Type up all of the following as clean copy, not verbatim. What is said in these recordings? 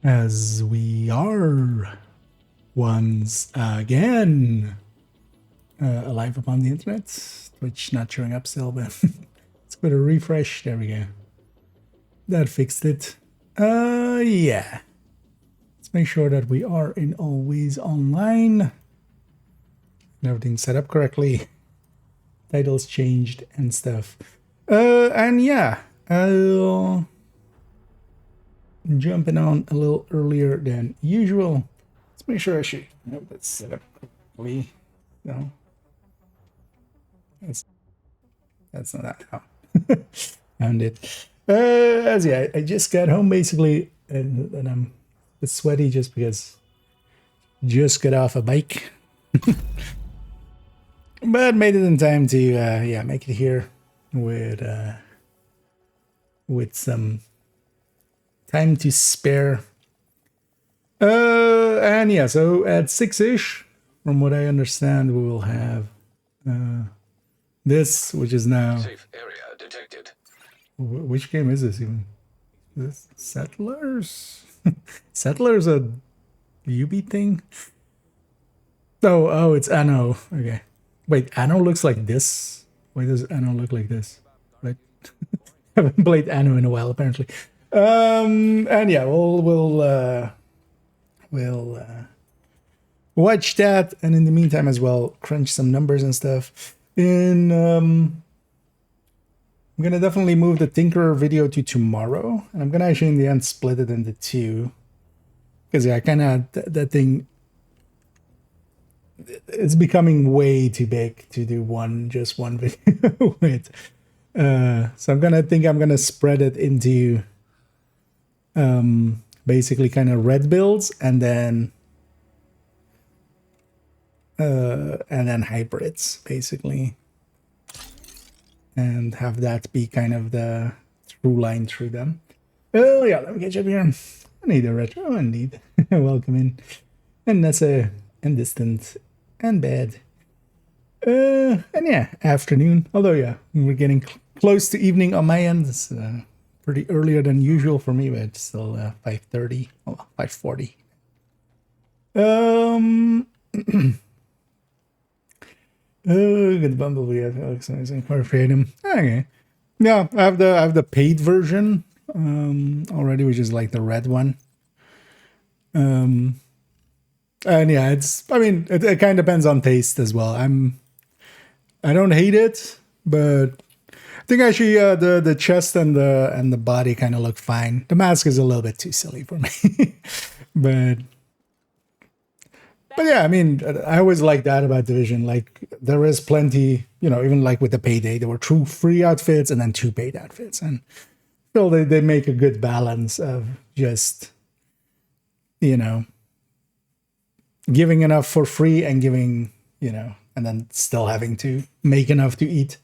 As we are once again alive upon the internet. Twitch not showing up still, but let's go to refresh. There we go. That fixed it. Yeah. Let's make sure that we are in always online. And everything's set up correctly. Titles changed and stuff. And yeah, I'll jumping on a little earlier than usual. Let's make sure I should have that set up correctly. No, that's not that. Oh. Found it. As yeah, I just got home basically, and I'm a bit sweaty just because just got off a bike, but made it in time to yeah make it here with some time to spare. And yeah, so at 6ish, from what I understand, we will have this, which is now. Safe area detected. Which game is this even? Is this Settlers? Settlers a UB thing? Oh, it's Anno. Okay. Wait, Anno looks like this? Why does Anno look like this? Right? Haven't played Anno in a while, apparently. And yeah, we'll watch that, and in the meantime as well, crunch some numbers and stuff. I'm gonna definitely move the Tinkerer video to tomorrow, and I'm gonna actually in the end split it into two, because yeah, kind of that thing, it's becoming way too big to do just one video with. So I'm gonna spread it into basically kind of red builds and then hybrids basically, and have that be kind of the through line through them. Oh yeah, let me get you up here. I need a retro indeed. Welcome in. And that's a and distant and bad. And yeah, afternoon. Although yeah, we're getting close to evening on my end. It's pretty earlier than usual for me, but it's still 5:30, 5:40. Oh, good Bumblebee. Alex Freedom. Okay. Yeah, I have the paid version already, which is like the red one. And yeah, it kind of depends on taste as well. I don't hate it, but I think actually the chest and the body kind of look fine. The mask is a little bit too silly for me, but yeah, I mean, I always like that about Division. Like, there is plenty, even like with the payday, there were 2 free outfits and then 2 paid outfits. And still, they make a good balance of just, giving enough for free and giving, and then still having to make enough to eat.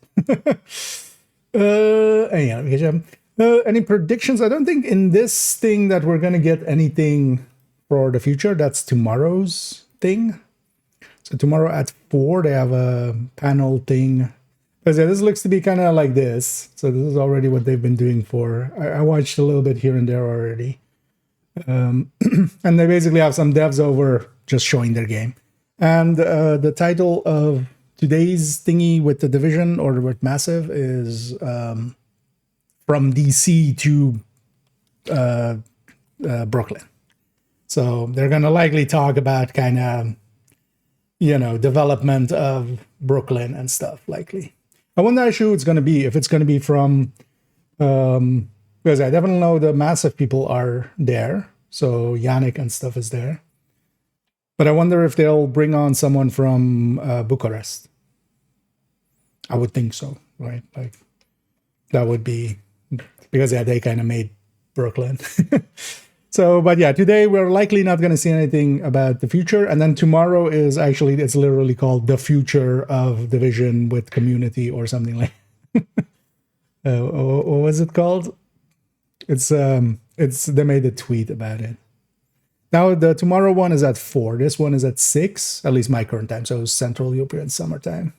Any predictions? I don't think in this thing that we're going to get anything for the future. That's tomorrow's thing. So tomorrow at 4 they have a panel thing. But yeah, this looks to be kind of like this. So this is already what they've been doing for. I watched a little bit here and there already. And they basically have some devs over just showing their game. And the title of today's thingy with the Division or with Massive is from DC to Brooklyn. So they're going to likely talk about kind of, development of Brooklyn and stuff, likely. I wonder actually who it's going to be. If it's going to be from, because I definitely know the Massive people are there. So Yannick and stuff is there. But I wonder if they'll bring on someone from Bucharest. I would think so, right? Like, that would be, because yeah, they kind of made Brooklyn. So, but yeah, today we're likely not going to see anything about the future. And then tomorrow is actually, it's literally called The Future of Division with Community or something like what was it called? It's they made a tweet about it. Now the tomorrow one is at 4. This one is at 6, at least my current time. So Central European Summertime.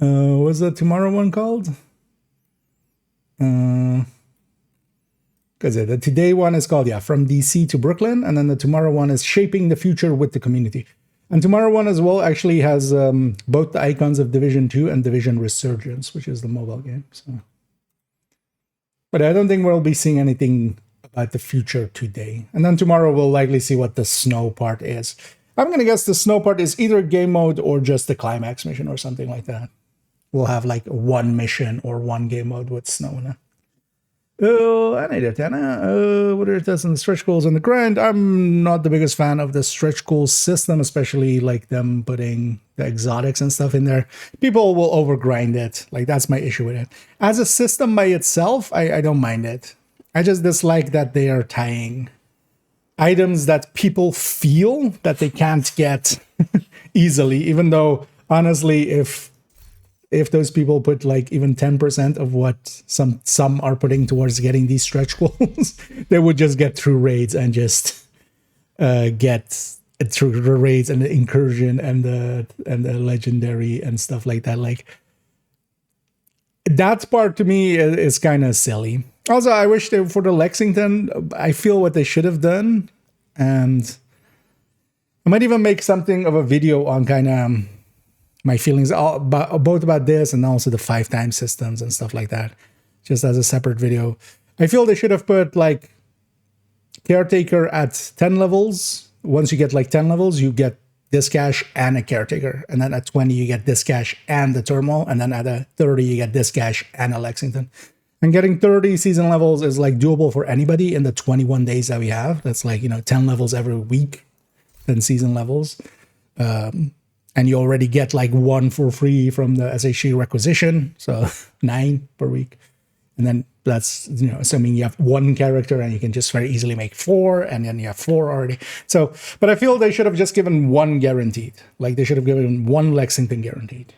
What's the tomorrow one called? because the today one is called, From DC to Brooklyn. And then the tomorrow one is Shaping the Future with the Community. And tomorrow one as well actually has both the icons of Division 2 and Division Resurgence, which is the mobile game. So, but I don't think we'll be seeing anything about the future today. And then tomorrow we'll likely see what the snow part is. I'm going to guess the snow part is either game mode or just the climax mission or something like that. We'll have like one mission or one game mode with snow in it. Oh, I need it, Anna. What are it does in the stretch goals on the grind? I'm not the biggest fan of the stretch goal system, especially like them putting the exotics and stuff in there. People will overgrind it. Like, that's my issue with it. As a system by itself, I don't mind it. I just dislike that they are tying items that people feel that they can't get easily, even though, honestly, if those people put like even 10% of what some are putting towards getting these stretch goals, they would just get through raids and just get through the raids and the incursion and the legendary and stuff like that. Like, that part to me is kind of silly. Also, I wish they, for the Lexington, I feel what they should have done, and I might even make something of a video on kind of my feelings both about this and also the 5x systems and stuff like that, just as a separate video. I feel they should have put like caretaker at 10 levels. Once you get like 10 levels, you get this cash and a caretaker. And then at 20, you get this cash and the turmoil. And then at a 30, you get this cash and a Lexington. And getting 30 season levels is like doable for anybody in the 21 days that we have. That's like, 10 levels every week, 10 season levels. And you already get like 1 for free from the SHC requisition. So 9 per week. And then that's, assuming you have 1 character and you can just very easily make 4, and then you have 4 already. So, but I feel they should have just given 1 guaranteed. Like, they should have given 1 Lexington guaranteed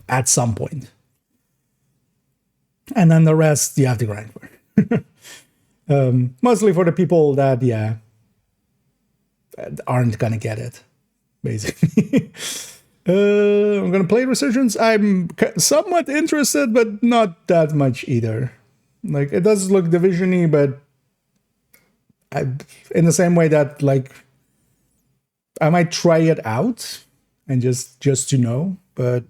at some point. And then the rest you have to grind for. Mostly for the people that, aren't going to get it, basically. I'm going to play Resurgence. I'm somewhat interested, but not that much either. Like, it does look division-y, but in the same way that, like, I might try it out and just to know, but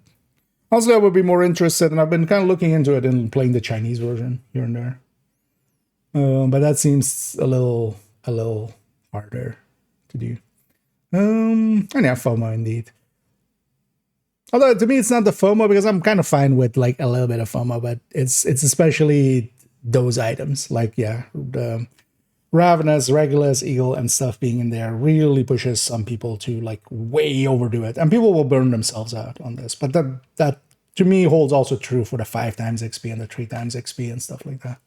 also I would be more interested, and I've been kind of looking into it and playing the Chinese version here and there. But that seems a little harder to do. And yeah, FOMO indeed. Although to me, it's not the FOMO, because I'm kind of fine with like a little bit of FOMO, but it's especially those items, like, the Ravenous, Regulus, Eagle, and stuff being in there really pushes some people to like way overdo it, and people will burn themselves out on this. But that to me holds also true for the 5x XP and the 3x XP and stuff like that.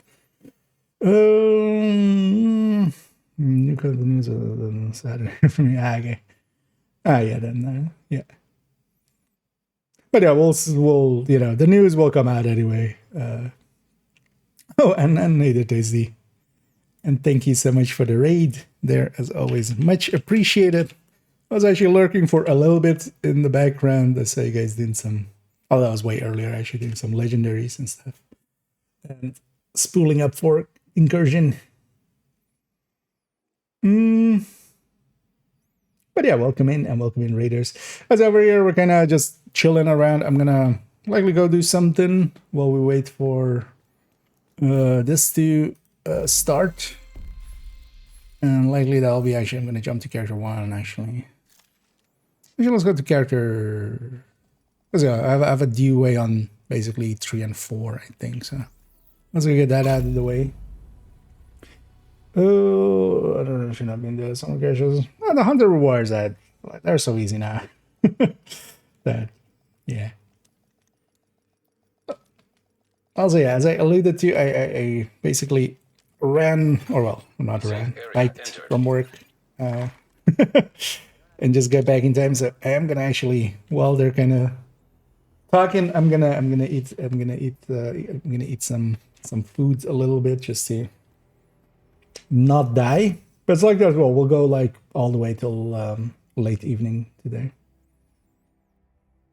You could the news on Saturday for me. Okay. Then yeah. But yeah, we'll the news will come out anyway. And neither Tasty. And thank you so much for the raid there, as always. Much appreciated. I was actually lurking for a little bit in the background. I saw you guys doing some... Oh, that was way earlier, actually, doing some legendaries and stuff. And spooling up for incursion. But yeah, welcome in raiders. As over here, we're kind of just chilling around. I'm gonna likely go do something while we wait for this to start. And likely that'll be I'm gonna jump to character 1 actually. Let's go to character. I have a DUA on basically 3 and 4, I think. So let's go get that out of the way. Oh, I don't know. Should not be in there. Some characters. Oh, the hunter rewards they're so easy now. That, yeah. Also, yeah, as I alluded to, I basically ran, or well, not ran, biked from work, and just get back in time. So I am gonna actually, while they're kind of talking, I'm gonna eat some food a little bit just to not die. But it's like that. Well, we'll go like all the way till late evening today.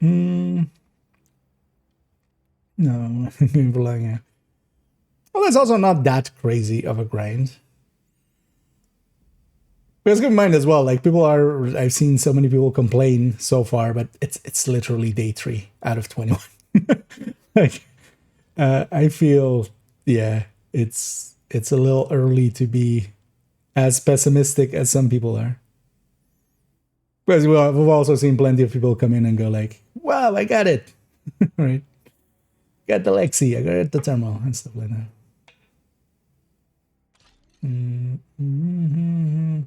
No, yeah. Well, it's also not that crazy of a grind. Because keep in mind as well, like people are, I've seen so many people complain so far, but it's literally day 3 out of 21. Like, I feel, yeah, it's a little early to be as pessimistic as some people are. Because we've also seen plenty of people come in and go like, "Wow, I got it, right? Got the Lexi, I got the thermal and stuff like that." Mm-hmm.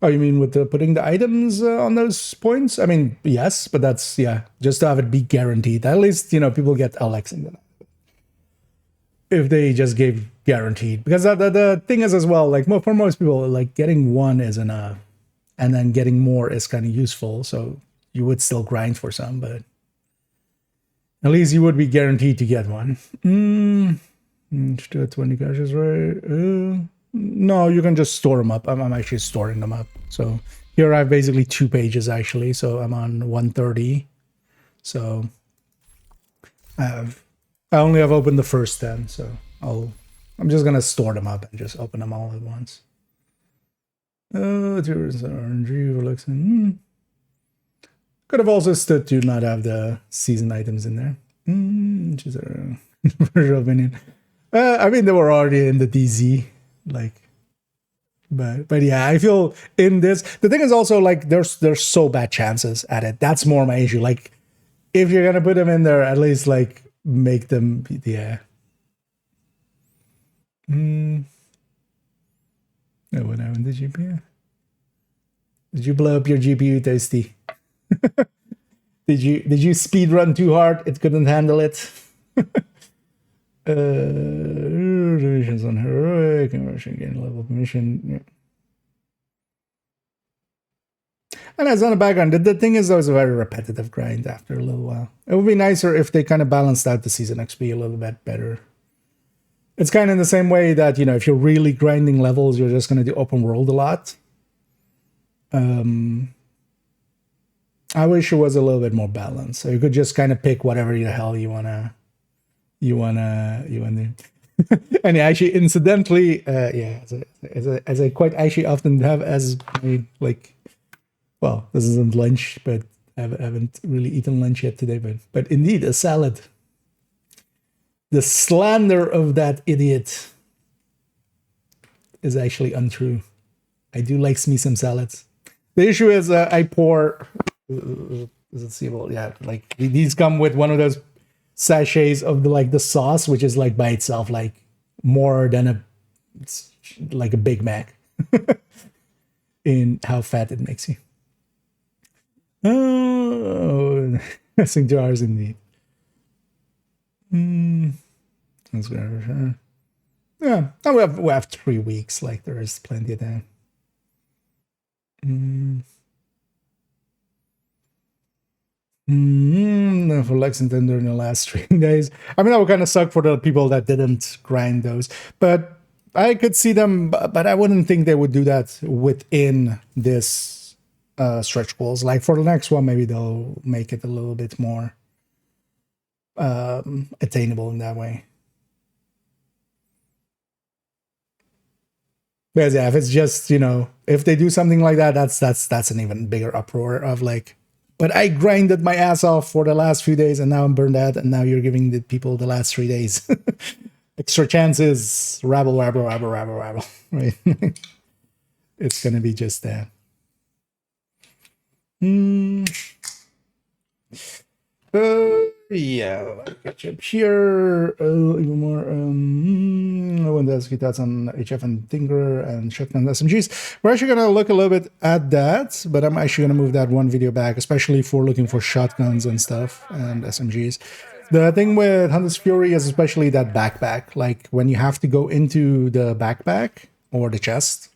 Oh, you mean with the putting the items on those points? I mean, yes, but that's, yeah, just to have it be guaranteed. At least, people get Alexing if they just gave guaranteed. Because the thing is as well, like for most people, like getting one is enough, and then getting more is kind of useful. So you would still grind for some, but at least you would be guaranteed to get one. 20 caches, right? No, you can just store them up. I'm actually storing them up. So here I have basically 2 pages actually. So I'm on 130. So I only have opened the first 10. So I'm just gonna store them up and just open them all at once. There's RNG, relaxing. Could have also stood to not have the season items in there. Which is a personal opinion. I mean, they were already in the DZ. Like, but yeah, I feel in this, the thing is also like there's so bad chances at it. That's more my issue. Like, if you're gonna put them in there, at least like make them, yeah. No, what happened to GPU? Did you blow up your GPU, Toasty? Did you speed run too hard? It couldn't handle it. Divisions on heroic, conversion gain level permission. Yeah. And that's on the background. The thing is, though, it's a very repetitive grind after a little while. It would be nicer if they kind of balanced out the season XP a little bit better. It's kind of in the same way that, if you're really grinding levels, you're just going to do open world a lot. I wish it was a little bit more balanced. So you could just kind of pick whatever the hell you wanna. And actually, incidentally, yeah, as I quite actually often have as my, like, well, this isn't lunch, but I haven't really eaten lunch yet today. But indeed, a salad. The slander of that idiot is actually untrue. I do like me some salads. The issue is I pour. Is it seeable? Yeah, like these come with one of those sachets of the sauce, which is like by itself like more than like a Big Mac in how fat it makes you. Oh, messing jars indeed. That's good. Yeah, we have 3 weeks. Like there is plenty of time. For Lexington during the last 3 days. I mean, that would kind of suck for the people that didn't grind those, but I could see them. But I wouldn't think they would do that within this stretch goals. Like for the next one, maybe they'll make it a little bit more attainable in that way. Because yeah, if it's just if they do something like that, that's an even bigger uproar of like. But I grinded my ass off for the last few days, and now I'm burned out, and now you're giving the people the last 3 days. Extra chances, rabble, right? It's going to be just that. Yeah, catch up here. Even more. I want to ask your thoughts on HF and Tinker and shotgun SMGs. We're actually going to look a little bit at that, but I'm actually going to move that one video back, especially for looking for shotguns and stuff and SMGs. The thing with Hunter's Fury is especially that backpack. Like when you have to go into the backpack or the chest,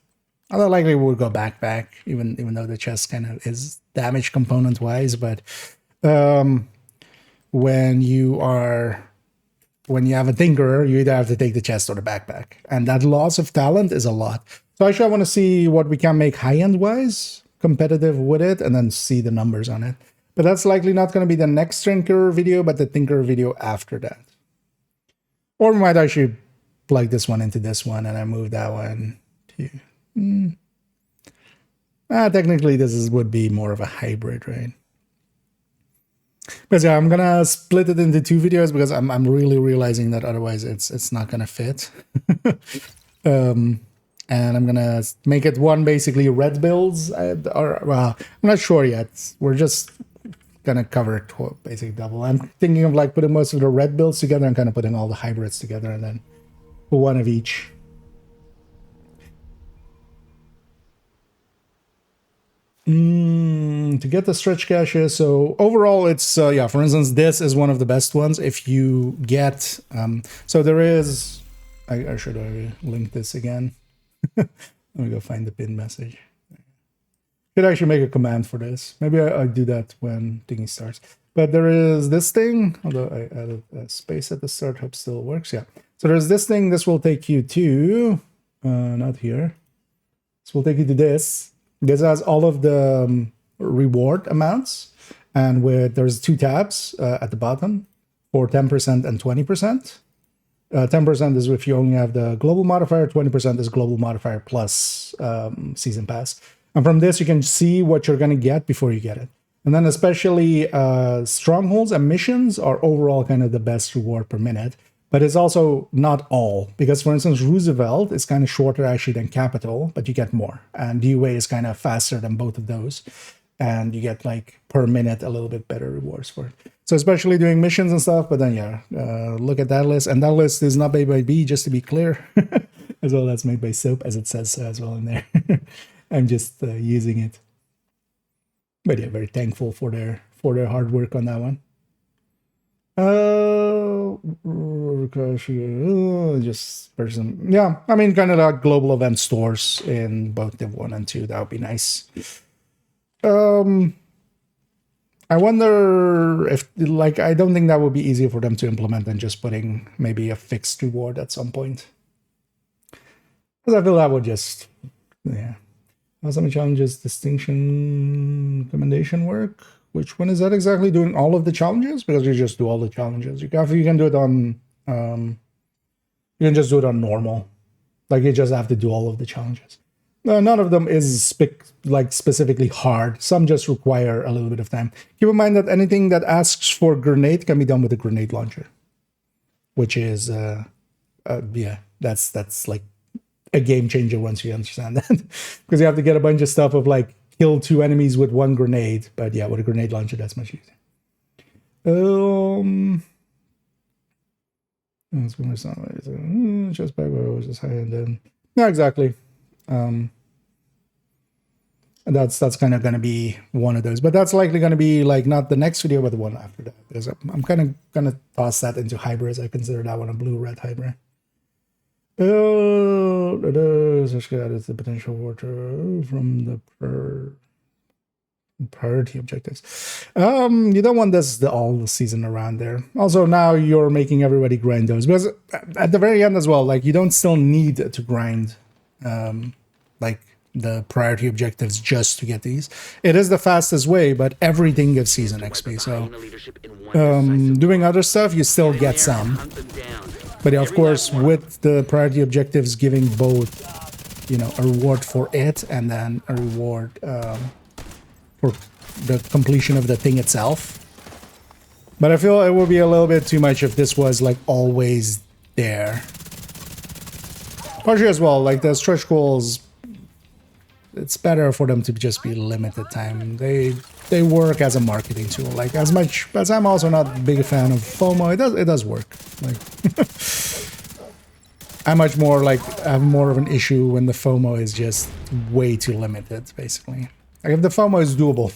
other likely we'll go backpack, even though the chest kind of is damage component wise, but when you have a Tinkerer, you either have to take the chest or the backpack, and that loss of talent is a lot. So actually I want to see what we can make high-end wise competitive with it, and then see the numbers on it. But that's likely not going to be the next Tinker video, but the Tinker video after that. Or we might actually plug this one into this one and I move that one to... technically, this would be more of a hybrid, right? But yeah, I'm gonna split it into 2 videos because I'm really realizing that otherwise it's not gonna fit. And I'm gonna make it one basically red builds, or well, I'm not sure yet. We're just gonna cover it basically double. I'm thinking of like putting most of the red builds together and kind of putting all the hybrids together and then one of each. To get the stretch caches, so overall it's yeah, for instance, this is one of the best ones. If you get so there is, I should link this again. Let me go find the pin message. Could actually make a command for this. Maybe I do that when thingy starts. But there is this thing, although I added a space at the start, hope still works. Yeah, so there's this thing. This will take you to not here. This will take you to this. This has all of the reward amounts, and there's 2 tabs at the bottom for 10% and 20%. 10% is if you only have the global modifier, 20% is global modifier plus season pass. And from this, you can see what you're going to get before you get it. And then especially strongholds and missions are overall kind of the best reward per minute. But it's also not all, because for instance, Roosevelt is kind of shorter actually than Capital, but you get more. And DUA is kind of faster than both of those. And you get like per minute a little bit better rewards for it. So especially doing missions and stuff, but then yeah, look at that list. And that list is not made by B, just to be clear. As well, that's made by Soap, as it says as well in there. I'm just using it. But yeah, very thankful for their hard work on that one. Just person, yeah. I mean, kind of like global event stores in both Div 1 and 2. That would be nice. I wonder if, like, I don't think that would be easier for them to implement than just putting maybe a fixed reward at some point. Because I feel that would just, yeah. Some challenges, distinction, commendation work. Which one is that exactly? Doing all of the challenges? Because you just do all the challenges. You can do it on, you can just do it on normal. Like you just have to do all of the challenges. None of them is specifically hard. Some just require a little bit of time. Keep in mind that anything that asks for grenade can be done with a grenade launcher. Which is, yeah, that's like a game changer once you understand that. Because you have to get a bunch of stuff of like, kill 2 enemies with 1 grenade, but yeah, with a grenade launcher, that's much easier. Just back where I was just high and then. Yeah, exactly. That's kind of going to be one of those, but that's likely going to be like not the next video, but the one after that. Because I'm kind of going to toss that into hybrids. I consider that one a blue-red hybrid. It's the potential water from the priority objectives. You don't want this all the season around there. Also, now you're making everybody grind those, because at the very end as well, like you don't still need to grind like the priority objectives just to get these. It is the fastest way, but everything gives season XP. So doing other stuff, you still get some. But yeah, of course, with the priority objectives giving both, you know, a reward for it and then a reward for the completion of the thing itself. But I feel it would be a little bit too much if this was like always there. Partially as well, like the stretch goals, it's better for them to just be limited time. They work as a marketing tool. Like as much as I'm also not a big fan of FOMO, it does work. Like I have more of an issue when the FOMO is just way too limited, basically. Like if the FOMO is doable.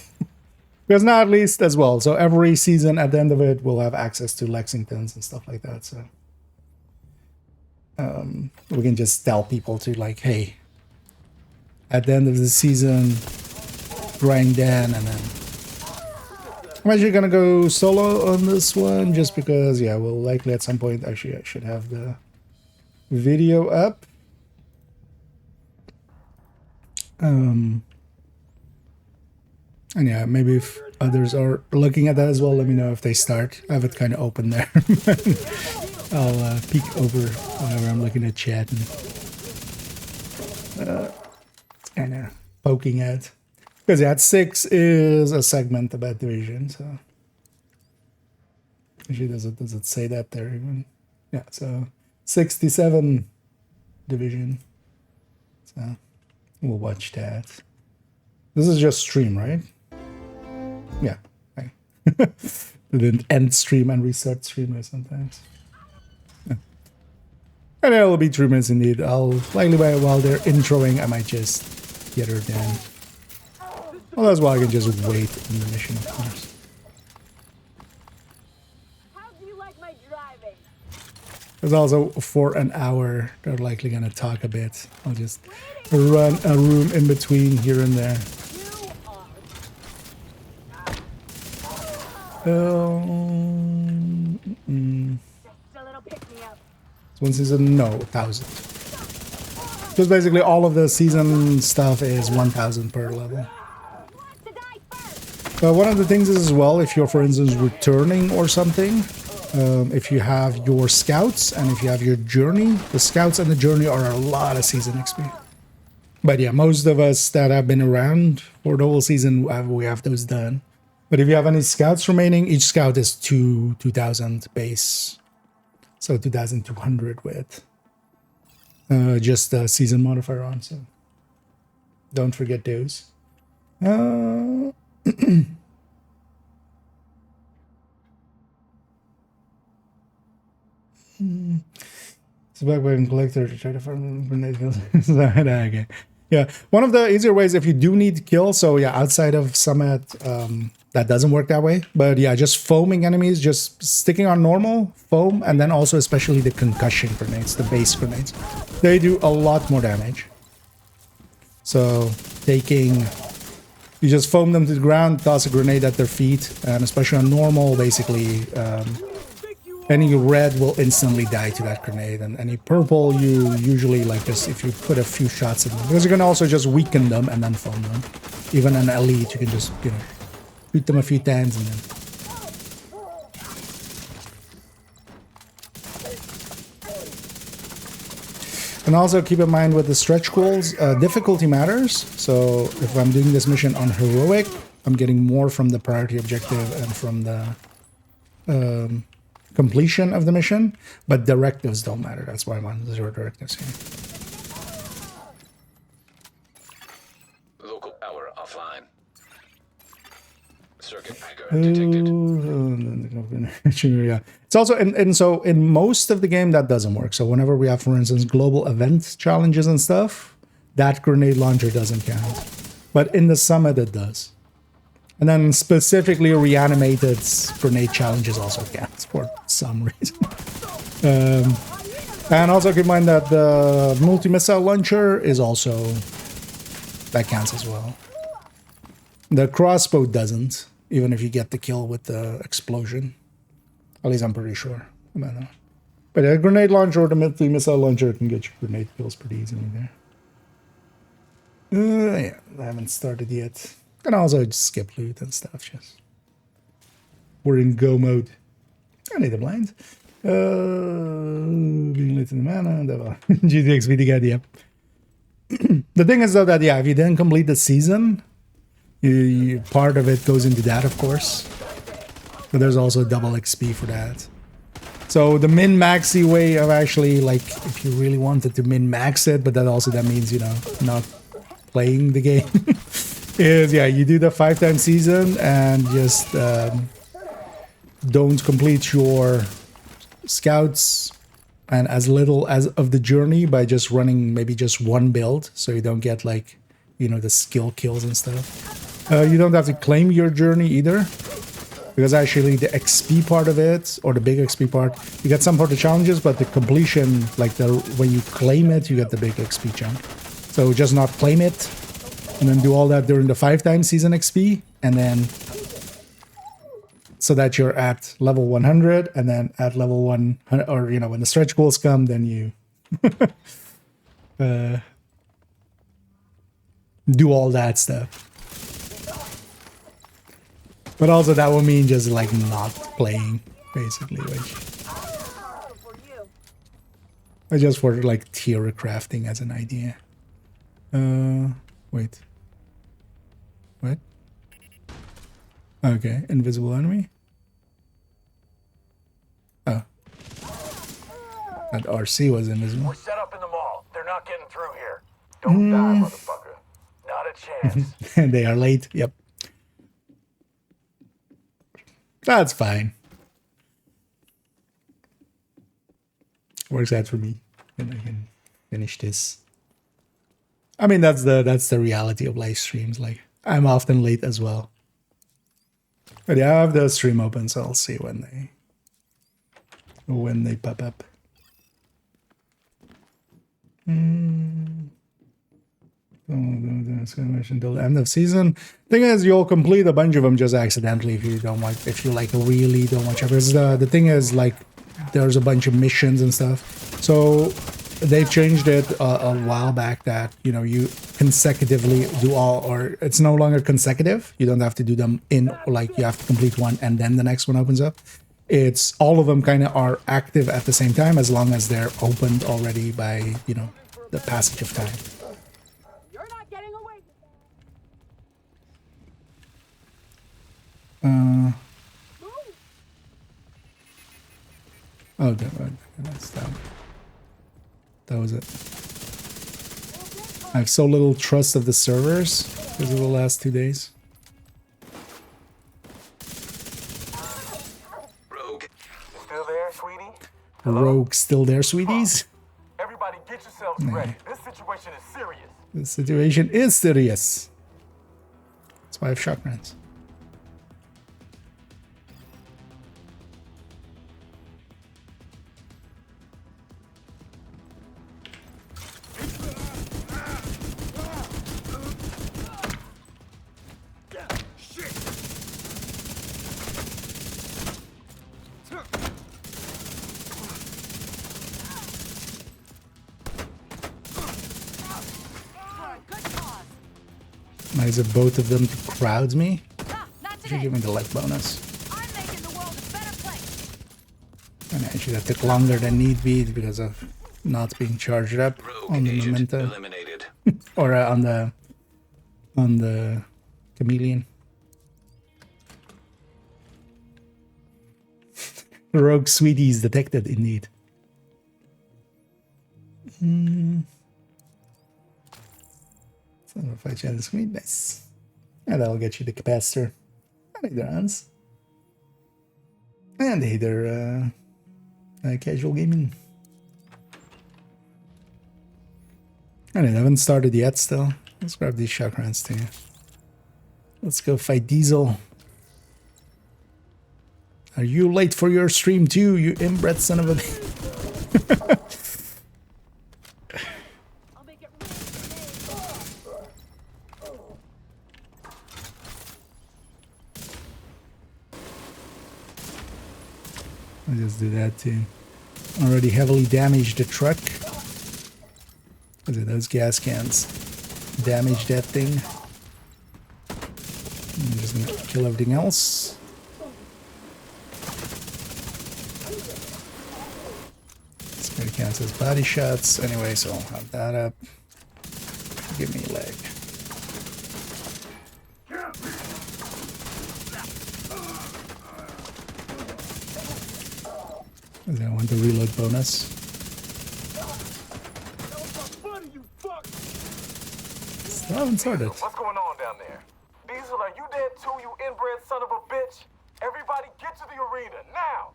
Because now at least as well. So every season at the end of it we'll have access to Lexingtons and stuff like that. So we can just tell people to like, hey, at the end of the season, grind then, and then I'm actually gonna go solo on this one just because, yeah, we'll likely at some point, actually I should have the video up. And yeah, maybe if others are looking at that as well, let me know if they start. I have it kind of open there. I'll peek over whenever I'm looking at chat and kind of poking at. Because yeah, 6 is a segment of that division, so actually does it say that there even? Yeah, so 67 division. So we'll watch that. This is just stream, right? Yeah. Okay. It didn't end stream and restart streamer sometimes. Yeah. And it'll be 3 minutes indeed. I'll likely while they're introing, I might just get her down. Well, that's why I can just wait in the mission, of course. How do you like my driving? There's also for an hour, they're likely gonna talk a bit. I'll just run a room in between here and there. Just a little pick me up. One season, no, 1,000. Because basically all of the season stuff is 1,000 per level. One of the things is as well, if you're, for instance, returning or something, if you have your scouts and if you have your journey, the scouts and the journey are a lot of season XP. But yeah, most of us that have been around for the whole season, we have those done. But if you have any scouts remaining, each scout is 2,000 base. So 2,200 with just the season modifier on, so don't forget those. It's back by collector to try to farm grenade kills. Okay. Yeah, one of the easier ways if you do need kills, so yeah, outside of Summit, that doesn't work that way. But yeah, just foaming enemies, just sticking on normal, foam, and then also especially the concussion grenades, the base grenades. They do a lot more damage. So taking, you just foam them to the ground, toss a grenade at their feet, and especially on normal, basically, any red will instantly die to that grenade, and any purple you usually like just if you put a few shots in them, because you can also just weaken them and then foam them. Even an elite, you can just, you know, shoot them a few times and then. And also keep in mind with the stretch goals, difficulty matters. So if I'm doing this mission on heroic, I'm getting more from the priority objective and from the completion of the mission, but directives don't matter. That's why I'm on 0 directives here. Local power offline. Circuit breaker detected. Yeah. It's also so in most of the game that doesn't work. So whenever we have, for instance, global event challenges and stuff, that grenade launcher doesn't count. But in the summit it does. And then specifically reanimated grenade challenges also counts for some reason. And also keep in mind that the multi-missile launcher is also, that counts as well. The crossbow doesn't, even if you get the kill with the explosion. At least I'm pretty sure about that. But a grenade launcher or the multi-missile launcher can get you grenade kills pretty easily there. Yeah, I haven't started yet. And also just skip loot and stuff, just. We're in go mode. I need the blind. Being lit in the mana, GTX VD, yep. The thing is though that, yeah, if you didn't complete the season, part of it goes into that, of course. But there's also double XP for that. So the min-maxy way of actually, like, if you really wanted to min-max it, but that means, you know, not playing the game, is, yeah, you do the 5-time season and just don't complete your scouts and as little as of the journey by just running maybe just one build, so you don't get, like, you know, the skill kills and stuff. You don't have to claim your journey either, because actually the XP part of it, or the big XP part, you get some for the challenges, but the completion, like when you claim it, you get the big XP chunk. So just not claim it, and then do all that during the 5-time season XP, and then so that you're at level 100, and then at level 100, or, you know, when the stretch goals come, then you do all that stuff. But also that would mean just like not playing, basically, which For you. I just for like theory crafting as an idea. Wait. What? Okay, invisible enemy. Oh. That RC was invisible. We're set up in the mall. They're not getting through here. Don't die, motherfucker. Not a chance. And they are late. Yep. That's fine. Works out for me. And I can finish this. I mean, that's the reality of live streams. Like, I'm often late as well. But yeah, I have the stream open, so I'll see when they pop up. Until the end of season. Thing is, you'll complete a bunch of them just accidentally if you don't want, if you like really don't want to. Because the thing is, like, there's a bunch of missions and stuff. So they've changed it a while back that, you know, you consecutively do all, or it's no longer consecutive. You don't have to do them in, like, you have to complete one and then the next one opens up. It's all of them kind of are active at the same time as long as they're opened already by, you know, the passage of time. You're not getting away with that. Oh, that was it. I have so little trust of the servers because of the last 2 days. Rogue. Still there, sweetie? Rogue still there, sweeties? Everybody get yourselves ready. This situation is serious. The situation is serious. That's why I have shotguns. Nice of both of them to crowd me. Should give me the leg bonus. I'm making the world a better place. And actually that took longer than need be because of not being charged up Rogue on the agent memento. eliminated. Or on the chameleon. Rogue sweeties detected indeed. So if I chat the screen, nice. And that'll get you the capacitor. And either hands. And either casual gaming. And I haven't started yet still. Let's grab these shotguns too. Let's go fight Diesel. Are you late for your stream too, you inbred son of a... I'll make it I'll just do that too. Already heavily damaged the truck. Look at those gas cans. Damage that thing. I'm just gonna kill everything else. This guy counts as body shots. Anyway, so I'll have that up. Give me a leg. I want the reload bonus. Still haven't started. What's going on down there? Diesel, are you dead too, you inbred son of a bitch? Everybody get to the arena, now!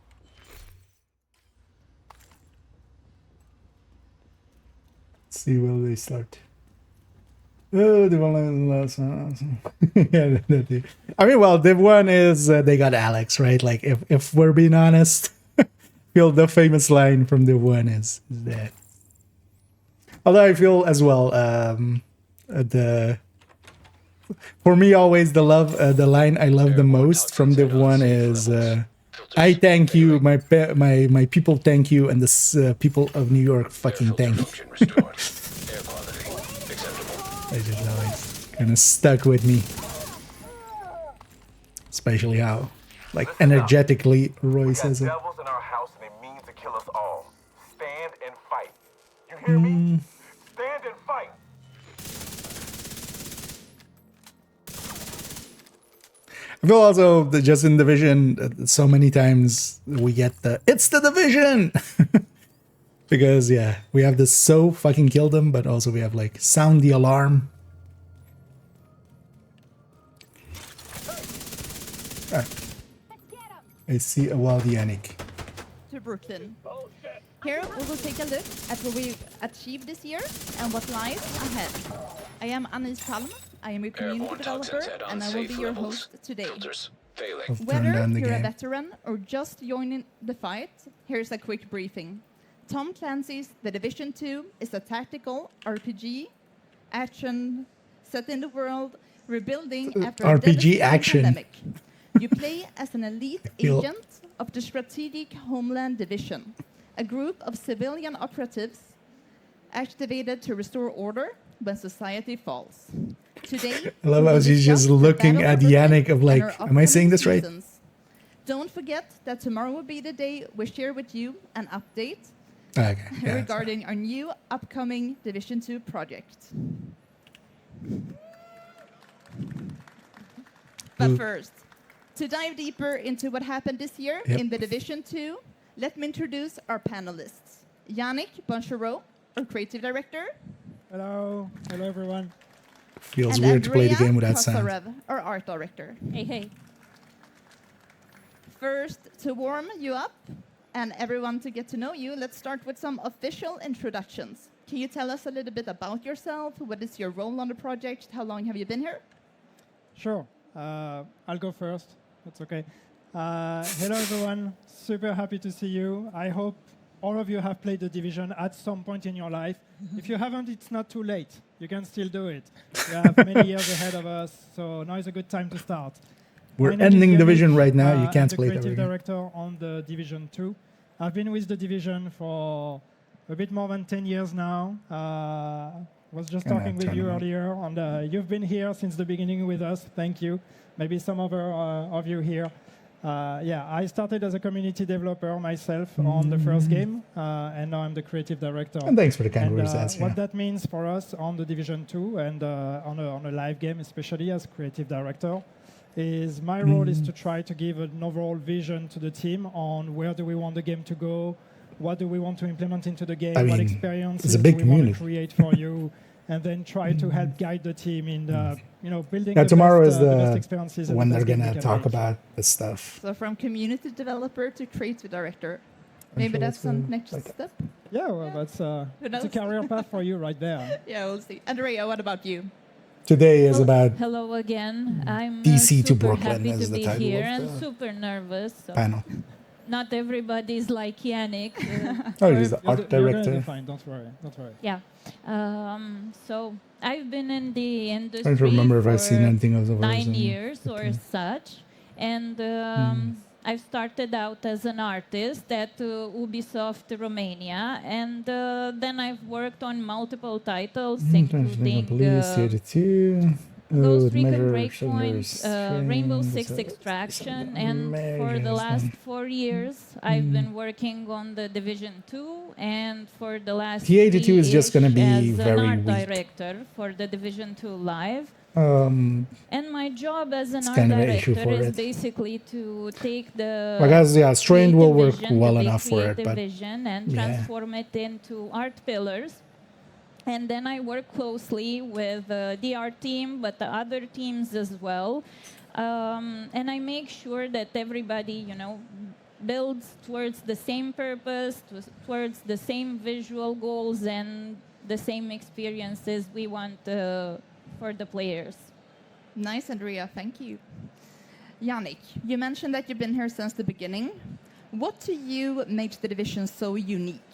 Let's see will they start. Oh, the one last one. Yeah, I mean, well, the one is they got Alex, right? Like, if we're being honest, feel the famous line from the one is that. Although I feel as well, for me always the line I love the most from the one is I thank you, my people thank you, and the people of New York fucking thank you. Function restored. Air quality acceptable. I just always kind of stuck with me. especially how like Listen up. energetically Roy We got says it. devils in our house and they mean to kill us all. Stand and fight. You hear me? Stand and fight. I feel also that just in Division, so many times we get the "It's the Division" because yeah, we have this "so fucking kill them," but also we have like "sound the alarm." Ah, I see a wild Yannick. To Brooklyn. Here we will take a look at what we've achieved this year and what lies ahead. I am Anis Palm. I am a community Airborne developer, toxins at and I will unsafe be your levels. host today. Filters failing. I'll turn Whether down the you're a game. veteran or just joining the fight, here's a quick briefing. Tom Clancy's The Division 2 is a tactical RPG action set in the world rebuilding after a RPG devastating action. pandemic. You play as an elite Feel- agent of the Strategic Homeland Division, a group of civilian operatives activated to restore order when society falls. Today, I love we how will she's just discuss the looking battle at for Brooklyn Yannick of and like, our am I saying upcoming this right? seasons. Don't forget that tomorrow will be the day we share with you an update Okay, yeah, regarding our new upcoming Division 2 project. But Ooh. first, to dive deeper into what happened this year Yep. in the Division 2, let me introduce our panelists. Yannick Bonchereau, our creative director, Hello, hello everyone. feels and weird to play the Andrea game without sound. Kosarev, our art director. Hey, hey. First, to warm you up and everyone to get to know you, let's start with some official introductions. Can you tell us a little bit about yourself? What is your role on the project? How long have you been here? Sure, I'll go first. That's okay. Hello everyone, super happy to see you. I hope all of you have played The Division at some point in your life. If you haven't, it's not too late. You can still do it. We have many years ahead of us, so now is a good time to start. We're My name is ending Yannick, Division right now. You can't I'm play the that creative again. director on The Division 2. I've been with The Division for a bit more than 10 years now. Was just And talking that with you tournament. earlier, and you've been here since the beginning with us. Thank you. Maybe some other of you here. Yeah, I started as a community developer myself on the first game, and now I'm the creative director. And thanks for the kind And, words, that's, what yeah. that means for us on The Division 2 and on a live game, especially as creative director, is my role is to try to give an overall vision to the team on where do we want the game to go, what do we want to implement into the game, I what mean, experiences it's a big do we want community. to create for you, and then try to help guide the team in building Yeah, the tomorrow best, is the best the experiences and when the they're best game we gonna can talk make. about this stuff. So from community developer to creative director. I'm Maybe sure that's the that's, next like- step. Yeah, well, that's Who it's a knows? career path for you right there. Yeah, we'll see. Andrea, what about you? Today is about Hello again. I'm DC to super Brooklyn happy is to the be title here of and the super nervous. So panel. not everybody is like Yannick. Oh, he's the or- art You're gonna director. be fine. Don't worry. Don't worry. yeah. So I've been in the industry Trying to remember if I've seen for anything of the 9 years or such. And I started out as an artist at Ubisoft Romania, and then I've worked on multiple titles, including Police, Theater 2. Ghost Recon Measure, Breakpoint, Sugar, Rainbow Strain, Six so- Extraction, and for the measures, last then. 4 years, I've been working on the Division 2, and for the last T82 is just gonna be as very an art weak. director for the Division 2 Live. Um, And my job as an It's art kind of an issue director for is it. basically to take the I guess, yeah, Strained will work creative vision, well the big enough for it, creative but vision and yeah. transform it into art pillars. And then I work closely with the art team, but the other teams as well. And I make sure that everybody, builds towards the same purpose, towards the same visual goals and the same experiences we want for the players. Nice, Andrea. Thank you. Yannick, you mentioned that you've been here since the beginning. What to you makes the division so unique?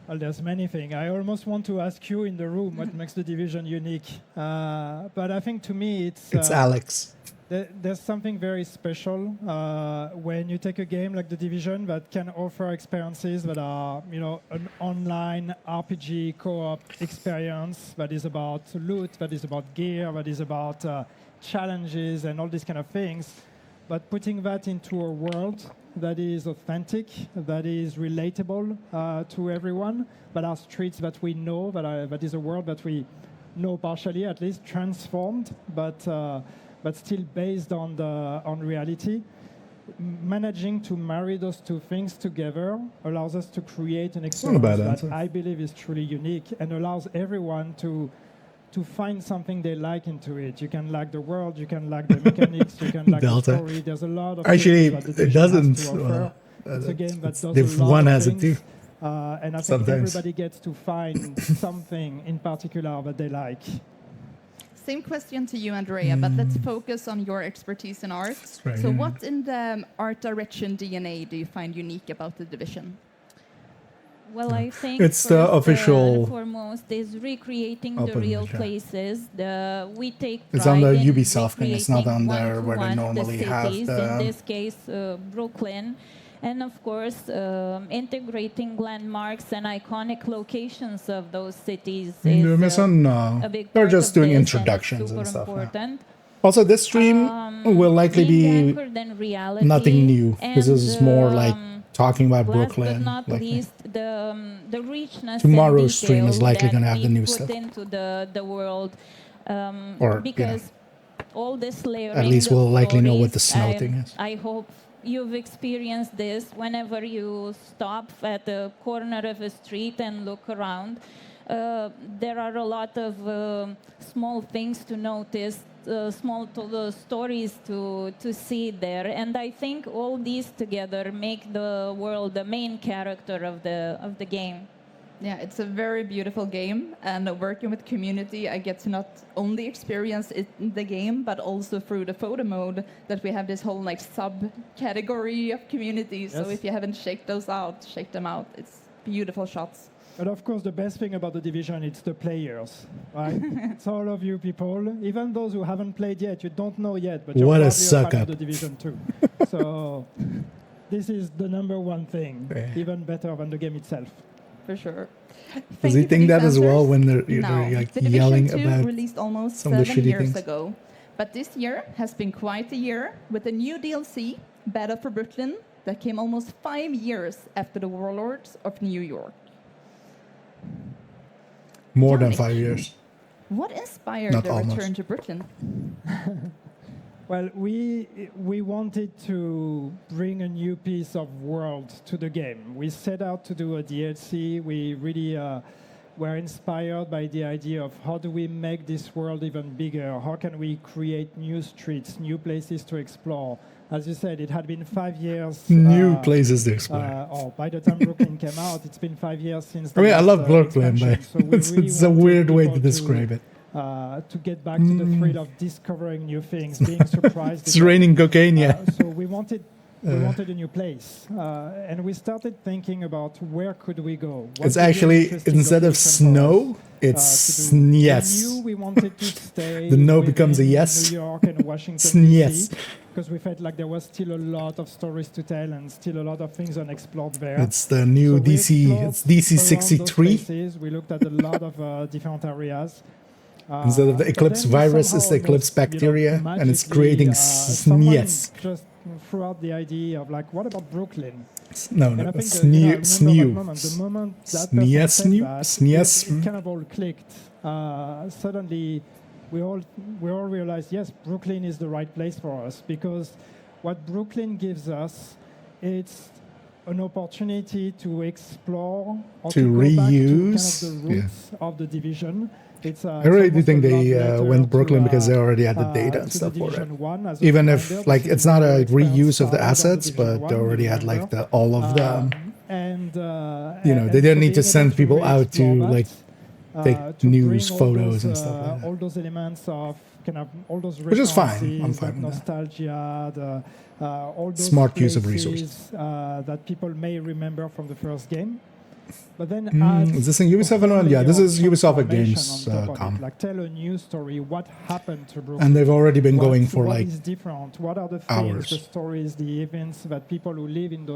Well, there's many things. I almost want to ask you in the room what makes the division unique. But I think to me, it's Alex. there's something very special when you take a game like the Division that can offer experiences that are, an online RPG co-op experience that is about loot, that is about gear, that is about challenges and all these kind of things, but putting that into a world that is authentic, that is relatable to everyone, that are streets that we know, that is a world that we know partially, at least transformed, but still based on reality. Managing to marry those two things together allows us to create an experience that I believe is truly unique and allows everyone to find something they like into it. You can like the world, you can like the mechanics, you can like the story. There's a lot of Actually, things that the it Division doesn't. has to offer. It's a game that does Div a lot 1 of has it things, too. and I think Sometimes. everybody gets to find something in particular that they like. Same question to you, Andrea, but let's focus on your expertise in art. Right, So yeah. what in the art direction DNA do you find unique about the Division? Well, I think It's the first, official and foremost is recreating the open real version. places. We take It's on pride the in Ubisoft thing. It's not recreating on there where they one-to-one normally the have cities, the- in this case, Brooklyn. And of course, integrating landmarks and iconic locations of those cities is a big They're part just of doing this, introductions and and it's stuff. super Yeah. important. Also, this stream will likely Being be anchored in reality, nothing new. This and, is more like talking about last Brooklyn. but not like- least, the richness Tomorrow's and stream is detail likely that gonna have we the new put stuff. into the world, Or, because all this layering. At least of we'll likely know what the stories, snow thing is. I hope you've experienced this whenever you stop at the corner of a street and look around. There are a lot of small things to notice, stories to see there, and I think all these together make the world the main character of the game. Yeah, it's a very beautiful game, and working with community, I get to not only experience it in the game, but also through the photo mode that we have this whole like subcategory of communities. So Yes. if you haven't checked those out, check them out. It's beautiful shots. But of course, the best thing about the Division, it's the players, right? It's all of you people, even those who haven't played yet, you don't know yet, but you're What a probably fan suck-up. of the Division too. So this is the number one thing, Yeah. even better than the game itself. For sure. Does Thank he you for think these that as well answers. when No, they're like the Division yelling 2 about released almost some of the 7 shitty years things? ago. But this year has been quite a year with a new DLC, Battle for Brooklyn, that came almost 5 years after the Warlords of New York. more than Yannick. 5 years? What inspired Not the almost. return to Brooklyn? Well, we wanted to bring a new piece of world to the game. We set out to do a DLC. We really were inspired by the idea of how do we make this world even bigger? How can we create new streets, new places to explore? As you said, it had been 5 years. New places to explore. By the time Brooklyn came out, it's been 5 years since. I mean, I last, love Brooklyn, expansion. but So we it's, really it's a wanted weird way to people describe it. To get back to the thrill of discovering new things, being surprised. It's raining cocaine, yeah. So we wanted a new place, and we started thinking about where could we go. What It's could be an actually, interesting instead of location for snow, us, it's to do. yes. We knew we wanted to stay. The no within becomes a yes. New York and Washington Yes. DC, because we felt like there was still a lot of stories to tell and still a lot of things unexplored there. It's the new So we DC. explored It's DC around those 63. places. We looked at a lot of different areas. Instead of the But Eclipse then we virus, it's the somehow Eclipse almost, bacteria, and it's magically, creating someone yes. just threw out the idea of like, what about Brooklyn? No, And no, I think it's that, you know, I new. remember It's that new. moment, the moment that person Sneeze said new? that, Sneeze. it kind of all clicked. Suddenly, we all realized, yes, Brooklyn is the right place for us, because what Brooklyn gives us, it's an opportunity to explore or To to go back reuse, to kind of the roots of the Division. It's, I really do almost think a love they letter went Brooklyn to, because they already had the to data and the stuff for it. Division 1 as a Even reminder, if, like, this it's is not where a it felt reuse of the started on assets, Division but they 1, already you had, like, remember? all of the. And You know, they didn't need to send people out to, like, take to news bring all photos those, and stuff like that. all those elements of kind of all those Which is fine. references, I'm fine that with that. nostalgia, all those Smart use of places, resources. that people may remember from the first game. But then add Is this in Ubisoft a or not? Yeah, this layer is of Ubisoft at transformation Games on top of it. com. Like tell a new story. What happened to Brooklyn? And they've already been going for what like is different? What are the things, hours. the stories, the events that people who live in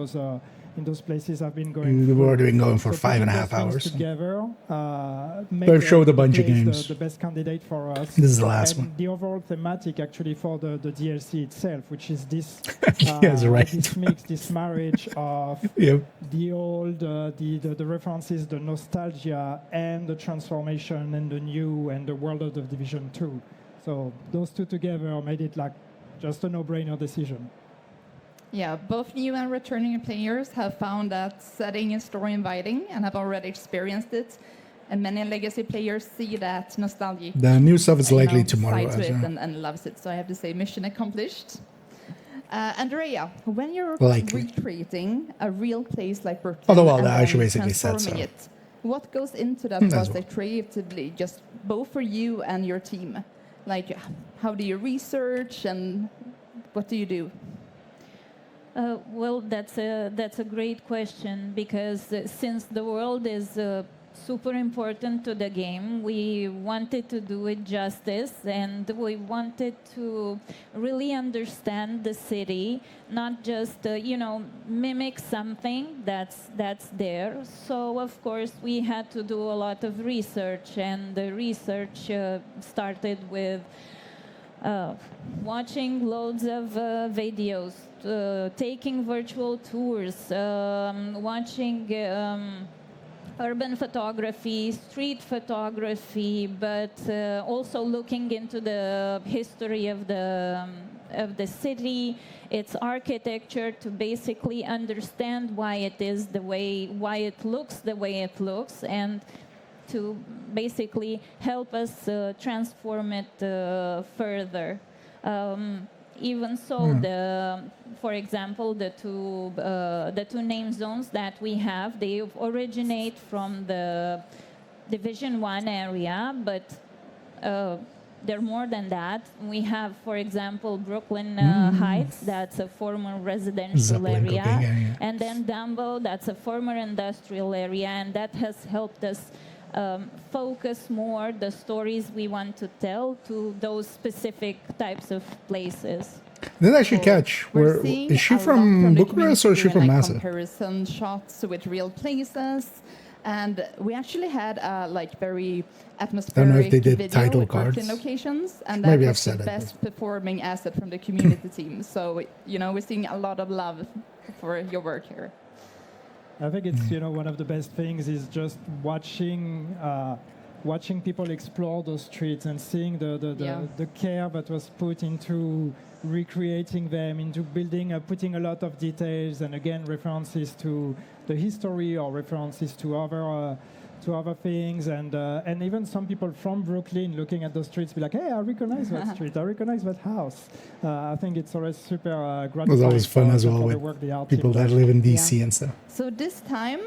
in those places I've been going. We've already been going for So putting 5.5 those things hours. together, make They've showed a bunch of place games. The best candidate for us. This is the last and one. the overall thematic actually for the DLC itself, which is this Yes, right. this mix, this marriage of Yep. the old, the references, the nostalgia, and the transformation, and the new, and the world of the Division 2. So those two together made it like just a no-brainer decision. Yeah, both new and returning players have found that setting is story inviting and have already experienced it. And many legacy players see that nostalgic. The new stuff is you likely know, tomorrow. side to as it well. and loves it. So I have to say, mission accomplished. Andrea, when you're Likely. recreating a real place like Brooklyn, Oh, well, and I actually then basically said transforming so. it, what goes into that As process well. creatively, just both for you and your team? Like, how do you research and what do you do? Well, that's a great question because since the world is super important to the game, we wanted to do it justice, and we wanted to really understand the city, not just mimic something that's there. So of course we had to do a lot of research, and the research started with watching loads of videos, taking virtual tours, watching urban photography, street photography, but also looking into the history of the city, its architecture, to basically understand why it looks the way it looks, and to basically help us transform it further. Even so, for example, the two name zones that we have, they originate from the Division 1 area, but they're more than that. We have, for example, Brooklyn Heights, that's a former residential Zeppelin area, cooking area. and then Dumbo, that's a former industrial area, and that has helped us focus more the stories we want to tell to those specific types of places. Didn't actually catch. We're Where seeing is she a lot from? the Bucharest or is she community from doing, Massive? Comparison shots with real places, and we actually had very atmospheric they did video title with Brooklyn cards. locations, and Maybe that I've was the said it, but- best performing asset from the community team. So we're seeing a lot of love for your work here. I think it's one of the best things is just watching people explore those streets and seeing the care that was put into recreating them, into building, putting a lot of details, and again references to the history or references to other things, and even some people from Brooklyn looking at those streets be like, hey, I recognize that street, I recognize that house. I think it's always super gratifying. It was always fun for- as well for the with work the art people team that does. live in DC and stuff. So this time,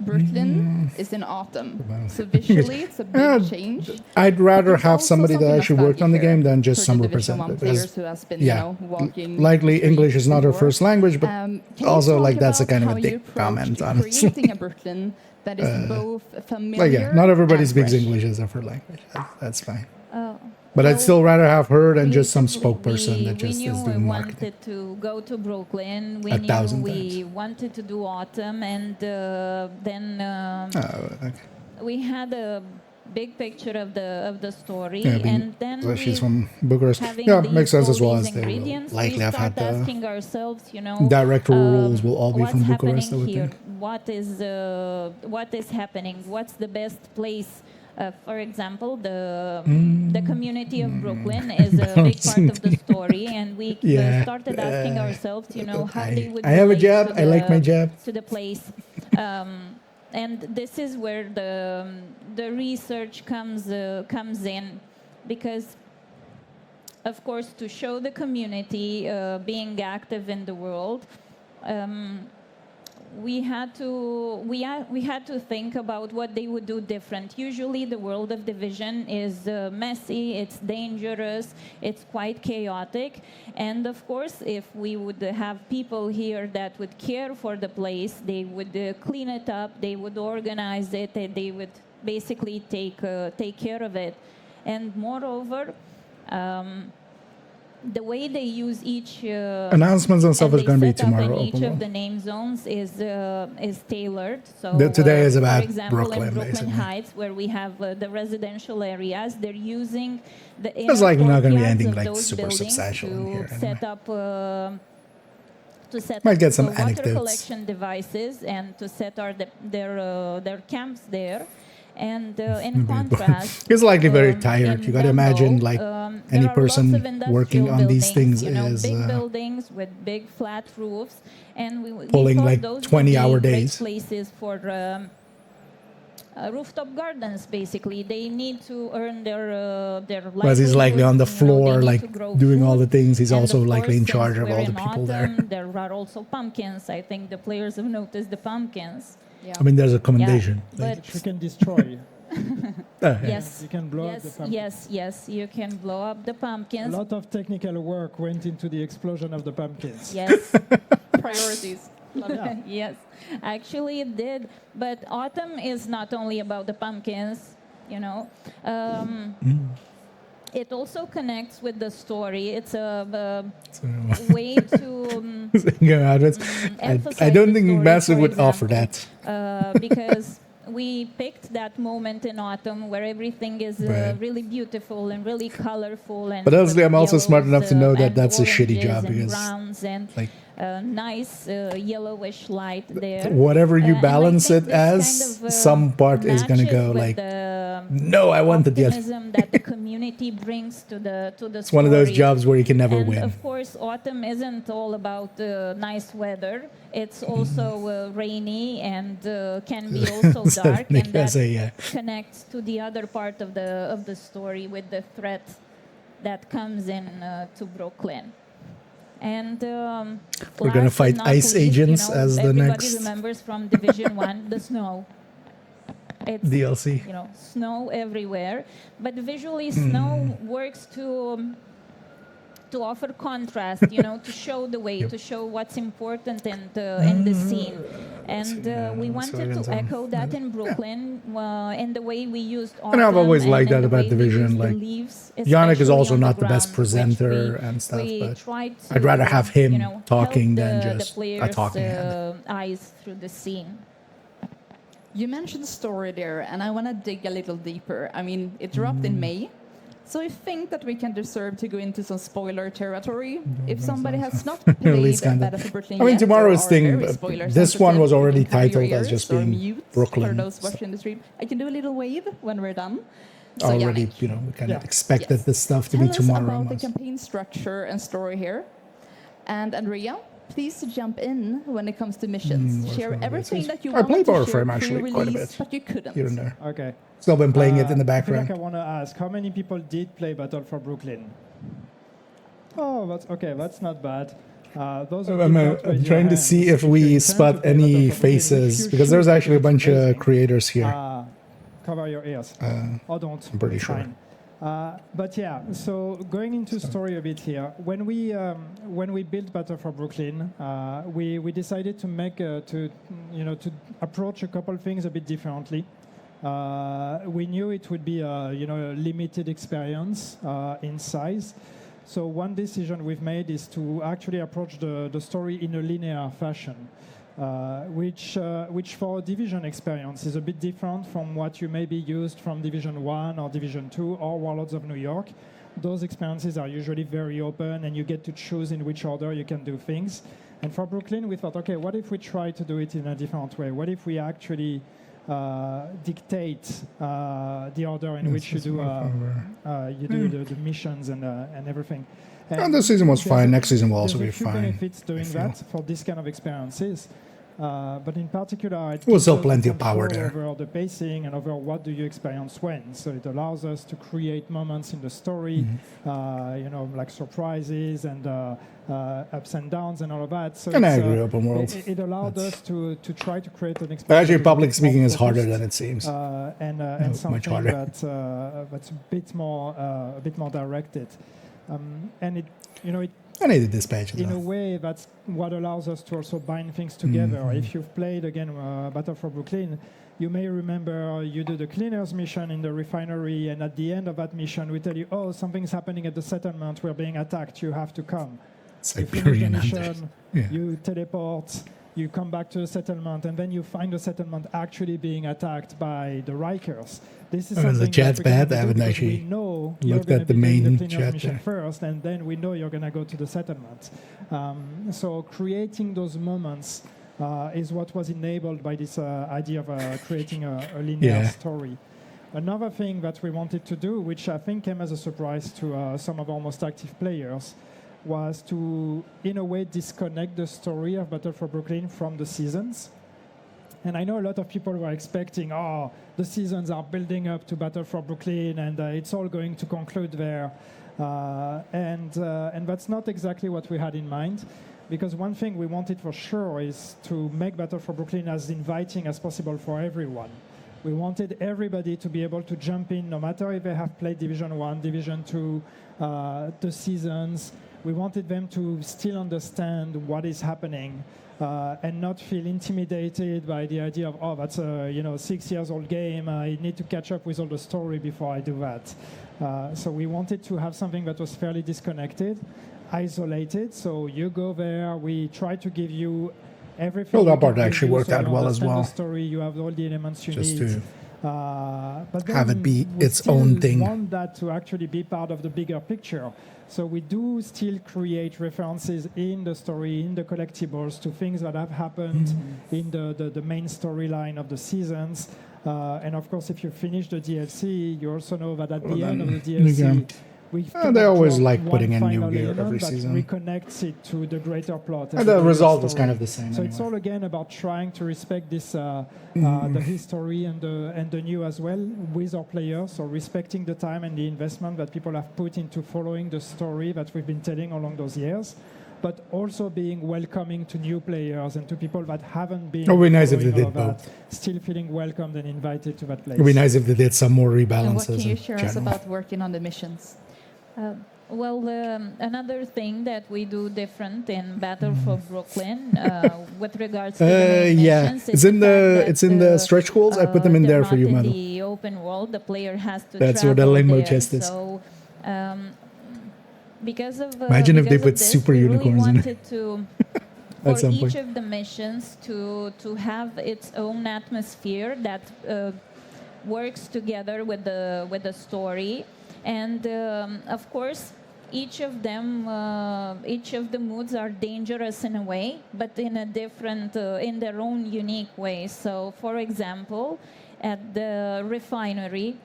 Brooklyn is in autumn. So visually, it's a Yeah, big change. I'd rather There's have also somebody that something actually worked on the nostalgic game than just for some the Division 1 representative. players who has been, walking likely the English is not her before. first language, but Can you also talk like that's a about kind of how a you dick approached comment, honestly. creating a Brooklyn that is both familiar Like yeah, not everybody and speaks fresh? English as their first language. That's fine. But Well, I'd still rather have her than just some basically, spokesperson that just we knew is we doing marketing. wanted to go to Brooklyn. We 1,000 knew we times. wanted to do autumn, and then Oh, okay. we had a big picture of the story, Yeah, and then so she's we, from Bucharest. having Yeah, these, makes sense all as well these as they will ingredients, likely we have had start the asking ourselves, directorial roles will all be what's from Bucharest, I happening would here? think. What is happening? What's the best place? For example, the community of Brooklyn is a big part of the story, and we Yeah. started asking ourselves, how they would I have a relate job. to I like my job. to the place. And this is where the research comes in, because of course to show the community being active in the world, we had to think about what they would do different. Usually the world of Division is messy, it's dangerous, it's quite chaotic, and of course if we would have people here that would care for the place, they would clean it up, they would organize it, and they would basically take care of it. And moreover, the way they use each Announcements and stuff and is going to be they set up in tomorrow. each open of world. the name zones is tailored. So Today is about for example, Brooklyn, in Brooklyn basically. Heights, where we have the residential areas, they're using the inner There's likely not gonna be courtyards anything of like those super buildings substantial in to here set up. To set Might up get some water anecdotes. collection devices and to set their camps there. And in contrast, He's likely very tired. in You got to Dumbo, imagine, like, any there are lots person of industrial working on these buildings, things you know, is big buildings with big flat roofs, and we pulling, thought like, those would 20-hour be great days. places for rooftop gardens. Basically, they need to earn their Because he's likely on the livelihood, you know, floor, they need like, to grow doing all the food. things. He's And also of likely in course, charge since of we're all the in people there. autumn, there are also pumpkins. I think the players have noticed the pumpkins. Yeah. I mean, there's a commendation. But Which you can destroy. Yeah. yes, You can blow up the pumpkin. yes, you can blow up the A pumpkins. lot of technical work went into the explosion of the pumpkins. Yes, Priorities. Love it. Yeah. yes, actually it did. But autumn is not only about the pumpkins, you know. It also connects with the story. It's a way to Yeah, I emphasize don't the think story, Massive for would offer example. that. Because we picked that moment in autumn where everything is Right. really beautiful and really colorful. And But honestly, I'm also smart yellows, enough to know that and that's a shitty oranges job and because, browns and like, nice yellowish light there. whatever you And I balance think it this as, kind of, some part is going to matches go with like, the no, I want the optimism that the community brings to the It's one of those story. jobs where you can never And win. of course, autumn isn't all about nice weather. It's also rainy and can be also dark, and As that a, connects to the other part of the story with the threat that comes in to Brooklyn. And We're gonna last but fight not ice least, agents you know, as the everybody next remembers from Division 1 the snow. It's DLC. you know, snow everywhere, but visually Hmm. snow works to offer contrast, you know, to show the way, to show what's important in the scene. And we wanted to echo that in Brooklyn, in the way we used autumn. And I've always liked and that in the about way we Division, used the like, leaves, Yannick is especially also on not the ground, best which presenter and stuff, we but tried to, I'd rather have him you know, talking help than the just a players' talking head. eyes through the scene. You mentioned story there, and I want to dig a little deeper. I mean, it dropped in May, so I think that we can deserve to go into some spoiler territory. If somebody has not Release played kinda. Battle for Brooklyn I mean, yet, tomorrow's or are thing, very spoiler this one was sensitive, already you can cover your titled as ears just or being mute Brooklyn. For those watching the stream, I can do a little wave when we're done. So, Already, Yannick, you know, we kind of Yeah. expected Yes. this stuff to tell be us tomorrow. about the almost. campaign structure and story here. And Andrea, please jump in when it comes to missions. Share Warframe everything basis. that you I wanted played to share Warframe actually quite a pre-release, bit. but you couldn't. Here and there. Okay. Still been playing it in the I feel background. like I want to ask, how many people did play Battle for Brooklyn? Oh, that's okay. That's not bad. Those who I'm did not raise your trying to hands, see if you we intend to spot play Battle any for Brooklyn, faces, you because should there's actually a because bunch it's of amazing. creators here. Cover your ears. Or don't. I'm pretty it's sure. fine. But yeah, so going into story a bit here, when we built Battle for Brooklyn, we decided to make to approach a couple things a bit differently. We knew it would be a limited experience in size. So one decision we've made is to actually approach the story in a linear fashion. Which for a Division experience is a bit different from what you may be used from Division 1 or Division 2 or Warlords of New York. Those experiences are usually very open and you get to choose in which order you can do things. And for Brooklyn, we thought, okay, what if we try to do it in a different way? What if we actually dictate the order in which you do the missions and everything? And this season was there's fine. a- Next season will also there's be a few fine. benefits doing I feel. that for this kind of experiences. But in particular, it Well, gives still us plenty of control power there. over the pacing and over what do you experience when. So it allows us to create moments in the story, Mm-hmm. like surprises and ups and downs and all of that. So And I it's, agree, open world. It allowed us to try to create an experience. But actually, that is a public bit more speaking is harder focused, than it seems. and much something harder. that's a bit more directed. And it I needed this page as in a well. way, that's what allows us to also bind things together. Mm-hmm. If you've played, again, Battle for Brooklyn, You may remember you do the cleaners mission in the refinery, and at the end of that mission, we tell you, oh, something's happening at the settlement. We're being attacked. You have to come. It's You like finish the Korean mission, hunters. Yeah. you teleport, you come back to the settlement, and then you find the settlement actually being attacked by the Rikers. This is Oh, the something chat's that we're bad. gonna I do haven't because actually we know you're looked gonna at the be doing main cleaners chat mission there. first, and then we know you're going to go to the settlement. So creating those moments is what was enabled by this idea of creating a linear Yeah. story. Another thing that we wanted to do, which I think came as a surprise to some of our most active players, was to, in a way, disconnect the story of Battle for Brooklyn from the seasons. And I know a lot of people were expecting, oh, the seasons are building up to Battle for Brooklyn, and it's all going to conclude there. And that's not exactly what we had in mind, because one thing we wanted for sure is to make Battle for Brooklyn as inviting as possible for everyone. We wanted everybody to be able to jump in, no matter if they have played Division 1, Division 2, the seasons. We wanted them to still understand what is happening and not feel intimidated by the idea of, oh, that's a 6-year-old game. I need to catch up with all the story before I do that. So we wanted to have something that was fairly disconnected, isolated. So you go there. We try to give you everything. Well, that we can part actually give you worked so out you well as understand well. The story, you have all the elements you Just need. to But have then it be we its still own thing. want that to actually be part of the bigger picture. So we do still create references in the story, in the collectibles, to things that have happened in the main storyline of the seasons. And of course, if you finish the DLC, you also know that at the end of the DLC, we they always drop like one putting in new final gear element every that season. reconnects it to the greater plot. And the the greater result is story. kind of the same So it's anyway. all again about trying to respect this, the history and the new as well with our players. So respecting the time and the investment that people have put into following the story that we've been telling along those years, but also being welcoming to new players and to people that haven't been. It would be nice if they following did all of both. that, still feeling welcomed and invited to that place. It would be nice if they did some more And rebalances. what can you in share us general. about working on the missions? Another thing that we do different in Battle for Brooklyn with regards to the main Yeah, missions, it's is in fact the that, it's in the stretch goals. I put them in they're there for not you, in Manu. the open world. The player has to That's travel what the limbo there. chest is. So, because of Imagine if they because put of this, super we unicorns in really it. wanted to At for some each point. of the missions to have its own atmosphere that works together with the story, and of course each of them each of the moods are dangerous in a way, but in a different in their own unique way. So for example, at the refinery,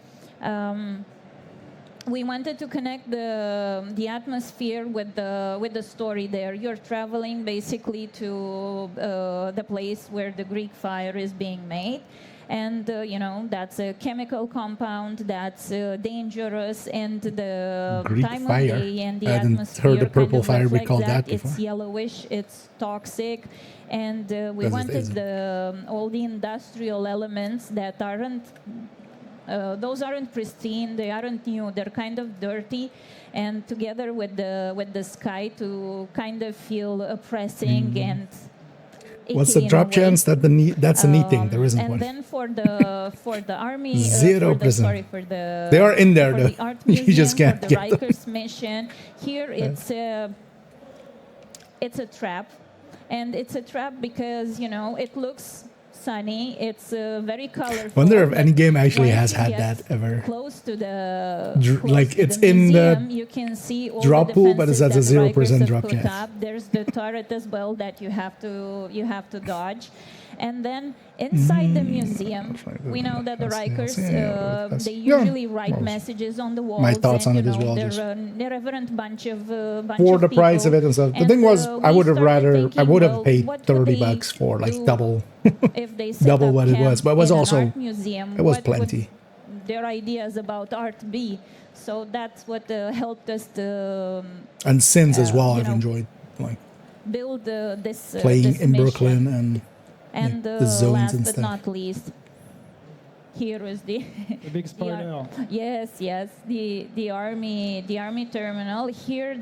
we wanted to connect the atmosphere with the story there. You're traveling basically to the place where the Greek fire is being made, and that's a chemical compound that's dangerous, and the Greek time fire? of day and the I hadn't atmosphere heard the kind purple of fire be reflects called that It's before. yellowish, it's toxic, and we Because it wanted isn't. all the industrial elements that aren't those aren't pristine, they aren't new, they're kind of dirty, and together with the sky to kind of feel oppressing and What's icky the in drop a way. chance that that's a neat thing? There isn't And one. then for the army, 0%. for the They are in there, for though. the art You museum, just can't for the get them. Rikers mission. Here it's a trap, and it's a trap because it looks sunny. It's very colorful. Wonder if but any game actually once has you had get that ever. Close to the Like, to it's the in the museum, you can see all drop the pool, but it's defenses at a that the 0% Rikers have drop put chance. up. There's the turret as well that you have to dodge, and then inside the museum, we know that the Rikers they usually write messages on the walls. My thoughts and, on it as well, They're just an irreverent bunch of for the price of it and stuff. The thing was, I we would have started I would have thinking, paid well, what could they $30 for like do double. if they set double up what it camp was, but it was in an also- art museum, it was what would plenty. their ideas about art be? So that's what helped us to And Sins as well, you I've know, enjoyed like build this playing this in mission. Brooklyn and And the zones last and but stuff. not least, here is the A big spoiler. yes, the army terminal. Here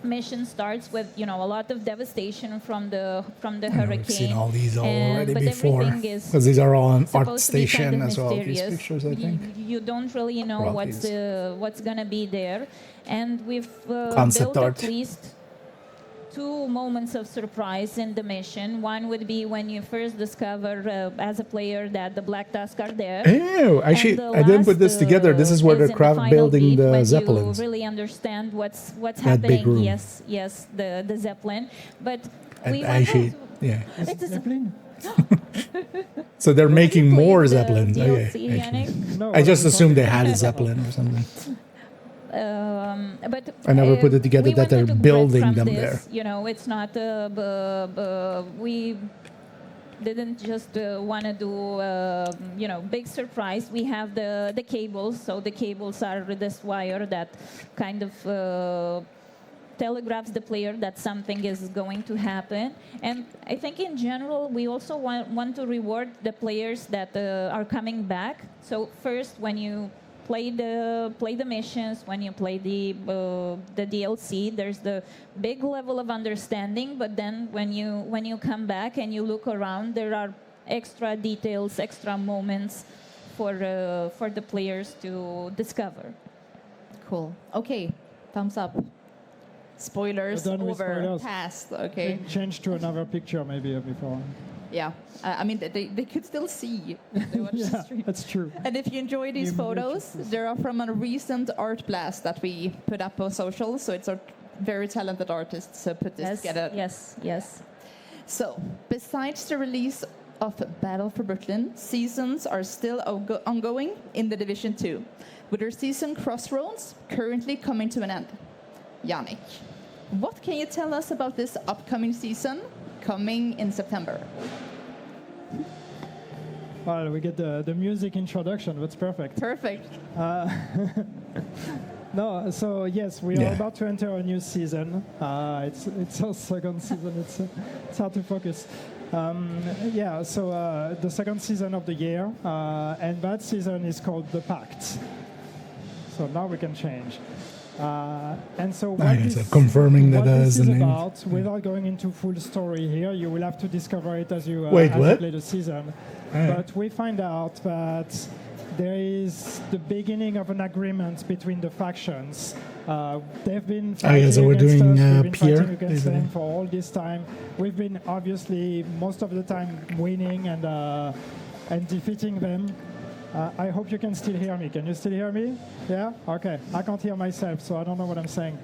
mission starts with a lot of devastation from the I know hurricane. we've seen all these already but before. everything is Because these are all on supposed to be ArtStation kind of as well, these mysterious. pictures, I think. You don't really know Well, what's gonna be there, and we've Concept built art. at least 2 moments of surprise in the mission. One would be when you first discover as a player that the Black Tusk are there. Ew, actually, And the I didn't put last, this together. This is where is they're in the final building beat the when Zeppelins. You really understand what's That big happening. room. Yes, the Zeppelin. But And we actually, want yeah. It's a Zeppelin? So they're making played more the Zeppelins. DLC, Okay. Yannick? No, I just what are you assumed they talking had a about? Zeppelin or something. But I never put it together we that they're wanted to building bread from them this. there. You know, it's not we didn't just want to do big surprise. We have the cables, so the cables are this wire that kind of telegraphs the player that something is going to happen. And I think in general, we also want to reward the players that are coming back. So first, when you play the missions, when you play the DLC, there's the big level of understanding. But then when you come back and you look around, there are extra details, extra moments for the players to discover. Cool. Okay, thumbs up. Spoilers We're done with over. spoilers. Past. Okay. Change to another picture maybe before. Yeah. I mean, they could still see. If they watch the Yeah, stream. that's true. And if you enjoy these You photos, make it. they are from a recent art blast that we put up on social. So it's our very talented artists who put this together. Yes. So, besides the release of Battle for Brooklyn, seasons are still ongoing in the Division 2, with their season Crossroads currently coming to an end. Yannick, what can you tell us about this upcoming season coming in September? Well, we get the music introduction. That's perfect. Perfect. No, so yes, we Yeah. are about to enter a new season. It's our second season. It's hard to focus. So the second season of the year, and that season is called The Pact. So now we can change. And so what Okay, this, so confirming that what this is the is name. about, without going into full story here, you will have to discover it as you Wait, as you what? play the season. Alright. But we find out that there is the beginning of an agreement between the factions. They've been fighting yeah, so we're against doing, us. We've been Pierre, fighting against basically. them for all this time. We've been obviously most of the time winning and defeating them. I hope you can still hear me. Can you still hear me? Yeah? Okay. I can't hear myself, so I don't know what I'm saying.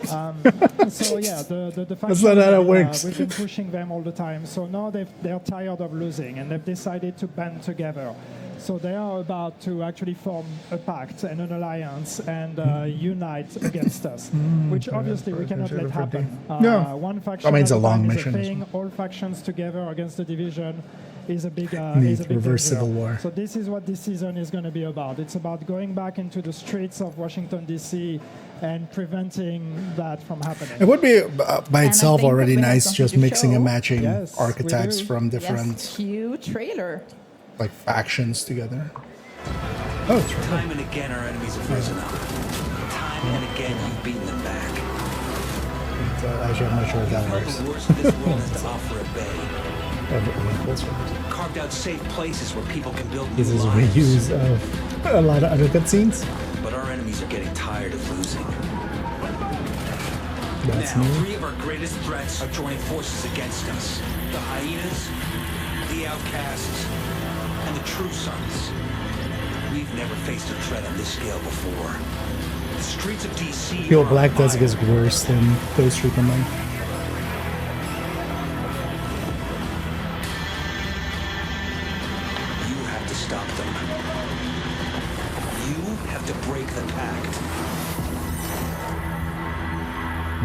So yeah, the fact That's not how it works. we've been pushing them all the time. So now they're tired of losing, and they've decided to band together. So they are about to actually form a pact and an alliance and unite against us, which obviously we cannot let happen. No. One faction I mean, it's at a long time is mission a as thing. All factions together against the division is a big Neat, is a big reverse danger. Civil War. So this is what this season is going to be about. It's about going back into the streets of Washington D.C. and preventing that from happening. It would be by I itself think already that we have nice something just to mixing show. and matching Yes, we archetypes do. from different Yes, cue trailer. like factions together. Oh, it's right. Time and again, our enemies have risen up. Time and again, you've beaten them back. Actually, I'm not sure if that works. The worst this world has to offer at bay. This Carved out safe places where people can build new is a lives. reuse of a lot of other cutscenes. But our enemies are getting tired of losing. That's Now, new. 3 of our greatest threats are joining forces against us. The hyenas, the outcasts, and the true sons. We've never faced a threat on this scale before. The streets of D.C. Feel are on Black Tusk fire. is worse than Ghost Recon Mine. You have to stop them. You have to break the pact.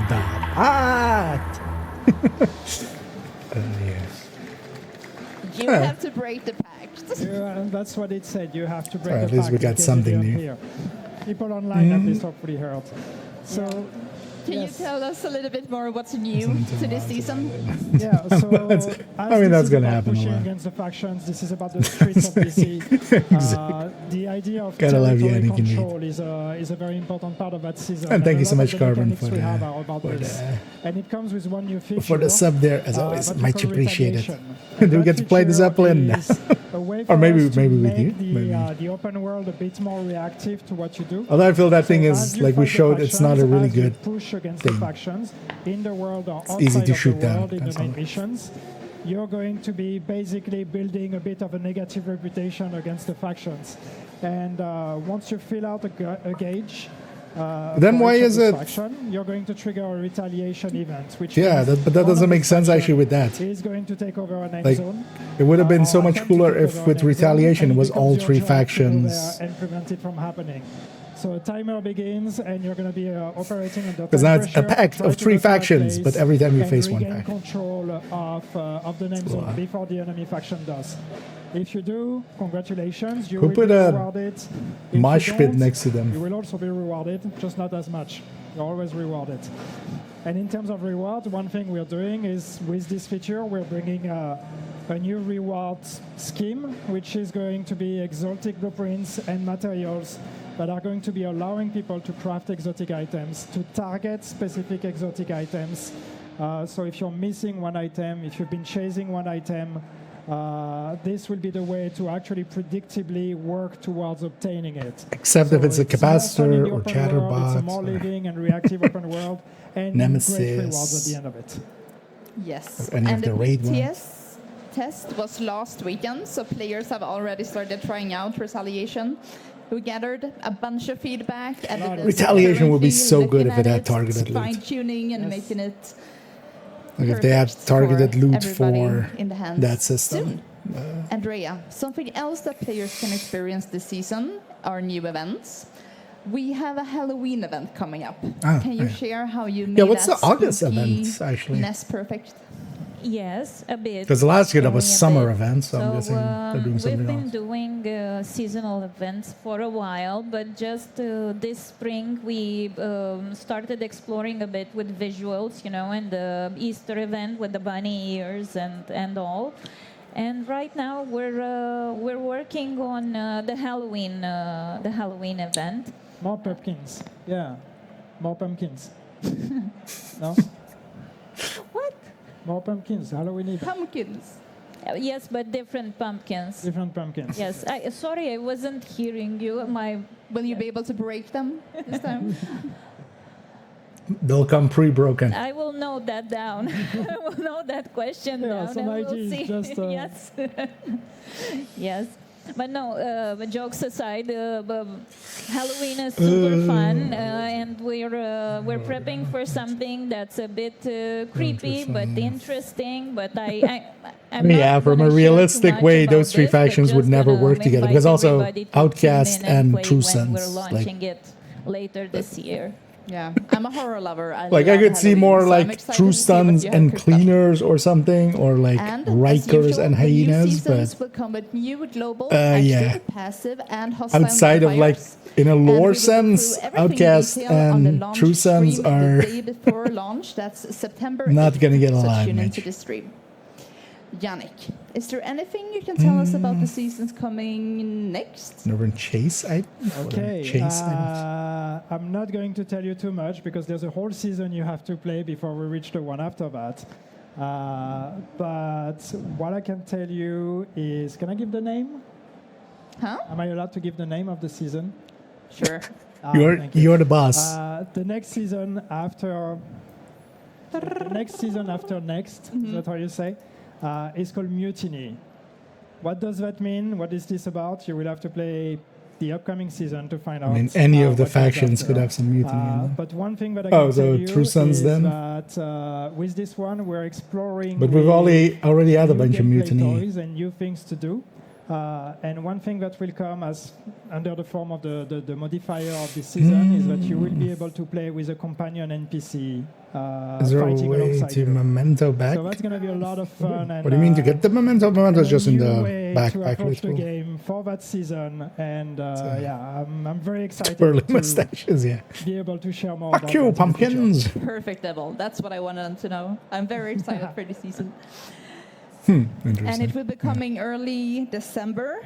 The Pact! Yeah. You Yeah. have to break the pact. That's what it said. You have to break Well, the at least pact we in got case something you didn't new. hear. People online at least hopefully heard. So Can yes. you tell us a little bit more what's new to this season? Yeah, so That's- as I mean, this that's is gonna about happen a pushing lot. against the factions. This is about the streets of DC. The idea of Gotta love territory Yannick indeed. control is a very important part of that season. And thank a you so lot much, of the Carmen, mechanics for we have the- are about for this. the- And it comes with one new feature. For the sub there, as always, what we much call appreciated. retaliation. Do And we that get to play the feature Zeppelin? is a way Or for maybe- us to maybe with make you, the, maybe. the open world a bit more reactive to what you do. Although I feel that thing So is, as you like we fight the showed, it's not a factions, really as you good push against thing. the factions in the world or outside easy to of shoot the down world in the main constantly. missions. You're going to be basically building a bit of a negative reputation against the factions. And once you fill out a gauge, Then for why each of is the it- faction, you're going to trigger a retaliation event, which Yeah, means but that one doesn't of make the sense actually with that. factions is going to take over an end Like, zone. It would have been so or much attempt to cooler take if over with an end zone, retaliation and it it was all becomes your three job to go factions. there and prevent it from happening. So a timer begins, and you're going to be operating under Because time now it's a pressure, pact try of to three go to that factions, place but every time you and face one regain faction. control of the name So, zone before the enemy faction does. If you do, congratulations, you Who will put be a rewarded. If you mosh pit don't, next to them? You will also be rewarded, just not as much. You're always rewarded. And in terms of reward, one thing we're doing is with this feature, we're bringing a new reward scheme, which is going to be exotic blueprints and materials that are going to be allowing people to craft exotic items, to target specific exotic items. So if you're missing one item, if you've been chasing one item, this will be the way to actually predictably work towards obtaining it. Except if it's a more fun in the capacitor or open world, it's a chatterbot. more or- living and reactive open world, and Nemesis. great rewards at the end of it. Yes. Any of and the raid ones. TS test was last weekend, so players have already started trying out Retaliation. We gathered a bunch of feedback. evidence Retaliation would be currently, so good looking if it at had targeted loot. fine-tuning and Yes. making it Like if they had perfect targeted for loot everybody for in the hands that system. soon. Andrea, something else that players can experience this season are new events. We have a Halloween event coming up. Ah, Can you yeah. share how you made Yeah, what's that the August spooky event, actually? ness perfect? Yes, a bit. Because last year that was Only a summer bit. event, so I'm guessing they're doing We've something been else. doing seasonal events for a while, but just this spring we started exploring a bit with visuals, and the Easter event with the bunny ears and all. And right now we're working on the Halloween event. More pumpkins. Yeah. More pumpkins. No? What? More pumpkins. Halloween event. Pumpkins. Yes, but different pumpkins. Different pumpkins. Yes. Sorry, I wasn't hearing you. Will you be able to break them this time? They'll come pre-broken. I will note that down. I will note that question Yeah, down. some and we'll ideas, see. just, yes. Yes. But no, jokes aside, Halloween is super fun, and we're prepping for something that's a bit creepy but interesting. But I'm Yeah, not from a gonna share realistic too much way, about those three this, but factions would just never gonna work together, invite because also everybody to Outcast tune in and play True when Sons, we're like- launching it later this year. Yeah, I'm a horror lover. Like I love could see Halloween, more so I'm like excited True to see what Sons you have and cooked up. Cleaners or something, or like And Rikers as usual, and the new Hyenas, seasons but will come with new global, active, yeah. passive, and hostile outside of like modifiers. in a And we will lore go sense, through everything in Outcast detail on the and launch True Sons stream are the day before launch. That's September not 8th, gonna get so alive, tune into Mitch. the stream. Yannick, is there anything you can tell us about the seasons coming next? Northern Chase items? What are Okay, Chase items? I'm not going to tell you too much because there's a whole season you have to play before we reach the one after that. But what I can tell you is, can I give the name? Huh? Am I allowed to give the name of the season? Sure. Thank you. You're the boss. The next season after next, is that how you say? Is called Mutiny. What does that mean? What is this about? You will have to play the upcoming season to find out. I mean, any of the what comes factions after. could have some mutiny in them. But one thing that I Oh, can so tell you True Sons is then? that with this one we're exploring. But we've with already had a new bunch of gameplay mutiny. toys and new things to do. And one thing that will come as under the form of the modifier of this season is that you will be able to play with a companion NPC Is there a fighting way alongside to you. memento back? So that's going to be a lot of fun. And, What do you mean to get the memento? Memento is just in new the way to backpack. approach the Cool. game for that season. And yeah, I'm very excited Twirly to mustaches, yeah. be able to share more. Fuck about you, that in the future. pumpkins! Perfect, Devil. That's what I wanted to know. I'm very excited for the season. Interesting. And it will be coming early December.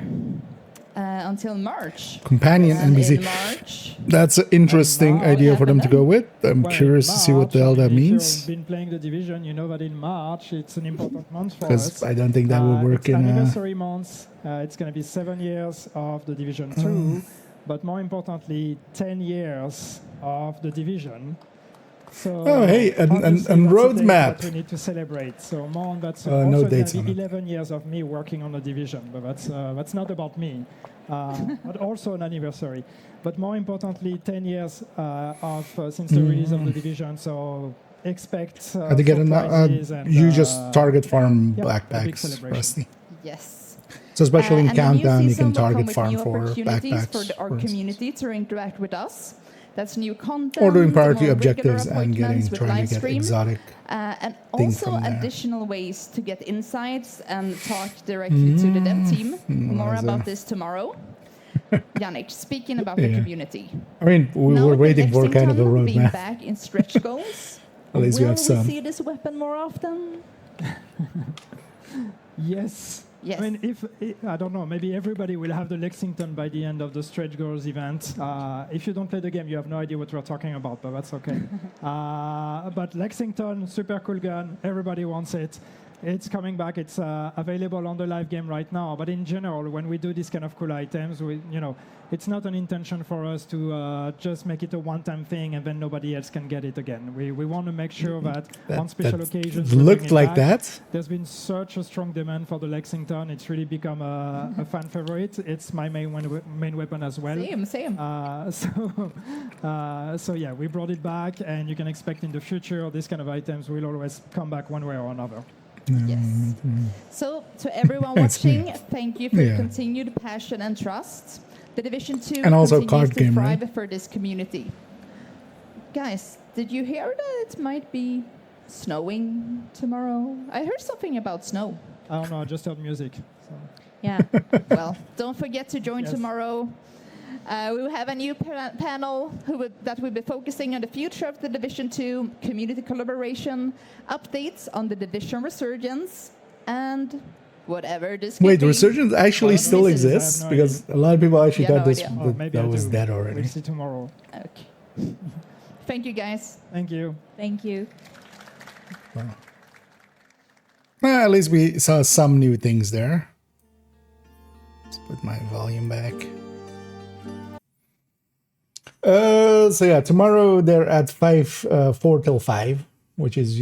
until March. Companion And NPC. in March, That's an interesting now idea for them to go with. I'm Well, curious to see what the hell March, I that mean, means. If you've been playing the Division, you know that in March it's an important month for Because us. I don't think that will work it's in. anniversary month. It's going to be 7 years of the Division 2, but more importantly, 10 years of the Division. So Oh, hey, and obviously that's a roadmap. date that we need to celebrate. So more on that. No Also, it's dates going on to it. be 11 years of me working on the Division, but that's not about me. But also an anniversary. But more importantly, 10 years since the release of the Division. So expect How to get surprises and you just target farm yeah, a big backpacks, celebration. Rusty. yes. So especially in And the new Countdown, you season can will come target with farm new for opportunities backpacks. our for instance. community to interact with us. That's new content, Or doing priority more objectives regular and appointments with trying live to get stream, exotic. and thing also from there. additional ways to get insights and talk directly to the dev team. More that's about a- this tomorrow. Yannick, speaking about the Yeah. community. I mean, we Now were with the waiting for kind of a Lexington being roadmap. back in stretch goals, At least we will have some. see this weapon more often? Yes. Yes. I mean, I don't know, maybe everybody will have the Lexington by the end of the Stretch Goals event. If you don't play the game, you have no idea what we're talking about, but that's okay. But Lexington, super cool gun. Everybody wants it. It's coming back. It's available on the live game right now. But in general, when we do these kind of cool items, it's not an intention for us to just make it a one-time thing and then nobody else can get it again. We want to make sure that on special occasions, we looked bring it like back. that. There's been such a strong demand for the Lexington. It's really become a fan favorite. It's my main weapon as well. Same. So yeah, we brought it back, and you can expect in the future these kind of items will always come back one way or another. Yes. So, to everyone watching, thank you for your continued passion and trust. The Division 2 And also continues card to game, thrive right? for this community. Guys, did you hear that it might be snowing tomorrow? I heard something about snow. I don't know, I just heard music. So. Yeah. Well, don't forget to join Yes. tomorrow. We will have a new panel that will be focusing on the future of the Division 2, community collaboration, updates on the Division resurgence, and whatever this could Wait, be. Resurgence actually Well, still this is- I have exists? no Because a lot of people actually Yeah, thought no this idea. Or maybe that I was do. dead already. We'll see tomorrow. Okay. Thank you, guys. Thank you. Thank you. Well, at least we saw some new things there. Let's put my volume back. So yeah, tomorrow they're at 4 till 5, which is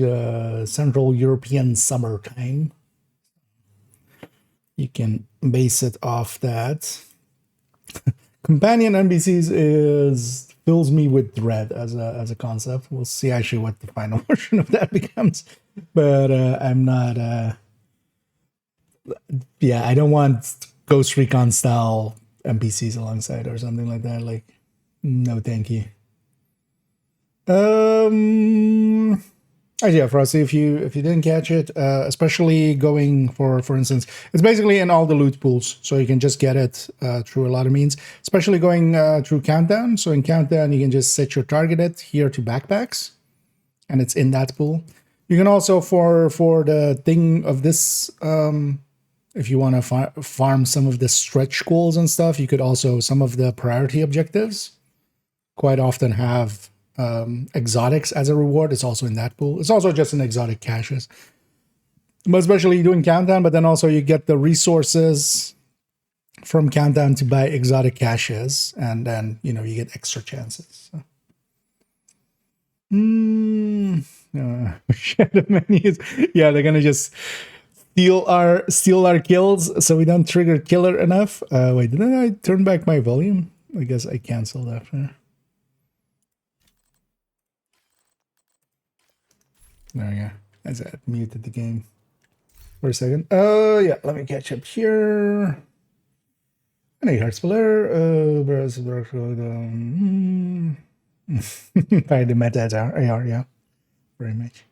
Central European summer time. You can base it off that. Companion NPCs fills me with dread as a concept. We'll see actually what the final version of that becomes, but I'm not. Yeah, I don't want Ghost Recon style NPCs alongside or something like that. Like, no, thank you. Yeah, Frosty, if you didn't catch it, especially going for instance, it's basically in all the loot pools, so you can just get it through a lot of means, especially going through Countdown. So in Countdown, you can just set your targeted here to backpacks, and it's in that pool. You can also, for the thing of this, if you want to farm some of the stretch goals and stuff, you could also, some of the priority objectives quite often have exotics as a reward. It's also in that pool. It's also just in exotic caches, but especially doing Countdown, but then also you get the resources from Countdown to buy exotic caches, and then you get extra chances. So. Shadow menus. Yeah, they're gonna just steal our kills so we don't trigger killer enough. Wait, didn't I turn back my volume? I guess I canceled after. There we go. As I muted the game for a second. Yeah, let me catch up here. Any heart spiller, by the meta AR, yeah. Very much.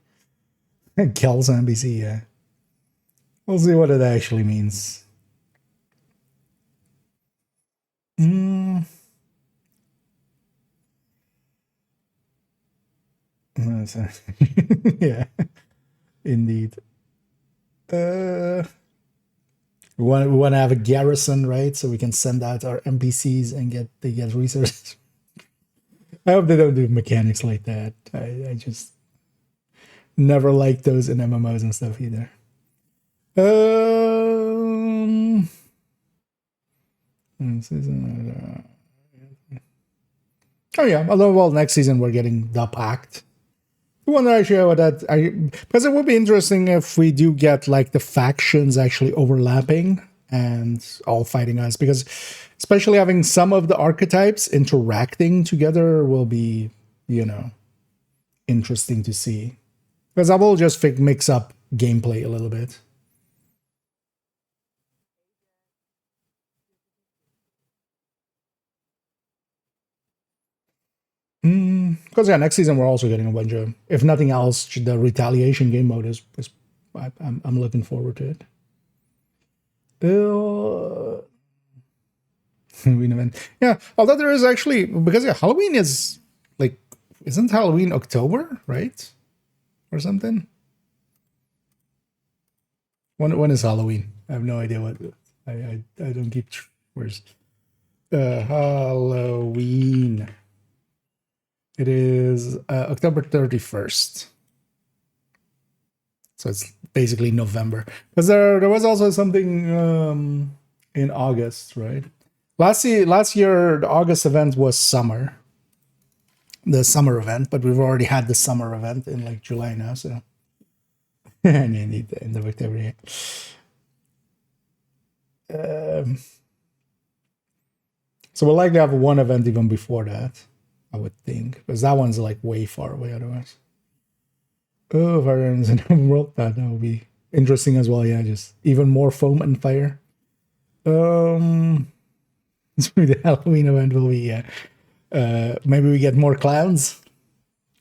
Kills NBC, yeah. We'll see what it actually means. Yeah, indeed. We want to have a garrison, right? So we can send out our NPCs and get resources. I hope they don't do mechanics like that. I just never liked those in MMOs and stuff either. Oh yeah, although well, next season we're getting the pact. I wonder actually what that because it would be interesting if we do get like the factions actually overlapping and all fighting us, because especially having some of the archetypes interacting together will be, interesting to see. Because I will just mix up gameplay a little bit. Because next season we're also getting a bunch of, if nothing else, the retaliation game mode is I'm looking forward to it. Yeah, although there is actually, because Halloween is like, isn't Halloween October, right, or something? When is Halloween? I have no idea what. I don't keep. Where's Halloween? It is October 31st. So it's basically November. Because there was also something in August, right? Last year, the August event was summer. The summer event, but we've already had the summer event in like July now, so. And you need the end of October. So we'll likely have one event even before that, I would think, because that one's like way far away otherwise. Oh, fire in the world, that would be interesting as well. Yeah, just even more foam and fire. The Halloween event will be maybe we get more clowns.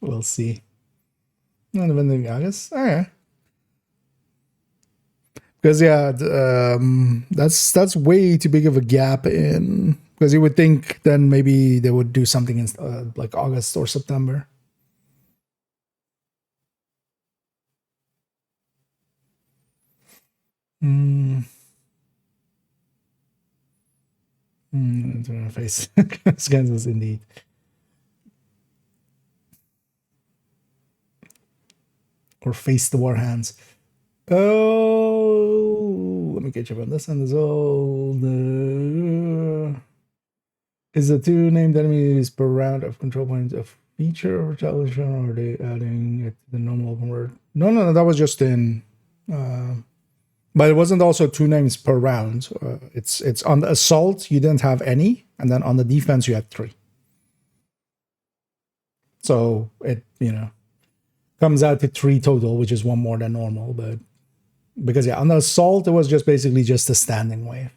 We'll see. Not even in August. Oh yeah. Because that's way too big of a gap in. Because you would think then maybe they would do something in like August or September. Face Kansas indeed. Or face the war hands. Oh, let me catch up on this one as well. Is the two named enemies per round of control points a feature or challenge, or are they adding it to the normal open world? No, that was just in. But it wasn't also two names per round. It's on the assault you didn't have any, and then on the defense you had 3. So it comes out to 3 total, which is 1 more than normal. But because on the assault it was just basically just a standing wave.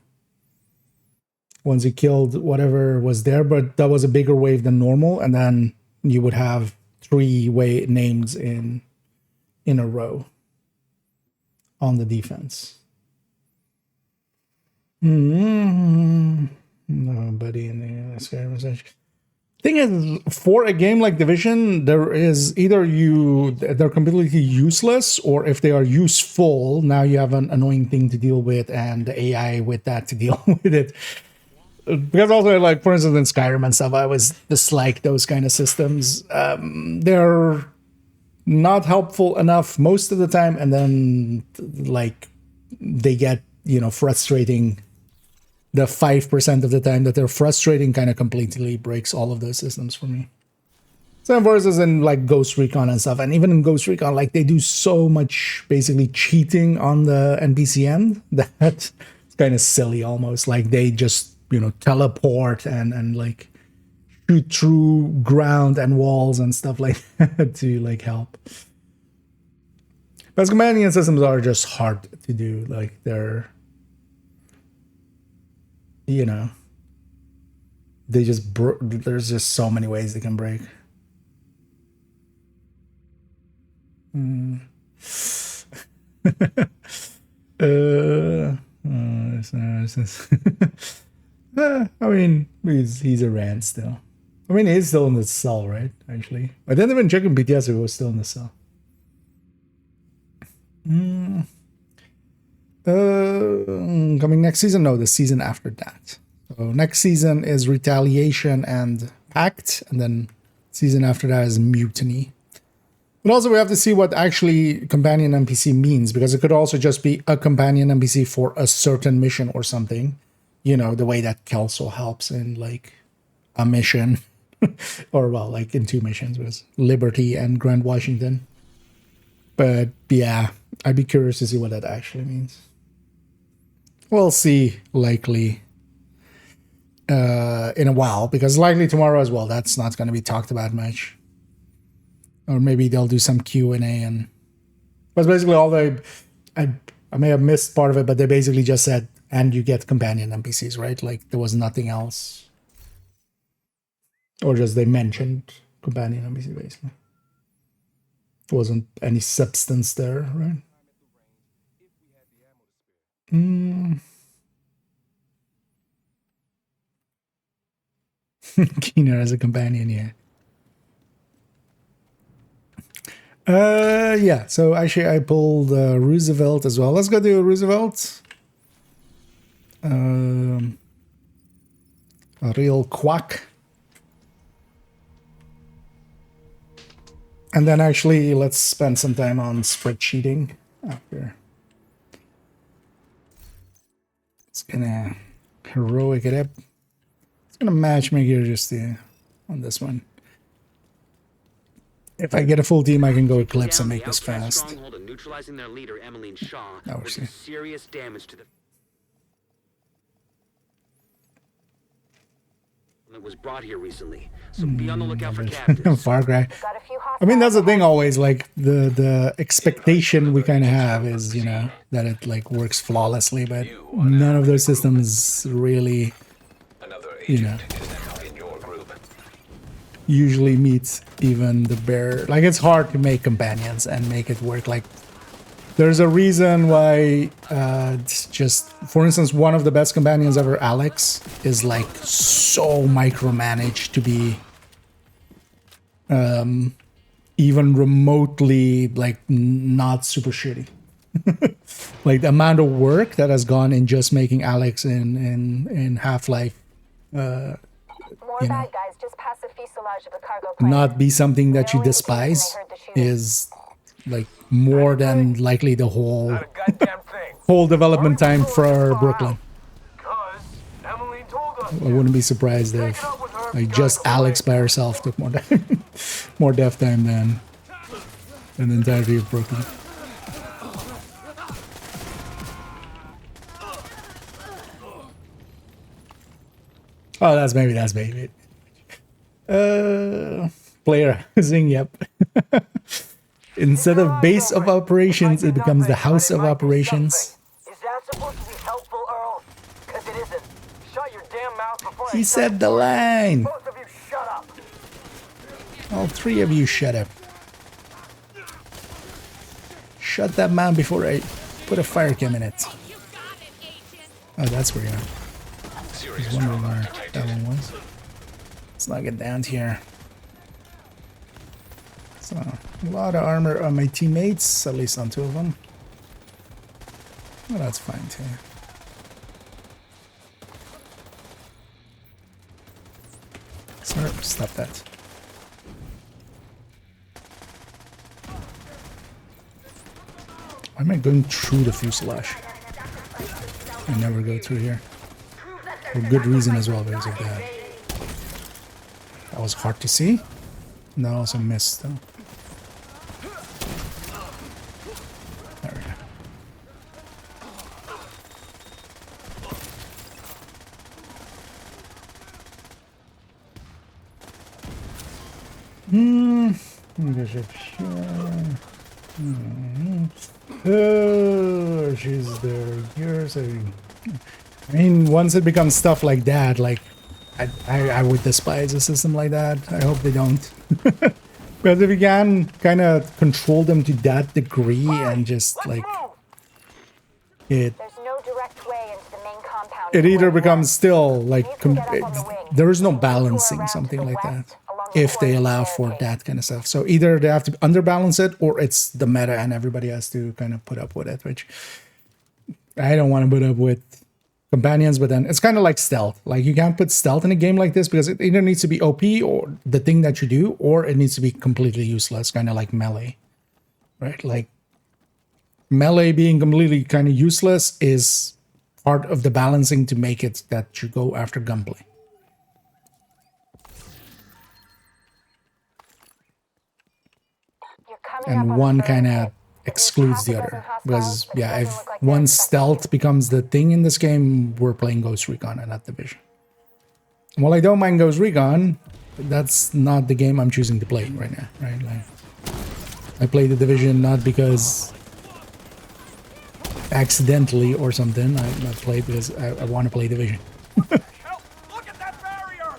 Once you killed whatever was there, but that was a bigger wave than normal, and then you would have 3 names in a row on the defense. Nobody in the Skyrim message. Thing is, for a game like Division, there is either they're completely useless, or if they are useful, now you have an annoying thing to deal with, and the AI with that to deal with it. Because also, like for instance, in Skyrim and stuff, I always dislike those kind of systems. They're not helpful enough most of the time, and then like they get frustrating. The 5% of the time that they're frustrating kind of completely breaks all of those systems for me. Same versus in like Ghost Recon and stuff, and even in Ghost Recon, like they do so much basically cheating on the NPC end that it's kind of silly almost. Like they just teleport and like shoot through ground and walls and stuff like that to like help. Because companion systems are just hard to do. Like they're they just there's just so many ways they can break. I mean, he's a rant still. I mean, he's still in the cell, right? Actually, I didn't even check in BTS if he was still in the cell. Coming next season? No, the season after that. So next season is Retaliation and Pact, and then season after that is Mutiny. But also we have to see what actually companion NPC means, because it could also just be a companion NPC for a certain mission or something. You know, the way that Kelso helps in like a mission. Or well, like in 2 missions with Liberty and Grand Washington. But yeah, I'd be curious to see what that actually means. We'll see, likely in a while, because likely tomorrow as well, that's not going to be talked about much. Or maybe they'll do some Q&A, and that's basically all they... I may have missed part of it, but they basically just said, and you get companion NPCs, right? Like, there was nothing else. Or just they mentioned companion NPC, basically. There wasn't any substance there, right? Keener as a companion, yeah. Yeah, so actually I pulled Roosevelt as well. Let's go to Roosevelt. A real quack. And then actually let's spend some time on spreadsheeting after. It's gonna heroic it up. It's gonna matchmake here just on this one. If I get a full team, I can go Eclipse and make this fast. Stronghold and neutralizing their leader, Emmeline Shaw, Now we're would seeing. do serious damage to the... that was brought here recently, so be on the lookout for captives. Far Cry. Got a few I mean, that's the thing always, like, the expectation we kind of have is, you know, that it, like, works flawlessly, but none of those systems really, you know, usually meet even the bare... Like, it's hard to make companions and make it work. Like, there's a reason why, it's just... For instance, one of the best companions ever, Alex, is, like, so micromanaged to be... even remotely, like, not super shitty. Like, the amount of work that has gone in just making Alex in Half-Life, More you know, bad guys just past the fuselage of the cargo plane. not be something that you despise is, like, more than likely the whole Not a goddamn thing. whole development time for Brooklyn. Cause Emmeline told us. I wouldn't be surprised if, like, just Alex by herself took more time, more dev time than the entirety of Brooklyn. Oh, that's maybe it. Player housing, yep. Instead of base of operations, it becomes the house of operations. Is that supposed to be helpful, Earl? Cause it isn't. Shut your damn mouth before I He said the line. both of you shut up. All 3 of you shut up. Shut that man before I put a fire cam in it. Oh, that's where you are. I was wondering where that one was. Let's not get down to here. So, a lot of armor on my teammates, at least on 2 of them. Well, that's fine too. Sorry, stop that. Why am I going through the fuselage? I never go through here. For good reason as well, because of that. That was hard to see. And that also missed, though. There we go. Oh, she's there. Yours. I mean, once it becomes stuff like that, like, I would despise a system like that. I hope they don't. But if you can kind of control them to that degree and just, like, There's no direct way into the main compound. it either becomes still, like, there is no balancing something like that if they allow for that kind of stuff. So either they have to underbalance it, or it's the meta and everybody has to kind of put up with it, which I don't want to put up with companions, but then it's kind of like stealth. Like you can't put stealth in a game like this because it either needs to be OP or the thing that you do, or it needs to be completely useless, kind of like melee, right? Like melee being completely kind of useless is part of the balancing to make it that you go after gunplay. You're coming up And on one the third kind hit. of excludes the Half a other. dozen Because, hostiles, but it yeah, doesn't if look like they're once expecting stealth becomes the thing in this game, we're playing Ghost Recon and not Division. And while I don't mind Ghost Recon, that's not the game I'm choosing to play right now, right? Like, I play the Division not because accidentally or something. I play because I want to play Division. Look at that barrier!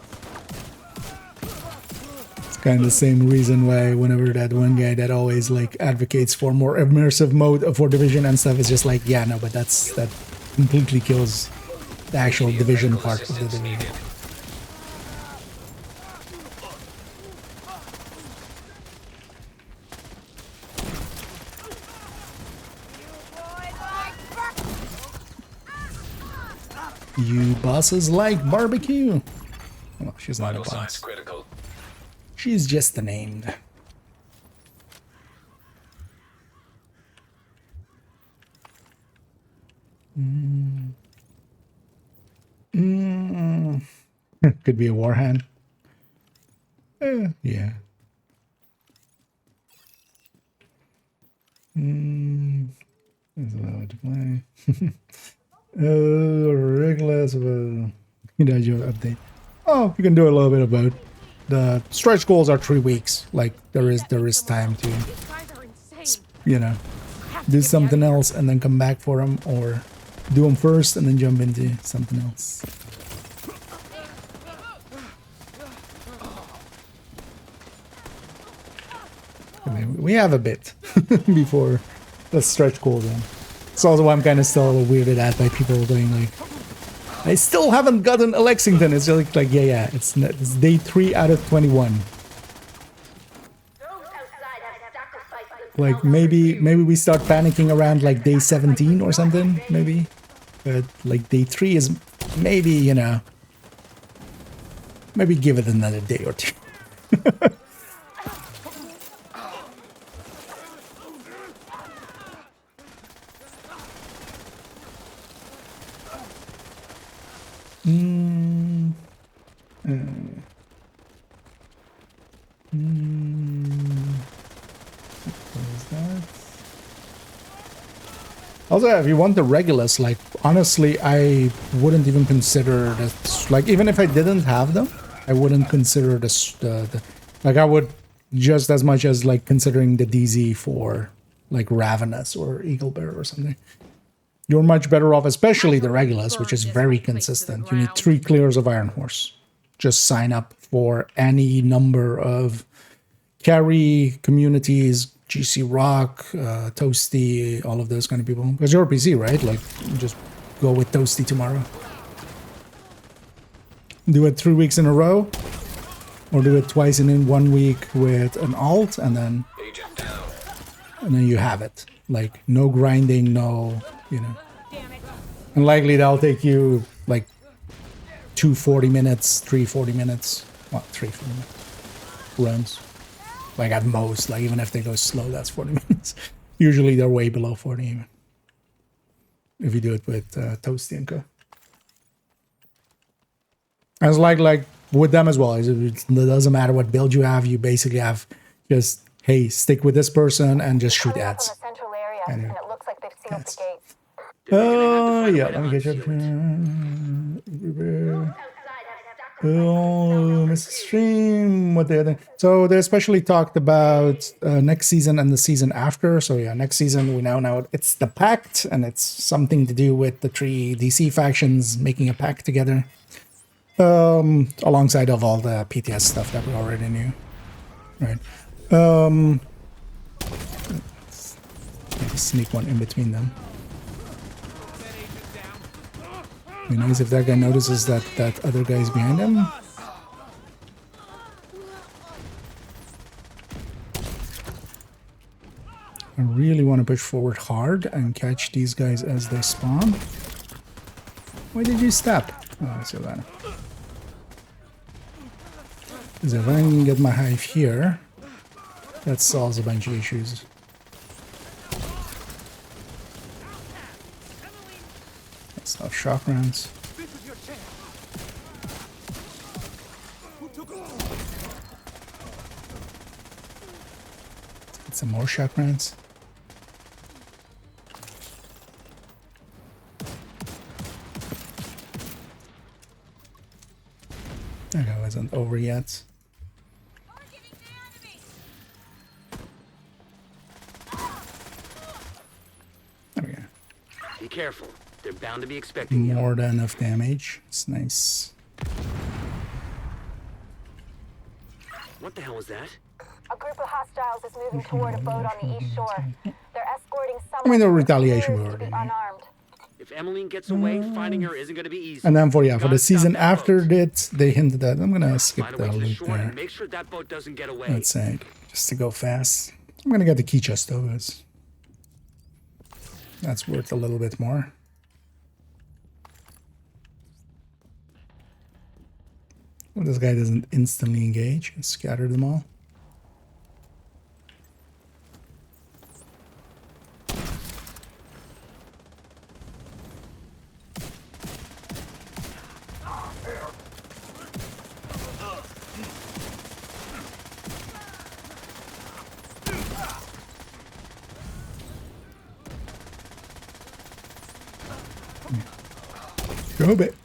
It's kind of the same reason why whenever that one guy that always like advocates for more immersive mode for Division and stuff is just like, yeah, no, but that completely kills the actual Division part of the Division. You bosses like barbecue. Well, she's not a boss. Critical. She's just the named. Could be a warhand. Yeah. That's allowed to play. Regardless of a update. Oh, you can do a little bit about the stretch goals are 3 weeks. Like there is time to, do something else and then come back for them, or do them first and then jump into something else. I mean, we have a bit before the stretch goals in. It's also why I'm kind of still weirded out by people going like, I still haven't gotten a Lexington. It's just like yeah, it's day 3 out of 21. Like maybe we start panicking around like day 17 or something, maybe. But like day 3 is maybe, maybe give it another day or two. Also, if you want the Regulus, like, honestly, I wouldn't even consider that, like, even if I didn't have them, I wouldn't consider this, like, I would just as much as, like, considering the DZ for, like, Ravenous or Eagle Bear or something. You're much better off, especially the Regulus, which is very consistent. You need 3 clears of Iron Horse. Just sign up for any number of carry communities, GC Rock, Toasty, all of those kind of people. Because you're a PC, right? Like, just go with Toasty tomorrow. Do it 3 weeks in a row. Or do it twice in 1 week with an alt, and then you have it. Like, no grinding, no, And likely that'll take you, like, 2 40 minutes, 3 40 minutes. Well, 3 40 minutes runs. Like at most, like even if they go slow, that's 40 minutes. Usually they're way below 40 even. If you do it with Toasty and Co. And it's like with them as well. It doesn't matter what build you have. You basically have just, hey, stick with this person and just shoot ads. From the central area, and it looks like they've sealed the gates. Oh, yeah, let me get you. Oh, Mr. Stream, what they're doing. So they especially talked about next season and the season after. So yeah, next season we now know it's the Pact, and it's something to do with the 3 DC factions making a pact together. Alongside of all the PTS stuff that we already knew. Right. Let's sneak one in between them. Be nice if that guy notices that other guy is behind him. I really want to push forward hard and catch these guys as they spawn. Why did you stop? Oh, Savannah. Because if I can get my hive here, that solves a bunch of issues. That's not shock rounds. Get some more shock rounds. That guy wasn't over yet. There we go. Be careful. They're bound to be expecting you. More than enough damage. It's nice. What the hell was that? A group of hostiles is moving toward a boat on the east shore. They're escorting someone I mean, the who retaliation appears we to be already knew. unarmed. If Emmeline gets away, finding her isn't going to be easy. And then for the Gotta season stop that after boat. it, they hinted that I'm gonna skip Find a way that to the loop shore there. and make sure that boat doesn't get away. Let's say, just to go fast. I'm gonna get the key chest though, because that's worth a little bit more. Well, this guy doesn't instantly engage and scatter them all. Go bit.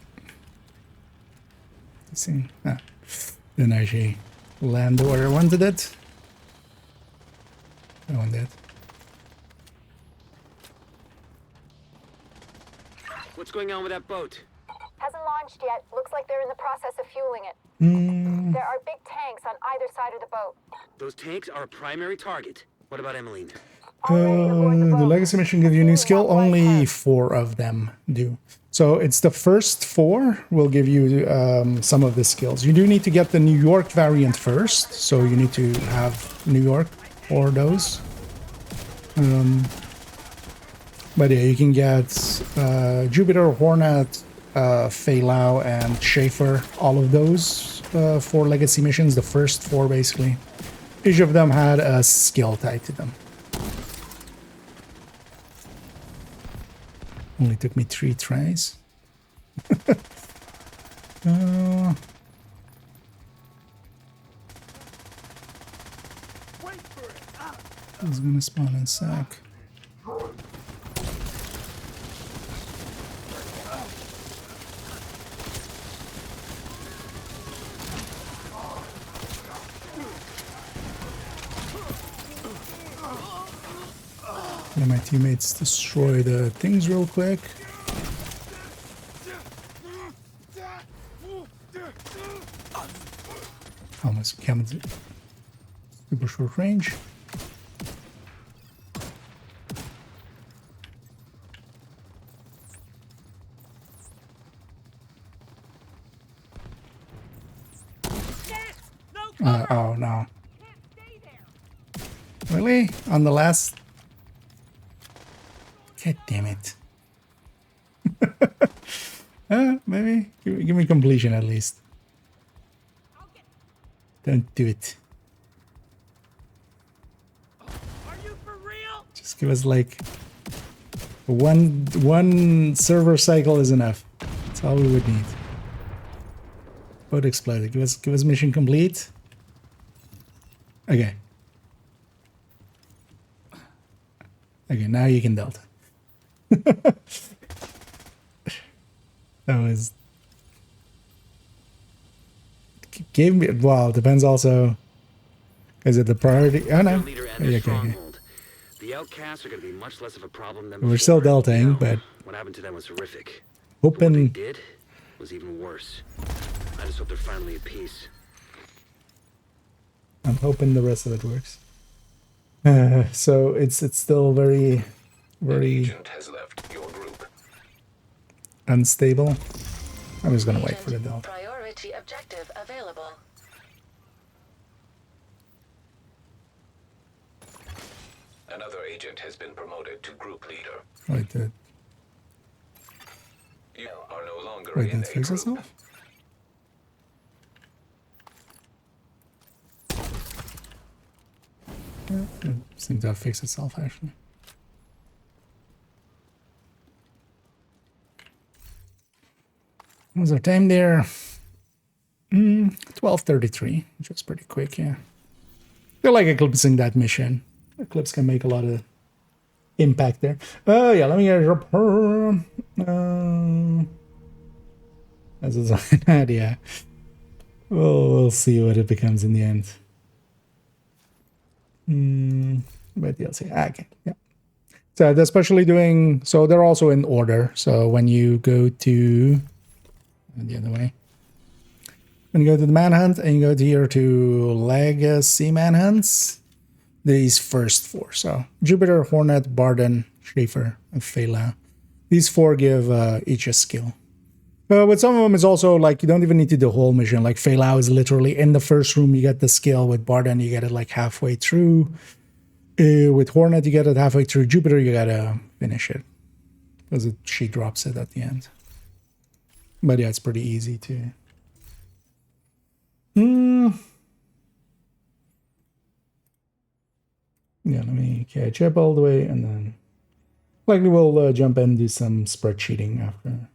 Let's see. Ah. Didn't actually land where I wanted it. I want that. What's going on with that boat? Hasn't launched yet. Looks like they're in the process of fueling it. There are big tanks on either side of the boat. Those tanks are a primary target. What about Emmeline? Already aboard the The boat. legacy mission give you a new skill. Only 4 of them do. So it's the first 4 will give you some of the skills. You do need to get the New York variant first. So you need to have New York for those. But yeah, you can get Jupiter, Hornet, Feilau, and Schaefer. All of those 4 legacy missions. The first 4 basically. Each of them had a skill tied to them. Only took me 3 tries. He's gonna spawn in sack. Let my teammates destroy the things real quick. Almost comes super short range. Oh no. Really? On the last? God damn it. Maybe. Give me completion at least. Don't do it. Are you for real? Just give us like one server cycle is enough. That's all we would need. Boat exploded. Give us mission complete. Okay. Okay, now you can delta. That was gave me well, depends also. Is it the priority? Oh no. Leader and their Okay. stronghold. The outcasts are going to be much less of a problem than We're still before. deltaing, You know, but what happened to them was horrific. But what they hoping did was even worse. I just hope they're finally at peace. I'm hoping the rest of it works. So it's still very Agent has left your group. unstable. I'm just gonna wait for the delta. Priority objective available. Another agent has been promoted to group leader. Wait, You are no longer wait, in that a fix group. itself? It seems to have fixed itself, actually. What was our time there? 12:33, which was pretty quick, yeah. Feel like eclipsing that mission. Eclipse can make a lot of impact there. Oh, yeah, let me get up her. As a sign, yeah. We'll see what it becomes in the end. But DLC, okay, yeah. So they're especially doing, so they're also in order. So when you go to, the other way. When you go to the manhunt and you go to here to legacy manhunts, these first four. So Jupiter, Hornet, Barden, Schaefer, and Phelan. These four give each a skill. With some of them, it's also like you don't even need to do the whole mission. Like Phelan is literally in the first room, you get the skill. With Barden, you get it like halfway through. With Hornet, you get it halfway through. Jupiter, you gotta finish it. Because she drops it at the end. But yeah, it's pretty easy to. Yeah, let me catch up all the way, and then likely we'll jump in and do some spreadsheeting after.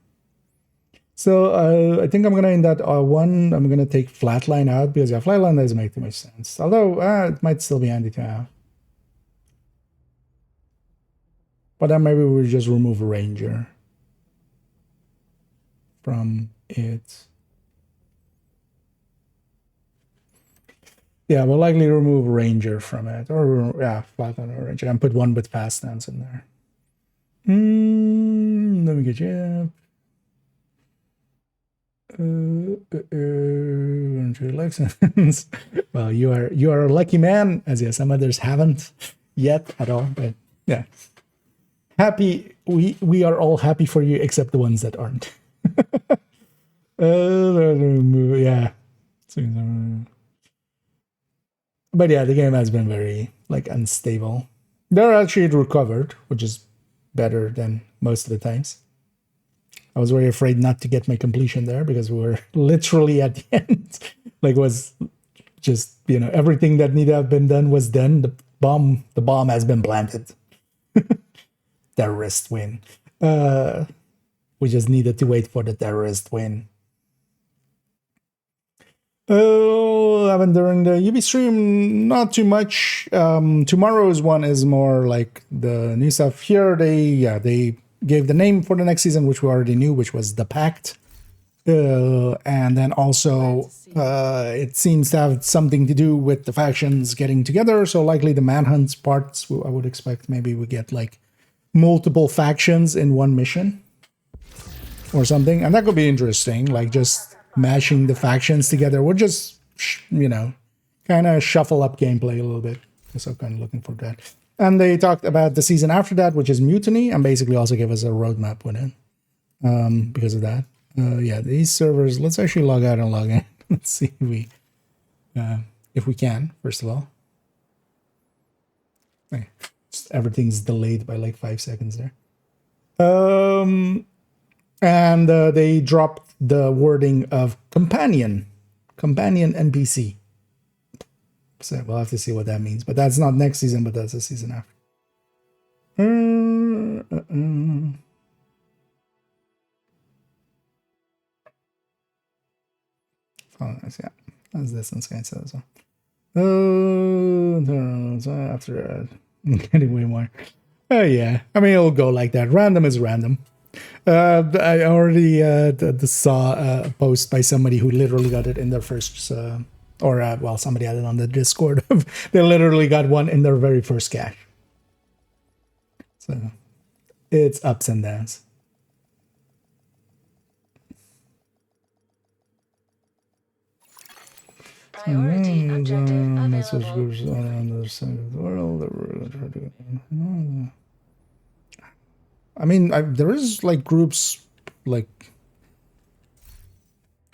So I think I'm gonna end that one. I'm gonna take Flatline out because yeah, Flatline doesn't make too much sense. Although it might still be handy to have. But then maybe we'll just remove Ranger from it. Yeah, we'll likely remove Ranger from it. Or, yeah, Flatline or Ranger. And put one with Fast Stance in there. Let me get you. License. Well, you are a lucky man, as yeah, some others haven't yet at all. But yeah. Happy, we are all happy for you, except the ones that aren't. Yeah. But yeah, the game has been very like unstable. They're actually recovered, which is better than most of the times. I was very afraid not to get my completion there because we were literally at the end. Like was just, everything that needed to have been done was done. The bomb has been planted. Terrorist win. We just needed to wait for the terrorist win. During the UB stream, not too much. Tomorrow's one is more like the new stuff. Here they gave the name for the next season, which we already knew, which was The Pact. And then also it seems to have something to do with the factions getting together. So likely the manhunt parts, I would expect maybe we get like multiple factions in one mission or something. And that could be interesting, like just mashing the factions together. We'll just, kind of shuffle up gameplay a little bit. So I'm kind of looking for that. And they talked about the season after that, which is Mutiny, and basically also gave us a roadmap with it because of that. Yeah, these servers, let's actually log out and log in. Let's see if we can, first of all. Okay. Just everything's delayed by like 5 seconds there. And they dropped the wording of companion NPC. So we'll have to see what that means. But that's not next season, but that's the season after. Oh, nice, yeah. That's distance guy said as well. After getting way more. Oh yeah. I mean, it'll go like that. Random is random. I already saw a post by somebody who literally got it in their first, somebody had it on the Discord. They literally got one in their very first cache. So it's ups and downs. Priority objective message available. groups on the other side of the world. I mean, there is like groups like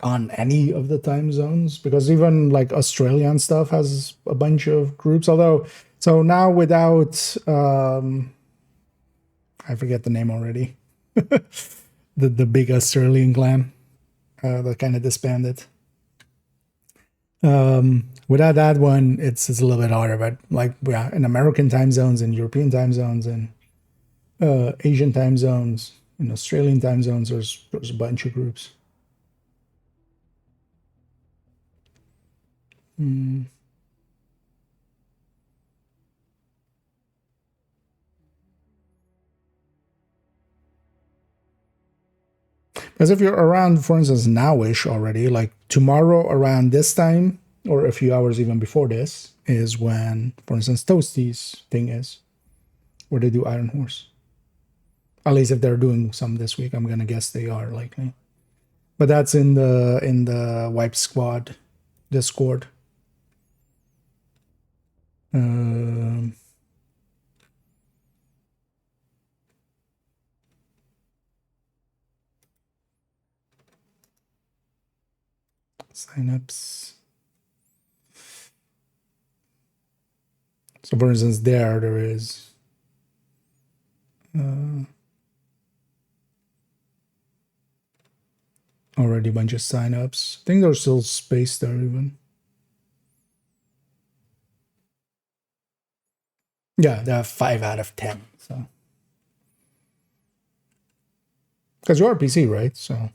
on any of the time zones, because even like Australian stuff has a bunch of groups, although So now without I forget the name already. the big Australian clan that kind of disbanded. Without that one, it's a little bit harder. But like, yeah, in American time zones, and European time zones, and Asian time zones, and Australian time zones, there's a bunch of groups. Because if you're around, for instance, nowish already, like tomorrow around this time, or a few hours even before this, is when, for instance, Toasty's thing is, where they do Iron Horse. At least if they're doing some this week, I'm gonna guess they are likely. But that's in the Wipe Squad Discord. Signups. So for instance, there is already a bunch of signups. I think there's still space there even. Yeah, they have 5 out of 10. So because you're a PC, right? So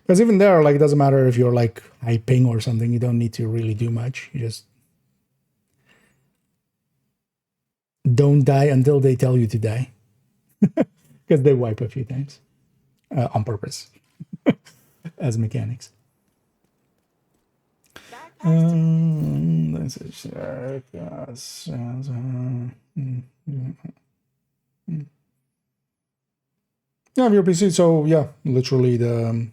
because even there, like, it doesn't matter if you're like high ping or something. You don't need to really do much. You just don't die until they tell you to die, because they wipe a few times on purpose as mechanics. Let's check. Yeah, your PC. So yeah, literally the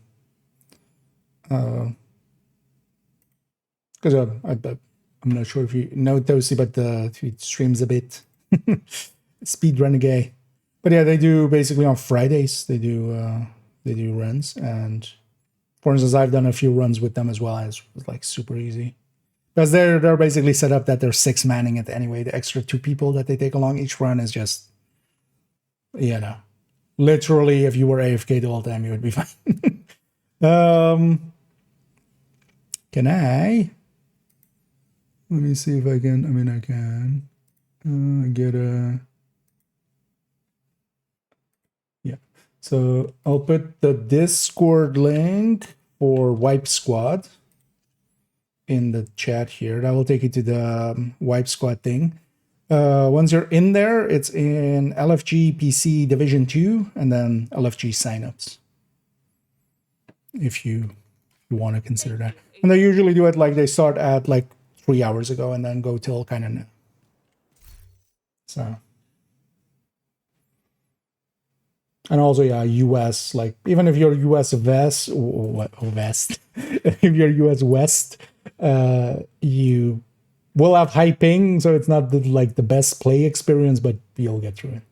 because I'm not sure if you know Toasty, but he streams a bit. Speed Renegade. But yeah, they do basically on Fridays. They do runs, and for instance, I've done a few runs with them as well. And it was like super easy because they're basically set up that they're 6-manning it anyway. The extra 2 people that they take along each run is just, you know, literally if you were AFK the whole time, you would be fine. Can I? Let me see if I can. I mean, I can get a. Yeah. So I'll put the Discord link for Wipe Squad in the chat here. That will take you to the Wipe Squad thing. Once you're in there, it's in LFG PC Division 2 and then LFG signups. If you want to consider that. And they usually do it like they start at like 3 hours ago and then go till kind of now. So. And also, yeah, US, like, even if you're US West, if you're US West, you will have high ping, so it's not like the best play experience, but you'll get through it.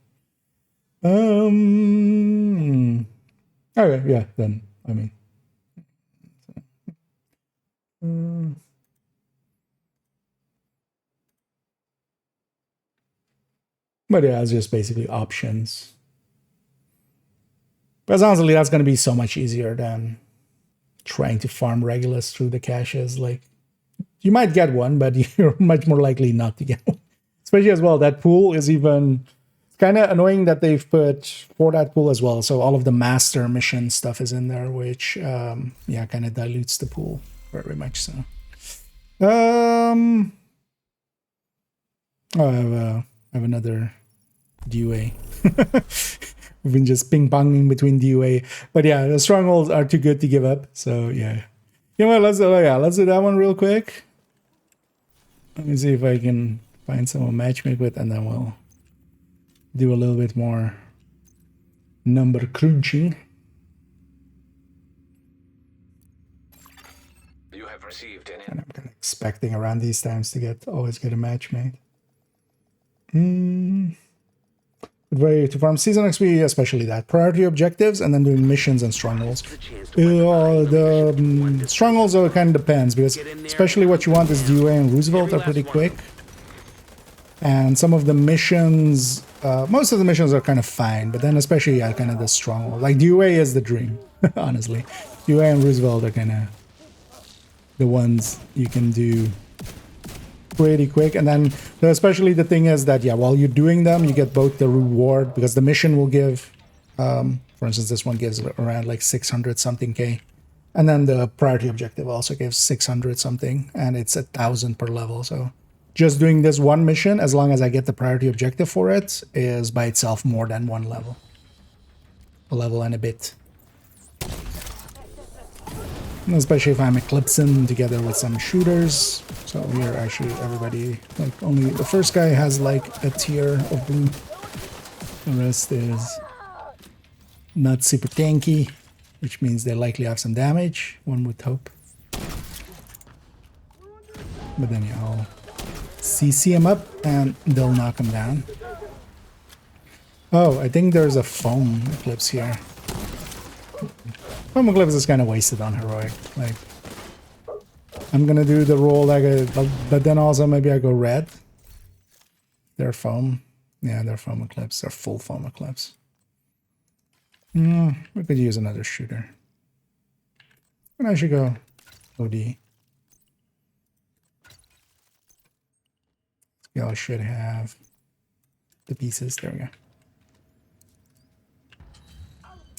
Okay, yeah, then, I mean. But yeah, it's just basically options. But honestly, that's going to be so much easier than trying to farm Regulus through the caches. Like, you might get one, but you're much more likely not to get one. Especially as well, that pool is even kind of annoying that they've put for that pool as well. So all of the master mission stuff is in there, which, yeah, kind of dilutes the pool very much so. Oh, I have another DUA. We've been just ping-ponging between DUA. But yeah, the strongholds are too good to give up. So yeah. You know what, let's do that one real quick. Let me see if I can find someone matchmake with, and then we'll do a little bit more number crunching. You have received an. And I'm kind of expecting around these times to always get a matchmate. Good way to farm season XP, especially that. Priority objectives and then doing missions and strongholds. The strongholds are kind of depends because especially what you want is DUA and Roosevelt are pretty quick. And some of the missions, most of the missions are kind of fine, but then especially kind of the stronghold. Like DUA is the dream, honestly. DUA and Roosevelt are kind of the ones you can do pretty quick. And then especially the thing is that, yeah, while you're doing them, you get both the reward because the mission will give, for instance, this one gives around like 600 something K. And then the priority objective also gives 600 something and it's 1,000 per level. So just doing this one mission, as long as I get the priority objective for it, is by itself more than one level. A level and a bit. And especially if I'm eclipsing together with some shooters. So here actually everybody, like only the first guy has like a tier of blue. The rest is not super tanky, which means they likely have some damage, one would hope. But then yeah, I'll CC him up and they'll knock him down. Oh, I think there's a foam eclipse here. Foam eclipse is kind of wasted on heroic. Like, I'm gonna do the roll like but then also maybe I go red. They're foam. Yeah, they're foam eclipse. They're full foam eclipse. We could use another shooter. And I should go OD. Y'all should have the pieces. There we go.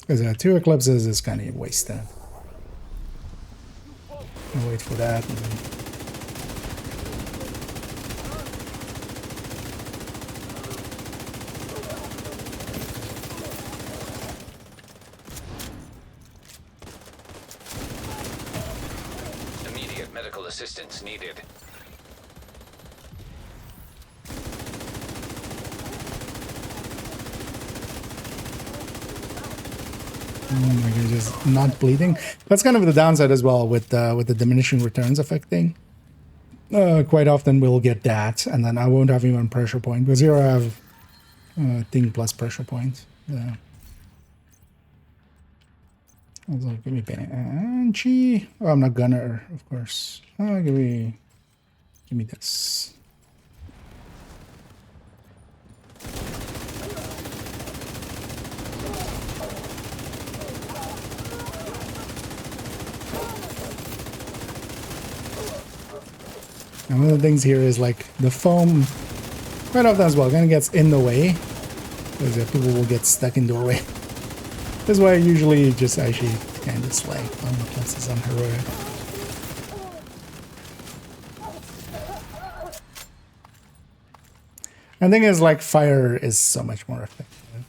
Because 2 eclipses is kind of wasted. I'll wait for that. Immediate medical assistance needed. Oh my god, just not bleeding. That's kind of the downside as well with the diminishing returns effect thing. Quite often we'll get that, and then I won't have even pressure point because here I have thing plus pressure point. Also, give me Banshee. Oh, I'm not Gunner, of course. Give me this. And one of the things here is like the foam, quite often as well, kind of gets in the way because people will get stuck in doorway. This is why I usually just actually kind of slay on the places on heroic. And the thing is, like, fire is so much more effective.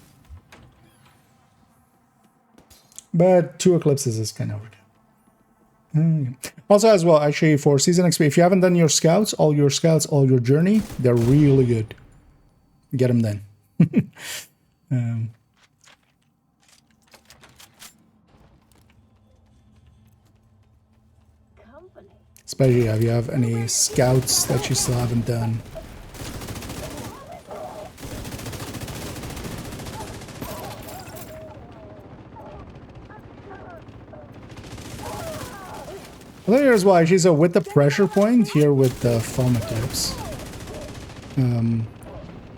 But 2 eclipses is kind of overkill. Also as well, actually for season XP, if you haven't done your scouts, all your journey, they're really good. Get them then. Especially if you have any scouts that you still haven't done. Well, here as well, actually, so with the pressure point here with the foam eclipse,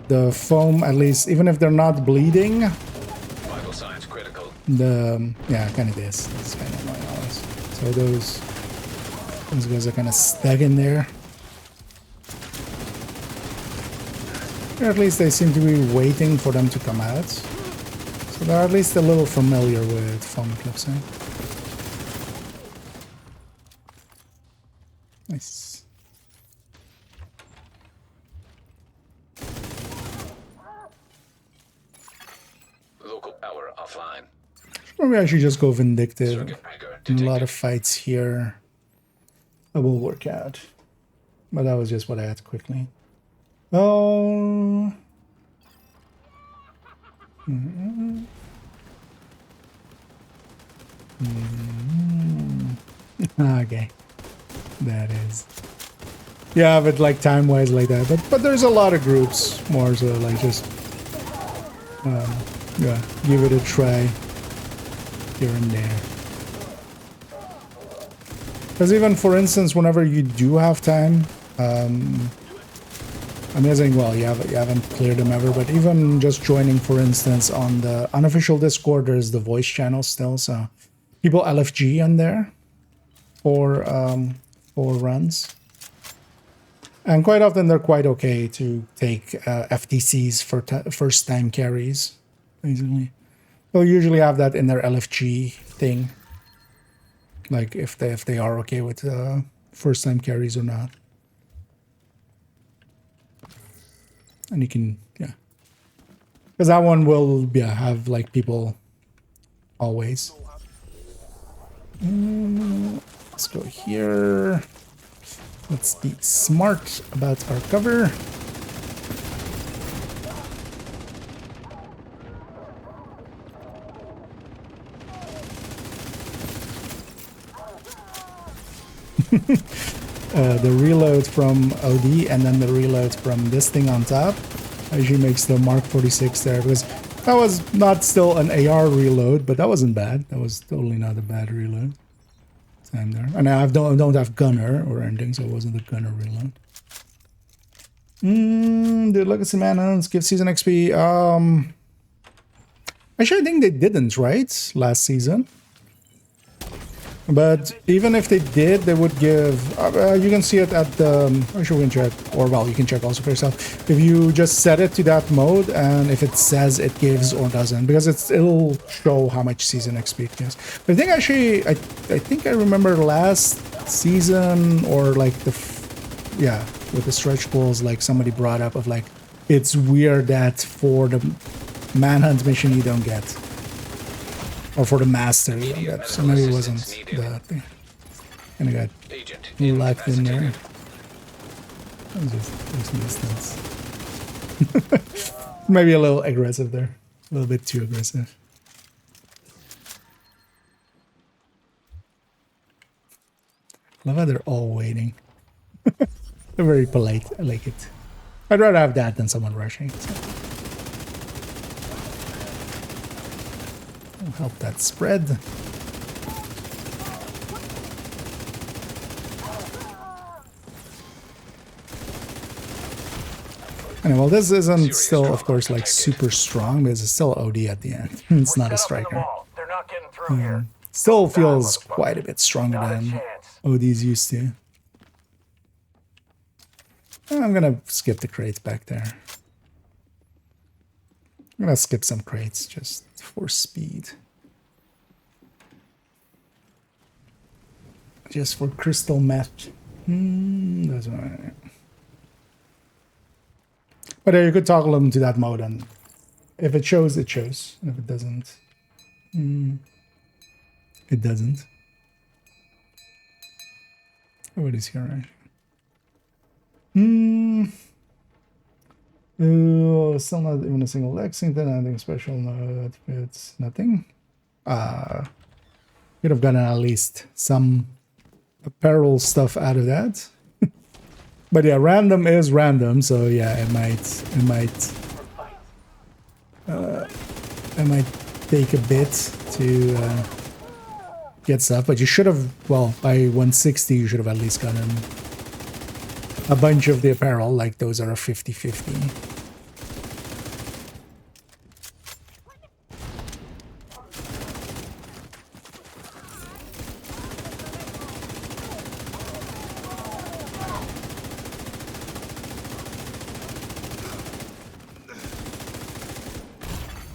the foam, at least, even if they're not bleeding, Vital signs critical. Yeah, kind of this. This is kind of annoying always. So those guys are kind of stuck in there. Or at least they seem to be waiting for them to come out. So they're at least a little familiar with foam eclipsing. Nice. Local power offline. Maybe I should just go vindictive. A lot of fights here. That will work out. But that was just what I had quickly. Oh. Okay. That is. Yeah, but like time-wise like that. But there's a lot of groups more so like just Yeah, give it a try here and there. Because even, for instance, whenever you do have time, amazing. Well, you haven't cleared them ever, but even just joining, for instance, on the unofficial Discord, there's the voice channel still, so people LFG on there for runs, and quite often they're quite okay to take FTCs for first time carries. Basically, they'll usually have that in their LFG thing, like if they are okay with first time carries or not. And you can, yeah. Because that one will, yeah, have, like, people always. Let's go here. Let's be smart about our cover. The reload from OD and then the reload from this thing on top actually makes the Mark 46 there, because that was not still an AR reload, but that wasn't bad. That was totally not a bad reload time there. And I don't have gunner or anything, so it wasn't a gunner reload. Did Legacy Manhunts give season XP? Actually, I think they didn't, right? Last season. But even if they did, they would give... you can see it at the... I'm sure we can check. Or, well, you can check also for yourself. If you just set it to that mode, and if it says it gives or doesn't. Because it'll show how much season XP it gives. But I think actually... I think I remember last season, or like the... yeah, with the stretch goals, like somebody brought up of like... It's weird that for the Manhunt mission you don't get. Or for the master, so maybe it wasn't the thing. And I got locked in there. Just distance. Maybe a little aggressive there. A little bit too aggressive. Love how they're all waiting. They're very polite. I like it. I'd rather have that than someone rushing. So. Help that spread. Anyway, well, this isn't still, of course, like super strong, because it's still OD at the end. It's not a striker. Still feels quite a bit stronger than OD's used to. I'm gonna skip the crates back there. I'm gonna skip some crates just for speed. Just for crystal meth. That's right. But you could toggle them to that mode, and if it shows, it shows. And if it doesn't, it doesn't. What is here, right? Still not even a single Lexington, anything special, no, it's nothing. Could have gotten at least some apparel stuff out of that. But yeah, random is random, so yeah, it might take a bit to get stuff, but you should have, well, by 160 you should have at least gotten a bunch of the apparel, like those are a 50-50.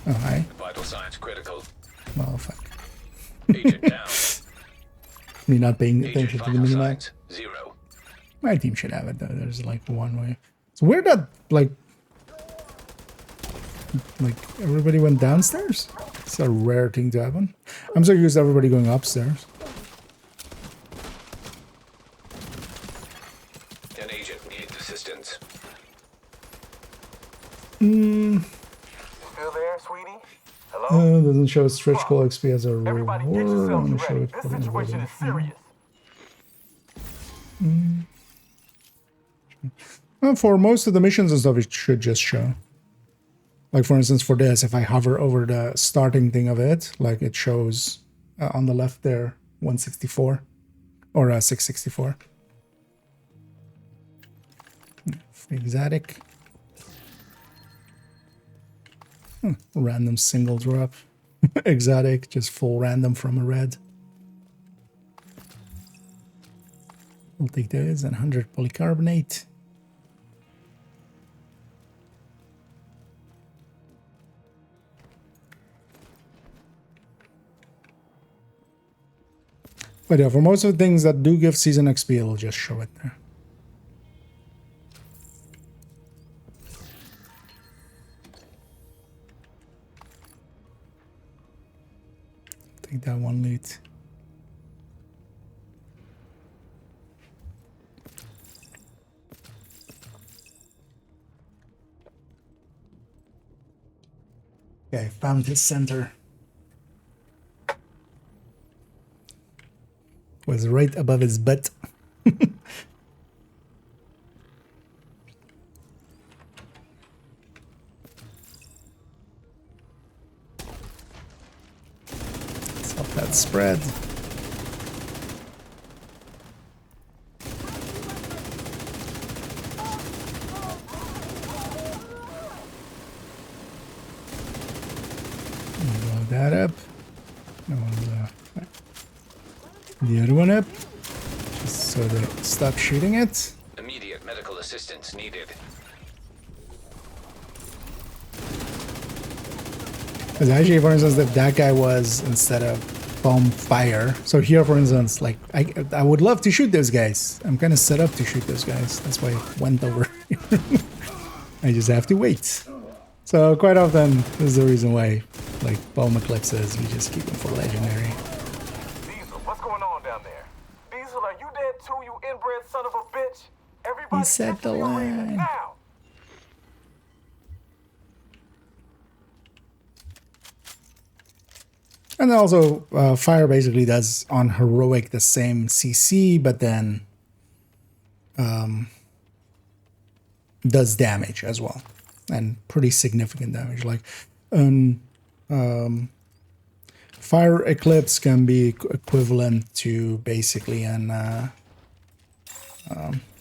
Oh, hi. Vital signs critical. Well, fuck. Agent down. Me not paying attention to the minimap. 0. My team should have it though. There's like one way. It's weird that like everybody went downstairs. It's a rare thing to happen. I'm so used to everybody going upstairs. An agent needs assistance. Still there, sweetie? Hello? Doesn't show stretch goal XP as a Everybody get reward. I'm yourselves gonna show ready. it. This situation is serious. Well, for most of the missions and stuff, it should just show. Like for instance, for this, if I hover over the starting thing of it, like it shows on the left there, 164 or 664. Exotic. Random single drop. Exotic, just full random from a red. We'll take those and 100 polycarbonate. But yeah, for most of the things that do give season XP, it'll just show it there. Take that one loot. Okay, found his center. Was right above his butt. Stop that spread. Blow that up. The other one up, just so they stop shooting it. Immediate medical assistance needed. Because actually, for instance, if that guy was instead of bomb fire, so here, for instance, like I would love to shoot those guys. I'm kind of set up to shoot those guys. That's why I went over here. I just have to wait. So quite often, this is the reason why, like bomb eclipses, we just keep them for legendary. You inbred son of a bitch. Everybody He said the line. Now. And also, fire basically does on heroic the same CC, but then does damage as well, and pretty significant damage. Like, fire eclipse can be equivalent to basically an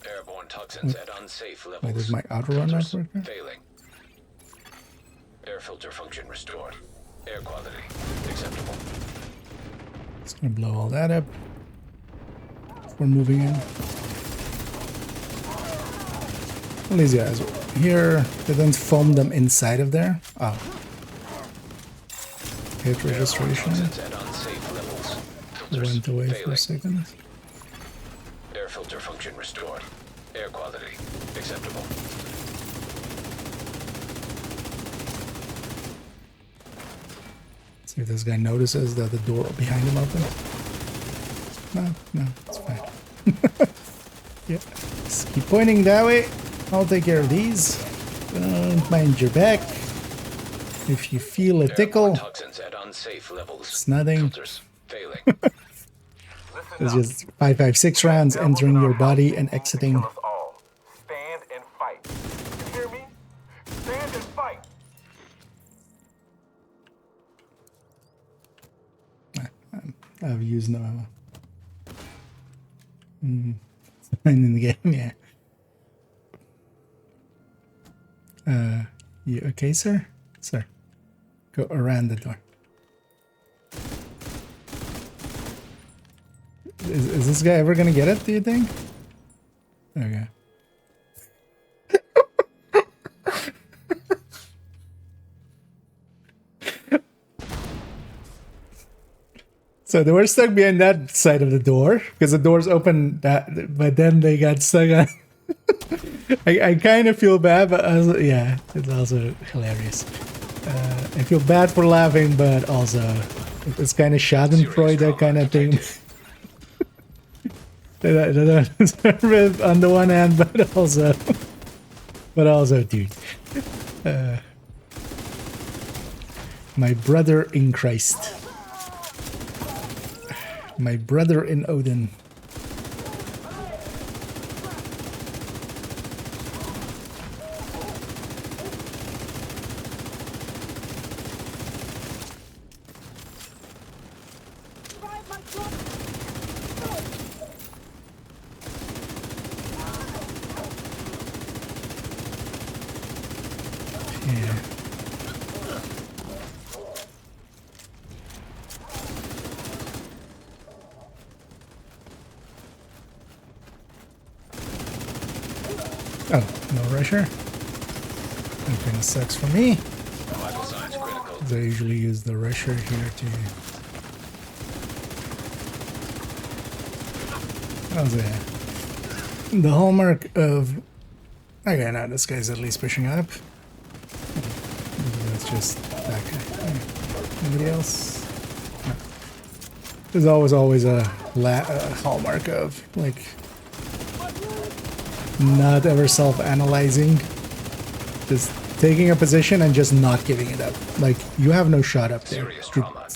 airborne toxins at unsafe levels. wait, is my outrun not working? Failing. Air filter function restored. Air quality acceptable. It's gonna blow all that up. We're moving in. All these guys here, they don't foam them inside of there. Oh. Hit registration. Went away for a second. Air filter function restored. Air quality acceptable. See if this guy notices that the door behind him open. No, it's fine. Yep. Just keep pointing that way. I'll take care of these. Don't mind your back. If you feel a tickle, it's nothing. It's just 5.56 rounds entering your body and exiting. Stand and fight. You hear me? Stand and fight. I've used no ammo. In the game, yeah. You okay, sir? Sir, go around the door. Is this guy ever gonna get it, do you think? Okay. So they were stuck behind that side of the door because the doors open that, but then they got stuck on. I kind of feel bad, but also, yeah, it's also hilarious. I feel bad for laughing, but also it's kind of Schadenfreude kind of thing. They don't deserve it on the one hand, but also, dude, my brother in Christ. My brother in Odin. Yeah. Oh, no rusher. That kind of sucks for me. Vital signs critical. 'Cause I usually use the rusher here to. How's that? The hallmark of. Okay, now this guy's at least pushing up. That's just that guy. Anybody else? No. There's always a hallmark of like not ever self-analyzing, just taking a position and just not giving it up. Like you have no shot up there.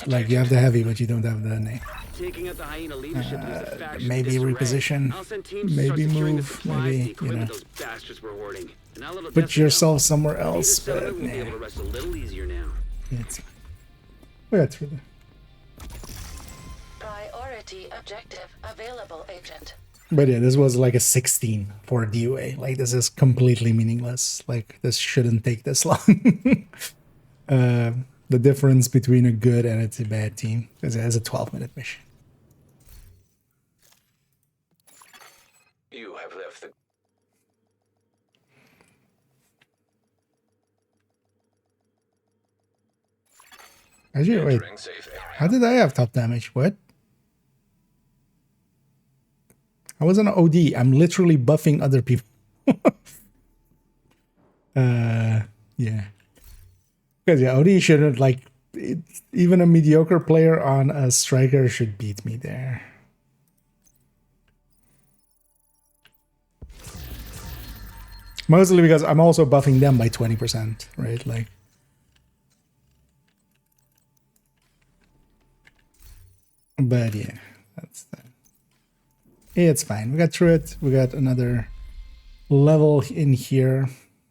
Like you have the heavy, but you don't have the name. Taking out the hyena leadership is a faction Maybe disarray. reposition, I'll send teams to maybe start securing the move, supplies, maybe, the you equipment know, those bastards were hoarding. And our little put destiny yourself somewhere now. else. Peter But will be able to rest a little easier now. it's we got through there. Priority objective available, Agent. But yeah, this was like a 16 for DOA. Like this is completely meaningless. Like this shouldn't take this long. The difference between a good and a bad team is it has a 12-minute mission. You have left the... Actually, wait. Entering safe area. How did I have top damage? What? I was an OD. I'm literally buffing other people. Yeah. Because yeah, OD shouldn't like even a mediocre player on a striker should beat me there. Mostly because I'm also buffing them by 20%, right? Like but yeah, that's that. It's fine. We got through it. We got another level in here.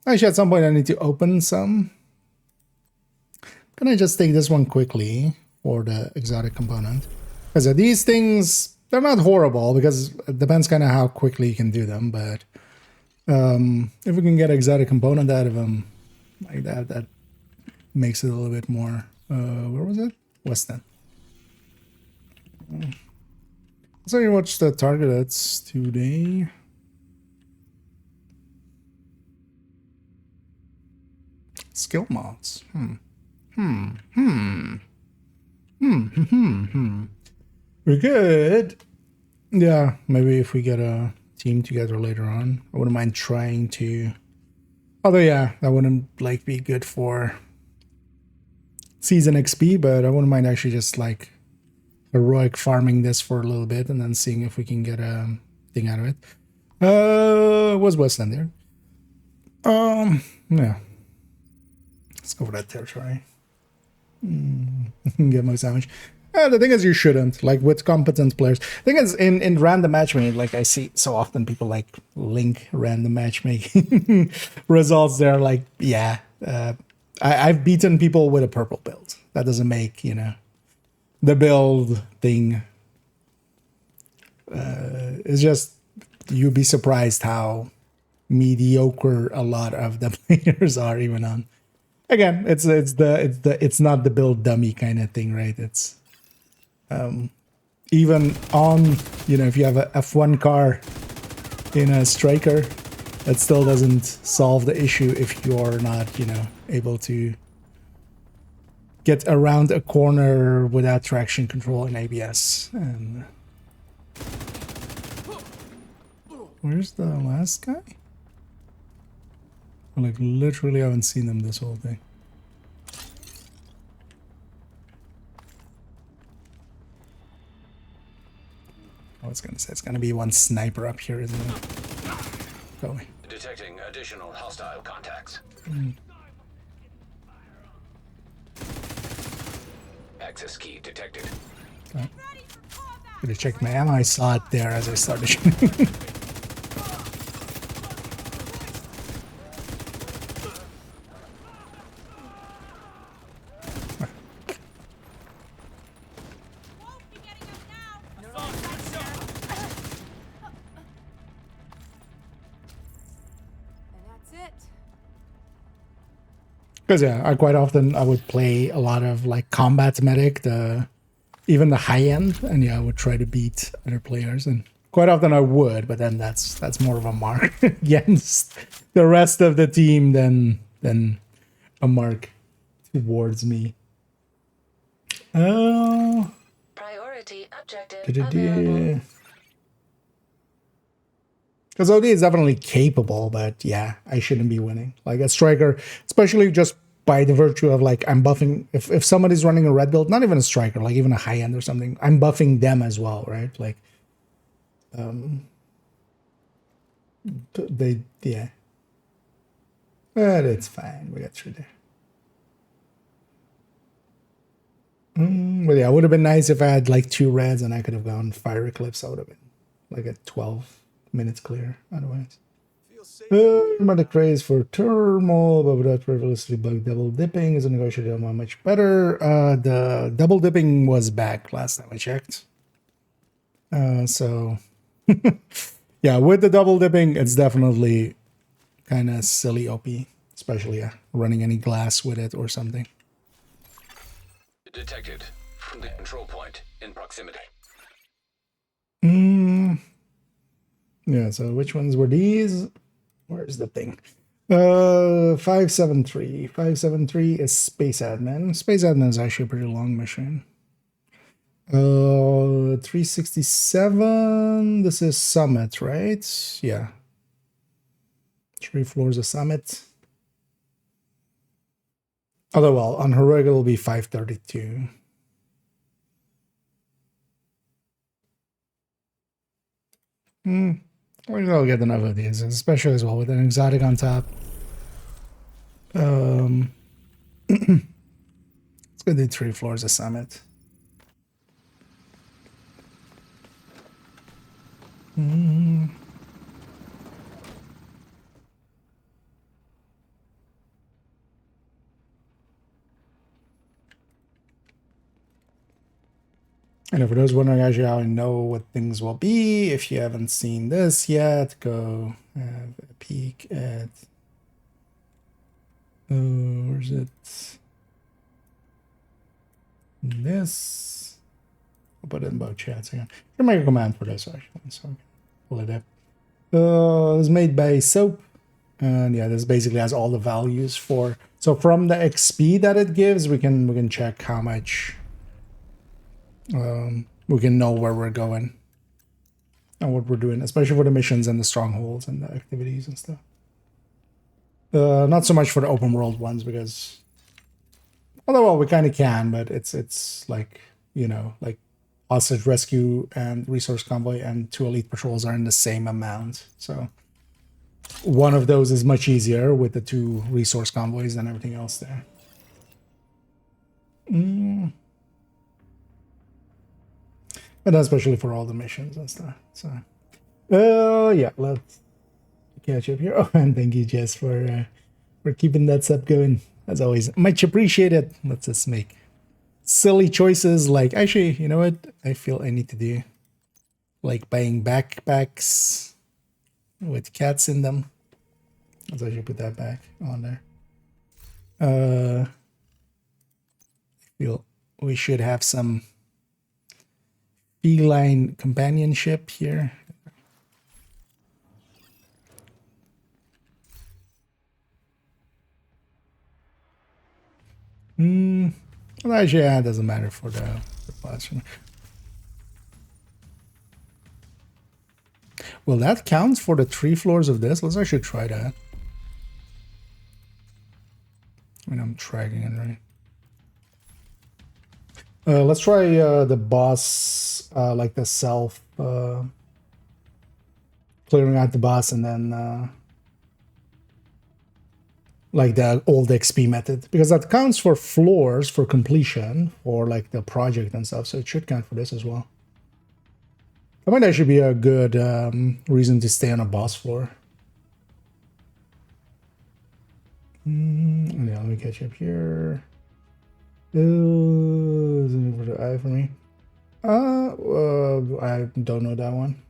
Actually, at some point I need to open some. Can I just take this one quickly for the exotic component? Because these things, they're not horrible because it depends kind of how quickly you can do them. But if we can get exotic component out of them like that, that makes it a little bit more. Where was it? Weston. So you watch the targets today. Skill mods. We're good. Yeah, maybe if we get a team together later on, I wouldn't mind trying to. Although yeah, that wouldn't like be good for season XP, but I wouldn't mind actually just like heroic farming this for a little bit and then seeing if we can get a thing out of it. Was Westland there? Yeah. Let's go for that territory. Get most damage. The thing is, you shouldn't, like with competent players. The thing is, in random matchmaking, like I see so often people like link random matchmaking results. They're like, yeah, I've beaten people with a purple build. That doesn't make, you know, the build thing. It's just, you'd be surprised how mediocre a lot of the players are, even on. Again, it's not the build dummy kind of thing, right? It's even on, you know, if you have a F1 car in a striker, that still doesn't solve the issue if you're not, you know, able to get around a corner without traction control in ABS. And where's the last guy? I like literally haven't seen them this whole thing. I was gonna say it's gonna be one sniper up here, isn't it? Probably. Detecting additional hostile contacts. Access key detected. Oh. Gotta check my ammo. I saw it there as I started shooting. Because yeah, I quite often I would play a lot of like combat medic, even the high end, and yeah, I would try to beat other players, and quite often I would, but then that's more of a mark against the rest of the team than a mark towards me. Oh. Priority objective available. Because OD is definitely capable, but yeah, I shouldn't be winning. Like a striker, especially just by the virtue of like I'm buffing. If somebody's running a red build, not even a striker, like even a high end or something, I'm buffing them as well, right? Like, yeah. But it's fine. We got through there. But yeah, it would have been nice if I had like 2 reds and I could have gone Fire Eclipse. I would have been like at 12 minutes clear otherwise. Remember the craze for turmoil, but without frivolously bug double dipping is a negotiated amount much better. The double dipping was back last time I checked. So yeah, with the double dipping, it's definitely kind of silly OP, especially running any glass with it or something. Detected from the control point in proximity. Yeah, so which ones were these? Where's the thing? 573. 573 is Space Admin. Space Admin is actually a pretty long mission. 367. This is Summit, right? Yeah. 3 floors of Summit. Although, well, on Heroic it'll be 532. We're gonna get enough of these, especially as well with an exotic on top. Let's go do 3 floors of Summit. And for those wondering actually how I know what things will be, if you haven't seen this yet, go have a peek at where's it? This. I'll put it in both chats again. I'll make a command for this actually, so I can pull it up. It's made by Soap. And yeah, this basically has all the values for. So from the XP that it gives, we can check how much. We can know where we're going and what we're doing, especially for the missions and the strongholds and the activities and stuff. Not so much for the open world ones because, although well, we kind of can, but it's like, you know, like hostage rescue and resource convoy and 2 elite patrols are in the same amount. So one of those is much easier with the 2 resource convoys than everything else there. And especially for all the missions and stuff. So, yeah, let's catch up here. Oh, and thank you, Jess, for keeping that sub going. As always, much appreciated. Let's just make silly choices. Like, actually, you know what? I feel I need to do like buying backpacks with cats in them. Let's actually put that back on there. I feel we should have some feline companionship here. Well, actually, yeah, it doesn't matter for the classroom. Well, that counts for the 3 floors of this. Let's actually try that. I mean, I'm tracking it, right? Let's try the boss, like the self, clearing out the boss and then like the old XP method, because that counts for floors for completion or like the project and stuff, so it should count for this as well. That might actually be a good reason to stay on a boss floor. Yeah, let me catch up here. Is it for the eye for me? I don't know that one.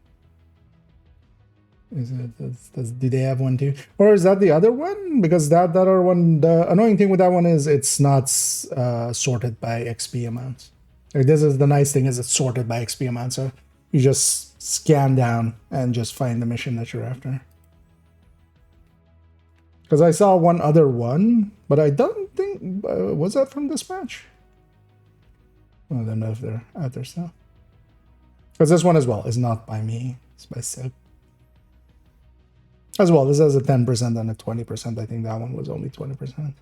Do they have one too? Or is that the other one? Because that other one, the annoying thing with that one is it's not sorted by XP amounts. Like, this is the nice thing, is it's sorted by XP amount, so you just scan down and just find the mission that you're after. Because I saw one other one, but I don't think was that from this match? I don't know if they're out there still. Because this one as well is not by me; it's by Seb. As well, this has a 10% and a 20%. I think that one was only 20%.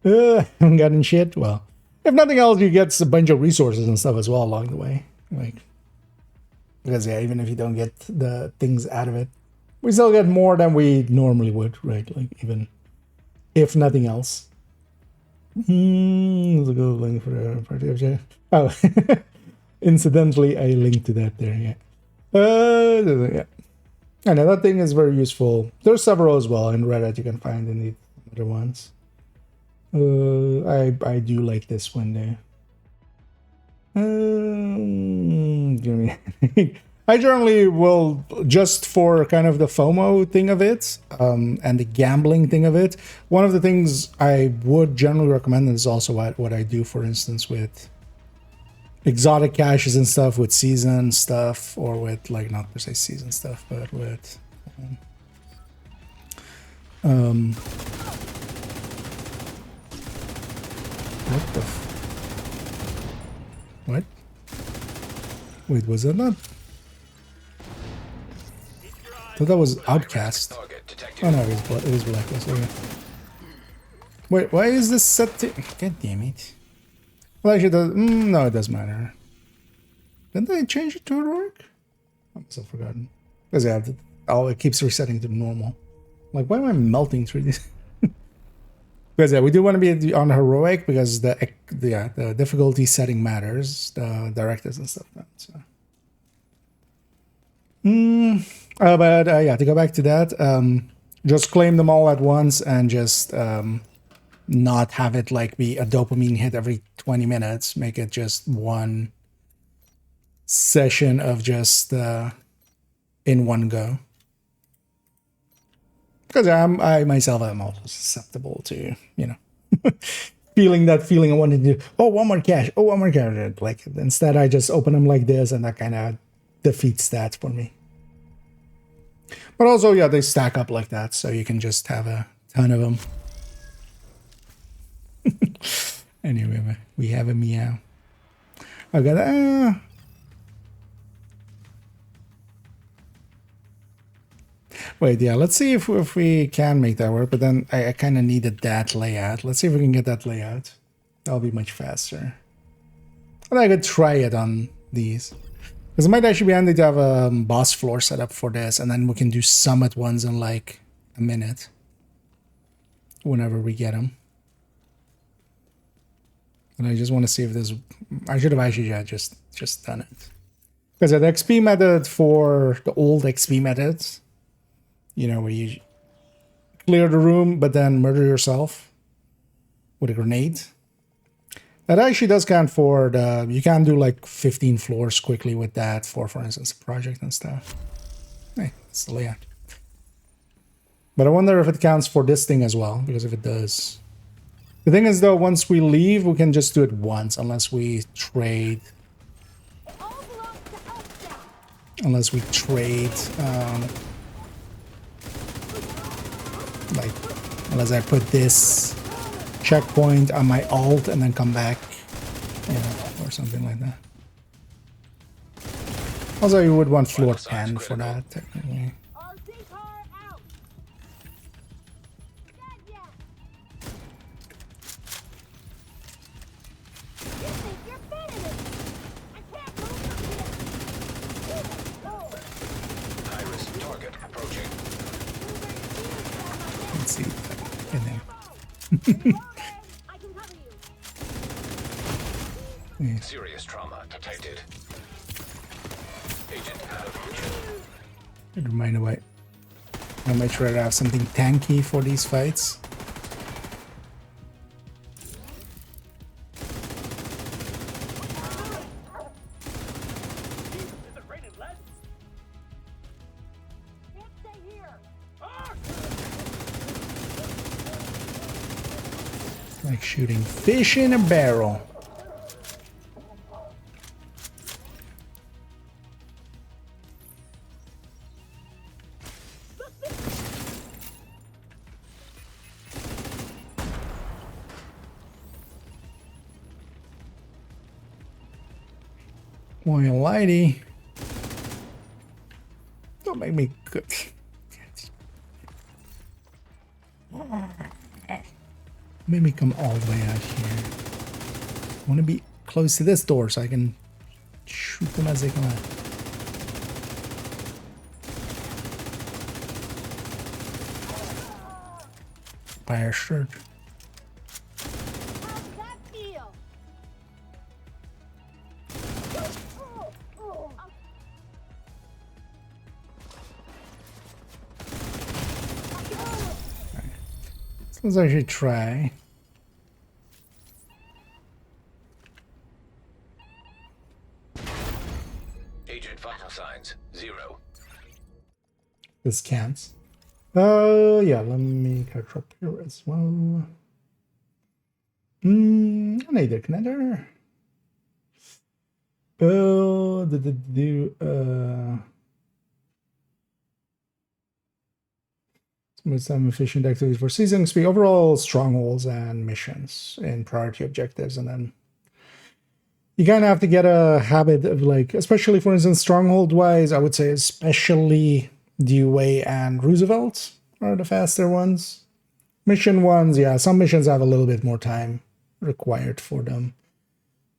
Haven't gotten shit. Well, if nothing else, you get a bunch of resources and stuff as well along the way. Like, because yeah, even if you don't get the things out of it, we still get more than we normally would, right? Like, even if nothing else. Let's go link for the party object. Oh, incidentally, I linked to that there. Yeah. Yeah. And that thing is very useful. There's several as well in Reddit you can find in the other ones. I do like this one there. I generally will, just for kind of the FOMO thing of it, and the gambling thing of it, one of the things I would generally recommend is also what I do, for instance, with exotic caches and stuff, with season stuff, or with, like, not per se season stuff, but with what the what? Wait, was that not? I thought that was Outcast. Oh no, it was Blacklist. Okay. Wait, why is this set to? God damn it. Well, actually, no, it doesn't matter. Didn't they change it to heroic? I must have forgotten. Because yeah, it keeps resetting to normal. Like, why am I melting through this? Because yeah, we do want to be on heroic because the difficulty setting matters, the directives and stuff. So. But yeah, to go back to that, just claim them all at once and just not have it like be a dopamine hit every 20 minutes. Make it just one session of just in one go. Because I myself am also susceptible to, you know, feeling that feeling of wanting to do, oh, one more cache. Like, instead I just open them like this, and that kind of defeats that for me. But also, yeah, they stack up like that, so you can just have a ton of them. Anyway, we have a meow. I got wait, yeah, let's see if we can make that work, but then I kind of needed that layout. Let's see if we can get that layout. That'll be much faster. And I could try it on these. Because it might actually be handy to have a boss floor set up for this, and then we can do some at once in like a minute. Whenever we get them. And I just want to see if this... I should have actually just done it. Because the XP method for the old XP methods, you know, where you clear the room but then murder yourself with a grenade, that actually does count for the... You can do like 15 floors quickly with that for instance, a project and stuff. Hey, it's the layout. But I wonder if it counts for this thing as well, because if it does... The thing is, though, once we leave, we can just do it once, unless we trade... Unless we trade... like, unless I put this checkpoint on my alt and then come back, you know, or something like that. Also, you would want floor 10 for that, technically. Let's see. In there. Yeah. Serious trauma detected. Agent out of vision. Remind me. I'll make sure I have something tanky for these fights. Like shooting fish in a barrel. Boy, lady. Don't make me cook. Make me come all the way out here. I want to be close to this door so I can shoot them as they come out. Fire shirt. Let's actually try. Agent vital signs 0. This counts. Yeah, let me catch up here as well. Neither can with some efficient activities for season speed, overall strongholds and missions and priority objectives, and then you kind of have to get a habit of, like, especially for instance stronghold wise, I would say especially Dewey and Roosevelt are the faster ones. Mission ones, yeah, some missions have a little bit more time required for them,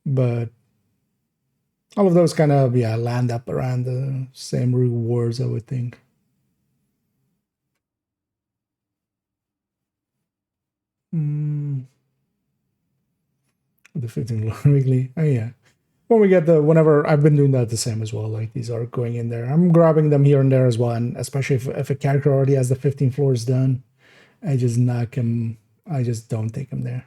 but all of those kind of, yeah, land up around the same rewards, I would think. The 15 weekly. Oh yeah. When we get whenever I've been doing that the same as well. Like these are going in there. I'm grabbing them here and there as well. And especially if a character already has the 15 floors done, I just knock him. I just don't take him there.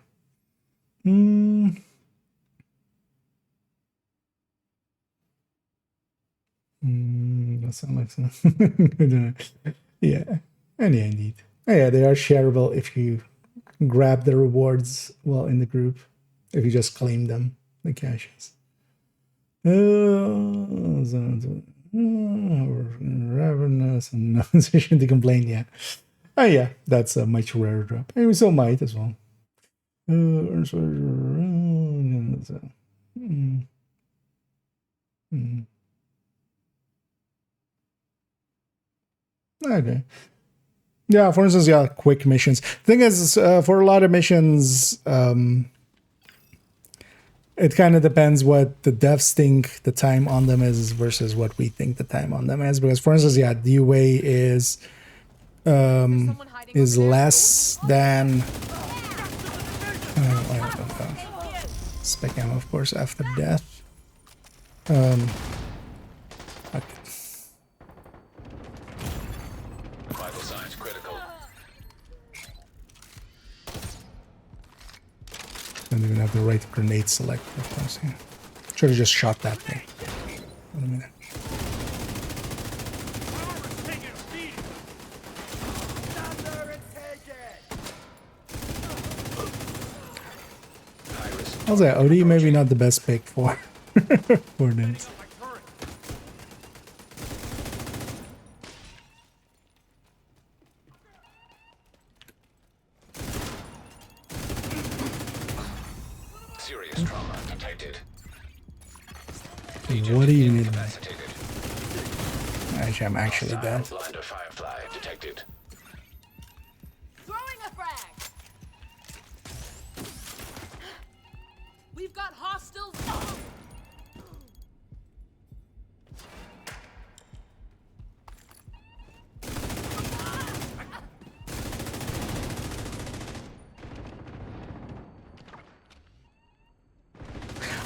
That sounds like some. Yeah. And yeah, indeed. Oh, yeah, they are shareable if you grab the rewards while in the group. If you just claim them, the caches. Ravenous and no position to complain. Yeah. Oh yeah, that's a much rarer drop. And we still might as well. Okay. Yeah, for instance, yeah, quick missions. Thing is, for a lot of missions, it kind of depends what the devs think the time on them is versus what we think the time on them is. Because, for instance, yeah, DUA is less than spec ammo, of course, after death. Okay. Vital signs critical. Don't even have the right grenade select, of course. Yeah. Should have just shot that thing. Wait a minute. I was like, OD maybe not the best pick for for this. Serious trauma detected. What do you need? Actually, I'm actually dead. Blinder firefly detected. Throwing a frag. We've got hostiles.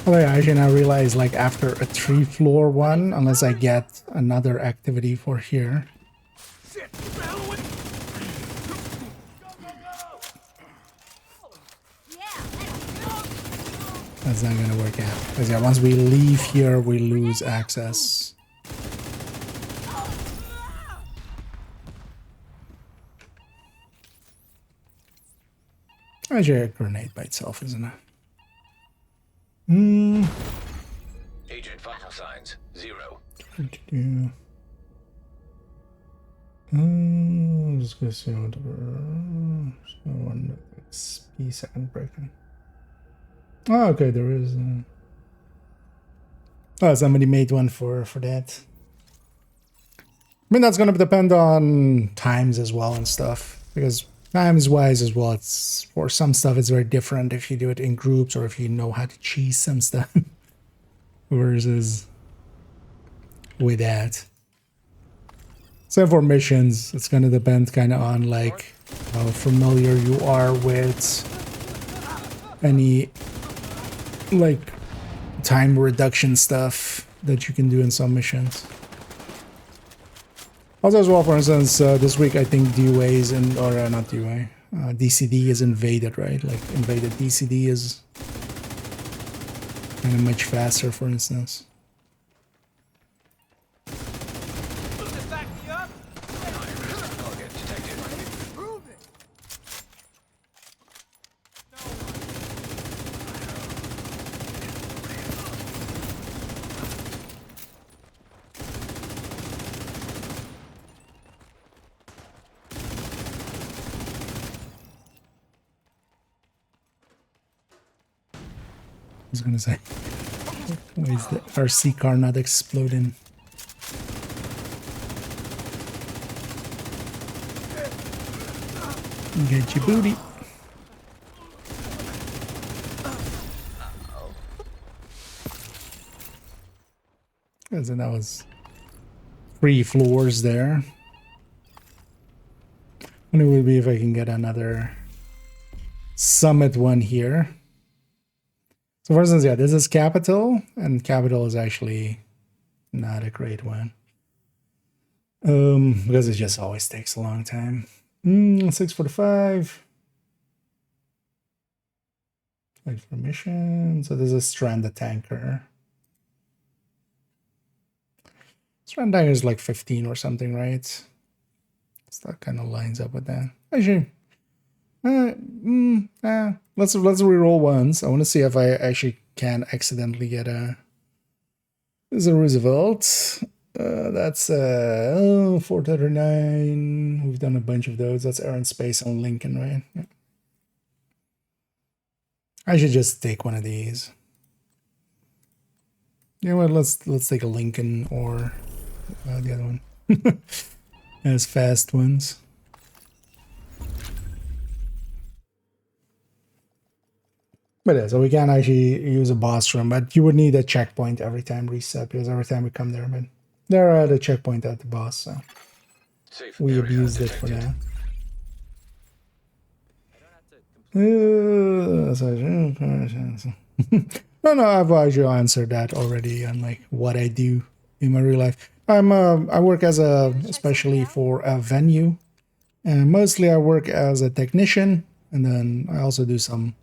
Oh yeah, actually now realize, like, after a 3-floor one, unless I get another activity for here. That's not gonna work out. Because yeah, once we leave here, we lose access. Actually, a grenade by itself, isn't it? Agent vital signs 0. Just gonna see whatever. So one XP second breaking. Oh, okay, there is. Oh, somebody made one for that. I mean, that's gonna depend on times as well and stuff, because times wise as well, it's for some stuff it's very different if you do it in groups or if you know how to cheese some stuff versus with that. So for missions, it's gonna depend kind of on like how familiar you are with any like time reduction stuff that you can do in some missions. Also as well, for instance, this week I think DUA is in, or not DUA, DCD is invaded, right? Like invaded DCD is kind of much faster, for instance. I was gonna say, why is the RC car not exploding? Get your booty. And then that was 3 floors there. And it would be if I can get another summit one here. So for instance, yeah, this is Capital, and Capital is actually not a great one. Because it just always takes a long time. 6:45. Wait for mission. So this is Stranded Tanker. Stranded Tanker is like 15 or something, right? So that kind of lines up with that. Actually, let's reroll once. I want to see if I actually can accidentally get a. This is a Roosevelt. That's 439. We've done a bunch of those. That's Air and Space on Lincoln, right? Yeah. I should just take one of these. Yeah, well, let's take a Lincoln or the other one. As fast ones. But yeah, so we can actually use a boss room, but you would need a checkpoint every time reset, because every time we come there, but there are the checkpoint at the boss, so we abused it for that. No, I've actually answered that already on like what I do in my real life. I work as especially for a venue, and mostly I work as a technician, and then I also do some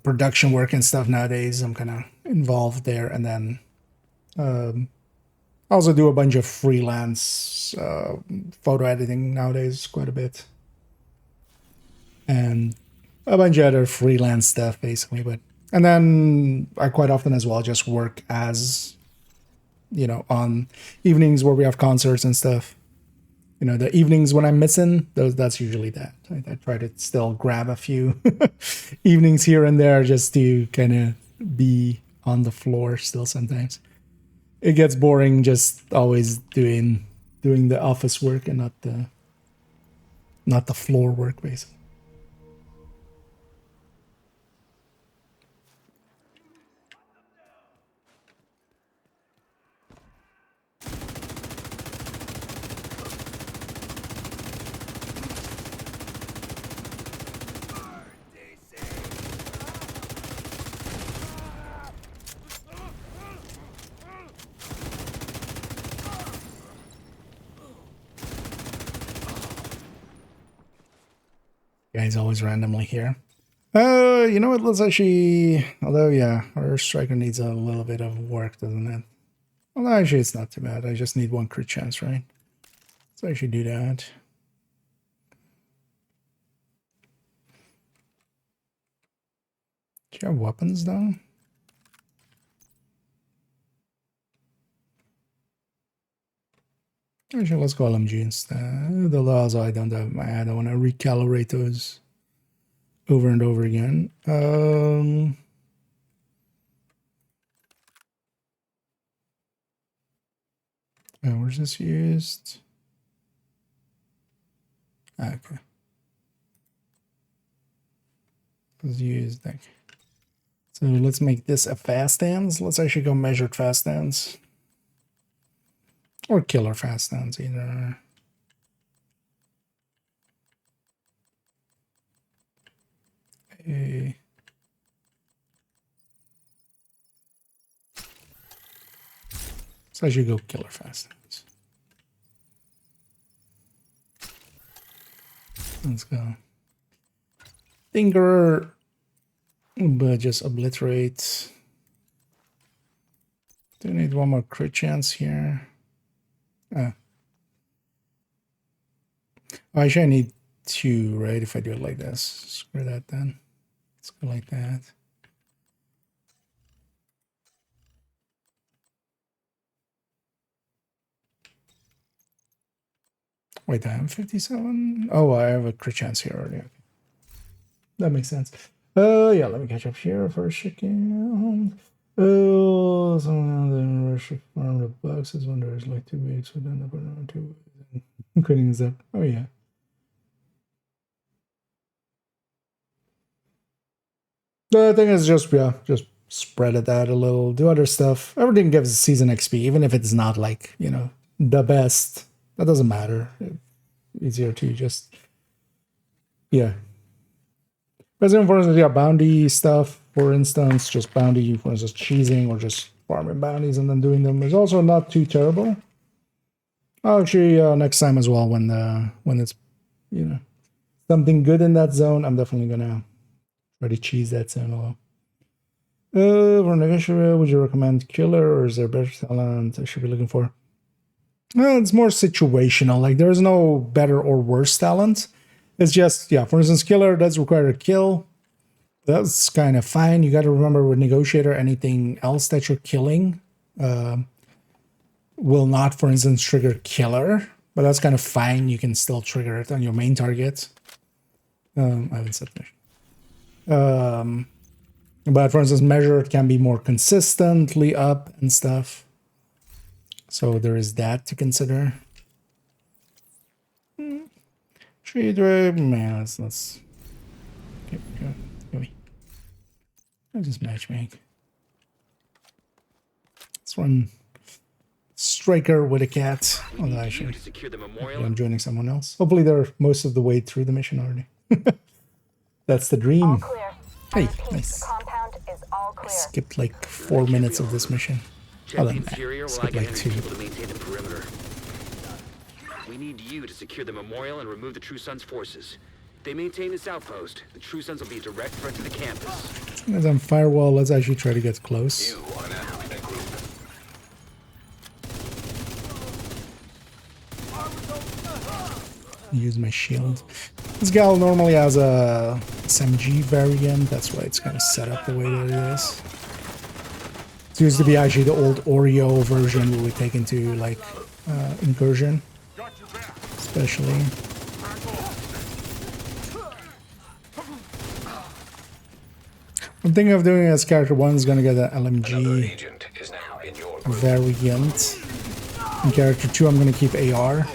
production work and stuff nowadays. I'm kind of involved there, and then I also do a bunch of freelance photo editing nowadays, quite a bit, and a bunch of other freelance stuff basically. But and then I quite often as well just work as, you know, on evenings where we have concerts and stuff. You know, the evenings when I'm missing, that's usually that. I try to still grab a few evenings here and there just to kind of be on the floor still sometimes. It gets boring just always doing the office work and not the floor work, basically. Guys always randomly here. You know what? Let's actually. Although, yeah, our striker needs a little bit of work, doesn't it? Well, actually, it's not too bad. I just need 1 crit chance, right? So I should do that. Do you have weapons though? Actually, let's go LMG instead. The laws I don't have. I don't want to recalibrate those over and over again. Where's this used? Okay. It's used. Okay. So let's make this a fast hands. Let's actually go measured fast hands. Or killer fast hands, either. Hey. So I should go killer fast hands. Let's go. Tinkerer, but just obliterate. Do we need one more crit chance here? Actually, I need 2, right? If I do it like this. Screw that then. Let's go like that. Wait, I am 57? Oh, I have a crit chance here already. Okay. That makes sense. Yeah, let me catch up here for a second. Oh, someone in rush farm the boxes when there's like 2 weeks within the around 2 weeks. Quitting is up. Oh yeah. The thing is just spread it out a little, do other stuff. Everything gives season XP, even if it's not like, you know, the best. That doesn't matter. It's easier to just, yeah. President, for instance, yeah, bounty stuff, for instance, just bounty, for instance, cheesing or just farming bounties and then doing them is also not too terrible. Actually, next time as well, when it's, you know, something good in that zone, I'm definitely gonna try to cheese that zone a lot. For negotiator, would you recommend killer or is there better talent I should be looking for? Well, it's more situational. Like there is no better or worse talent. It's just, yeah, for instance, killer does require a kill. That's kind of fine. You got to remember with negotiator, anything else that you're killing will not, for instance, trigger killer. But that's kind of fine. You can still trigger it on your main target. I haven't said that. But for instance, measured can be more consistently up and stuff. So there is that to consider. Trade rate, man, let's go. I'll just matchmake. Let's run striker with a cat. Although actually, I'm joining someone else. Hopefully they're most of the way through the mission already. That's the dream. All clear. Hey, nice. Compound is all I clear. skipped like 4 minutes of this mission. Check the interior while I skipped get like 2. people to maintain the perimeter. We need you to secure the memorial and remove the True Sons' forces. If they maintain this outpost, the True Sons will be a direct threat to the campus. As I'm firewall, let's actually try to get close. You are now in a group. Use my shield. This gal normally has a SMG variant. That's why it's kind of set up the way that it is. It used to be actually the old Oreo version we would take into like incursion, especially. I'm thinking of doing as character 1 is gonna get an LMG Agent is now in your group. variant. In character 2 I'm gonna keep AR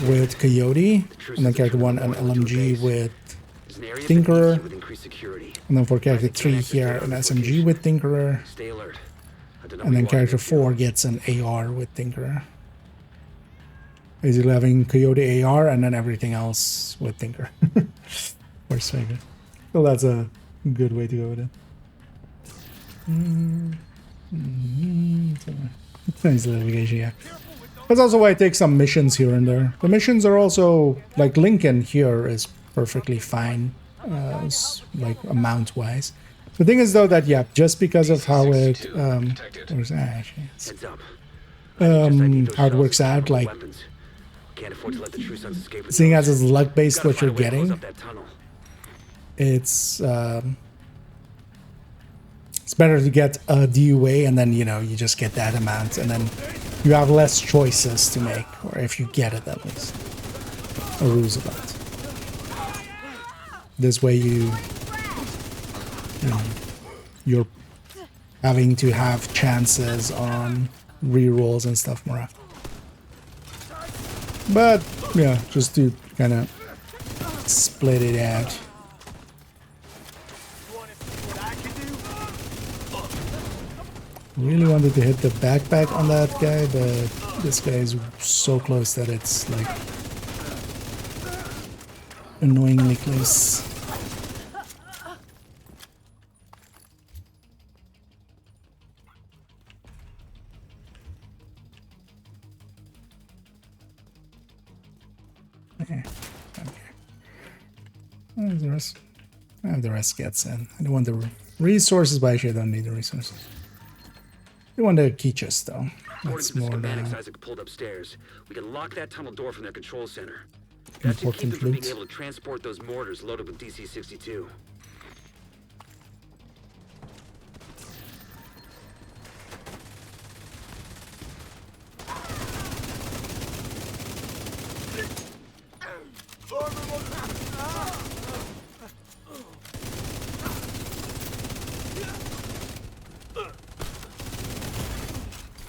with Coyote, and then character 1 an LMG with Tinkerer, and then for character 3 here an SMG with Tinkerer, and then character 4 gets an AR with Tinkerer. Basically having Coyote AR and then everything else with Tinker. Or Swagger. So that's a good way to go with it. Nice little vacation, yeah. That's also why I take some missions here and there. The missions are also, like Lincoln here is perfectly fine, like amount-wise. The thing is though that, yeah, just because of how it, where's that actually? How it works out, like, seeing as it's luck-based what you're getting, it's It's better to get a DUA and then, you know, you just get that amount and then you have less choices to make, or if you get it at least. A Roosevelt. This way you know, you're having to have chances on rerolls and stuff more often. But yeah, just to kind of split it out. Really wanted to hit the backpack on that guy, but this guy is so close that it's like annoyingly close. Okay. The rest, the rest gets in. I don't want the resources, but actually I don't need the resources. I want the key chest though. That's more schematics Isaac pulled upstairs. We can lock that tunnel door from their control center. That should keep them from being able to transport those mortars loaded with DC-62.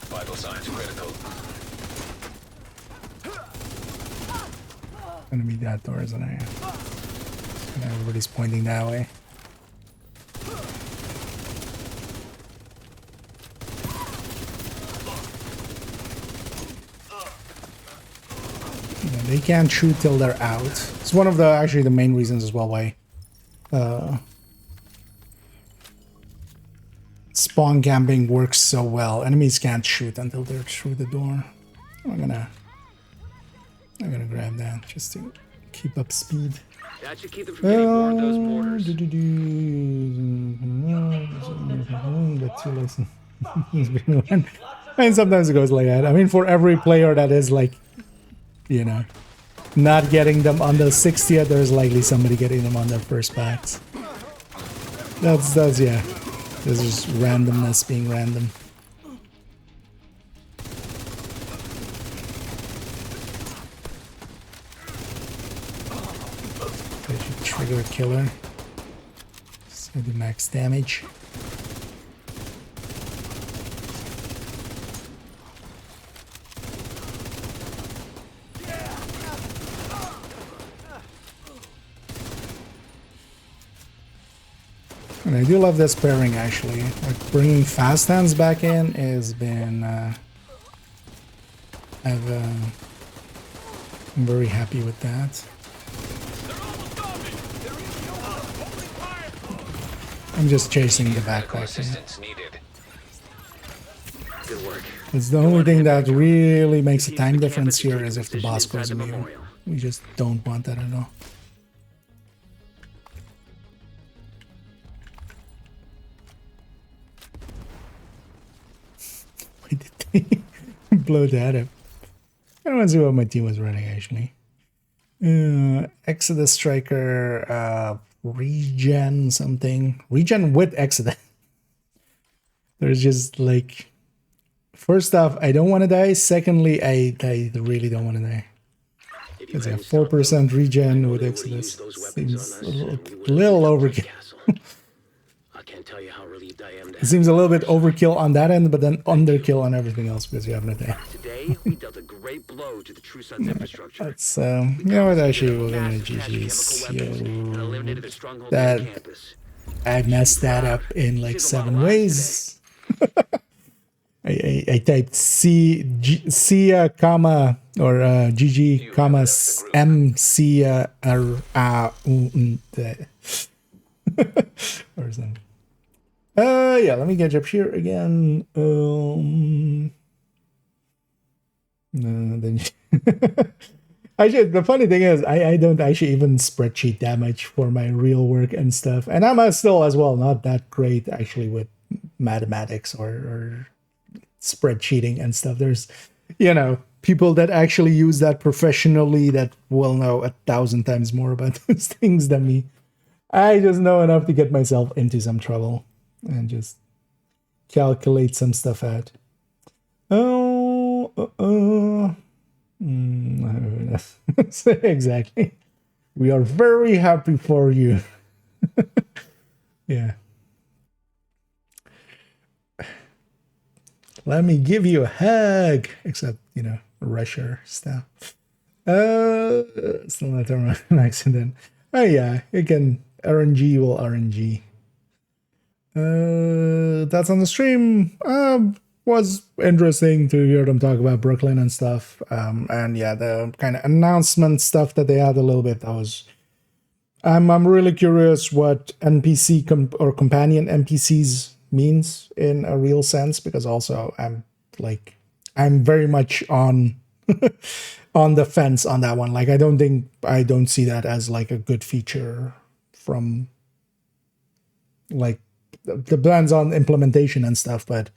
Vital signs critical. Gonna be that door, isn't it? And everybody's pointing that way. Yeah, they can't shoot till they're out. It's one of the actually the main reasons as well why spawn camping works so well. Enemies can't shoot until they're through the door. I'm gonna grab that just to keep up speed. That should keep them from getting more of those mortars. And sometimes it goes like that. I mean, for every player that is like, you know, not getting them on the 60th, there's likely somebody getting them on their first packs. That's yeah. There's just randomness being random. Trigger killer. So the max damage. And I do love this pairing actually. Like bringing fast hands back in has been I'm very happy with that. I'm just chasing the backpack. Good work. It's the only thing that really makes a time difference here is if the boss goes immune. We just don't want that at all. Why did they blow that up? I don't want to see what my team was running actually. Exodus Striker, regen something. Regen with Exodus. There's just like, first off, I don't want to die. Secondly, I really don't want to die. Because I have 4% regen with Exodus. Seems a little overkill. I can't tell you how relieved I am. It seems a little bit overkill on that end, but then underkill on everything else because you have no day. Today, we dealt a great blow to the True Sun's infrastructure. That's you know what, actually we're gonna GG's. That I messed that up in like 7 ways. I typed C comma or GG comma M C R A U or something. Yeah, let me get up here again. Then actually, the funny thing is, I don't actually even spreadsheet that much for my real work and stuff, and I'm still as well not that great actually with mathematics or spreadsheeting and stuff. There's, you know, people that actually use that professionally that will know 1,000 times more about those things than me. I just know enough to get myself into some trouble and just calculate some stuff out. Exactly. We are very happy for you. Yeah. Let me give you a hug. Except, Russia stuff. Still not an accident. Oh yeah, again, RNG will RNG. That's on the stream. Was interesting to hear them talk about Brooklyn and stuff. And yeah, the kind of announcement stuff that they had a little bit. I'm really curious what NPC or companion NPCs means in a real sense, because also I'm very much on on the fence on that one. Like I don't see that as like a good feature from like depends on implementation and stuff, but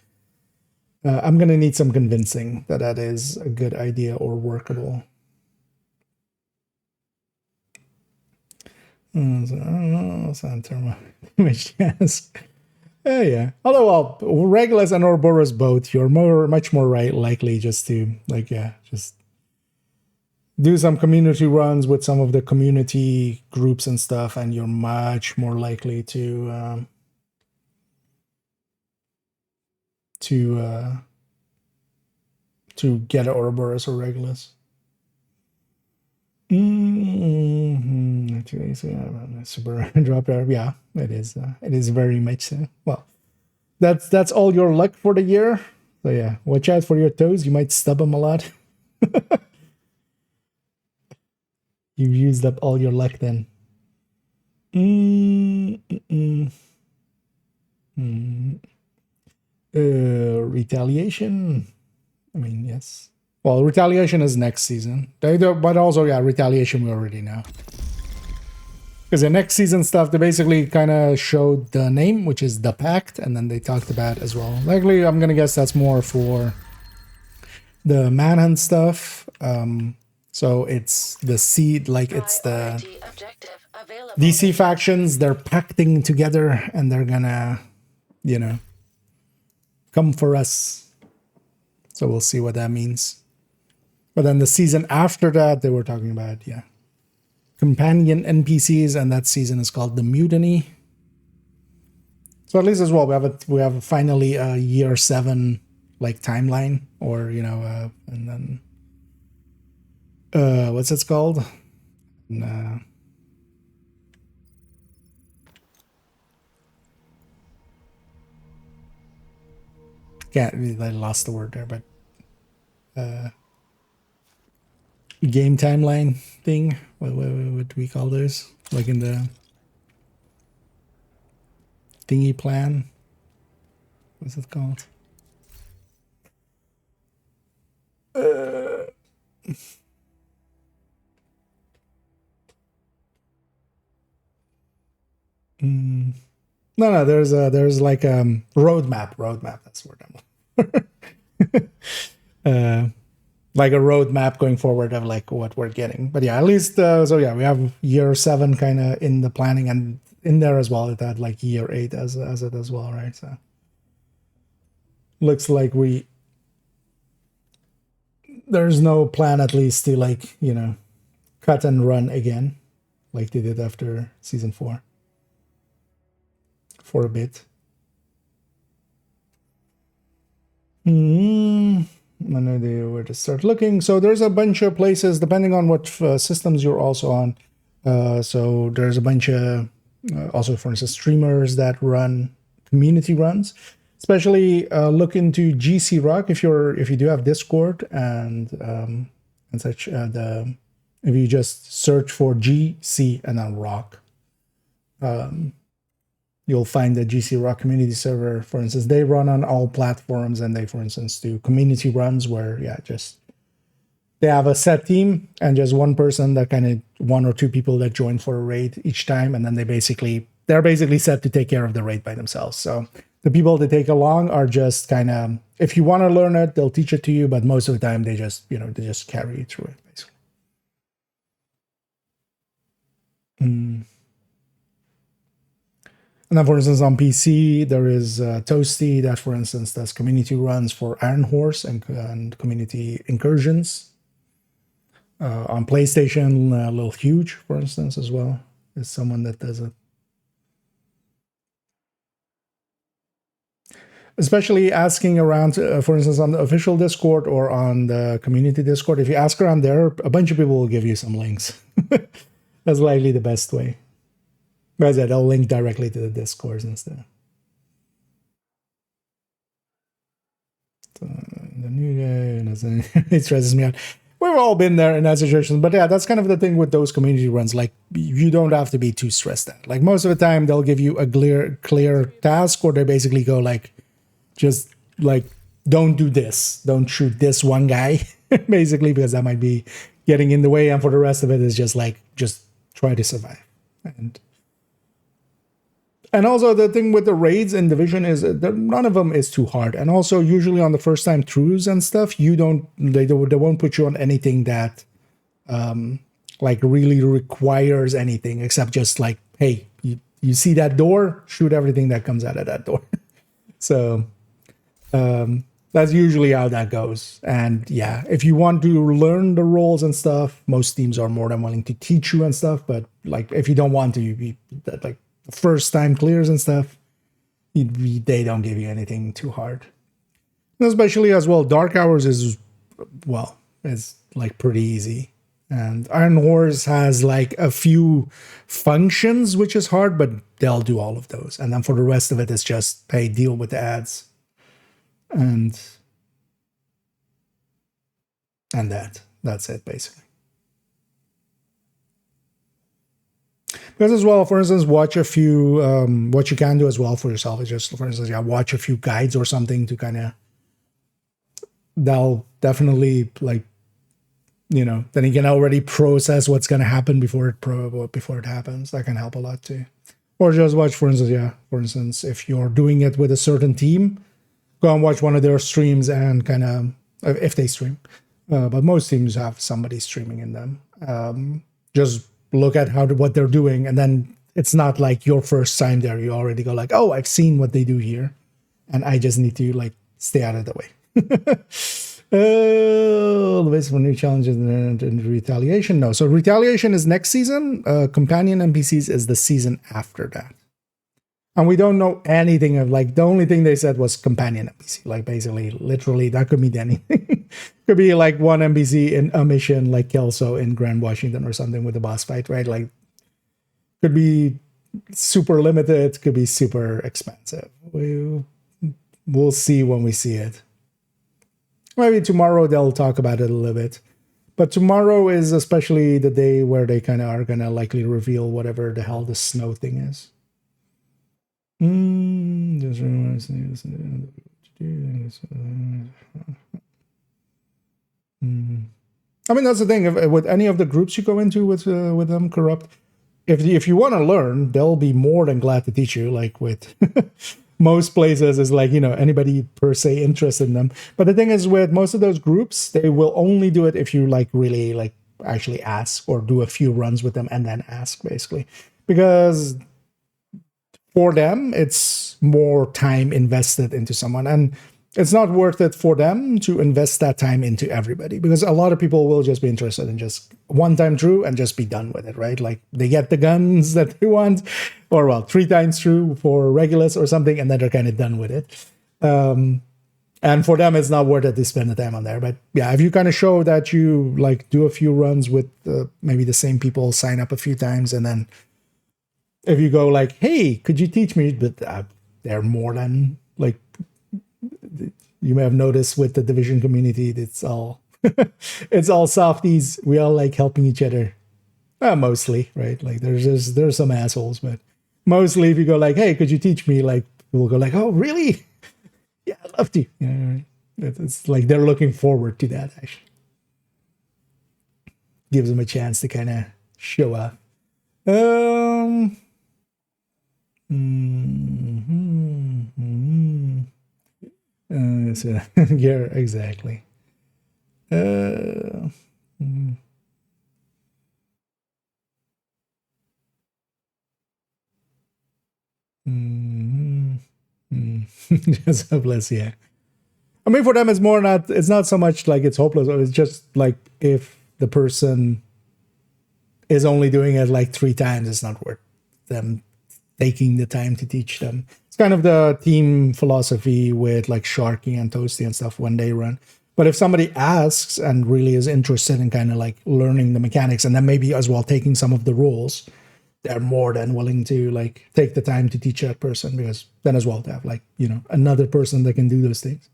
I'm gonna need some convincing that is a good idea or workable. Yes. Yeah. Although, well, Regulus and Ouroboros both, you're much more likely just to just do some community runs with some of the community groups and stuff, and you're much more likely to get Ouroboros or Regulus. Super drop there. Yeah, it is. It is very much so. Well, that's all your luck for the year. So yeah, watch out for your toes. You might stub them a lot. You've used up all your luck then. Retaliation. I mean, yes. Well, Retaliation is next season. But also, yeah, Retaliation we already know. Because the next season stuff, they basically kind of showed the name, which is The Pact, and then they talked about as well. Likely, I'm going to guess that's more for the Manhunt stuff. So it's the seed, like it's the DC factions, they're pacting together and they're gonna, come for us. So we'll see what that means. But then the season after that, they were talking about, companion NPCs, and that season is called The Mutiny. So at least as well, we have finally a year 7 like timeline, or and then what's it called? I lost the word there, but game timeline thing. What do we call those? Like in the thingy plan? What's it called? No, there's like roadmap. That's the word I'm like a roadmap going forward of like what we're getting. But yeah, at least so yeah, we have year 7 kind of in the planning, and in there as well it had like year 8 as it as well, right? So looks like there's no plan at least to like cut and run again like they did after season 4 for a bit. I know where to start looking. So there's a bunch of places depending on what systems you're also on. So there's a bunch of also, for instance, streamers that run community runs. Especially look into GC Rock if you do have Discord and such. If you just search for GC and then Rock, you'll find the GC Rock community server. For instance, they run on all platforms, and they, for instance, do community runs where they have a set team and just one person that kind of 1 or 2 people that join for a raid each time, and then they're basically set to take care of the raid by themselves. So the people that take along are just kind of, if you want to learn it, they'll teach it to you, but most of the time they just carry you through it, basically. And then, for instance, on PC, there is Toasty that, for instance, does community runs for Iron Horse and community incursions. On PlayStation, Lil Huge, for instance, as well, is someone that does it. Especially asking around, for instance, on the official Discord or on the community Discord. If you ask around there, a bunch of people will give you some links. That's likely the best way. But they'll link directly to the Discords instead. So, the new guy, it stresses me out. We've all been there in that situation. But yeah, that's kind of the thing with those community runs. Like, you don't have to be too stressed out. Like, most of the time, they'll give you a clear task, or they basically go like, just like, don't do this. Don't shoot this one guy, basically, because that might be getting in the way. And for the rest of it is just like, just try to survive. And also the thing with the raids in Division is that none of them is too hard. And also usually on the first time throughs and stuff, they won't put you on anything that like really requires anything except just like, hey, you see that door, shoot everything that comes out of that door. So that's usually how that goes. And yeah, if you want to learn the roles and stuff, most teams are more than willing to teach you and stuff. But like, if you don't want to, like first time clears and stuff, they don't give you anything too hard. And especially as well, Dark Hours is like pretty easy. And Iron Horse has like a few functions, which is hard, but they'll do all of those. And then for the rest of it, it's just, hey, deal with the ads. And that's it, basically. Because as well, for instance, watch a few, what you can do as well for yourself is just, for instance, watch a few guides or something to kind of, they'll definitely like, then you can already process what's going to happen before it happens. That can help a lot too. Or just watch, for instance, if you're doing it with a certain team, go and watch one of their streams and kind of, if they stream. But most teams have somebody streaming in them. Just look at what they're doing, and then it's not like your first time there. You already go like, oh, I've seen what they do here, and I just need to like stay out of the way. The base for new challenges and retaliation. No, so retaliation is next season. Companion NPCs is the season after that. And we don't know anything of like, the only thing they said was companion NPC. Like basically, literally, that could mean anything. Could be like one NPC in a mission like Kelso in Grand Washington or something with a boss fight, right? Like, could be super limited, could be super expensive. We'll see when we see it. Maybe tomorrow they'll talk about it a little bit. But tomorrow is especially the day where they kind of are going to likely reveal whatever the hell the snow thing is. I mean, that's the thing. With any of the groups you go into with them corrupt, if you want to learn, they'll be more than glad to teach you. Like with most places, is like, anybody per se interested in them. But the thing is, with most of those groups, they will only do it if you like really like actually ask or do a few runs with them and then ask, basically, because for them, it's more time invested into someone. And it's not worth it for them to invest that time into everybody, because a lot of people will just be interested in just one time through and just be done with it, right? Like they get the guns that they want, or 3 times through for Regulus or something, and then they're kind of done with it. And for them, it's not worth it to spend the time on there. But yeah, if you kind of show that you like do a few runs with maybe the same people, sign up a few times, and then if you go like, hey, could you teach me? But they're more than like, you may have noticed with the Division community, it's all it's all softies. We all like helping each other, mostly, right? Like there's some assholes, but mostly if you go like, hey, could you teach me? Like we'll go like, oh, really? Yeah, I'd love to. It's like they're looking forward to that. Actually, gives them a chance to kind of show up. So, yeah, exactly. Just hopeless, yeah. I mean, for them, it's more not. It's not so much like it's hopeless. It's just like if the person is only doing it like 3 times, it's not worth them taking the time to teach them. It's kind of the team philosophy with like Sharky and Toasty and stuff when they run. But if somebody asks and really is interested in kind of like learning the mechanics and then maybe as well taking some of the rules, they're more than willing to like take the time to teach that person, because then as well to have like, you know, another person that can do those things.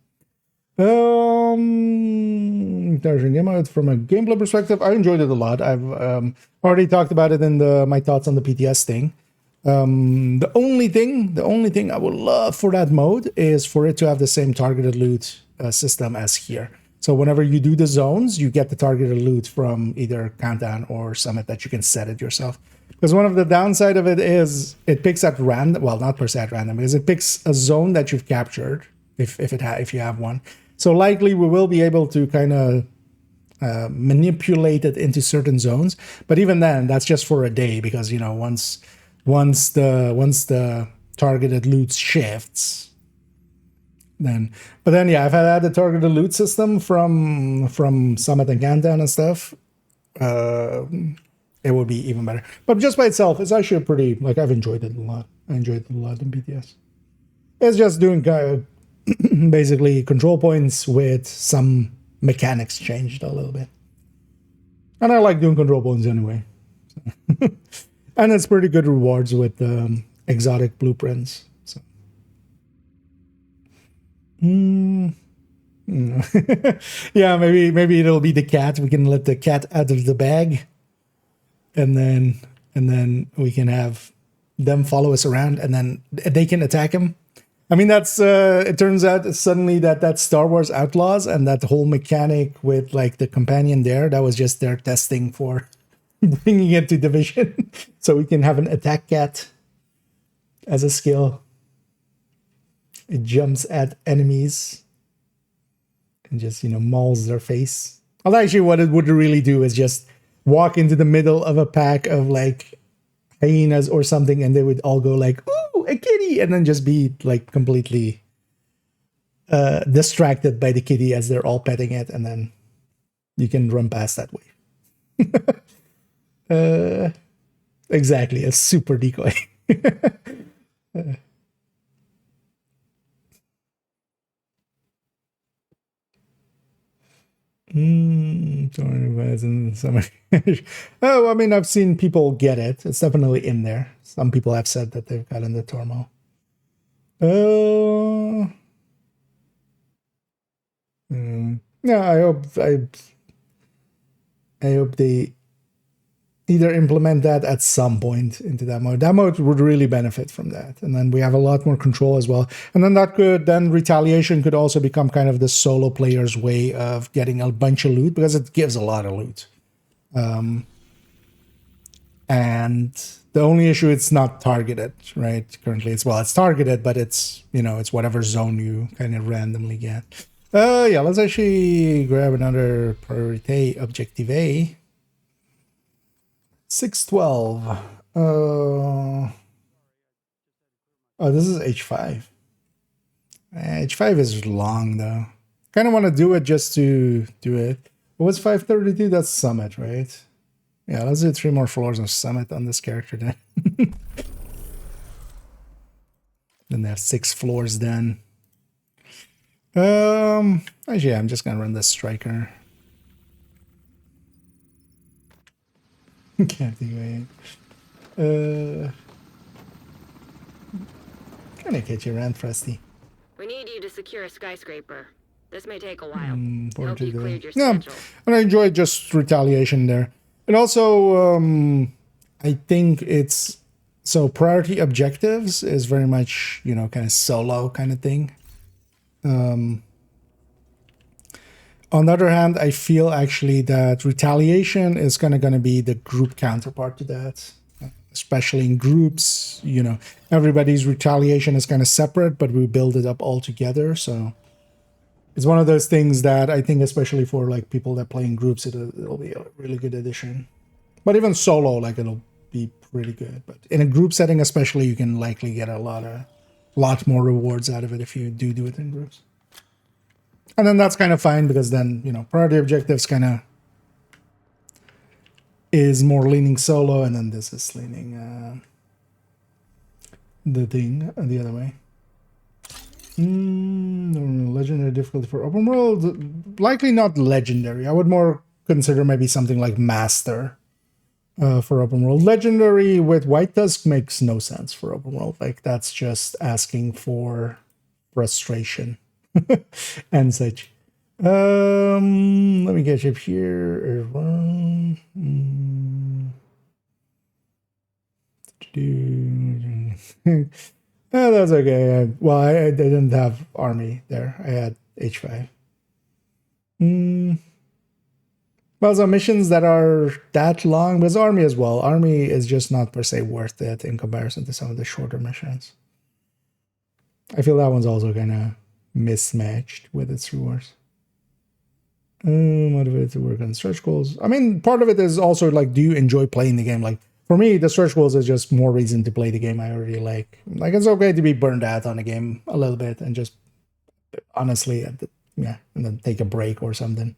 From a gameplay perspective, I enjoyed it a lot. I've already talked about it in my thoughts on the PTS thing. The only thing I would love for that mode is for it to have the same targeted loot system as here. So whenever you do the zones, you get the targeted loot from either Countdown or Summit that you can set it yourself. Because one of the downside of it is it picks at random, well, not per se at random, because it picks a zone that you've captured if you have one. So likely we will be able to kind of manipulate it into certain zones, but even then, that's just for a day, because you know once the targeted loot shifts, then yeah, if I had the targeted loot system from Summit and Countdown and stuff, it would be even better. But just by itself, it's actually pretty, like, I've enjoyed it a lot. I enjoyed it a lot in BTS. It's just doing basically control points with some mechanics changed a little bit. And I like doing control points anyway. And it's pretty good rewards with exotic blueprints. So. Yeah, maybe it'll be the cat. We can let the cat out of the bag. And then we can have them follow us around, and then they can attack him. I mean, that's it turns out suddenly that's Star Wars Outlaws, and that whole mechanic with like the companion there, that was just their testing for bringing it to Division. So we can have an attack cat as a skill. It jumps at enemies and just, you know, mauls their face. Although actually what it would really do is just walk into the middle of a pack of like hyenas or something, and they would all go like, ooh, a kitty, and then just be like completely distracted by the kitty as they're all petting it, and then you can run past that way. Exactly, a super decoy. Oh, I mean, I've seen people get it. It's definitely in there. Some people have said that they've gotten the Tormo. Yeah, I hope they either implement that at some point into that mode. That mode would really benefit from that. And then we have a lot more control as well. And then Retaliation could also become kind of the solo player's way of getting a bunch of loot, because it gives a lot of loot. And the only issue, it's not targeted, right? Currently it's targeted, but it's, you know, it's whatever zone you kind of randomly get. Yeah, let's actually grab another priority objective A. 612. Oh, this is H5. H5 is long though. Kind of want to do it just to do it. What's 532? That's Summit, right? Yeah, let's do 3 more floors of Summit on this character then. Then there's 6 floors then. Actually, I'm just gonna run this striker. Can't think of it. Can I get you around, Frosty? We need you to secure a skyscraper. This may take a while. Hope you cleared your yeah, schedule. and I enjoyed just Retaliation there. And also, I think it's... So priority objectives is very much, you know, kind of solo kind of thing. On the other hand, I feel actually that Retaliation is kind of going to be the group counterpart to that. Especially in groups, you know, everybody's Retaliation is kind of separate, but we build it up all together. So it's one of those things that I think, especially for like people that play in groups, it'll be a really good addition. But even solo, like, it'll be pretty good. But in a group setting especially, you can likely get a lot of lot more rewards out of it if you do it in groups. And then that's kind of fine because then, you know, priority objectives kind of is more leaning solo, and then this is leaning the thing the other way. Legendary difficulty for open world, likely not legendary. I would more consider maybe something like master for open world. Legendary with White Tusk makes no sense for open world. Like that's just asking for frustration and such. Let me catch up here. Oh, that's okay. Well, I didn't have army there. I had H5. Well, some missions that are that long, because army as well. Army is just not per se worth it in comparison to some of the shorter missions. I feel that one's also kind of mismatched with its rewards. Motivated to work on stretch goals. I mean, part of it is also like, do you enjoy playing the game? Like, for me, the stretch goals is just more reason to play the game I already like. Like, it's okay to be burned out on a game a little bit and just, honestly, and then take a break or something.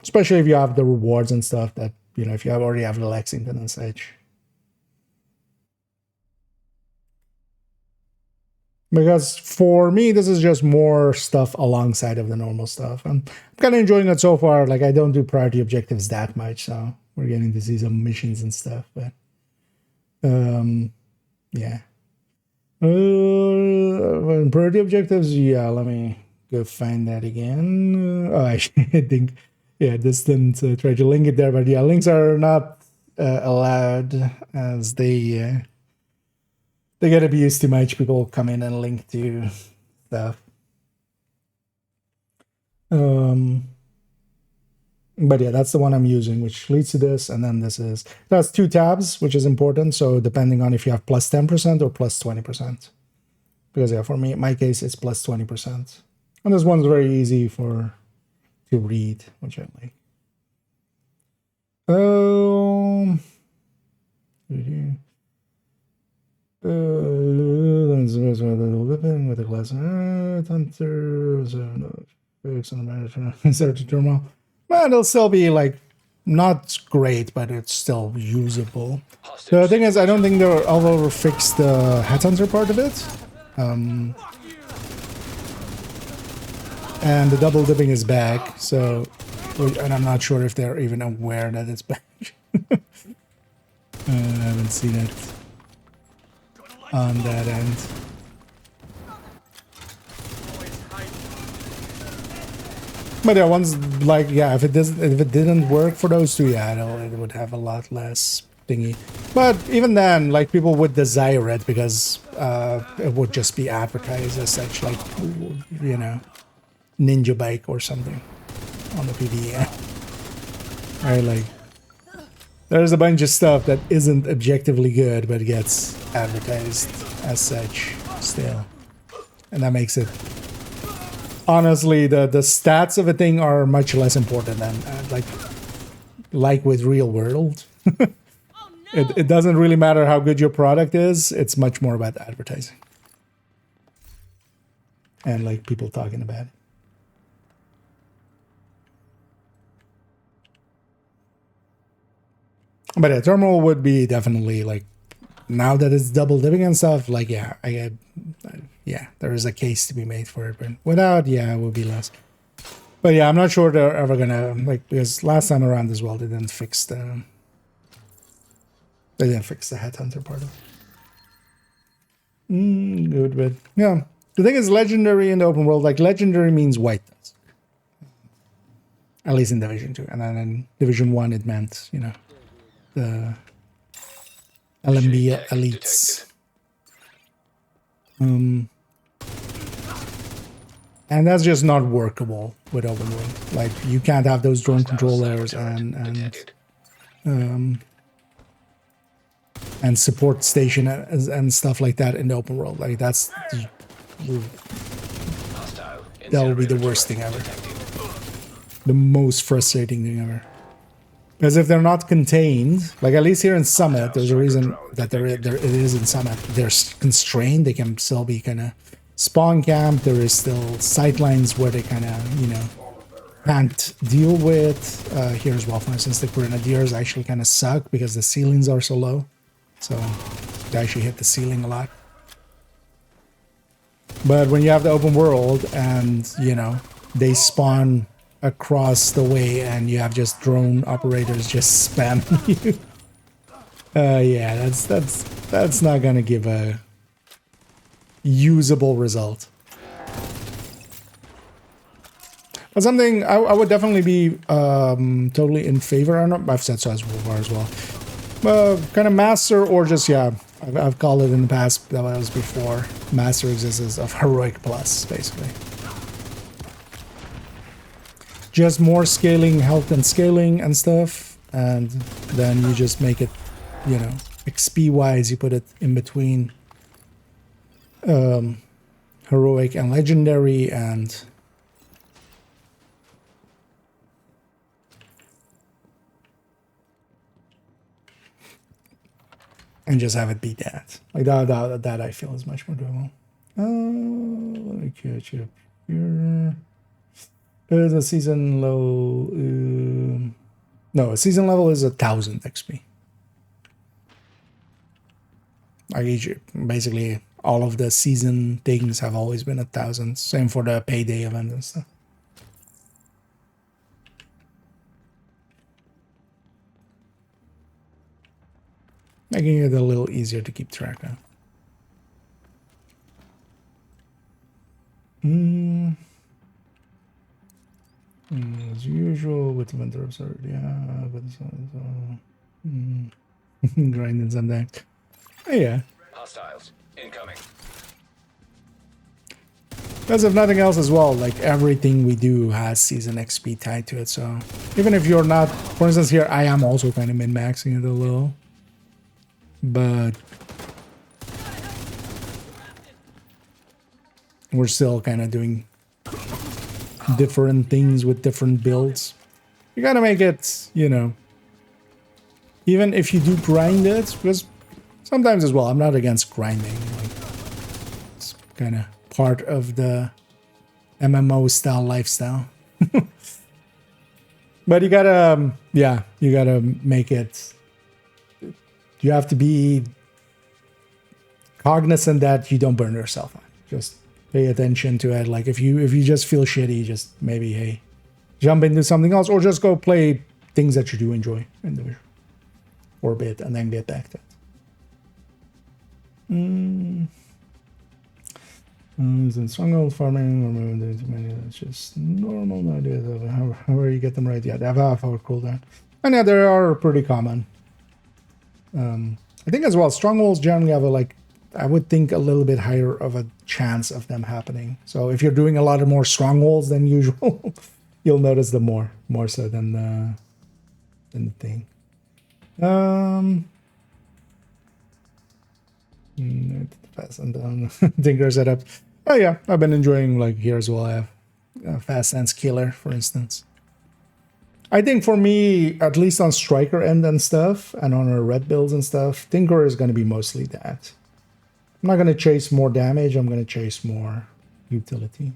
Especially if you have the rewards and stuff that, you know, if you already have the Lexington and such. Because for me, this is just more stuff alongside of the normal stuff. I'm kind of enjoying it so far. Like, I don't do priority objectives that much, so we're getting to see some missions and stuff. But, yeah. Priority objectives, yeah, let me go find that again. Oh, actually, I think, yeah, this didn't try to link it there. But, yeah, links are not allowed as they get abused too much. People come in and link to stuff. But yeah, that's the one I'm using, which leads to this. And then that's 2 tabs, which is important. So depending on if you have plus 10% or plus 20%. Because yeah, for me, in my case, it's plus 20%. And this one's very easy to read, which I like. With the class hunter, turmoil. Well, it'll still be like not great, but it's still usable. The thing is, I don't think they'll ever fix the headhunter part of it. And the double dipping is back, so, and I'm not sure if they're even aware that it's back. I haven't seen it on that end. But yeah, once, like, yeah, if it didn't work for those two, yeah, it would have a lot less thingy. But even then, like, people would desire it because it would just be advertised as such, like, you know, Ninja Bike or something on the PD. Yeah. Right, like, there's a bunch of stuff that isn't objectively good, but gets advertised as such still. And that makes it... Honestly, the stats of a thing are much less important than, like with real world. It doesn't really matter how good your product is. It's much more about advertising. And, like, people talking about it. But yeah, terminal would be definitely, like, now that it's double dipping and stuff, like, yeah, yeah, there is a case to be made for it. But without, yeah, it would be less. But yeah, I'm not sure they're ever gonna, like, because last time around as well, they didn't fix the headhunter part of it. Good, but yeah. The thing is, legendary in the open world, like, legendary means White Tusk. At least in Division 2. And then in Division 1, it meant, you know, the LMB elites. And that's just not workable with open world. Like, you can't have those drone controllers and support station and stuff like that in the open world. Like, that will be the worst thing ever. The most frustrating thing ever. Because if they're not contained, like at least here in Summit, there's a reason that there it is in Summit. They're constrained. They can still be kind of spawn camp. There is still sightlines where they kind of, you know, can't deal with. Here as well, for instance, the Grenadiers actually kind of suck because the ceilings are so low. So they actually hit the ceiling a lot. But when you have the open world and, you know, they spawn across the way and you have just drone operators just spamming you. Yeah, that's not gonna give a usable result. But something I would definitely be totally in favor of. I've said so as well. Kind of master or just, yeah, I've called it in the past, that was before. Master existence of heroic plus, basically. Just more scaling, health and scaling and stuff, and then you just make it, you know, XP wise, you put it in between heroic and legendary, and just have it be that. Like that I feel is much more doable. Let me catch up here. There's a season low. No, a season level is 1,000 XP. Like basically all of the season things have always been 1,000. Same for the payday event and stuff. Making it a little easier to keep track of. As usual with the winter absurd, yeah, but grinding sometimes. Yeah. Hostiles incoming. Because if nothing else as well, like everything we do has season XP tied to it. So even if you're not, for instance, here I am also kind of min-maxing it a little, but we're still kind of doing different things with different builds. You gotta make it, you know, even if you do grind it, because sometimes as well, I'm not against grinding. Like, it's kind of part of the MMO style lifestyle. But you gotta, yeah, you gotta make it. You have to be cognizant that you don't burn yourself out. Just pay attention to it. Like if you just feel shitty, just maybe, hey, jump into something else, or just go play things that you do enjoy in the for a bit and then get back to it. In stronghold farming or moving too many, that's just normal ideas of however you get them right. Yeah, they have a half hour cooldown. And yeah, they are pretty common. I think as well, strongholds generally have a, like, I would think a little bit higher of a chance of them happening. So if you're doing a lot of more strongholds than usual, you'll notice them more so than the thing. Fast and down Tinker setup. Oh yeah, I've been enjoying, like, here as well. I have Fast Sense Killer, for instance. I think for me, at least on Striker end and stuff, and on our red builds and stuff, Tinker is going to be mostly that. I'm not going to chase more damage, I'm going to chase more utility.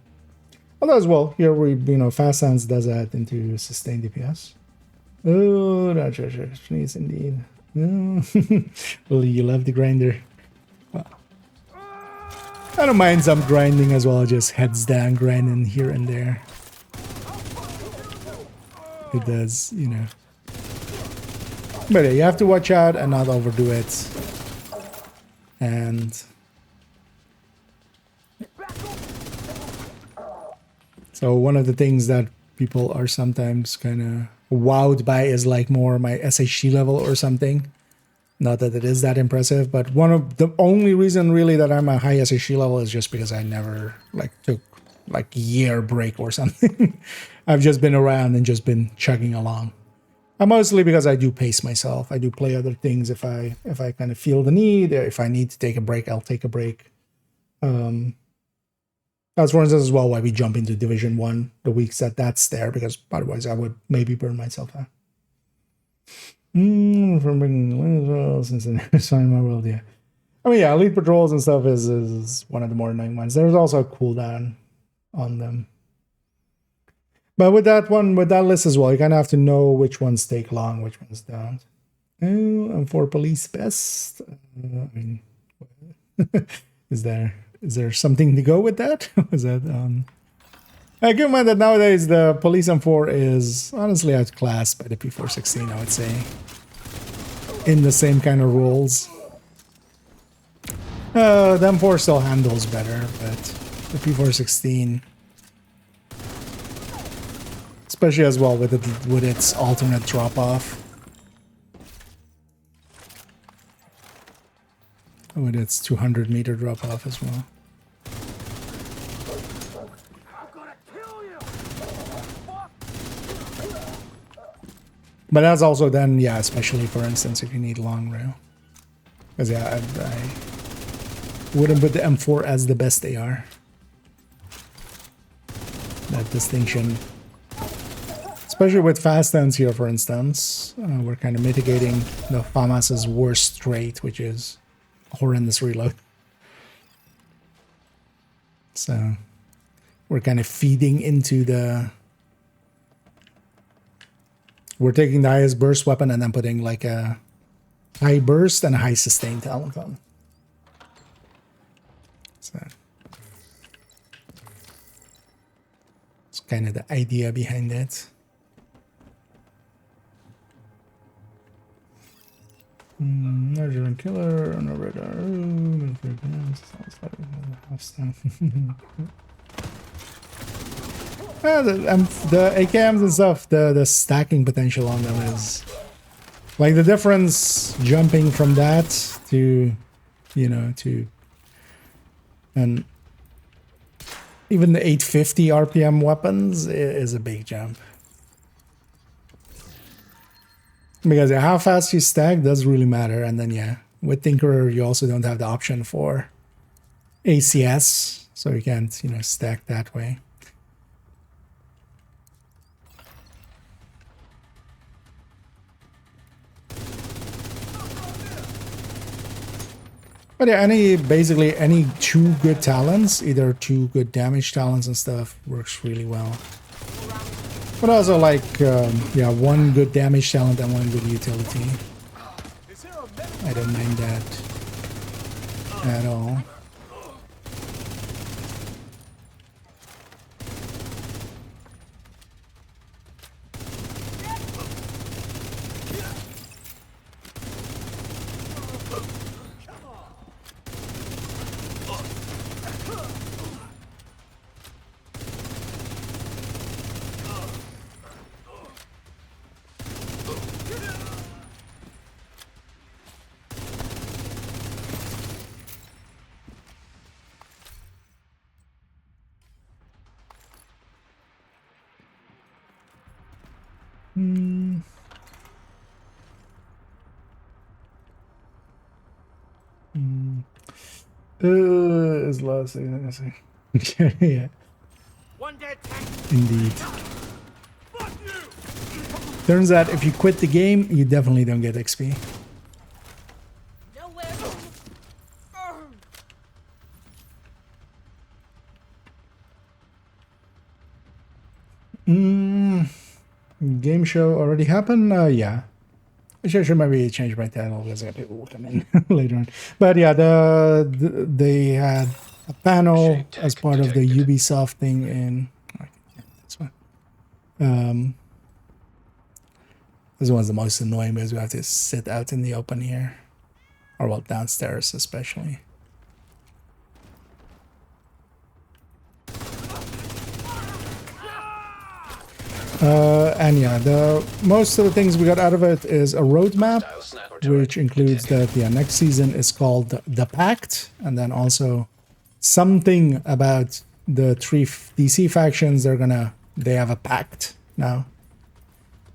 Although as well, here we, you know, Fast Sense does add into sustained DPS. Oh, that's nice indeed. Well, you love the grinder. Well, I don't mind some grinding as well, just heads down grinding here and there. It does, you know. But yeah, you have to watch out and not overdo it. And so one of the things that people are sometimes kind of wowed by is like more my SHC level or something. Not that it is that impressive, but one of the only reason really that I'm a high SHC level is just because I never like took like a year break or something. I've just been around and just been chugging along. Mostly because I do pace myself. I do play other things if I kind of feel the need. If I need to take a break, I'll take a break. That's for instance as well why we jump into Division 1 the weeks that's there, because otherwise I would maybe burn myself out. From bringing since the sign my world, yeah. I mean, yeah, elite patrols and stuff is one of the more annoying ones. There's also a cooldown on them. But with that list as well, you kind of have to know which ones take long, which ones don't. Oh, and for police best, I mean, is there something to go with that? Is that I keep in mind that nowadays the police M4 is honestly outclassed by the P416, I would say, in the same kind of roles. The M4 still handles better, but the P416, especially as well with its alternate drop-off, with its 200-meter drop-off as well. But that's also then, yeah, especially for instance if you need long rail. Because yeah, I wouldn't put the M4 as the best AR. That distinction. Especially with fast downs here, for instance, we're kind of mitigating the FAMAS's worst trait, which is horrendous reload. So we're kind of feeding into the... We're taking the highest burst weapon and then putting like a high burst and a high sustain talent on. So it's kind of the idea behind it. Larger and killer on a radar. The AKMs and stuff, the stacking potential on them is like the difference jumping from that to, you know, to, and even the 850 RPM weapons is a big jump. Because how fast you stack does really matter. And then, yeah, with Tinkerer, you also don't have the option for ACS, so you can't, you know, stack that way. But yeah, basically any two good talents, either two good damage talents and stuff, works really well. But also like, yeah, one good damage talent and one good utility. I don't mind that at all. Is last thing I say. Yeah. Indeed. Turns out if you quit the game, you definitely don't get XP. Game show already happened? Yeah. I should maybe change my title because people will come in later on. But yeah, they had a panel as part of the Ubisoft thing in... This one. This one's the most annoying because we have to sit out in the open here. Or well, downstairs especially. And yeah, most of the things we got out of it is a roadmap, which includes that next season is called The Pact, and then also something about the 3 DC factions. They have a pact now.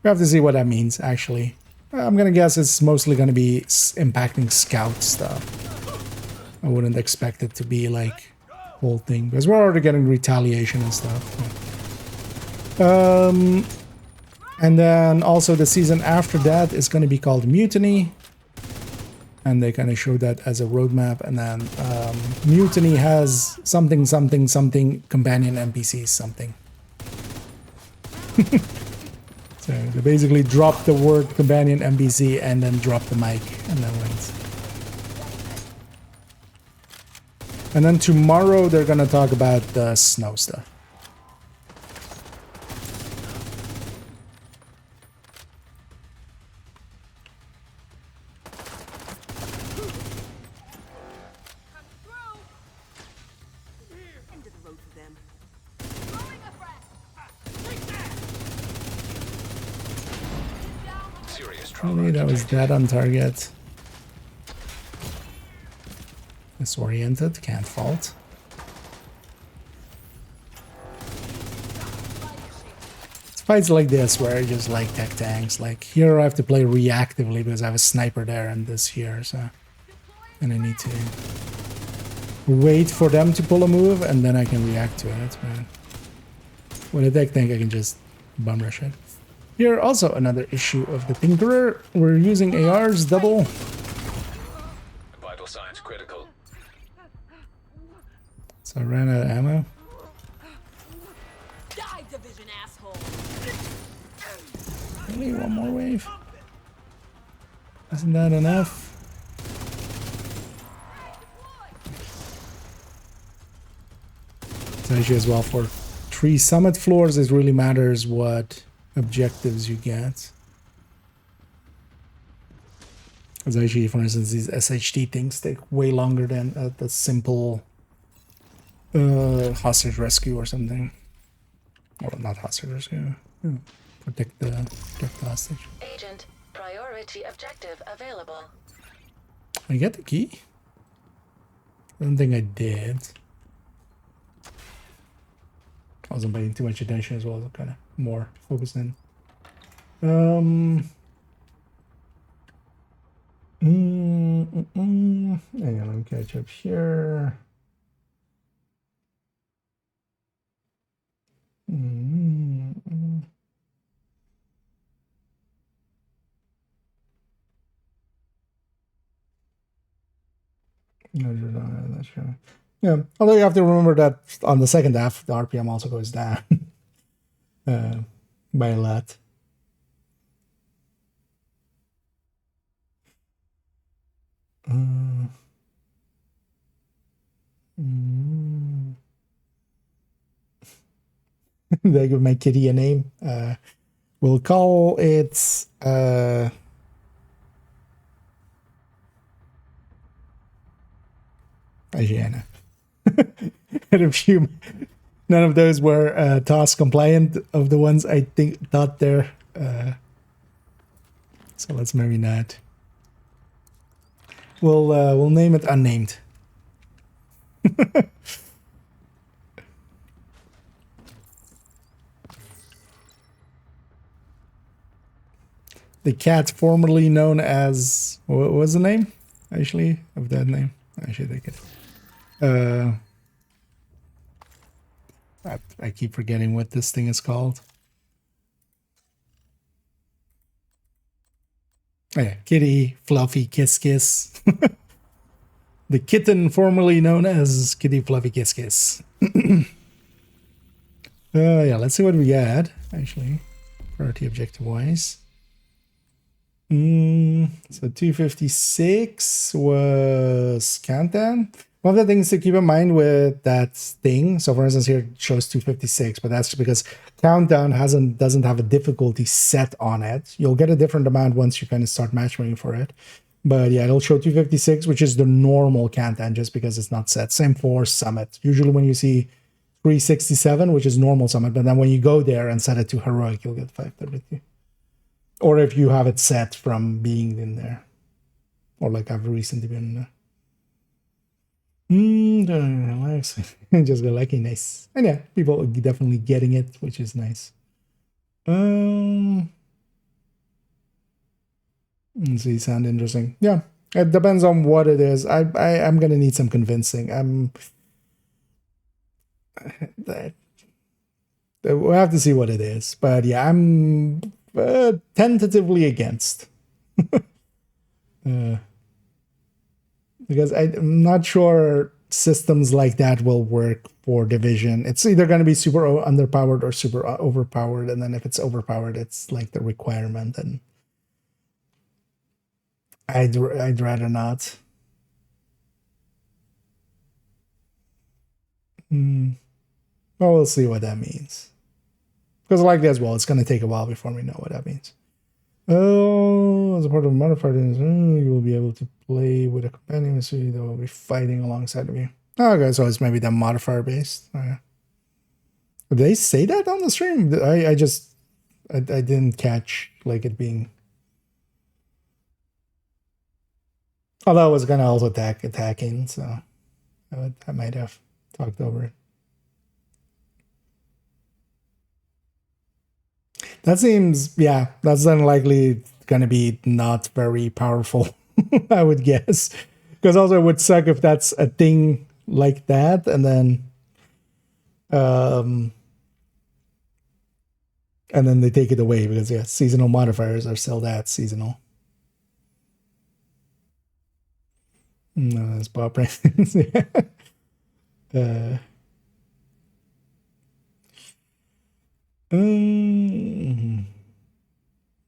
We have to see what that means, actually. I'm gonna guess it's mostly gonna be impacting scout stuff. I wouldn't expect it to be like whole thing, because we're already getting retaliation and stuff. And then also the season after that is going to be called Mutiny. And they kind of show that as a roadmap. And then Mutiny has something, something, something, companion NPCs, something. So they basically drop the word companion NPC and then drop the mic and then wins. And then tomorrow they're going to talk about the snow stuff. Really, that was dead on target. Disoriented, can't fault. It's fights like this where I just like tech tanks. Like here I have to play reactively because I have a sniper there and this here, so and I need to wait for them to pull a move and then I can react to it. But with a tech tank I can just bum rush it. Here also another issue of the Tinkerer. We're using ARs double. Vital signs critical. So I ran out of ammo. Die, division asshole. Really, one more wave? Isn't that enough? It's actually as well for 3 summit floors. It really matters what objectives you get. Because actually, for instance, these SHT things take way longer than the simple hostage rescue or something. Or not hostage rescue. Protect the hostage. Agent, priority objective available. I get the key? I don't think I did. I wasn't paying too much attention as well, kind of more focused in. Hang on, let me catch up here. Not sure. Yeah, although you have to remember that on the second half, the RPM also goes down by a lot. Did I give my kitty a name? We'll call it Asiana. And a few, none of those were task compliant of the ones I thought there. So let's maybe not. We'll name it unnamed. The cat formerly known as, what was the name actually of that name? I should take it. I keep forgetting what this thing is called. Oh yeah, Kitty Fluffy Kiss Kiss. The kitten formerly known as Kitty Fluffy Kiss Kiss. Yeah, let's see what we had actually, priority objective wise. So 256 was Countdown. One of the things to keep in mind with that thing, so for instance here it shows 256, but that's because Countdown doesn't have a difficulty set on it. You'll get a different amount once you kind of start matchmaking for it. But yeah, it'll show 256, which is the normal Countdown just because it's not set. Same for Summit. Usually when you see 367, which is normal Summit, but then when you go there and set it to Heroic, you'll get 532. Or if you have it set from being in there. Or like I've recently been in there. Relax. Just go like nice. And yeah, people are definitely getting it, which is nice. Let's see, sound interesting. Yeah, it depends on what it is. I'm gonna need some convincing. We'll have to see what it is. But yeah, I'm tentatively against. Because I'm not sure systems like that will work for Division. It's either going to be super underpowered or super overpowered, and then if it's overpowered, it's like the requirement, and I'd rather not. Well, we'll see what that means. Because like as well, it's going to take a while before we know what that means. Oh, as a part of modified, you will be able to play with a companion, so they will be fighting alongside of you. Okay, so it's maybe the modifier based. Okay. Did they say that on the stream? I didn't catch like it being. Although I was gonna also attacking, so I might have talked over it. That seems, yeah, that's unlikely going to be not very powerful, I would guess. Because also it would suck if that's a thing like that, and then they take it away, because yeah, seasonal modifiers are still that seasonal. No, that's pop rankings. Yeah.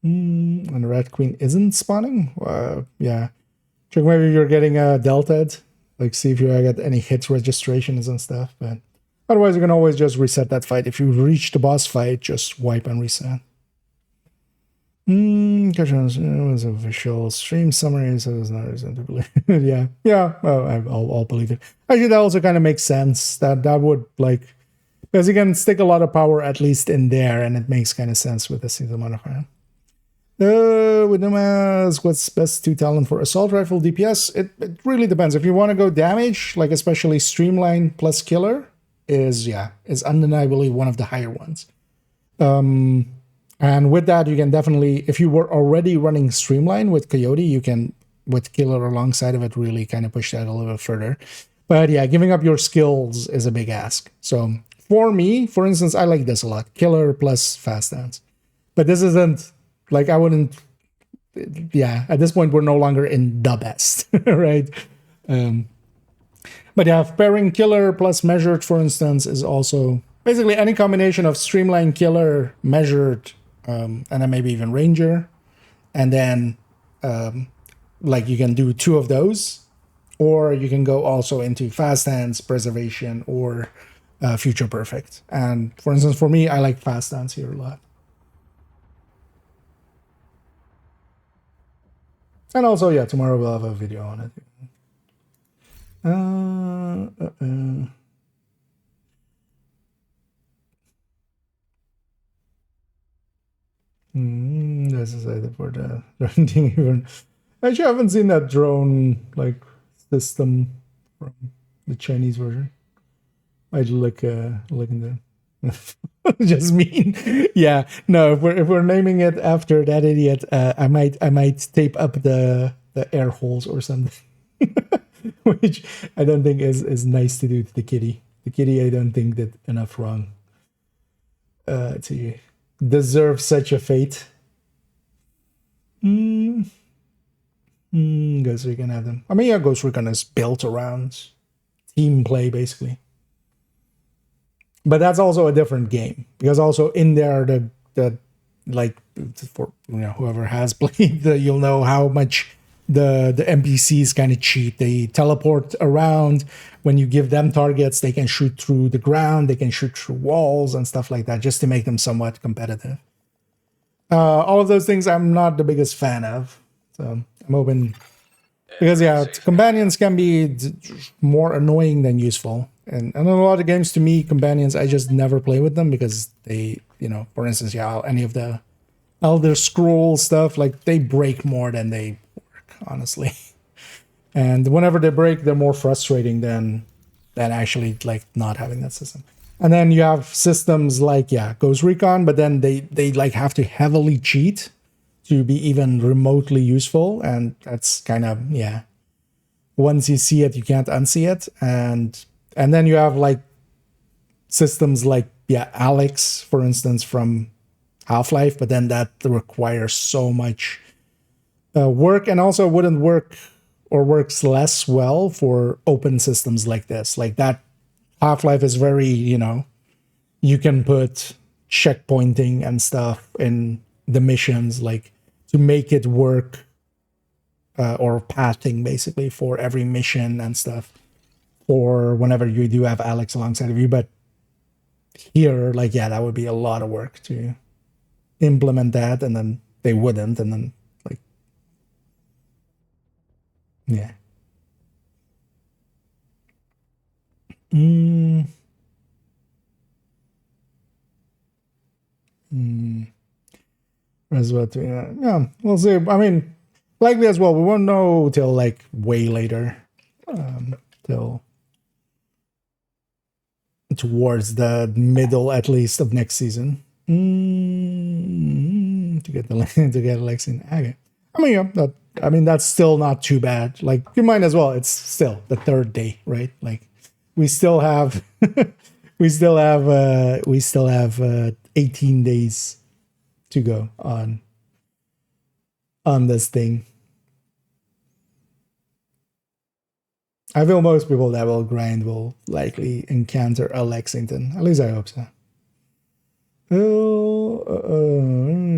And the Rat Queen isn't spawning? Yeah. Check maybe if you're getting a delta, like see if you get any hits registrations and stuff, but otherwise you can always just reset that fight. If you reach the boss fight, just wipe and reset. It was official stream summary, so there's no reason to believe it. Yeah, I'll believe it. Actually, that also kind of makes sense. That would, like, because you can stick a lot of power at least in there, and it makes kind of sense with the season modifier. With no mask, what's best to talent for assault rifle DPS? It really depends. If you want to go damage, like especially streamline plus killer, is undeniably one of the higher ones. And with that, you can definitely, if you were already running streamline with Coyote, you can, with killer alongside of it, really kind of push that a little bit further. But yeah, giving up your skills is a big ask. So for me, for instance, I like this a lot. Killer plus fast dance. But this isn't, like, I wouldn't, yeah, at this point, we're no longer in the best, right? But yeah, pairing killer plus measured, for instance, is also basically any combination of streamline, killer, measured, and then maybe even ranger. And then, like, you can do 2 of those, or you can go also into fast dance, preservation, or future perfect. And for instance, for me, I like fast dance here a lot. And also, yeah, tomorrow we'll have a video on it. This is either for the drone thing even. Actually, I haven't seen that drone like system from the Chinese version. I'd look in the just mean. Yeah, no, if we're naming it after that idiot, I might tape up the air holes or something. Which I don't think is nice to do to the kitty. The kitty, I don't think did enough wrong to deserve such a fate. Ghost Recon have them. I mean, yeah, Ghost Recon is built around team play, basically. But that's also a different game, because also in there, the like, for whoever has played, you'll know how much the NPCs kind of cheat. They teleport around. When you give them targets, they can shoot through the ground, they can shoot through walls and stuff like that, just to make them somewhat competitive. All of those things I'm not the biggest fan of. So I'm open, because yeah, companions can be more annoying than useful. And in a lot of games, to me, companions, I just never play with them, because they, for instance, yeah, any of the Elder Scrolls stuff, like, they break more than they work, honestly. And whenever they break, they're more frustrating than actually, like, not having that system. And then you have systems like, yeah, Ghost Recon, but then they like have to heavily cheat to be even remotely useful. And that's kind of, yeah, once you see it, you can't unsee it. And then you have like systems like, yeah, Alex, for instance, from Half-Life, but then that requires so much work, and also wouldn't work or works less well for open systems like this. Like that Half-Life is very, you can put checkpointing and stuff in the missions, like to make it work, or pathing basically for every mission and stuff, or whenever you do have Alex alongside of you. But here, like, yeah, that would be a lot of work to implement that, and then they wouldn't, and then like, yeah. As well, yeah, we'll see. I mean, likely as well, we won't know till like way later, till towards the middle at least of next season, to get Alexi. Okay. I mean, yeah, that's still not too bad. Like, you might as well. It's still the third day, right? Like, we still have, we still have 18 days to go on this thing. I feel most people that will grind will likely encounter a Lexington. At least I hope so.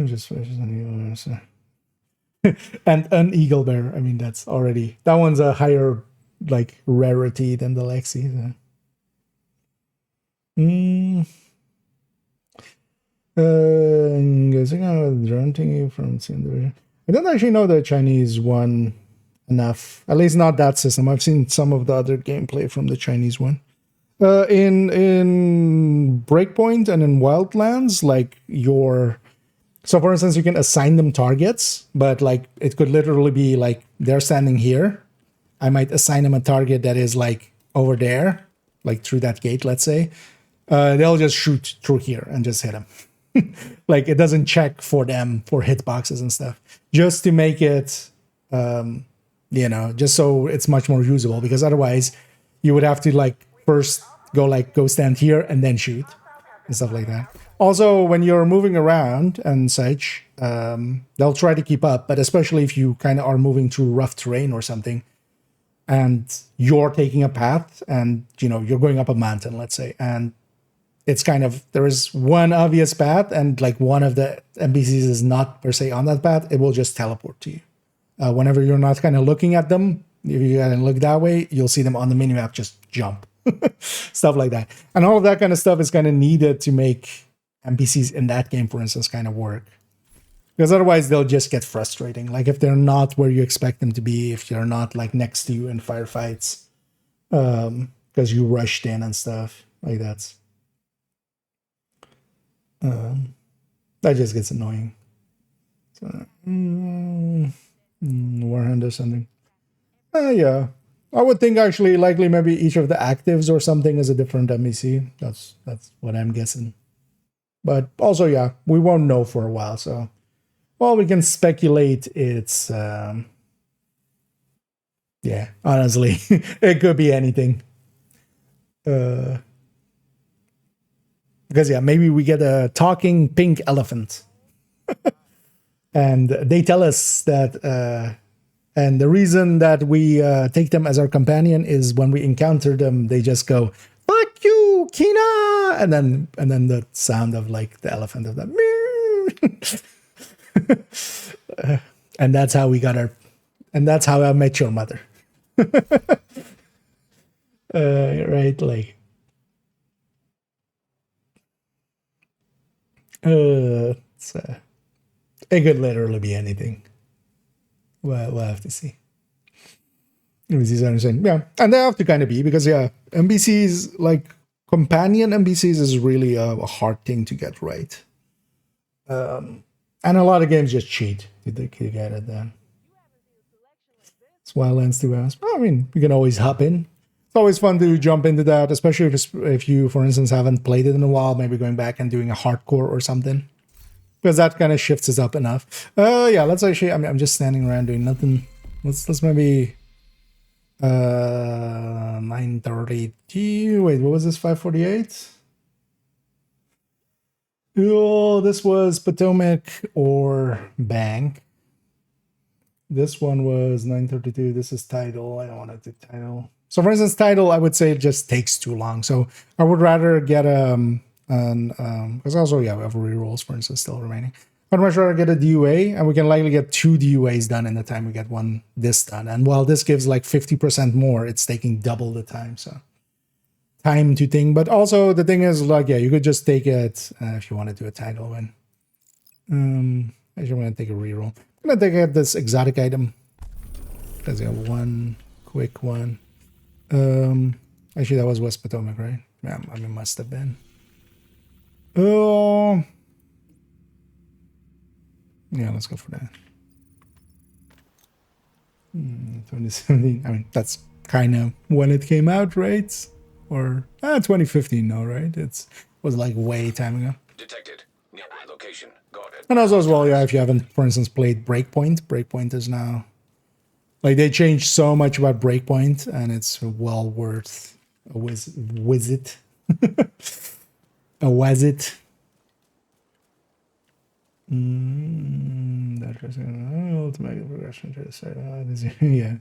Just and an Eagle Bear. I mean, that one's a higher like rarity than the Lexi. So. Guessing I was drone thingy from same division. I don't actually know the Chinese one enough. At least not that system. I've seen some of the other gameplay from the Chinese one. In Breakpoint and in Wildlands, like so for instance, you can assign them targets, but like it could literally be like they're standing here. I might assign them a target that is like over there, like through that gate, let's say. They'll just shoot through here and just hit them. Like, it doesn't check for them for hitboxes and stuff, just to make it, just so it's much more usable, because otherwise you would have to like first go stand here and then shoot and stuff like that. Also, when you're moving around and such, they'll try to keep up, but especially if you kind of are moving through rough terrain or something, and you're taking a path and, you're going up a mountain, let's say, and it's kind of, there is one obvious path and like one of the NPCs is not per se on that path, it will just teleport to you. Whenever you're not kind of looking at them, if you kind of look that way, you'll see them on the minimap just jump. Stuff like that. And all of that kind of stuff is kind of needed to make NPCs in that game, for instance, kind of work. Because otherwise they'll just get frustrating. Like if they're not where you expect them to be, if they're not like next to you in firefights, because you rushed in and stuff like that. That just gets annoying. So, Warhand or something. Yeah. I would think actually likely maybe each of the actives or something is a different NPC. That's what I'm guessing. But also, yeah, we won't know for a while. So, well, we can speculate it's, yeah, honestly, it could be anything. Because, yeah, maybe we get a talking pink elephant. And they tell us that, and the reason that we take them as our companion is when we encounter them, they just go, "Fuck you, Kina!" And then the sound of like the elephant of that. And that's how we got and that's how I met your mother. Right, like. It could literally be anything. We'll have to see. NPCs are insane. Yeah, and they have to kind of be, because yeah, NPCs, like companion NPCs, is really a hard thing to get right. And a lot of games just cheat to get it done. It's Wildlands 2 hours. Well, I mean, you can always hop in. It's always fun to jump into that, especially if you, for instance, haven't played it in a while, maybe going back and doing a hardcore or something. Because that kind of shifts us up enough. Yeah, let's actually, I'm just standing around doing nothing. Let's maybe 9:30. Wait, what was this? 5:48? Oh, this was Potomac or Bank. This one was 932. This is Title. I don't want to do Title. So for instance, Title, I would say it just takes too long. So I would rather get because also, yeah, we have rerolls, for instance, still remaining. I'd much rather get a DUA, and we can likely get 2 DUAs done in the time we get this done. And while this gives like 50% more, it's taking double the time. So time to think. But also the thing is, like, yeah, you could just take it if you want to do a Title win. I actually want to take a reroll. I'm going to take this exotic item. Because I have one quick one. Actually, that was West Potomac, right? Yeah, I mean, must have been. Oh. Yeah, let's go for that. 2017. I mean, that's kind of when it came out, right? Or 2015, no, right? It was like way time ago. Detected. Nearby location. Got it. And also as well, yeah, if you haven't, for instance, played Breakpoint, Breakpoint is now like they changed so much about Breakpoint, and it's well worth a visit. A visit. That's ultimate progression to the side. Yeah.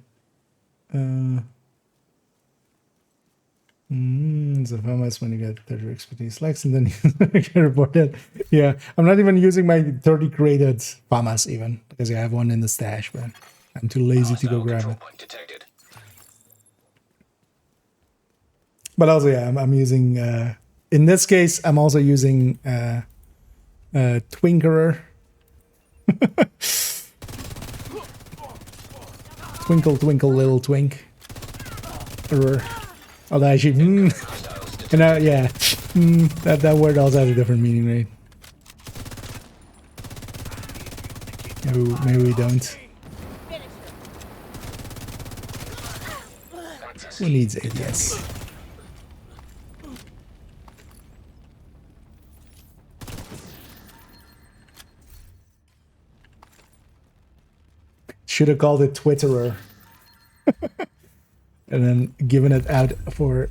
So how much when you get 30 expertise likes and then you get reported. Yeah, I'm not even using my 30 created FAMAS even because I have one in the stash, but I'm too lazy to go grab it. But also, yeah, I'm using. In this case, I'm also using Twinkerer. Twinkle, twinkle, little twink. Although actually, yeah, that word also has a different meaning, right? Maybe we don't. Who needs ADS? Should have called it Twitterer. And then given it out for,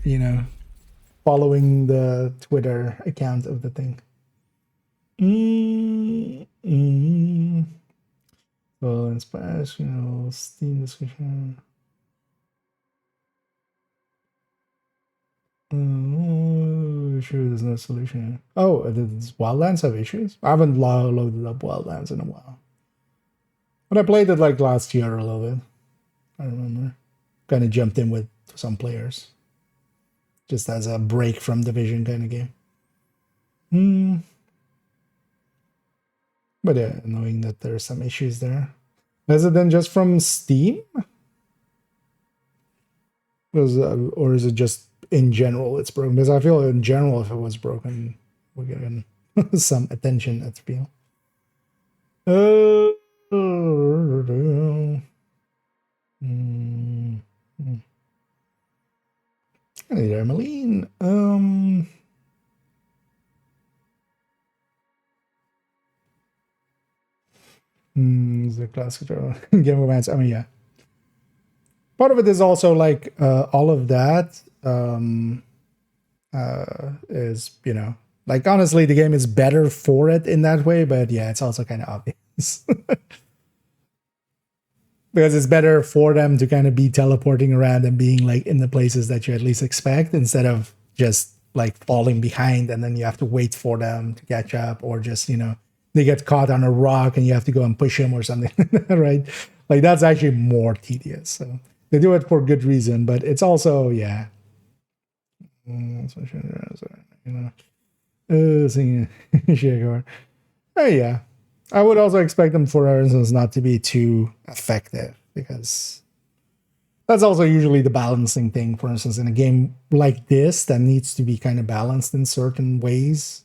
following the Twitter account of the thing. So in Spanish, Steam discussion. Sure, there's no solution. Oh, does Wildlands have issues? I haven't loaded up Wildlands in a while. But I played it like last year a little bit. I remember. Kind of jumped in with some players. Just as a break from Division kind of game. But yeah, knowing that there's some issues there. Is it then just from Steam? Or is it just in general it's broken? Because I feel in general if it was broken, we're getting some attention at feel. Hey there, Malene. The classic Game of Advance. I mean, yeah. Part of it is also like all of that is, like honestly, the game is better for it in that way, but yeah, it's also kind of obvious. Because it's better for them to kind of be teleporting around and being like in the places that you at least expect instead of just like falling behind and then you have to wait for them to catch up, or just, they get caught on a rock and you have to go and push them or something, right? Like that's actually more tedious. So they do it for good reason, but it's also, yeah. Oh, yeah. I would also expect them, for instance, not to be too effective, because that's also usually the balancing thing. For instance, in a game like this that needs to be kind of balanced in certain ways.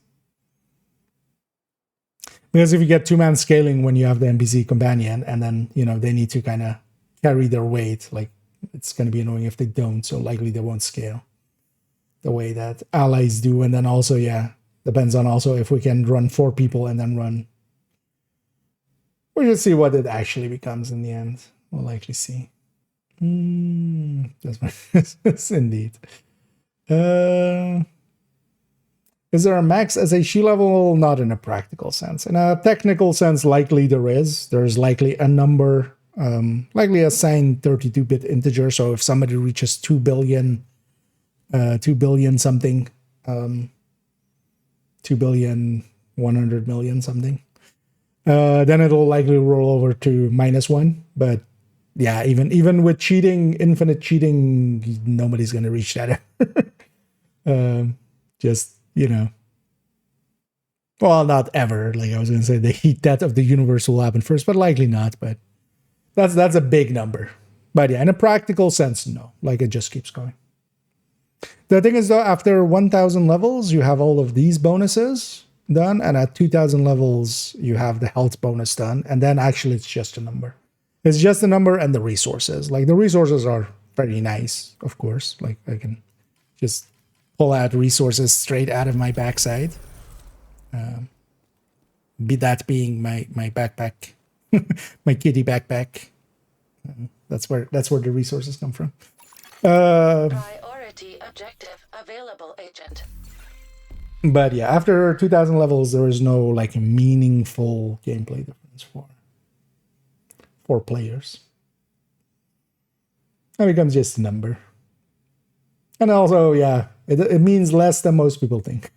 Because if you get two-man scaling when you have the NPC companion and then, they need to kind of carry their weight, like it's going to be annoying if they don't, so likely they won't scale the way that allies do. And then also, yeah, depends on also if we can run 4 people and then run. We'll just see what it actually becomes in the end. We'll likely see. That's indeed. Is there a max SHE level? Not in a practical sense. In a technical sense, likely there is. There's likely a number, likely a signed 32-bit integer. So if somebody reaches 2 billion something, 2 billion 100 million something, then it'll likely roll over to -1. But yeah, even with cheating, infinite cheating, nobody's gonna reach that. Just, you know, well, not ever. Like I was gonna say, the heat death of the universe will happen first, but likely not. But that's a big number. But yeah, in a practical sense, no. Like it just keeps going. The thing is, though, after 1,000 levels, you have all of these bonuses done, and at 2,000 levels, you have the health bonus done, and then actually it's just a number. It's just a number and the resources. Like the resources are very nice, of course. Like I can just pull out resources straight out of my backside. Be that being my backpack, my kitty backpack. That's where the resources come from. Priority objective available, Agent. But yeah, after 2,000 levels, there is no like meaningful gameplay difference for players. It becomes just a number. And also, yeah, it means less than most people think.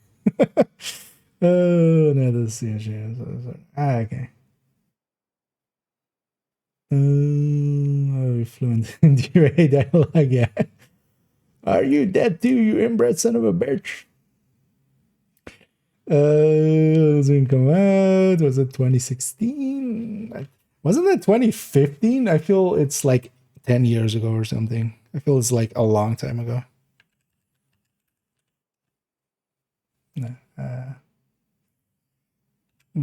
No, this is okay. Fluent in DUA dialogue, yeah. Are you dead too, you inbred son of a bitch? Was it come out? Was it 2016? Wasn't it 2015? I feel it's like 10 years ago or something. I feel it's like a long time ago. No,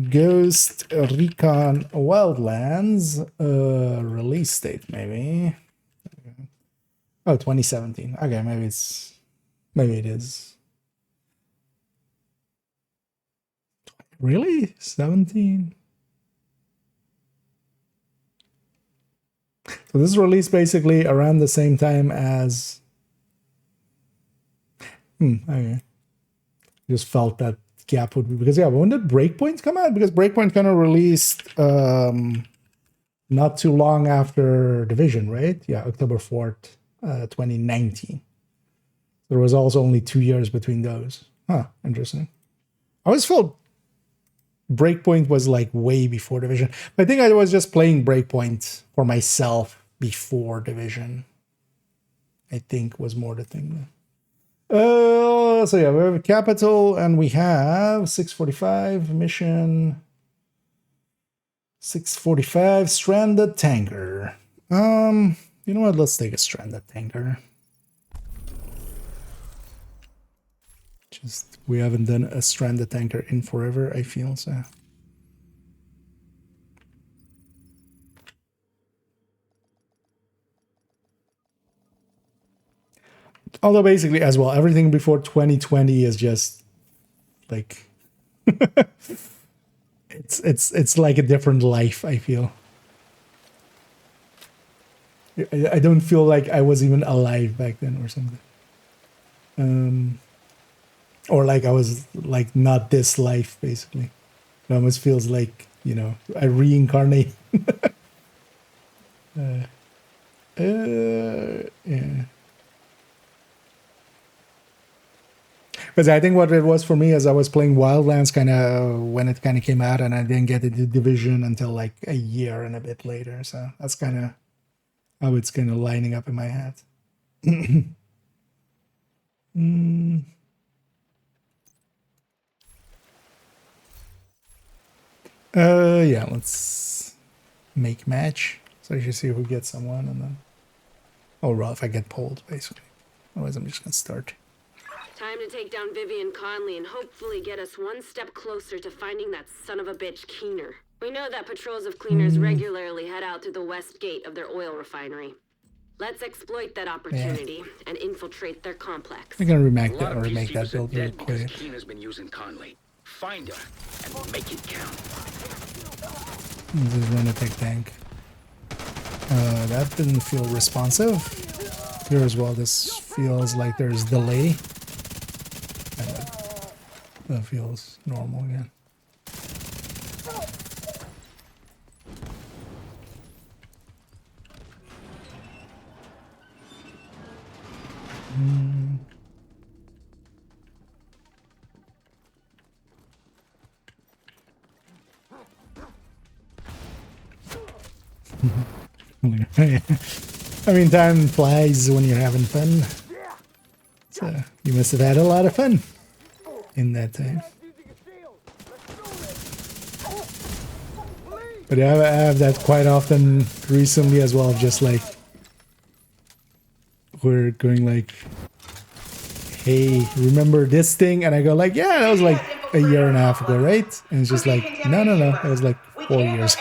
Ghost Recon Wildlands release date, maybe. Oh, 2017. Okay, maybe it is. Really? 17? So this is released basically around the same time as... okay. Just felt that gap would be... Because, yeah, when did Breakpoint come out? Because Breakpoint kind of released not too long after Division, right? Yeah, October 4th, 2019. There was also only 2 years between those. Huh, interesting. I always felt Breakpoint was like way before Division. But I think I was just playing Breakpoint for myself before Division. I think was more the thing. So yeah, we have Capital and we have 645 mission. 645 Stranded Tanker. You know what? Let's take a Stranded Tanker. Just we haven't done a Stranded Tanker in forever, I feel so. Although basically as well, everything before 2020 is just like it's like a different life, I feel. I don't feel like I was even alive back then or something. Or like I was like not this life, basically. It almost feels like, you know, I reincarnate. Yeah. Because I think what it was for me is I was playing Wildlands kind of when it kind of came out, and I didn't get into Division until like a year and a bit later. So that's kind of how it's kind of lining up in my head. Yeah, let's make match. So you should see if we get someone, and then well, if I get pulled, basically. Otherwise, I'm just gonna start. Time to take down Vivian Conley and hopefully get us one step closer to finding that son of a bitch Keener. We know that patrols of cleaners regularly head out to the west gate of their oil refinery. Let's exploit that opportunity and infiltrate their complex. We're gonna remake that build real quick. Keener's been using Conley. Find her and make it count. This is run attack tank. That didn't feel responsive. Here as well, this feels like there's delay. That feels normal again. I mean, time flies when you're having fun. So you must have had a lot of fun in that time. But I have that quite often recently as well, just like we're going like, hey, remember this thing? And I go like, yeah, that was like a year and a half ago, right? And it's just like, no, it was like 4 years.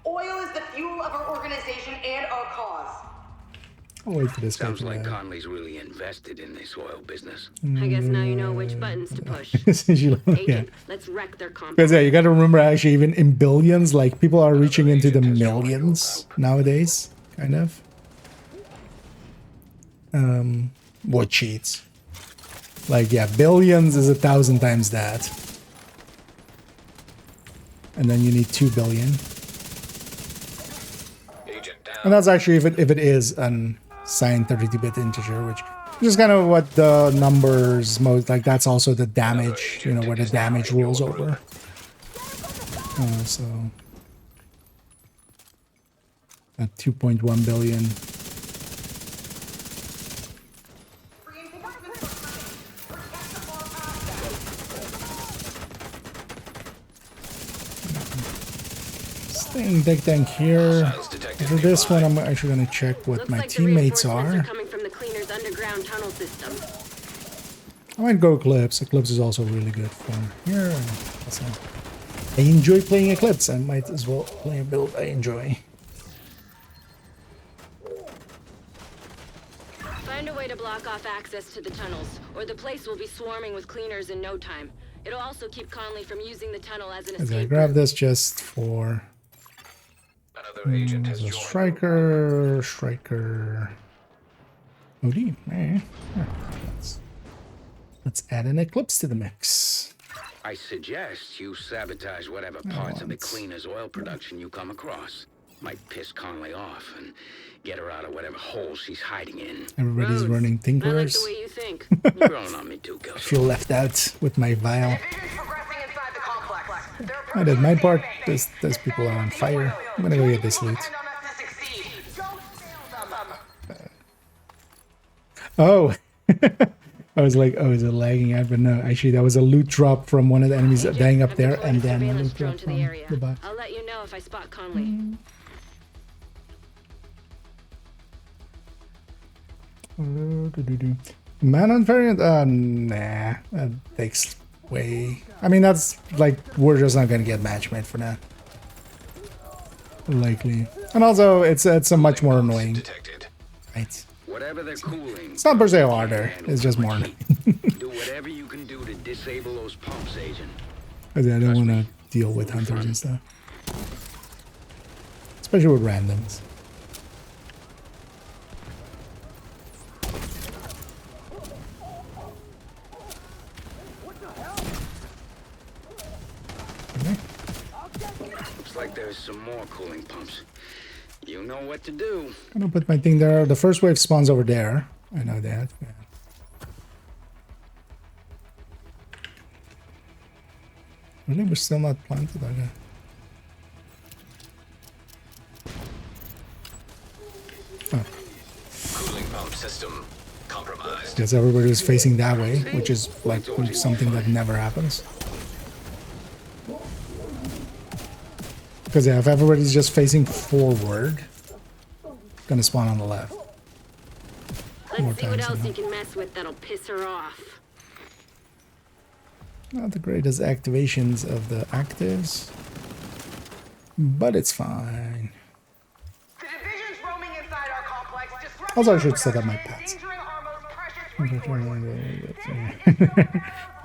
Oil is the fuel of our organization and our cause. I'll wait for this guy. Sounds like Conley's really invested in this oil business. I guess now you know which buttons to push. Yeah. Let's wreck their compound. Because yeah, you got to remember actually even in billions, like people are reaching into the millions nowadays, kind of. What cheats? Like yeah, billions is 1,000 times that. And then you need 2 billion. And that's actually if it is an signed 32-bit integer, which is kind of what the numbers most like. That's also the damage, you know, where the damage rules over. So at 2.1 billion. Staying deck tank here. For this one, I'm actually going to check what my teammates are. Coming from the cleaner's underground tunnel system. I might go Eclipse. Eclipse is also really good from here. I enjoy playing Eclipse. I might as well play a build I enjoy. Find a way to block off access to the tunnels, or the place will be swarming with cleaners in no time. It'll also keep Conley from using the tunnel as an escape. I grab this just for striker. OD. Let's add an Eclipse to the mix. I suggest you sabotage whatever parts of the cleaner's oil production you come across. Might piss Conley off and get her out of whatever hole she's hiding in. Everybody's running Tinkerers. I like the way you think. You're growing on me too, I feel left out with my vial. I did my part. Those people are on fire. I'm gonna go get this loot. Oh. I was like, oh, is it lagging out? But no, actually, that was a loot drop from one of the enemies dying up there, and then a loot drop from the back. I'll let you know if I spot Conley. Man on variant? Nah, that takes way. I mean, that's like we're just not gonna get match made for that, likely. And also, it's a much more annoying. Right. Whatever they're cooling. It's not per se harder. It's just more annoying. Do whatever you can do to disable those pumps, Agent. I don't want to deal with hunters and stuff, especially with randoms. Looks like there's some more cooling pumps. You know what to do. I'm gonna put my thing there. The first wave spawns over there. I know that. Yeah. Really, we're still not planted, okay. Oh. Cooling pump system compromised. Guess everybody was facing that way, which is like something that never happens. Because yeah, if everybody's just facing forward, it's gonna spawn on the left. Let's see what else you can mess with that'll piss her off. Not the greatest activations of the actives, but it's fine. Also, I should set up my pets. I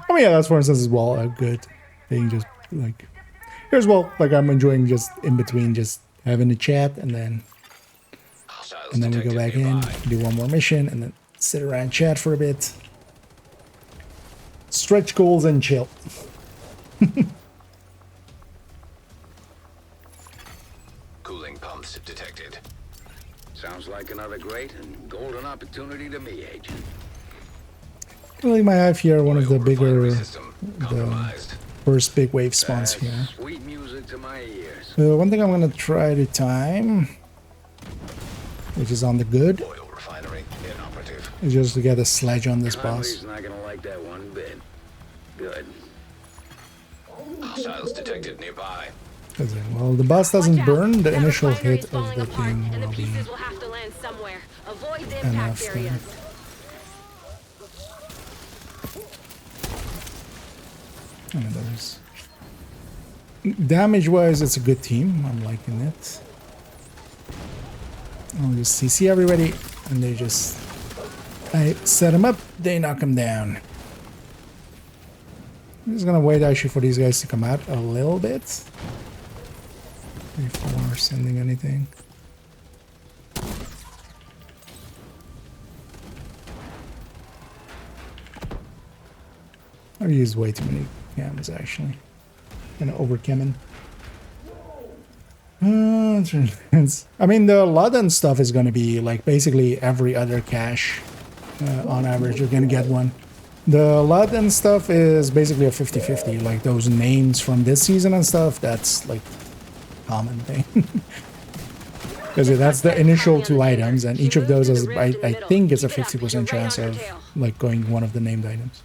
mean, yeah, that's for instance as well a good thing. Just like here's well, like I'm enjoying just in between, just having a chat and then we go back in, do one more mission, and then sit around chat for a bit. Stretch goals and chill. Cooling pumps detected. Sounds like another great and golden opportunity to me, Agent. Really might have here one of the bigger, the first big wave spawns here. Sweet music to my ears. One thing I'm gonna try to time, which is on the good, oil refinery inoperative, is just to get a sledge on this boss. Conley's not gonna like that one bit. Good. Hostiles detected nearby. Well, the boss doesn't burn, the initial hit of the thing and the will be pieces will have to land somewhere. Avoid the impact enough. areas. Damage-wise, it's a good team. I'm liking it. I'll just CC everybody, and they just... I set them up, they knock them down. I'm just gonna wait actually for these guys to come out a little bit. Before sending anything. I've used way too many cams actually. Kind of overcamming. I mean, the Ludden stuff is going to be like basically every other cache. On average, you're going to get one. The Ludden stuff is basically a 50-50. Like those names from this season and stuff, that's like common thing. Because that's the initial 2 items, and each of those is, I think, it's a 50% chance of like going one of the named items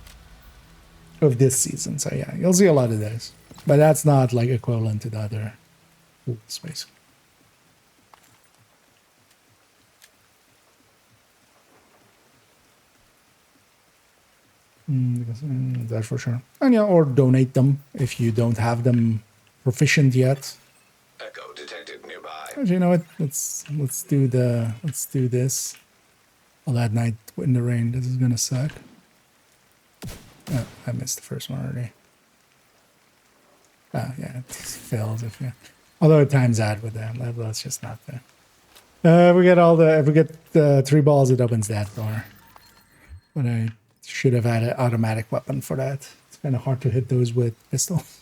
of this season. So yeah, you'll see a lot of those, but that's not like equivalent to the other pools, basically. That's for sure. And yeah, or donate them if you don't have them proficient yet. Echo detected nearby. Actually, you know what? Let's do this. All that night in the rain. This is gonna suck. Oh, I missed the first one already. Oh yeah, it fails if you. Although it times out with them, that's just not fair. We get if we get 3 balls, it opens that door. But I should have had an automatic weapon for that. It's kind of hard to hit those with pistols.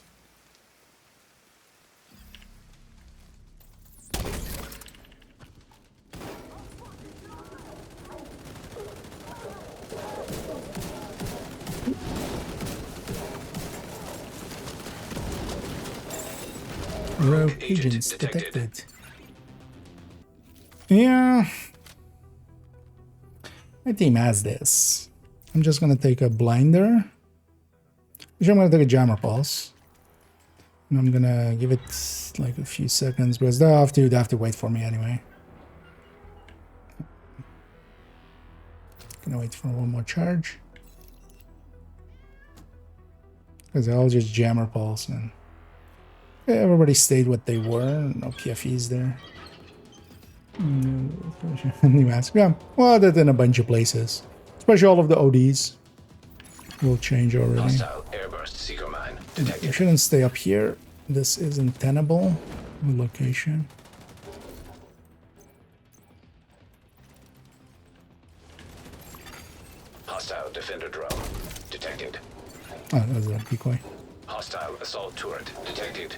Rogue agents detected. Yeah. My team has this. I'm just gonna take a blinder. Which I'm gonna take a jammer pulse. And I'm gonna give it like a few seconds because they have to wait for me anyway. Gonna wait for one more charge. Because I'll just jammer pulse and yeah, everybody stayed what they were. No PFEs there. New mask. Yeah, well, that's in a bunch of places. Especially all of the ODs will change already. Hostile airburst seeker mine detected. You shouldn't stay up here. This isn't tenable location. Hostile defender drone detected. Oh, that's a decoy. Hostile assault turret detected.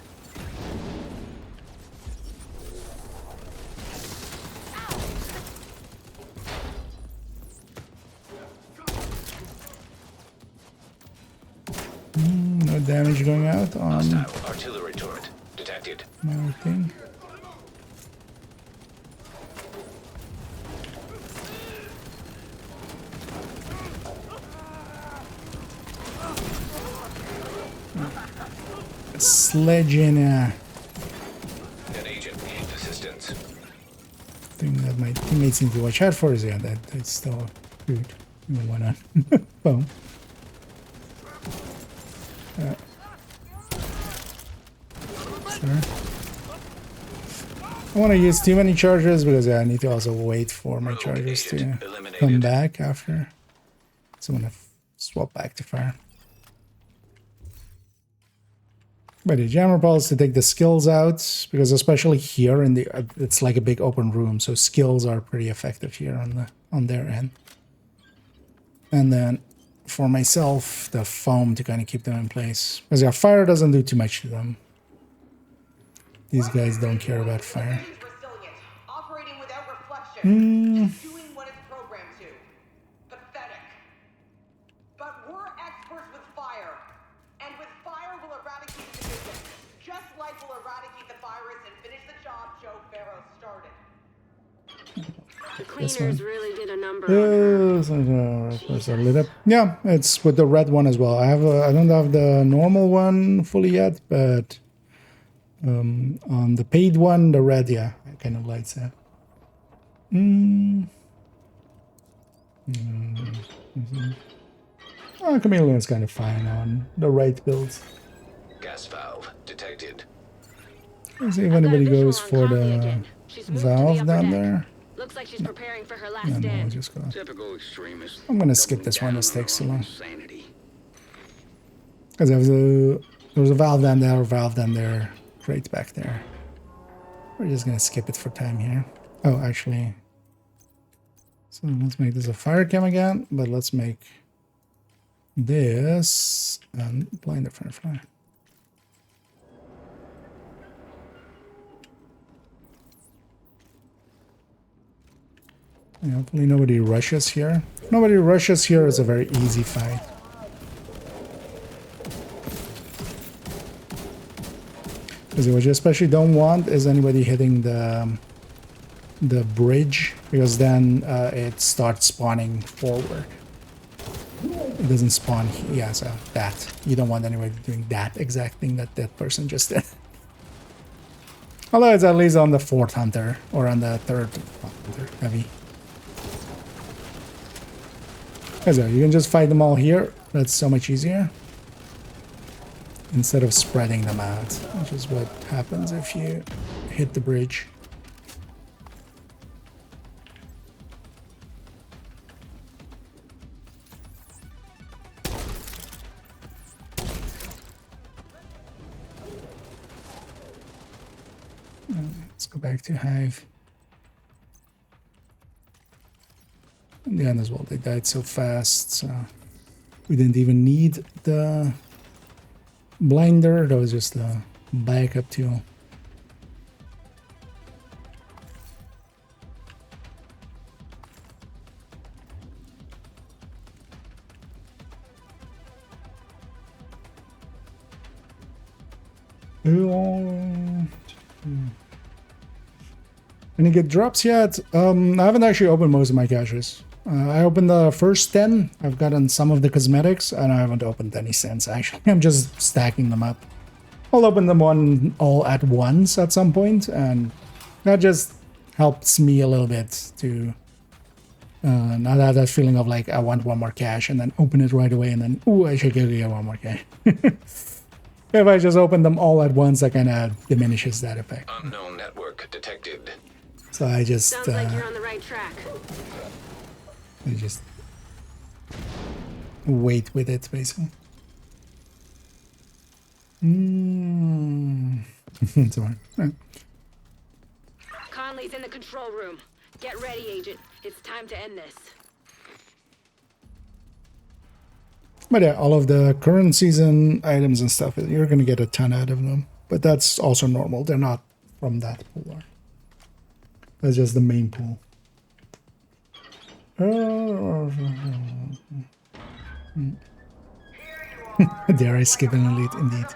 No damage going out on Hostile artillery turret detected. my thing. Sledging An agent needs assistance. thing that my teammates need to watch out for is that's still good. Why not? Boom. Sorry. I want to use too many charges because I need to also wait for my charges to come back after. So I'm gonna swap back to fire. But the jammer pulse to take the skills out because especially here in the it's like a big open room, so skills are pretty effective here on their end. And then for myself the foam to kind of keep them in place. Because yeah, fire doesn't do too much to them. These guys don't care about fire. Operating without reflection. Just doing what it's programmed to. Pathetic. But we're experts with fire. And with fire we'll eradicate the division. Just like we'll eradicate the virus and finish the job Joe Farrow started. The cleaners really did a number on lit up. Yeah, it's with the red one as well. I don't have the normal one fully yet, but on the paid one, the red, yeah, it kind of lights up. Oh, Chameleon's kind of fine on the right build. Gas valve detected. Let's see if anybody goes for the valve down there. Looks like she's preparing for her last No, stand. just gonna... Typical extremist. I'm gonna skip this one. This takes too long. Sanity. Because there was a valve down there, a valve down there, right back there. We're just gonna skip it for time here. Oh, actually. So let's make this a fire cam again, but let's make this and blind the firefly. Yeah, hopefully nobody rushes here. If nobody rushes here, it's a very easy fight. Because what you especially don't want is anybody hitting the bridge, because then it starts spawning forward. It doesn't spawn, yeah, so that. You don't want anybody doing that exact thing that that person just did. Although it's at least on the 4th hunter, or on the 3rd hunter, heavy. So you can just fight them all here. That's so much easier. Instead of spreading them out, which is what happens if you hit the bridge. Let's go back to Hive. In the end as well, they died so fast, so we didn't even need the blinder. That was just a backup tool. Any good drops yet? I haven't actually opened most of my caches. I opened the first 10. I've gotten some of the cosmetics, and I haven't opened any since, actually. I'm just stacking them up. I'll open them all at once at some point, and that just helps me a little bit to not have that feeling of like, I want one more cache, and then open it right away, and then, ooh, I should get one more cache. If I just open them all at once, that kind of diminishes that effect. Unknown network detected. So I just... Sounds like you're on the right track. I just wait with it, basically. It's all right. Conley's in the control room. Get ready, Agent. It's time to end this. But yeah, all of the current season items and stuff, you're going to get a ton out of them. But that's also normal. They're not from that pool. That's just the main pool. Dare I skip an elite, indeed.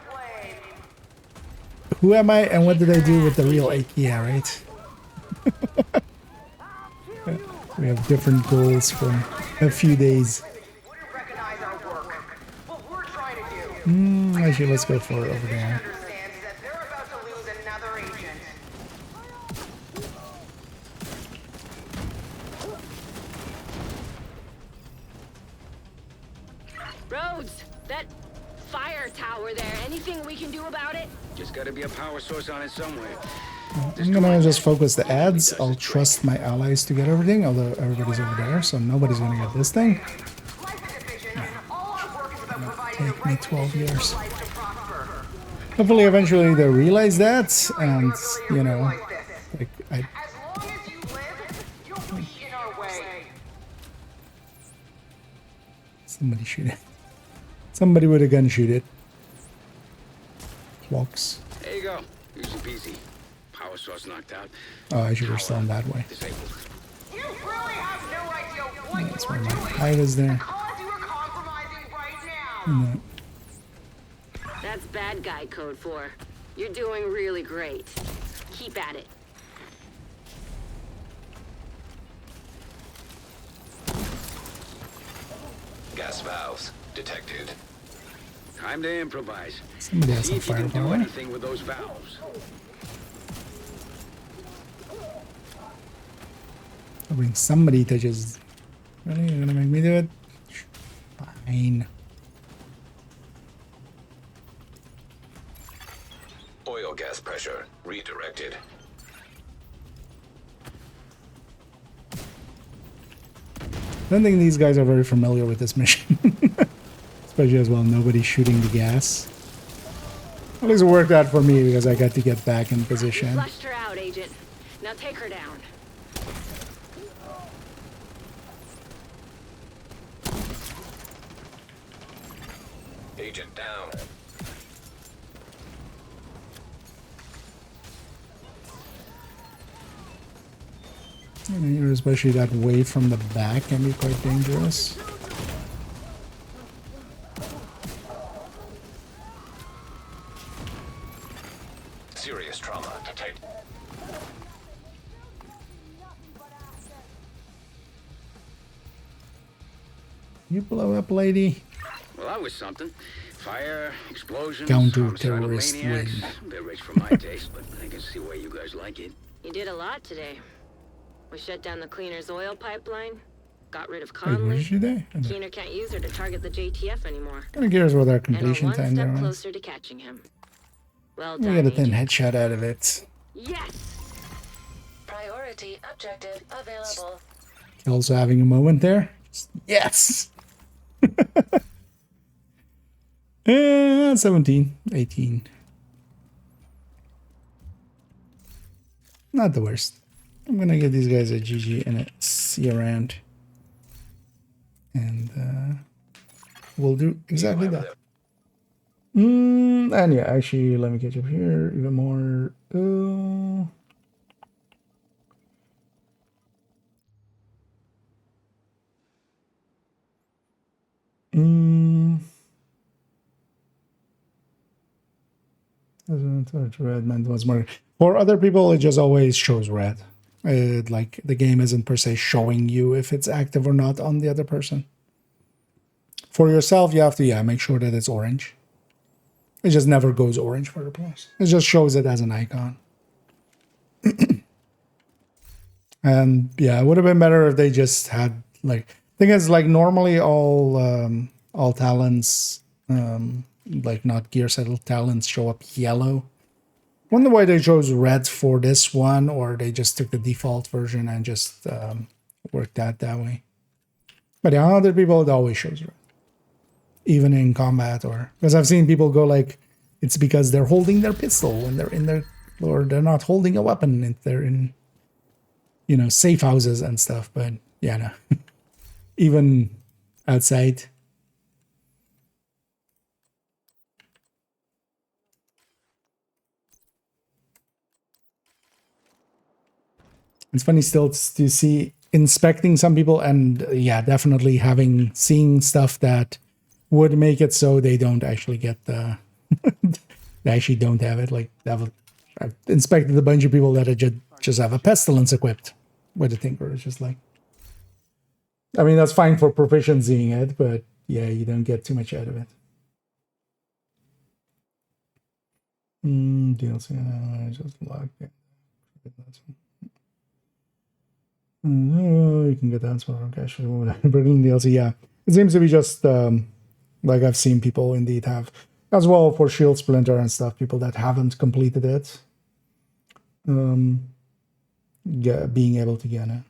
Who am I and what did I do with the real 8? Yeah, right? We have different goals for a few days. Actually, let's go for it over there. Rhodes, that fire tower there, anything we can do about it? Just gotta be a power source on it somewhere. I'm gonna just focus the ads. I'll trust my allies to get everything, although everybody's over there, so nobody's gonna get this thing. It'll take me 12 years. Hopefully eventually they realize that, and, you know, like, Somebody shoot it. Somebody with a gun shoot it. Walks. There you go. Easy peasy. Power source knocked out. Oh, I should have gone that way. Disabled. You really have no idea what That's you're where my doing. hide is there. Because you are compromising right now. No. That's bad guy code for. You're doing really great. Keep at it. Gas valves detected. Time to improvise. Somebody has See some if you can do firepower. anything with those valves. I'll bring somebody to just... Really? You're gonna make me do it? Fine. Oil gas pressure redirected. I don't think these guys are very familiar with this mission. Especially as well, nobody's shooting the gas. At least it worked out for me because I got to get back in position. Flushed her out, Agent. Now take her down. Agent down. Especially that wave from the back can be quite dangerous. Serious trauma detected. You blow up, lady. Well, that was something. Fire, explosions, Counter-terrorist maniacs. win. A bit rich for my taste, but I can see why you guys like it. You did a lot today. We shut down the cleaner's oil pipeline, got rid of Wait, what Conley. did you do? Keener can't use her to target the JTF anymore. Kind of curious what our And we're completion one time there step was. closer to catching him. Well We done, got a thin Agent. headshot out of it. Yes! Priority objective available. Also having a moment there. Yes! 17, 18. Not the worst. I'm gonna give these guys a GG and a see around. And we'll do exactly that. And yeah, actually, let me catch up here even more. Red man was more. For other people, it just always shows red. Like the game isn't per se showing you if it's active or not on the other person. For yourself, you have to make sure that it's orange. It just never goes orange for the players. It just shows it as an icon. And yeah, it would have been better if they just had like. Thing is, like normally all talents, like not gear settled talents, show up yellow. Wonder why they chose red for this one, or they just took the default version and just worked that way. But yeah, other people, it always shows red, even in combat, or because I've seen people go like, it's because they're holding their pistol when they're in their, or they're not holding a weapon if they're in, you know, safe houses and stuff. But yeah, no, even outside. It's funny still to see inspecting some people and yeah, definitely seeing stuff that would make it so they don't actually get the, they actually don't have it. Like I've inspected a bunch of people that just have a pestilence equipped with a tinker. It's just like, I mean, that's fine for proficiencying it, but yeah, you don't get too much out of it. DLC, I just logged it. You can get that from cache. Berlin DLC, yeah. It seems to be just like I've seen people indeed have, as well for Shield Splinter and stuff, people that haven't completed it, being able to get it.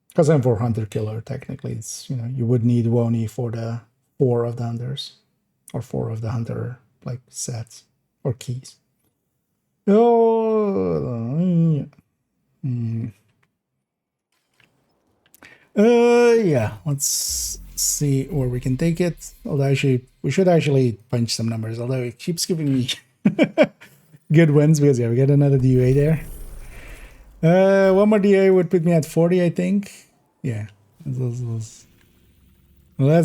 Because I'm for Hunter Killer, technically, it's, you know, you would need Woni for the 4 of the Hunters. Or 4 of the Hunter, like, sets or keys. Oh, yeah. Let's see where we can take it. Although actually, we should actually punch some numbers. Although it keeps giving me good wins because yeah, we get another DUA there. One more DUA would put me at 40, I think. Yeah. Let's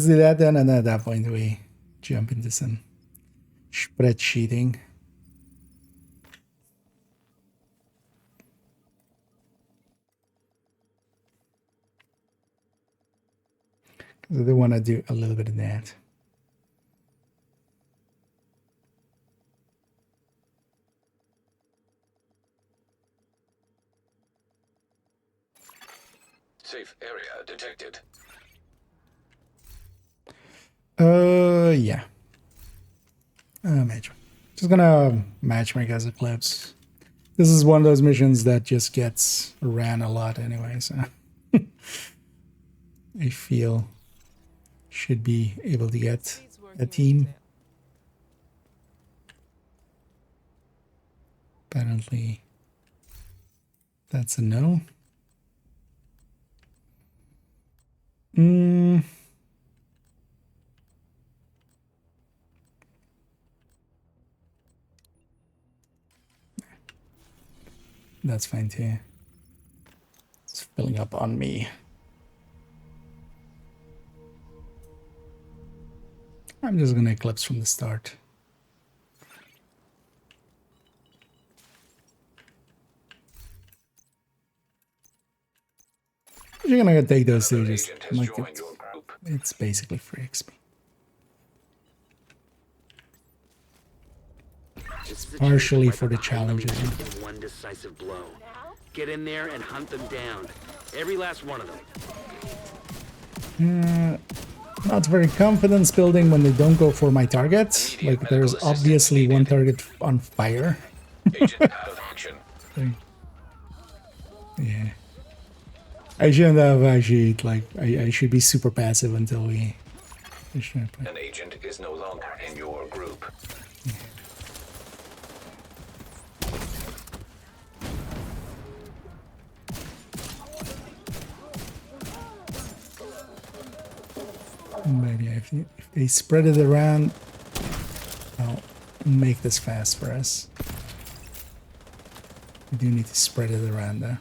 do that then, and at that point we jump into some spreadsheeting. Because I do want to do a little bit of that. Safe area detected. Yeah. Match. Just gonna matchmake as it clips. This is one of those missions that just gets ran a lot anyway, so I feel should be able to get a team. Apparently, that's a no. That's fine too. It's filling up on me. I'm just gonna eclipse from the start. You're gonna take those two, just like it's basically free XP. Partially for the challenges. One decisive blow. Get in there and hunt them down. Every last one of them. Not very confidence building when they don't go for my target. Like there's obviously one target on fire. Yeah. I shouldn't have actually, like, I should be super passive until we... An agent is no longer in your group. Yeah. But yeah, if they spread it around, I'll make this fast for us. We do need to spread it around though.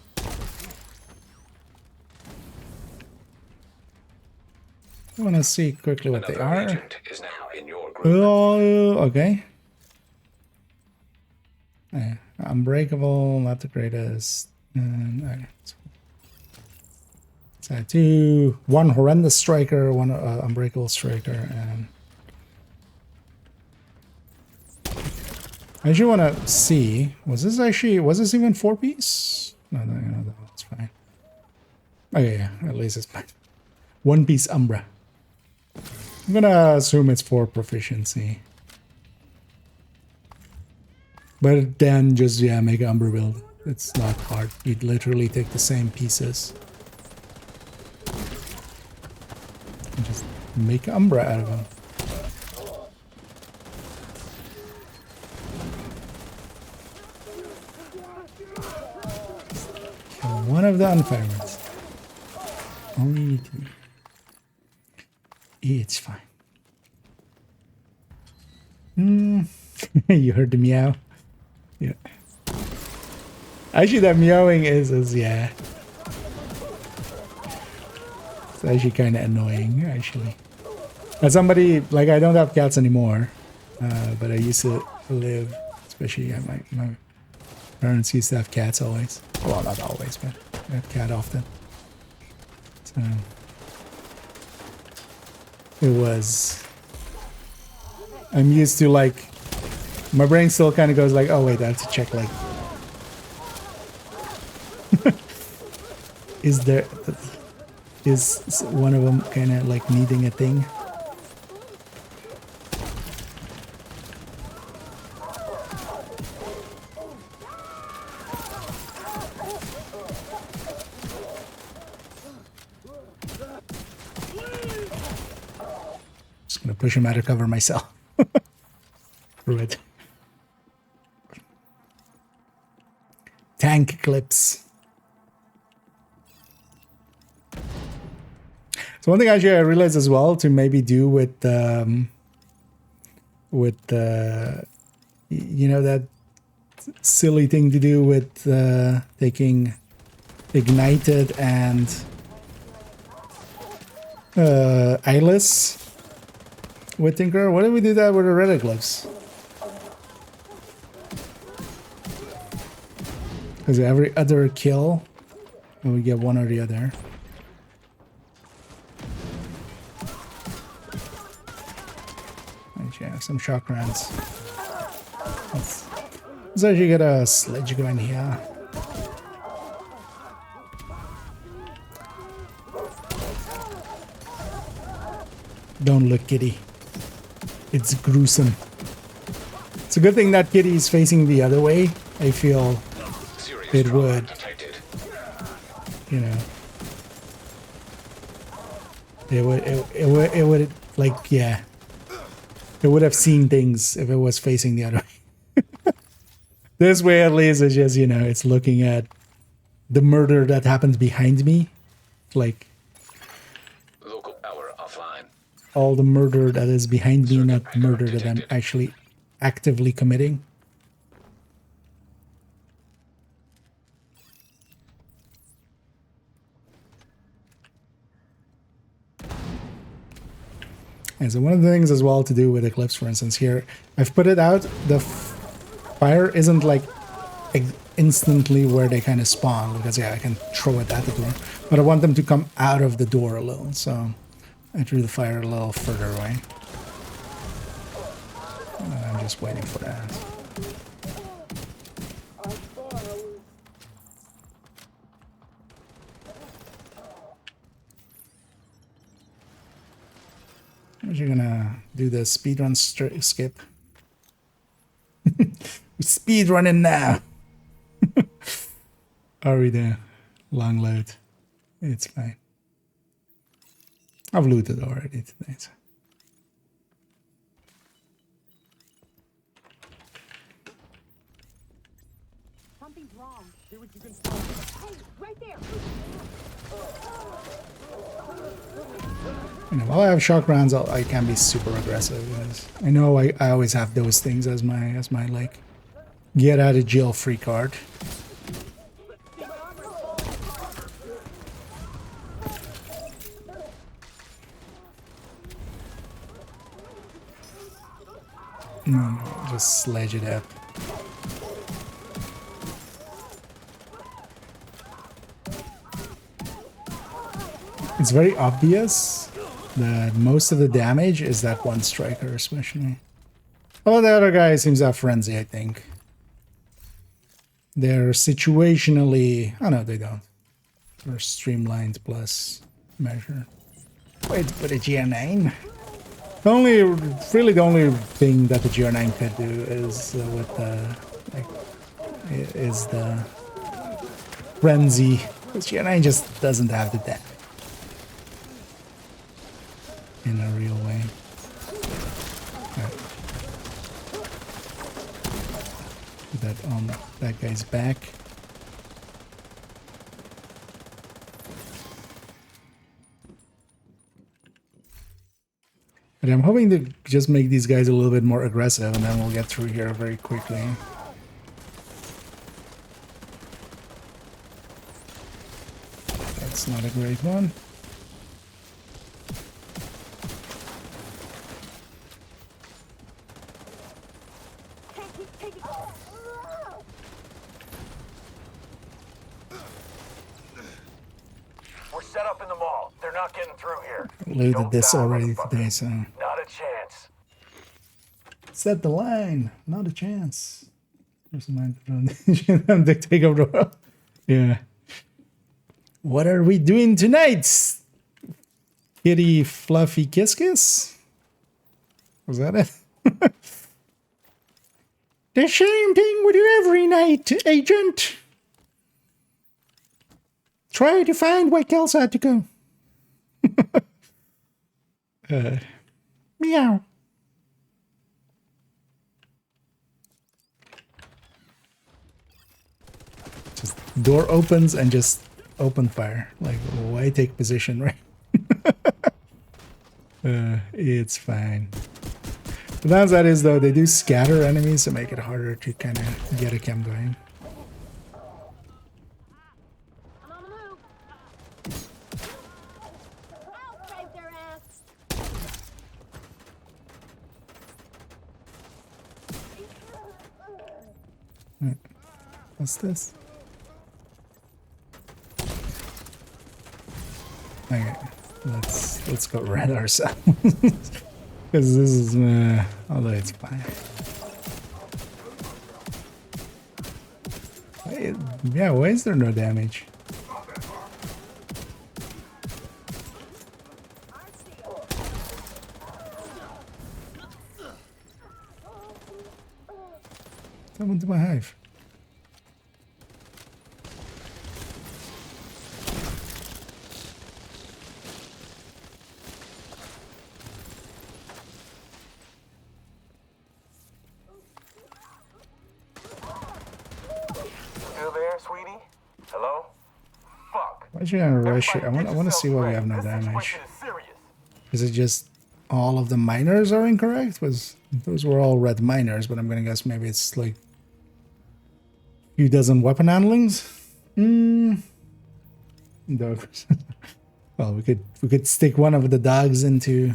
I want to see quickly what they are. Is now in your group. Oh, okay. Yeah, unbreakable, not the greatest. Okay. So one horrendous striker, one unbreakable striker, and I actually want to see. Was this even 4-piece? No, that's fine. Okay, yeah, at least it's fine. 1-piece Umbra. I'm gonna assume it's 4 proficiency. But then just, yeah, make an Umbra build. It's not hard. You'd literally take the same pieces. And just make Umbra out of them. Kill one of the unfirements. Only need to. It's fine. You heard the meow? Yeah. Actually, that meowing is yeah. It's actually kind of annoying, actually. As somebody, like, I don't have cats anymore, but I used to live, especially at my parents used to have cats always. Well, not always, but I had cat often. So it was, I'm used to, like, my brain still kind of goes like, oh wait, I have to check, like, is one of them kind of like needing a thing? Just gonna push him out of cover myself. Through it. tank clips. So one thing actually I realized as well to maybe do with you know, that silly thing to do with taking ignited and eyeless with Tinker. Why don't we do that with the red gloves? Because every other kill, we get one or the other. Yeah, some shock rounds. Let's actually get a sledge going here. Don't look, kitty. It's gruesome. It's a good thing that kitty is facing the other way. I feel it would, you know, it would like, yeah, it would have seen things if it was facing the other way. This way, at least, it's just, you know, it's looking at the murder that happens behind me, like Local hour offline. all the murder that is behind me, not murder that I'm actually actively committing. And so one of the things as well to do with Eclipse, for instance, here, I've put it out, the fire isn't like instantly where they kind of spawn, because yeah, I can throw it at the door, but I want them to come out of the door a little, so I threw the fire a little further away. And I'm just waiting for that. You're gonna do the speedrun skip. We're speedrunning now. Are we there? Long load. It's fine. I've looted already today. So. Something's wrong. Do what you can find. Hey, right there. You know, while I have shock rounds, I can be super aggressive. Because I know I always have those things as my like get out of jail free card. No, just sledge it up. It's very obvious that most of the damage is that one striker, especially. Oh, the other guy seems to have frenzy, I think. They're situationally... Oh, no, they don't. They're streamlined plus measure. Wait, but a GR9? Really the only thing that the GR9 could do is with the... is the frenzy. Because GR9 just doesn't have the damage. In a real way. Right. Put that on that guy's back. But I'm hoping to just make these guys a little bit more aggressive, and then we'll get through here very quickly. That's not a great one. We're set up in the mall. They're not getting through here. Looted this already today, so... Not a chance. Set the line. Not a chance. There's a line to take over the world. Yeah. What are we doing tonight? Kitty Fluffy Kiss Kiss? Was that it? The same thing we do every night, Agent. Try to find where Kelsa had to go. Meow. door opens and just open fire. Like, why take position, right? It's fine. The downside is, though, they do scatter enemies to make it harder to kind of get a chem going. What's this? Okay, let's go red ourselves. Because this is, although it's fine. Yeah, why is there no damage? Come into my hive. Why should I rush it? I want to see why we have no damage. Is it just all of the miners are incorrect? Those were all red miners, but I'm gonna guess maybe it's like a few dozen weapon handlings. Dogs. Well, we could stick one of the dogs into.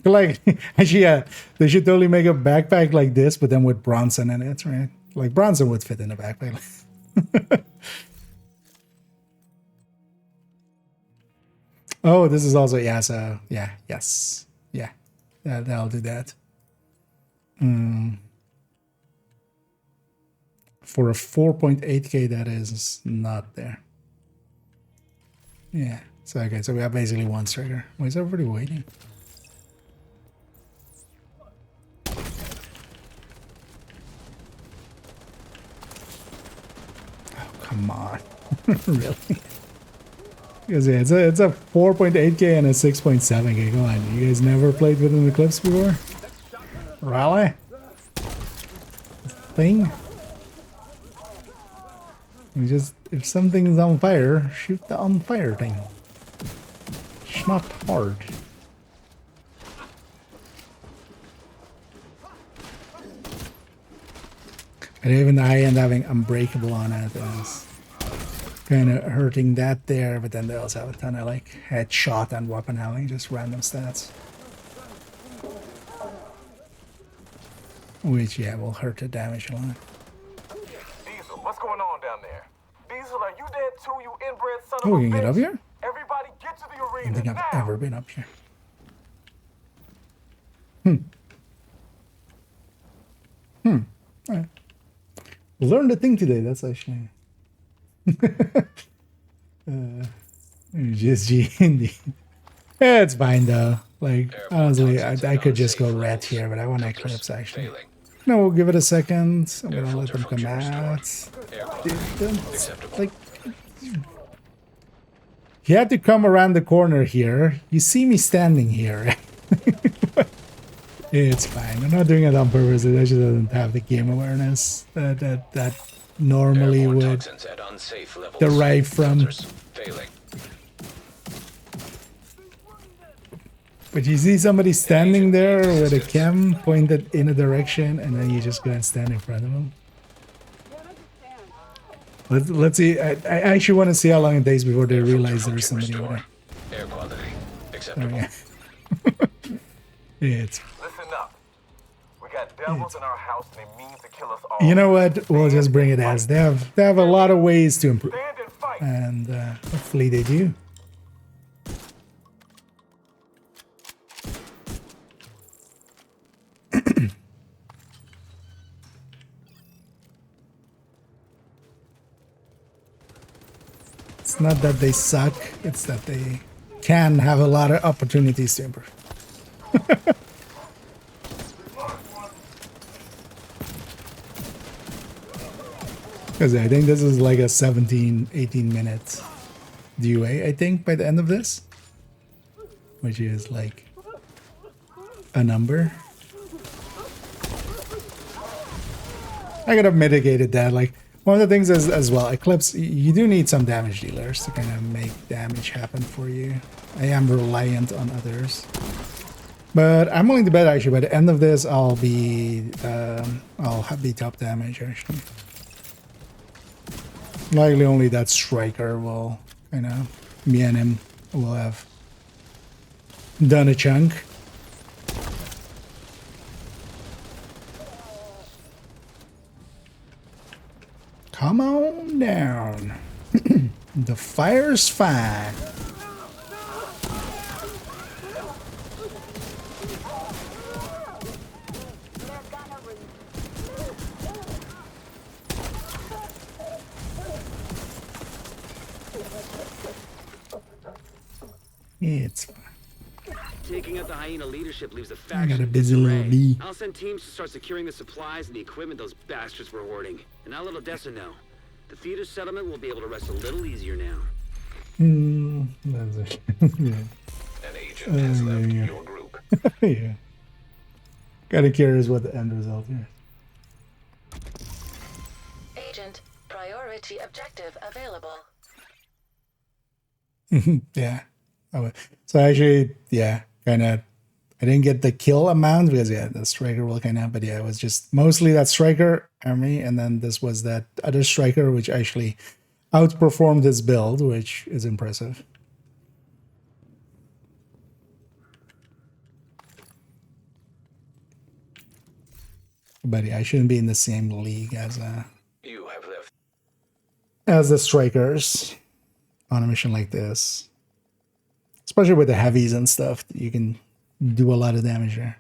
Like, actually, yeah, they should totally make a backpack like this, but then with Bronson in it, right? Like Bronson would fit in a backpack. Oh, this is also, yeah, so, yeah, yes. Yeah, that'll do that. For a 4.8k, that is not there. Yeah, so okay, so we have basically one trigger. Why is everybody waiting? Oh, come on. Really? Because yeah, it's a 4.8k and a 6.7k. Come on, you guys never played within the clips before? Really? Thing? You just, if something's on fire, shoot the on fire thing. It's not hard. And even I end having Unbreakable on it. Kind of hurting that there, but then they also have a ton of like headshot and weapon handling, just random stats. Which, yeah, will hurt the damage a lot. Diesel, what's going on down there? Diesel, are you dead too, you inbred son Oh, of a we can bitch? get up here? Everybody get to the I arena don't think I've now. ever been up here. Alright. Learned a thing today, that's actually... just G indeed. Yeah, it's fine though. Like, honestly, I could just go red here, but I want Eclipse actually. No, we'll give it a second. I'm gonna let them come out. Like, you have to come around the corner here. You see me standing here. It's fine. I'm not doing it on purpose. It actually doesn't have the game awareness that normally would derive from. But you see somebody standing there with a cam pointed in a direction, and then you just go and stand in front of them. Let's see. I actually want to see how long it takes before they realize there's somebody over there. Air quality acceptable. Yeah. It's. Listen up. We got devils in our house and they mean to kill us all. You know what? We'll just bring it as they have a lot of ways to improve, and hopefully they do. It's not that they suck; it's that they can have a lot of opportunities to improve. Because I think this is like a 17-18 minute DUA, I think, by the end of this. Which is like a number. I could have mitigated that. Like, One of the things is as well, Eclipse, you do need some damage dealers to kind of make damage happen for you. I am reliant on others. But I'm willing to bet actually by the end of this I'll be top damage actually. Likely only that striker will, you know, me and him will have done a chunk. Come on down. The fire's fine. It's fine. Taking out the hyena leadership leaves the I faction got a in busy little disarray. bee. I'll send teams to start securing the supplies and the equipment those bastards were hoarding. And I'll let Odessa know. The theater settlement will be able to rest a little easier now. That's it. Yeah. An agent has left your group. Yeah. Kinda curious what the end result Agent, priority objective available. is. Yeah. So actually, yeah, kinda I didn't get the kill amount because yeah, the striker will kinda, but yeah, it was just mostly that striker army, and then this was that other striker which actually outperformed his build, which is impressive. But yeah, I shouldn't be in the same league as You have left. as the strikers on a mission like this. Especially with the heavies and stuff, you can do a lot of damage there.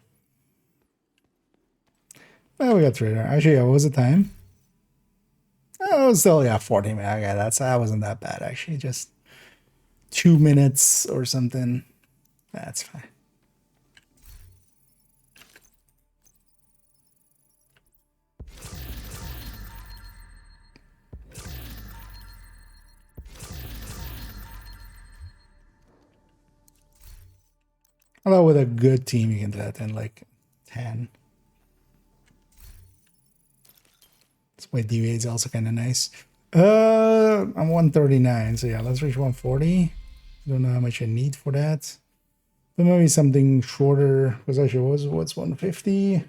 Well, we got 3 there. Actually, yeah, what was the time? Oh, it was still, yeah, 14 minutes. Okay, that wasn't that bad, actually. Just 2 minutes or something. That's fine. Although with a good team, you can do that in like 10. That's why DVA is also kind of nice. I'm 139, so yeah, let's reach 140. Don't know how much I need for that. But maybe something shorter, because actually, what's 150?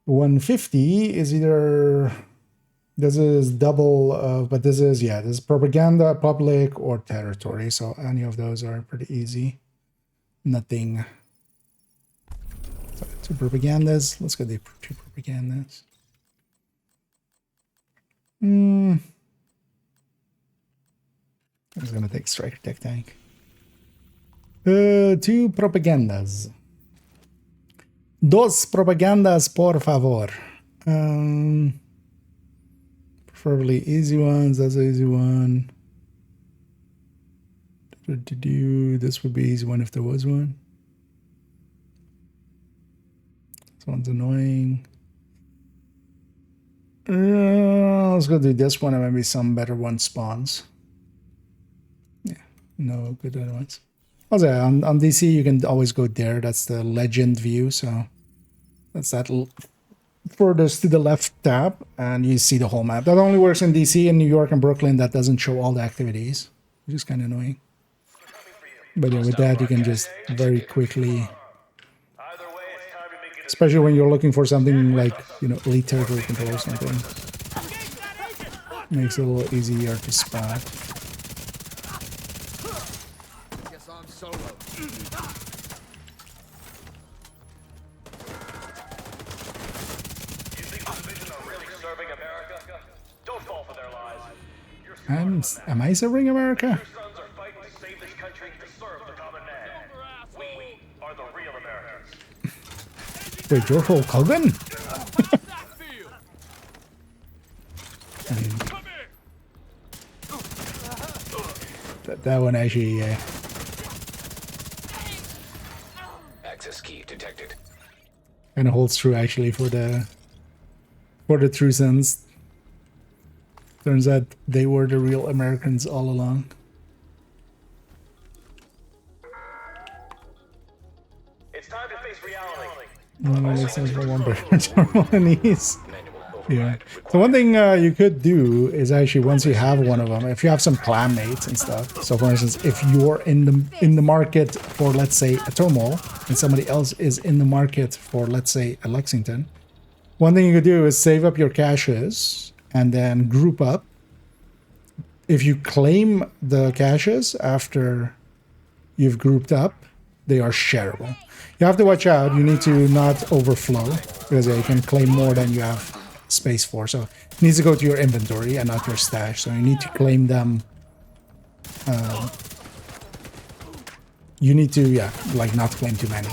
150 is either... This is double, but this is, yeah, this is propaganda, public, or territory. So any of those are pretty easy. Nothing. So 2 propagandas. Let's go to 2 propagandas. I'm just gonna take striker tech tank. 2 propagandas. Dos propagandas, por favor. Preferably easy ones. That's an easy one. This would be easy one if there was one. This one's annoying. Let's go do this one and maybe some better one spawns. Yeah, no good other ones. Also, on DC you can always go there. That's the legend view. So that's that furthest to the left tab, and you see the whole map. That only works in DC and New York and Brooklyn. That doesn't show all the activities, which is kind of annoying. But yeah, with that you can just very quickly, especially when you're looking for something like, you know, elite territory control or something, makes it a little easier to spot. Guess I'm solo. You think the division are really serving America? Don't fall for their lies. Am I serving America? Your sons are fighting to save this country to serve the common man. We are the real Americans. Wait, George Hulk Hogan? That one actually, yeah. Access key detected. Kind of holds true actually for the True Sons. Turns out they were the real Americans all along. It's time to face reality. Makes sense for one person. Harmonies. Yeah. So one thing you could do is actually, once you have one of them, if you have some clan mates and stuff. So for instance, if you're in the market for, let's say, a turmoil, and somebody else is in the market for, let's say, a Lexington, one thing you could do is save up your caches and then group up. If you claim the caches after you've grouped up, they are shareable. You have to watch out. You need to not overflow, because you can claim more than you have space for. So it needs to go to your inventory and not your stash. So you need to claim them. You need to, yeah, like not claim too many.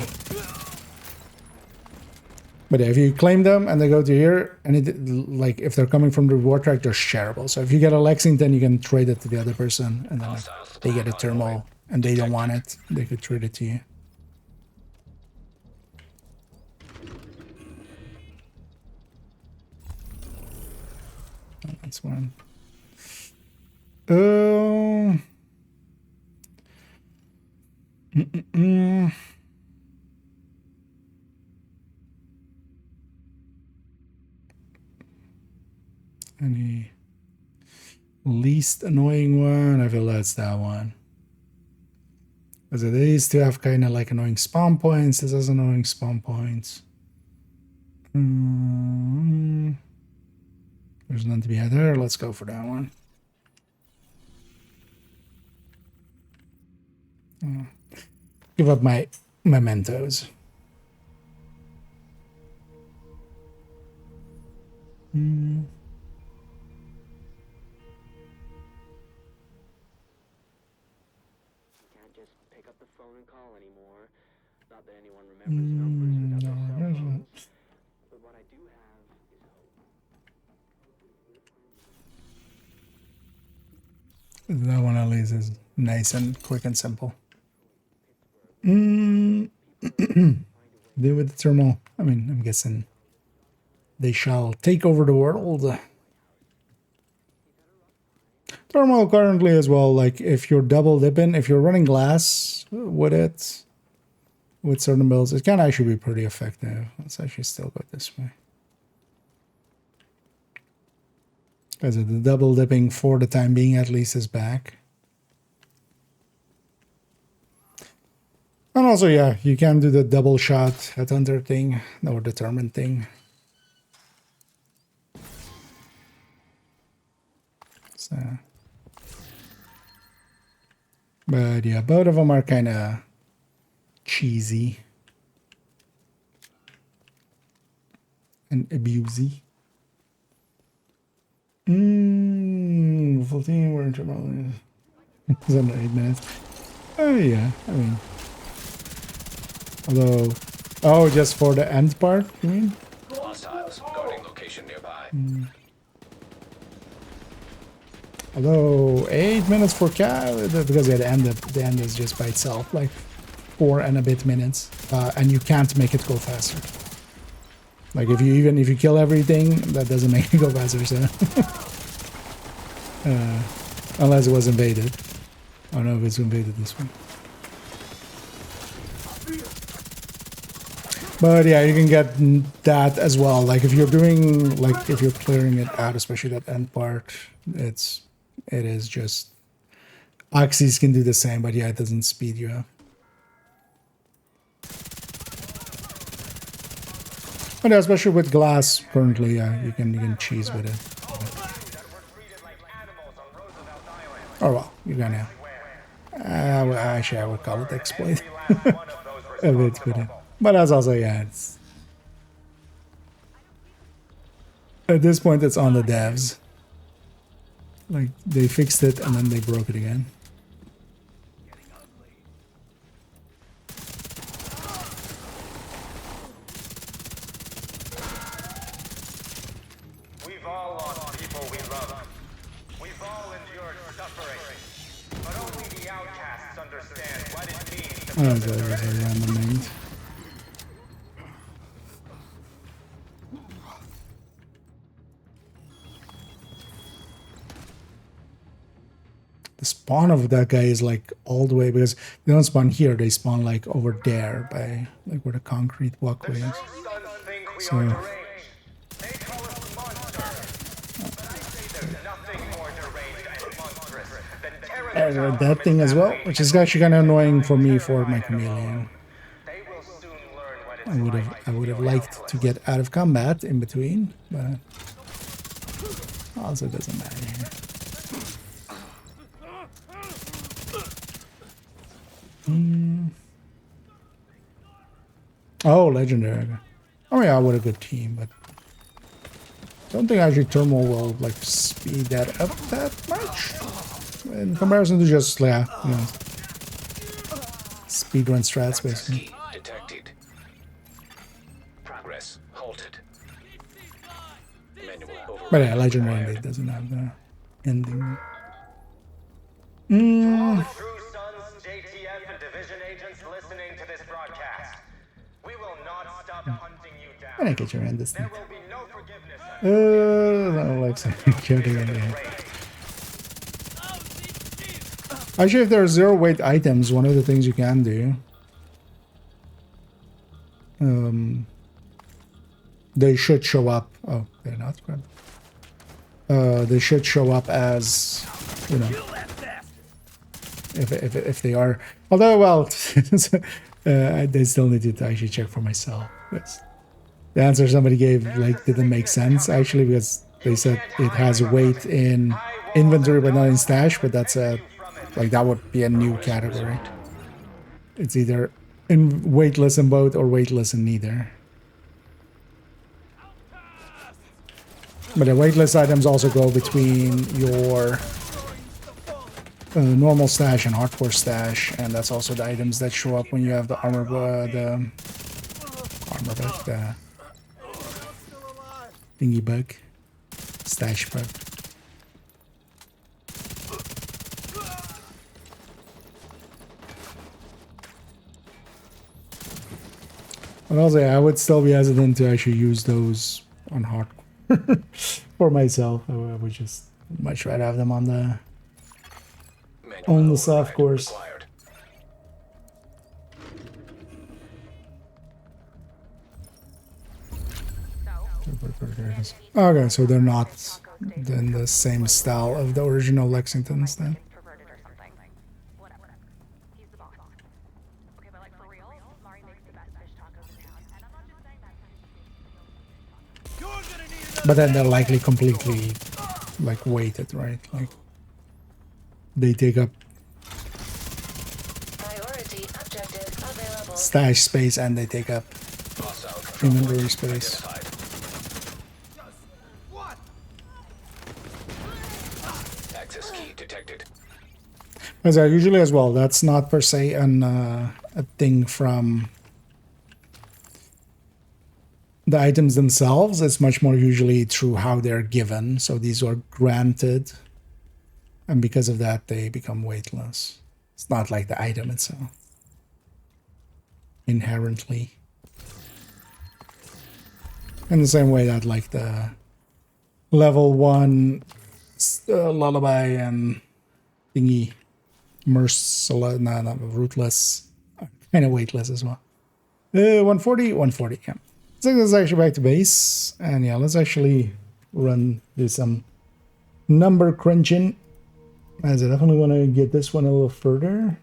But if you claim them and they go to here, and like if they're coming from the reward track, they're shareable. So if you get a Lexington, you can trade it to the other person, and then if they get a thermal and they don't want it, they could trade it to you. Oh, that's one. Any least annoying one? I feel that's that one. Because these two have kind of like annoying spawn points. This has annoying spawn points. There's none to be had there. Let's go for that one. Give up my mementos. That one at least is nice and quick and simple. Deal with the thermal. I mean, I'm guessing they shall take over the world. Thermal currently as well, like if you're double dipping, if you're running glass with it, with certain builds, it can actually be pretty effective. Let's actually still go this way. Because the double dipping for the time being at least is back. And also, yeah, you can do the double shot headhunter thing, or determined thing. So, but yeah, both of them are kind of cheesy and abusey. Full team, we're in trouble. It's under 8 minutes. Oh yeah, I mean, although, oh, just for the end part, you mean? Hostiles guarding location nearby. Although 8 minutes for Cal, because yeah, the end is just by itself, like 4 and a bit minutes, and you can't make it go faster. Like if you kill everything, that doesn't make it go faster. So unless it was invaded. I don't know if it's invaded this one. But yeah, you can get that as well. Like if you're doing, like if you're clearing it out, especially that end part, it is just Oxys can do the same, but yeah, it doesn't speed you up. But yeah, especially with glass currently, yeah, you can cheese with it. Oh well, you're gonna. Actually, I would call it exploit a bit with it. But that's also, yeah, it's at this point it's on the devs. Like they fixed it and then they broke it again. We've all lost people we love. We've all endured suffering. But only the outcasts understand what it means to Oh, those are random names. The spawn of that guy is like all the way, because they don't spawn here, they spawn like over there by like where the concrete walkway is. So They call us monsters. that thing as well, which is actually kind of annoying for me for my chameleon. I would have liked to get out of combat in between, but also doesn't matter here. Oh, legendary. Oh yeah, what a good team, but don't think actually Thermal will like speed that up that much in comparison to just speedrun strats basically. Detected. Progress halted. But yeah, legendary indeed doesn't have the ending. JTF and division agents listening to this broadcast. We will not stop hunting you down. I didn't get your end this thing. There will be no forgiveness. Actually, if there are 0 weight items, one of the things you can do, they should show up. Oh, they're not. They should show up as, you know, if they are. Although, well, they still need to actually check for myself. Yes. The answer somebody gave like didn't make sense actually, because they said it has weight in inventory but not in stash, but that's a like that would be a new category. It's either in weightless in both or weightless in neither. But the weightless items also go between your normal stash and hardcore stash, and that's also the items that show up when you have the armor bug, the thingy bug, stash bug. But also, yeah, I would still be hesitant to actually use those on hardcore for myself. I would just much rather have them on the soft course. Okay, so they're not in the same style of the original Lexingtons then. But then they're likely completely like weighted, right? Like they take up stash space and they take up inventory space. Access key detected. As I usually as well, that's not per se a thing from the items themselves. It's much more usually through how they're given. So these are granted, and because of that, they become weightless. It's not like the item itself inherently. In the same way that like the level 1 lullaby and thingy rootless are kind of weightless as well. 140, yeah. So let's actually back to base, and yeah, let's actually do some number crunching, as I definitely want to get this one a little further.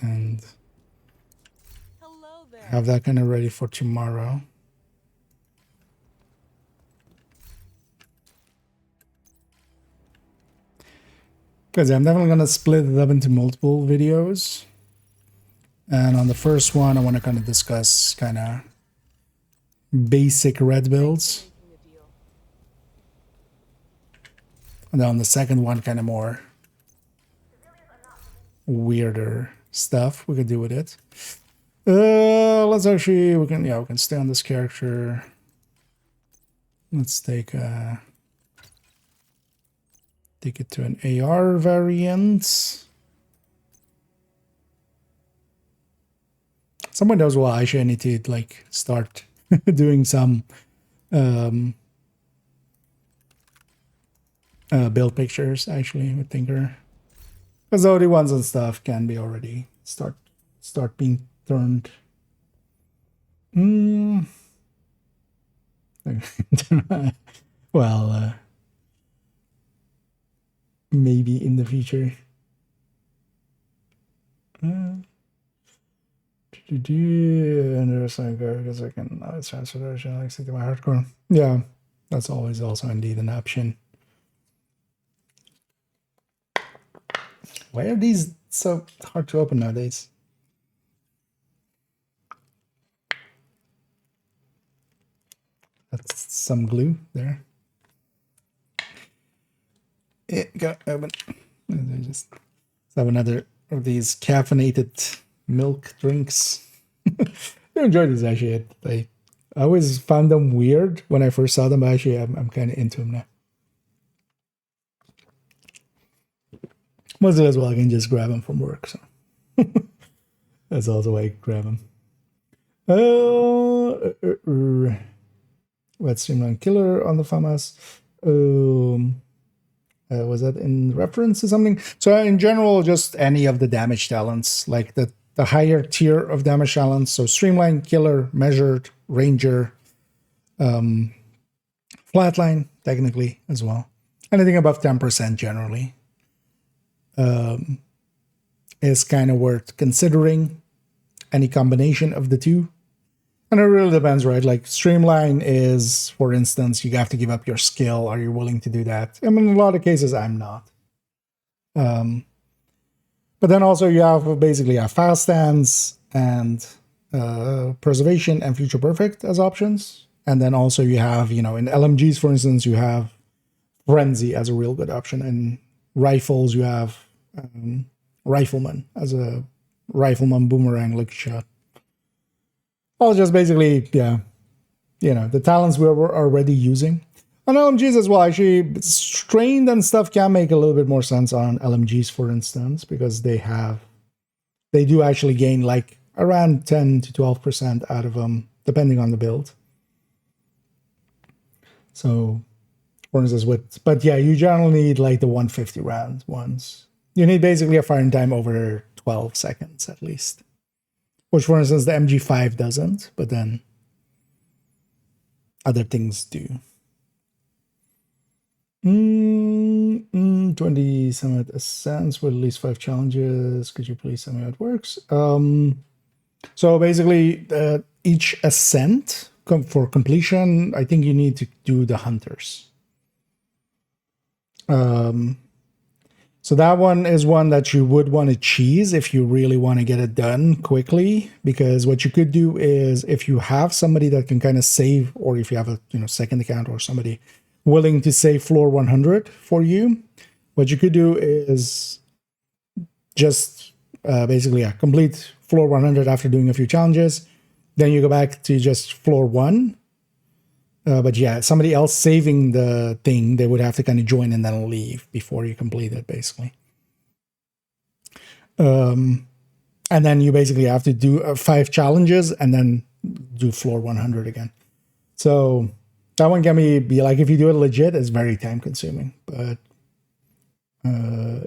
And have that kind of ready for tomorrow. Because I'm definitely going to split it up into multiple videos. And on the first one, I want to kind of discuss kind of basic red builds. And then on the second one, kind of more weirder stuff we could do with it. Let's actually, we can stay on this character. Let's take it to an AR variant. Someone knows why I should need to like start doing some build pictures actually with Tinker, because the OD ones and stuff can be already start being turned. Well, maybe in the future. And there's like because I can transfer like to my hardcore. Yeah, that's always also indeed an option. Why are these so hard to open nowadays? That's some glue there. It got open. Just have another of these caffeinated milk drinks. I enjoy these actually. I always found them weird when I first saw them. Actually, I'm kind of into them now. Mostly as well, I can just grab them from work. So that's also why I grab them. What's Streamline Killer on the FAMAS? Was that in reference to something? So in general, just any of the damage talents, like the higher tier of damage talents. So Streamline, Killer, Measured, Ranger, Flatline, technically, as well. Anything above 10% generally is kind of worth considering. Any combination of the two. And it really depends, right? Like Streamline is, for instance, you have to give up your skill. Are you willing to do that? I mean, in a lot of cases, I'm not. But then also you have basically a fast stance and preservation and future perfect as options. And then also you have, in LMGs, for instance, you have frenzy as a real good option. And rifles, you have rifleman as a rifleman boomerang lick shot. All just basically, yeah, the talents we were already using. On LMGs as well, actually, strained and stuff can make a little bit more sense on LMGs, for instance, because they do actually gain like around 10 to 12% out of them, depending on the build. So, for instance, but yeah, you generally need like the 150 round ones. You need basically a firing time over 12 seconds at least. Which, for instance, the MG5 doesn't, but then other things do. 20 summit ascents with at least 5 challenges. Could you please tell me how it works? So basically, each ascent for completion, I think you need to do the hunters. So that one is one that you would want to cheese if you really want to get it done quickly, because what you could do is if you have somebody that can kind of save, or if you have a second account or somebody willing to save floor 100 for you, what you could do is just basically complete floor 100 after doing a few challenges. Then you go back to just floor 1. But yeah, somebody else saving the thing, they would have to kind of join and then leave before you complete it, basically. And then you basically have to do 5 challenges and then do floor 100 again. So that one can be like, if you do it legit, it's very time consuming. But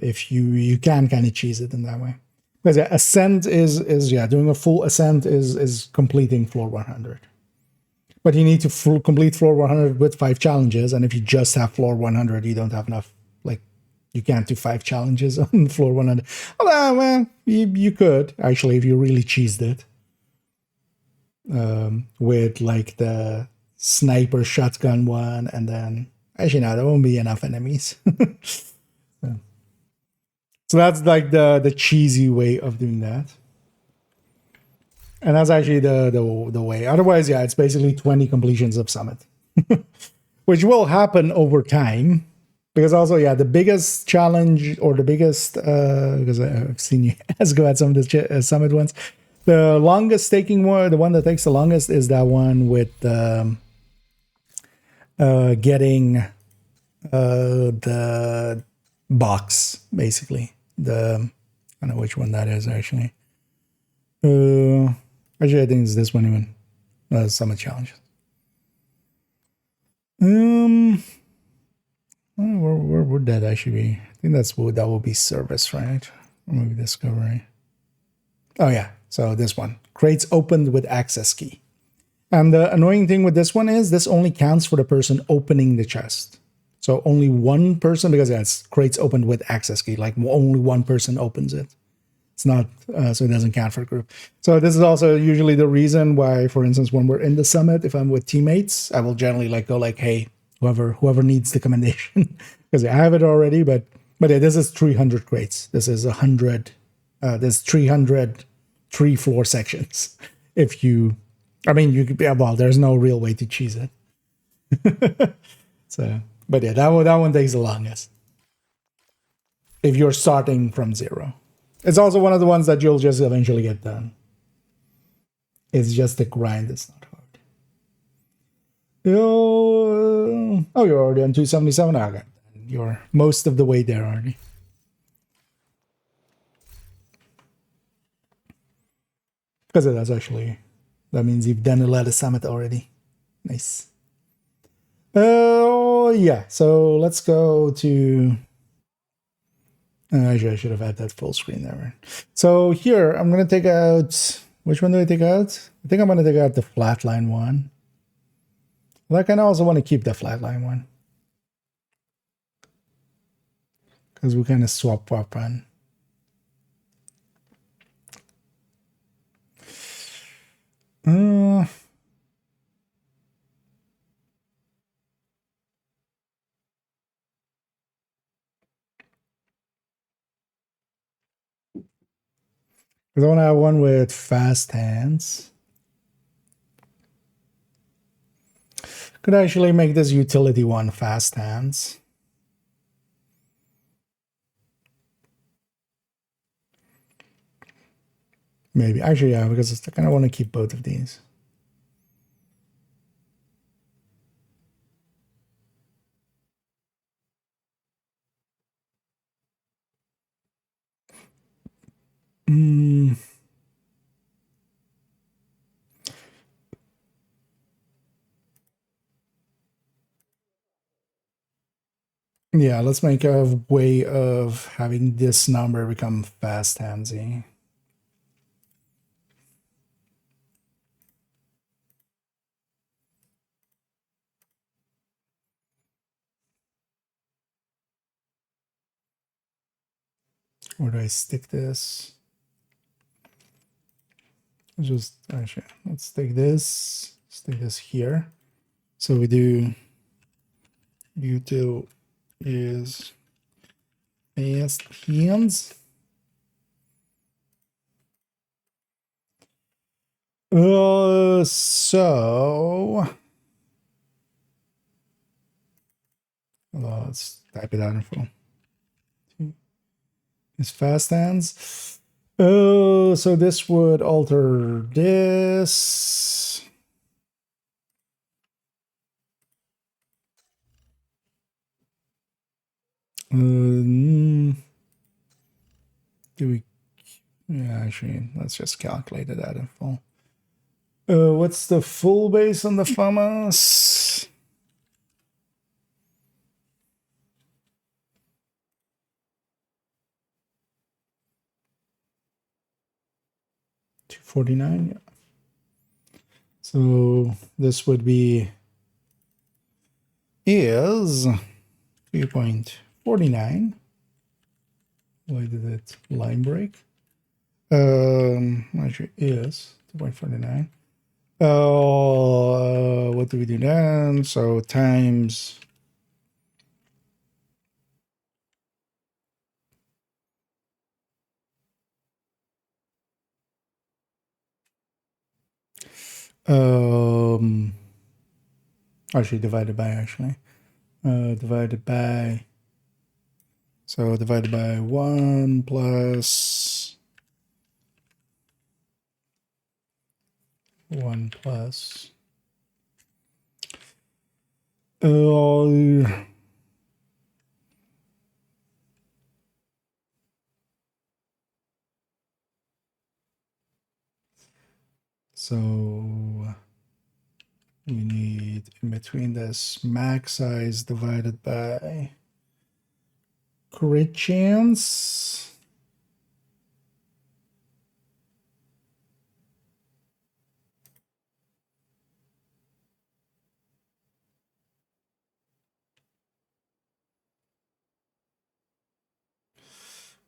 if you can kind of cheese it in that way. Because ascent is doing a full ascent is completing floor 100. But you need to complete floor 100 with 5 challenges, and if you just have floor 100, you don't have enough. Like, you can't do 5 challenges on floor 100. Well, you could, actually, if you really cheesed it. With, like, the sniper shotgun one, and then... Actually, no, there won't be enough enemies. So that's, like, the cheesy way of doing that. And that's actually the way. Otherwise, yeah, it's basically 20 completions of Summit. Which will happen over time. Because also, yeah, the biggest challenge, or the biggest... because I've seen you guys go at some of the Summit ones. The longest taking one, the one that takes the longest, is that one with getting the box, basically. I don't know which one that is, actually. Actually, I think it's this one even. Summit challenge. Where would that actually be? I think that will be service, right? Or maybe discovery. Oh yeah, so this one. Crates opened with access key. And the annoying thing with this one is this only counts for the person opening the chest. So only one person, because that's crates opened with access key, like only one person opens it. It's not, so it doesn't count for a group. So this is also usually the reason why, for instance, when we're in the summit, if I'm with teammates, I will generally like go like, hey, whoever needs the commendation, because I have it already. But yeah, this is 300 crates. This is 100. There's 300 3-floor sections. If you, I mean, you could, well, there's no real way to cheese it. So, but yeah, that one takes the longest. If you're starting from 0. It's also one of the ones that you'll just eventually get done. It's just the grind, it's not hard. Oh, you're already on 277. Okay. You're most of the way there already. Because that's actually, that means you've done a lot of summit already. Nice. Oh, yeah. So let's go to... Actually, I should have had that full screen there. So here, I'm going to take out... Which one do I take out? I think I'm going to take out the flatline one. Well, I kind of also want to keep the flatline one. Because we kind of swap on. I don't have one with fast hands. Could actually make this utility one fast hands. Maybe. Actually, yeah, because I kind of want to keep both of these. Yeah, let's make a way of having this number become fast handsy. Where do I stick this? Just actually, let's take this. Stick this here. So we do util is fast hands. So let's type it out in full. It's fast hands. So this would alter this. Do we? Yeah, actually, let's just calculate it out in full. What's the full base on the FAMAS? $249. Yeah. So this would be is 3.49. Why did it line break? Actually is 2.49. What do we do then? So times actually divided by divided by, so divided by 1 plus 1 plus so we need in between this max size divided by crit chance.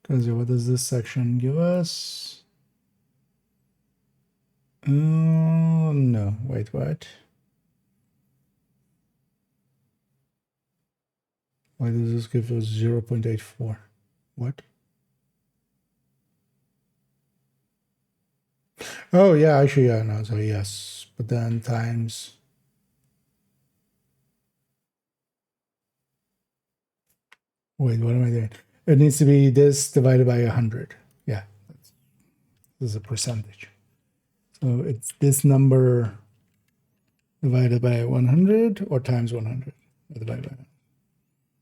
Because what does this section give us? No, wait, what? Why does this give us 0.84? What? Oh, yeah, actually, yeah, no, so yes. But then times... Wait, what am I doing? It needs to be this divided by 100. Yeah, this is a percentage. So it's this number divided by 100 or times 100 divided by 100.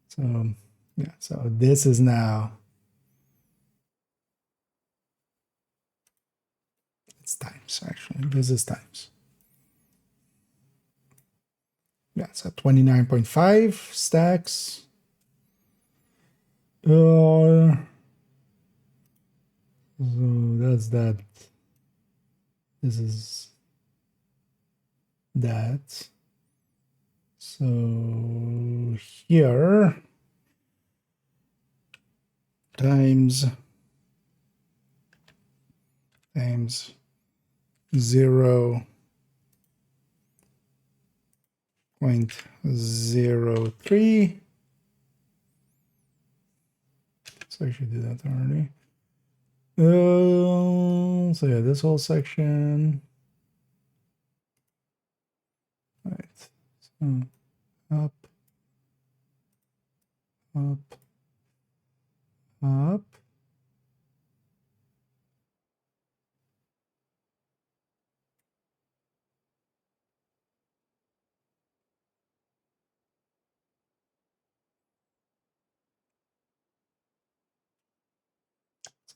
So yeah, so this is now, it's times actually, this is times. Yeah, so 29.5 stacks. So that's that. This is that. So here times 0.03. So I should do that already. So yeah, this whole section. Right. So up, up, up.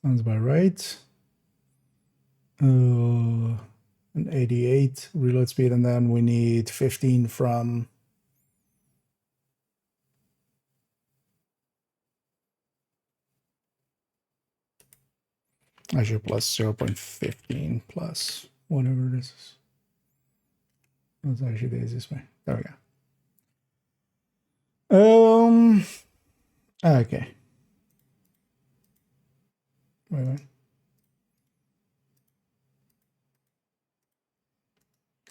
Sounds about right. An 88 reload speed, and then we need 15 from actually plus 0.15 plus whatever this is. Let's actually do it this way. There we go. Okay. Wait.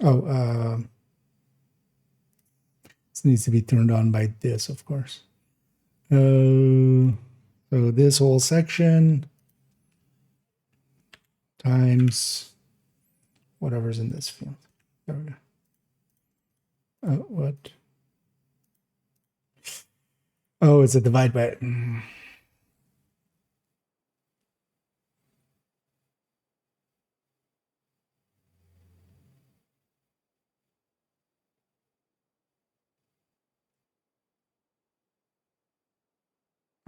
Oh, this needs to be turned on by this, of course. So this whole section times whatever's in this field. There we go. Oh, what? Oh, it's a divide by...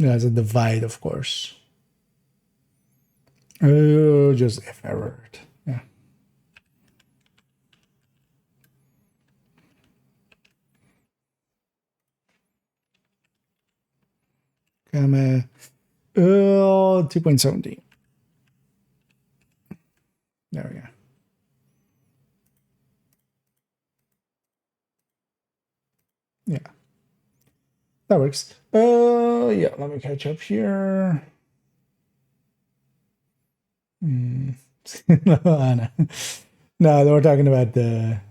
Yeah, it's a divide, of course. Oh, just if error. Yeah. Comma 2.17. There we go. Yeah. That works. Yeah, let me catch up here. No, we're talking about the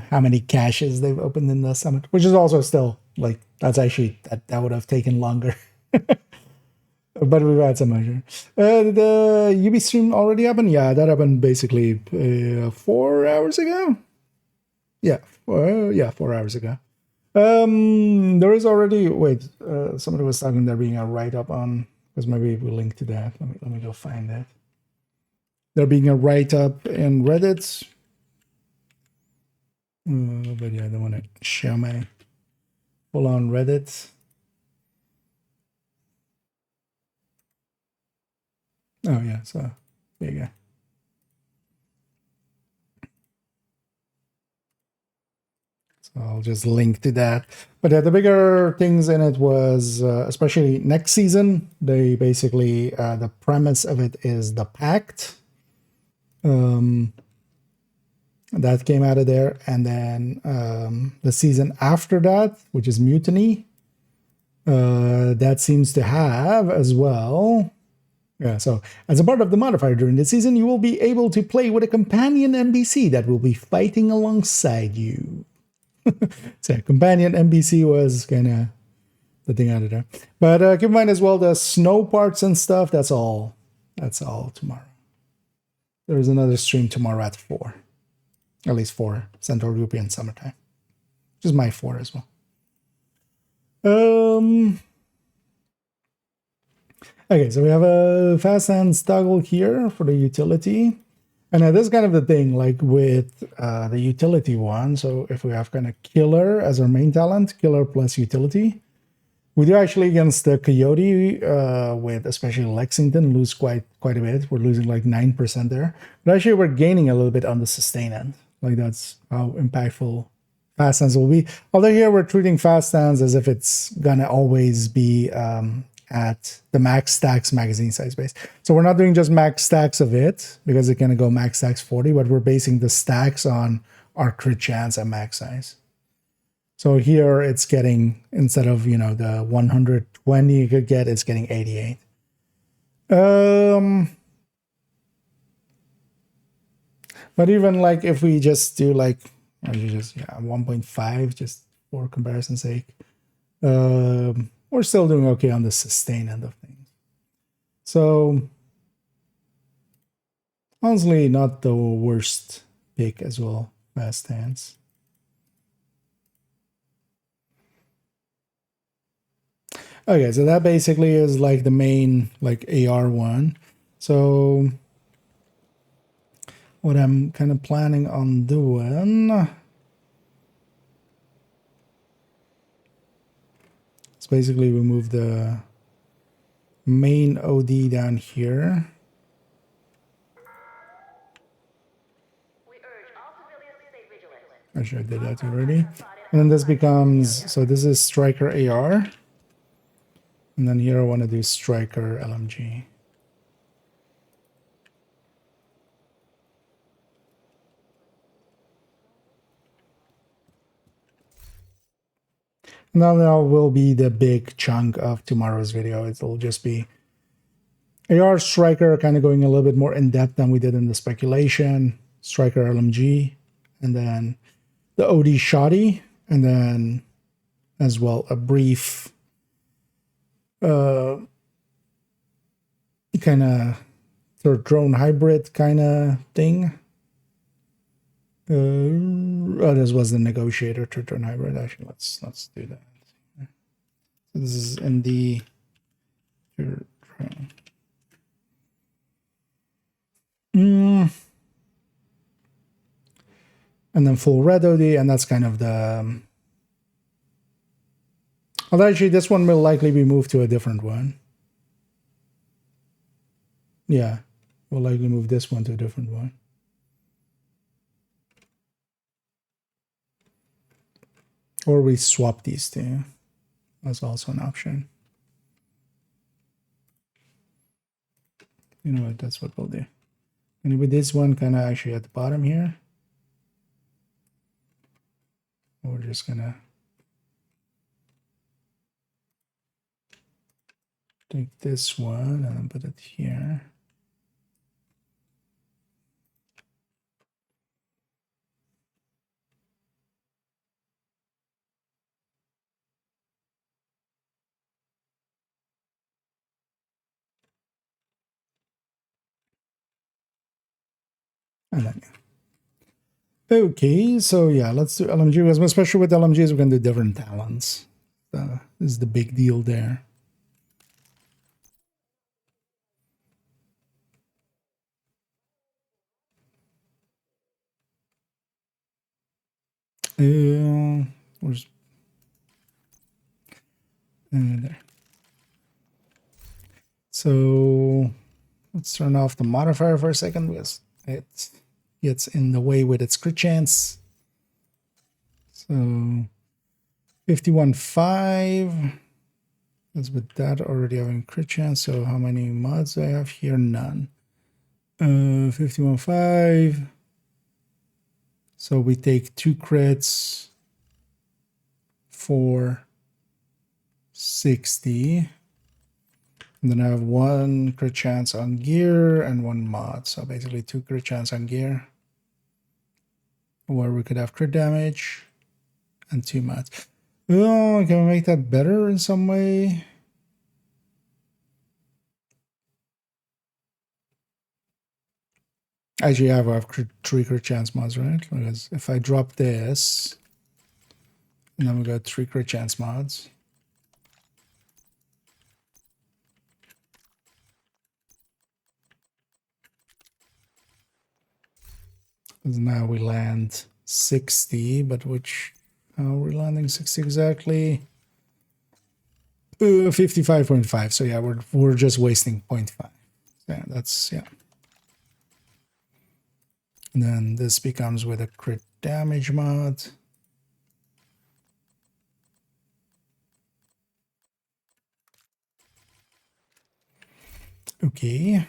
how many caches they've opened in the summit, which is also still like that's actually that would have taken longer. But we've had some measure. The UB stream already happened? Yeah, that happened basically 4 hours ago. Yeah, 4 hours ago. There is already somebody was talking there being a write-up on, because maybe we'll link to that. Let me go find that. There being a write-up in Reddit. But yeah, I don't want to share my full-on Reddit. Oh yeah, so there you go. So I'll just link to that. But yeah, the bigger things in it was, especially next season, they basically, the premise of it is the Pact. That came out of there. And then the season after that, which is Mutiny, that seems to have as well Yeah, so as a part of the modifier during the season, you will be able to play with a companion NPC that will be fighting alongside you. So companion NPC was kind of the thing out of there. But keep in mind as well, the snow parts and stuff, that's all tomorrow. There's another stream tomorrow at 4. At least 4 Central European Summertime. Which is my 4 as well. Okay, so we have a fast hands toggle here for the utility. And this is kind of the thing, like with the utility one. So if we have kind of killer as our main talent, killer plus utility, we do actually against the Coyote with especially Lexington lose quite a bit. We're losing like 9% there. But actually we're gaining a little bit on the sustain end. Like that's how impactful fast hands will be. Although here we're treating fast hands as if it's gonna always be at the max stacks magazine size base. So we're not doing just max stacks of it because it can go max stacks 40, but we're basing the stacks on our crit chance at max size. So here it's getting, instead of, you know, the 120 you could get, it's getting 88. But even like if we just do like, just 1.5 just for comparison's sake, we're still doing okay on the sustain end of things. So honestly, not the worst pick as well, fast hands. Okay, so that basically is like the main like AR one. So what I'm kind of planning on doing is basically remove the main OD down here. Actually, I did that already. And then this becomes, so this is Striker AR. And then here I want to do Striker LMG. Now that will be the big chunk of tomorrow's video. It'll just be AR Striker, kind of going a little bit more in depth than we did in the speculation. Striker LMG, and then the OD Shoddy, and then as well a brief kind of third drone hybrid kind of thing. This was the negotiator third drone hybrid. Actually, let's do that. So this is in the third drone. And then full red OD, and that's kind of the. Although actually, this one will likely be moved to a different one. Yeah, we'll likely move this one to a different one. Or we swap these two. That's also an option. You know what? That's what we'll do. And with this one kind of actually at the bottom here, we're just gonna take this one and then put it here. And then, okay, so yeah, let's do LMG, especially with LMGs, we're going to do different talents. This is the big deal there. Where's there? So let's turn off the modifier for a second because it gets in the way with its crit chance. So 51.5 is with that already having crit chance. So how many mods do I have here? None. 51.5. So we take 2 crits for 60. And then I have 1 crit chance on gear and 1 mod. So basically 2 crit chance on gear. Where we could have crit damage and 2 mods. Oh, can we make that better in some way? Actually, I have 3 crit chance mods, right? Because if I drop this, and then we got 3 crit chance mods. Now we land 60, but how are we landing 60 exactly? 55.5. So yeah, we're just wasting 0.5. Yeah, that's yeah. And then this becomes with a crit damage mod. Okay.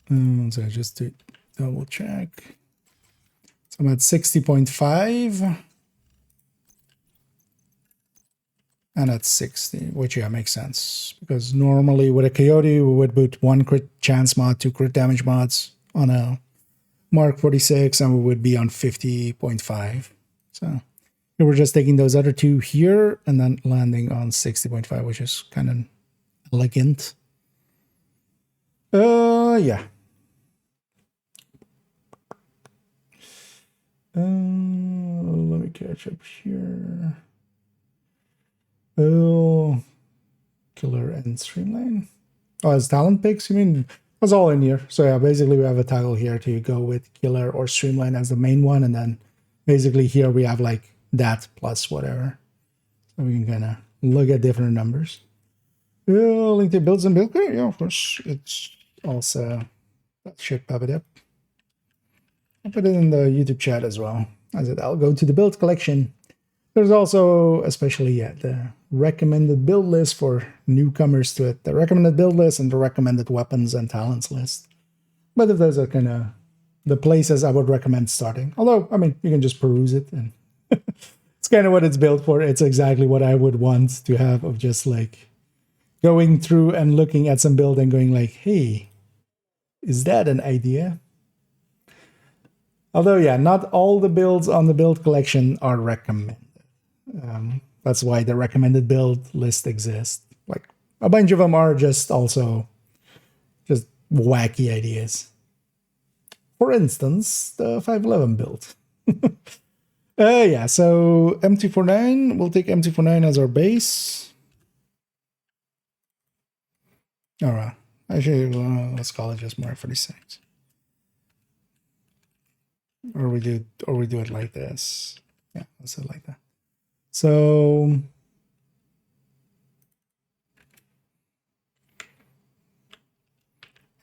So just to double check. So I'm at 60.5. And at 60, which yeah, makes sense. Because normally with a Coyote, we would put 1 crit chance mod, 2 crit damage mods on a Mark 46, and we would be on 50.5. So we're just taking those other 2 here and then landing on 60.5, which is kind of elegant. Yeah. Let me catch up here. Oh, killer and streamline. Oh, as talent picks, you mean? That's all in here. So yeah, basically we have a toggle here to go with killer or streamline as the main one, and then basically here we have like that plus whatever. So we can kind of look at different numbers. Link to builds and build. Yeah, of course. It's also that should pop it up. I'll put it in the YouTube chat as well. I said I'll go to the build collection. There's also, especially the recommended build list for newcomers to it. The recommended build list and the recommended weapons and talents list. But if those are kind of the places I would recommend starting. Although, I mean, you can just peruse it. And it's kind of what it's built for. It's exactly what I would want to have, of just like going through and looking at some build and going like, hey, is that an idea? Although, yeah, not all the builds on the build collection are recommended. That's why the recommended build list exists. Like a bunch of them are just also just wacky ideas. For instance, the 511 build. Yeah, so M249, we'll take M249 as our base. All right, actually, let's call it just Mark 46. Or we do it like this. Yeah, let's do it like that. So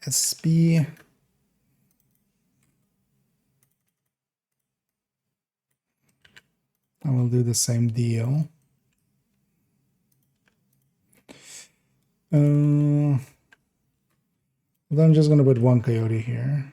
SB I will do the same deal. Then I'm just gonna put 1 Coyote here.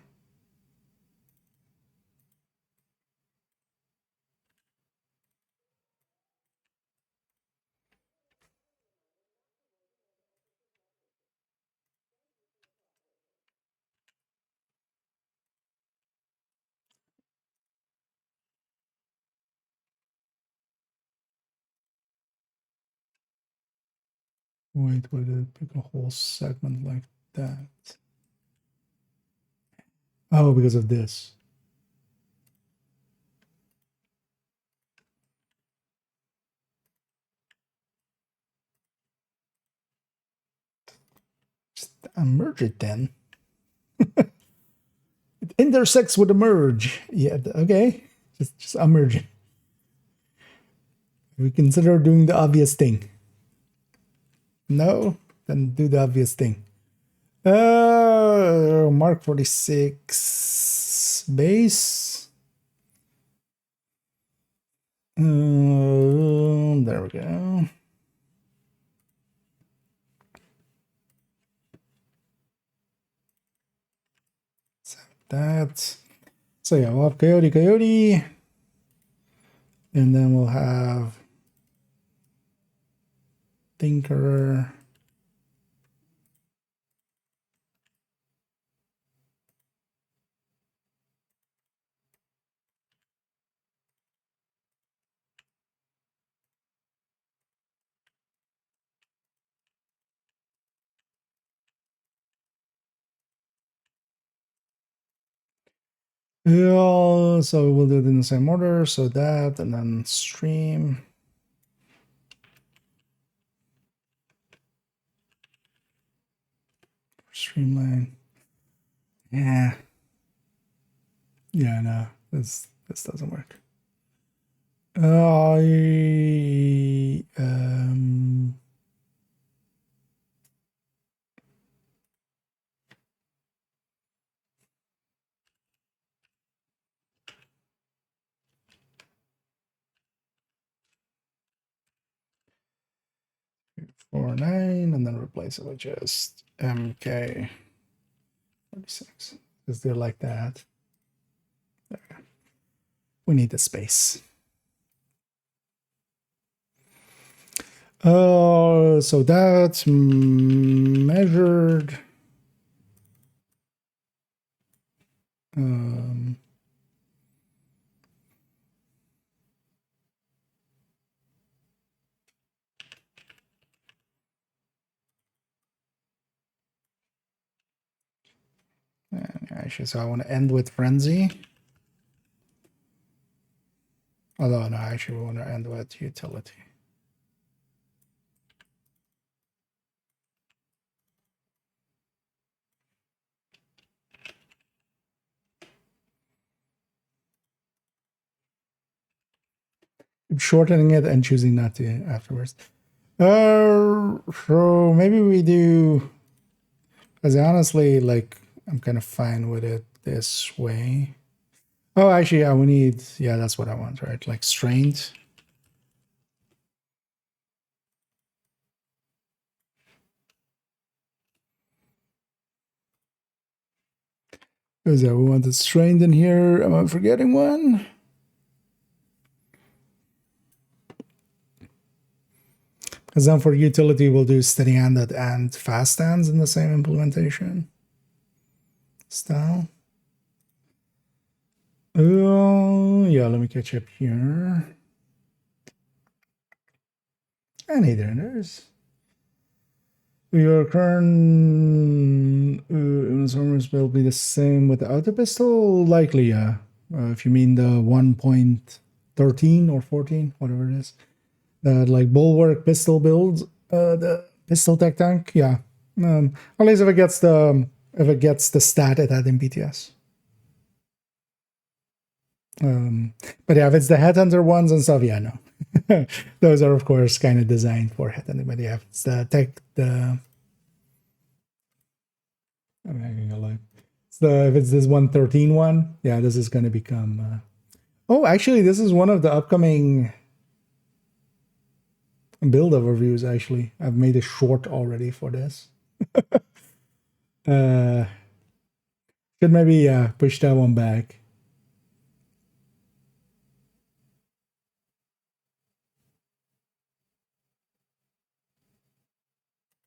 Wait, would it pick a whole segment like that? Oh, because of this. Just merge it then. It intersects with the merge. Yeah, okay. Just unmerge it. We consider doing the obvious thing. No, then do the obvious thing. Mark 46 base. There we go. That. So yeah, we'll have Coyote, and then we'll have Tinkerer, Yeah, so we'll do it in the same order. So that, and then stream. Streamline. Yeah. Yeah, no, this doesn't work. I 49, and then replace it with just MK 46 because they're like that. There. We need the space. So that's measured. Actually, so I want to end with frenzy. Although, no, actually, we want to end with utility. Shortening it and choosing not to afterwards. So maybe we do, because honestly, like, I'm kind of fine with it this way. Oh, actually, yeah, we need, yeah, that's what I want, right? Like strained. Is that we want it strained in here? Am I forgetting one? Because then for utility, we'll do steady-handed and fast hands in the same implementation style. Oh, yeah, let me catch up here. And either there's your current uniforms will be the same with the auto pistol, likely, yeah. If you mean the 1.13 or 14, whatever it is. Like bulwark pistol build, the pistol tech tank, yeah. At least if it gets the stat it had in BTS. But yeah, if it's the headhunter ones and stuff, yeah, no. Those are of course kind of designed for headhunting, but yeah, if it's the tech, if it's this 113 one, yeah, this is going to become. Oh, actually, this is one of the upcoming build overviews. Actually, I've made a short already for this. Should maybe push that one back.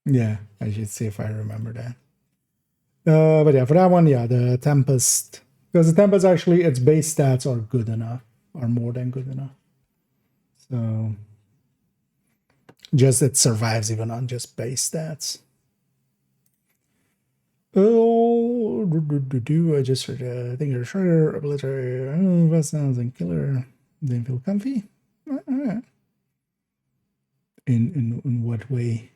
Yeah, I should see if I remember that. But yeah, for that one, yeah, the Tempest, because the Tempest actually, its base stats are good enough, are more than good enough. So just it survives even on just base stats. Oh, I just heard, I think you're shorter, ability, that sounds and killer. Didn't feel comfy. All right. In what way?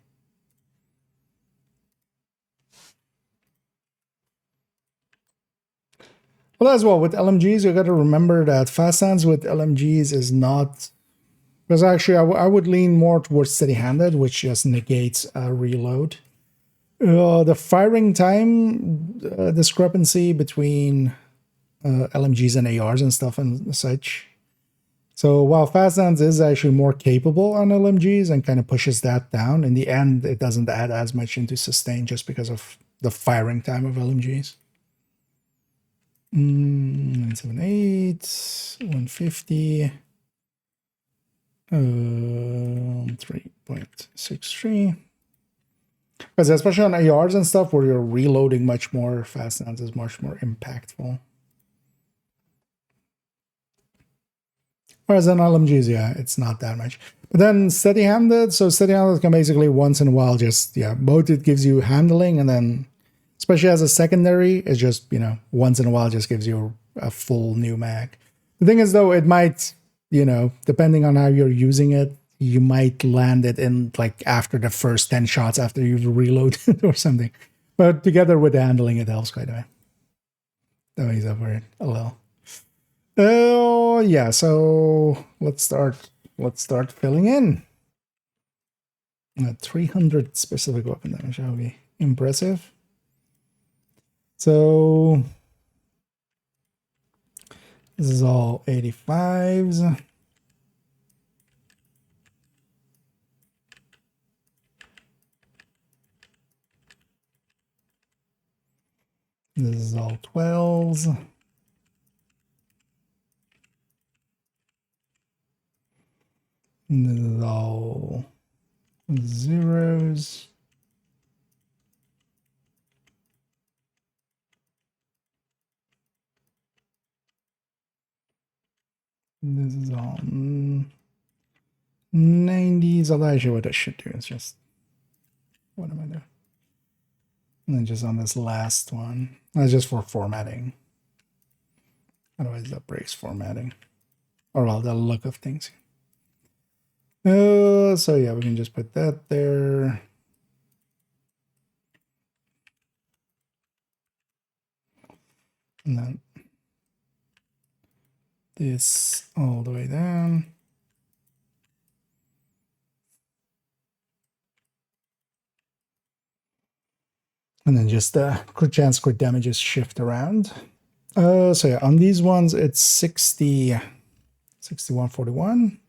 Well, as well, with LMGs, you got to remember that fast hands with LMGs is not... Because actually, I would lean more towards steady-handed, which just negates a reload. The firing time discrepancy between LMGs and ARs and stuff and such. So while fast hands is actually more capable on LMGs and kind of pushes that down, in the end, it doesn't add as much into sustain just because of the firing time of LMGs. 978, 150, 3.63. Because especially on ARs and stuff where you're reloading much more, fast hands is much more impactful. Whereas on LMGs, yeah, it's not that much. But then steady-handed, so steady-handed can basically once in a while just, yeah, both it gives you handling and then, especially as a secondary, it's just, you know, once in a while just gives you a full new mag. The thing is, though, it might, depending on how you're using it, you might land it in like after the first 10 shots after you've reloaded or something. But together with the handling, it helps quite a bit. That makes up for it a little. Oh yeah, so let's start filling in. 300 specific weapon damage, that would be impressive. So this is all 85s. This is all 12s. And this is all zeros. And this is all 90s. Although actually what I should do is just, what am I doing? And then just on this last one, that's just for formatting. Otherwise that breaks formatting. Or well, the look of things. So yeah, we can just put that there. And then this all the way down. And then just the crit chance, crit damages shift around. So yeah, on these ones, it's 6141.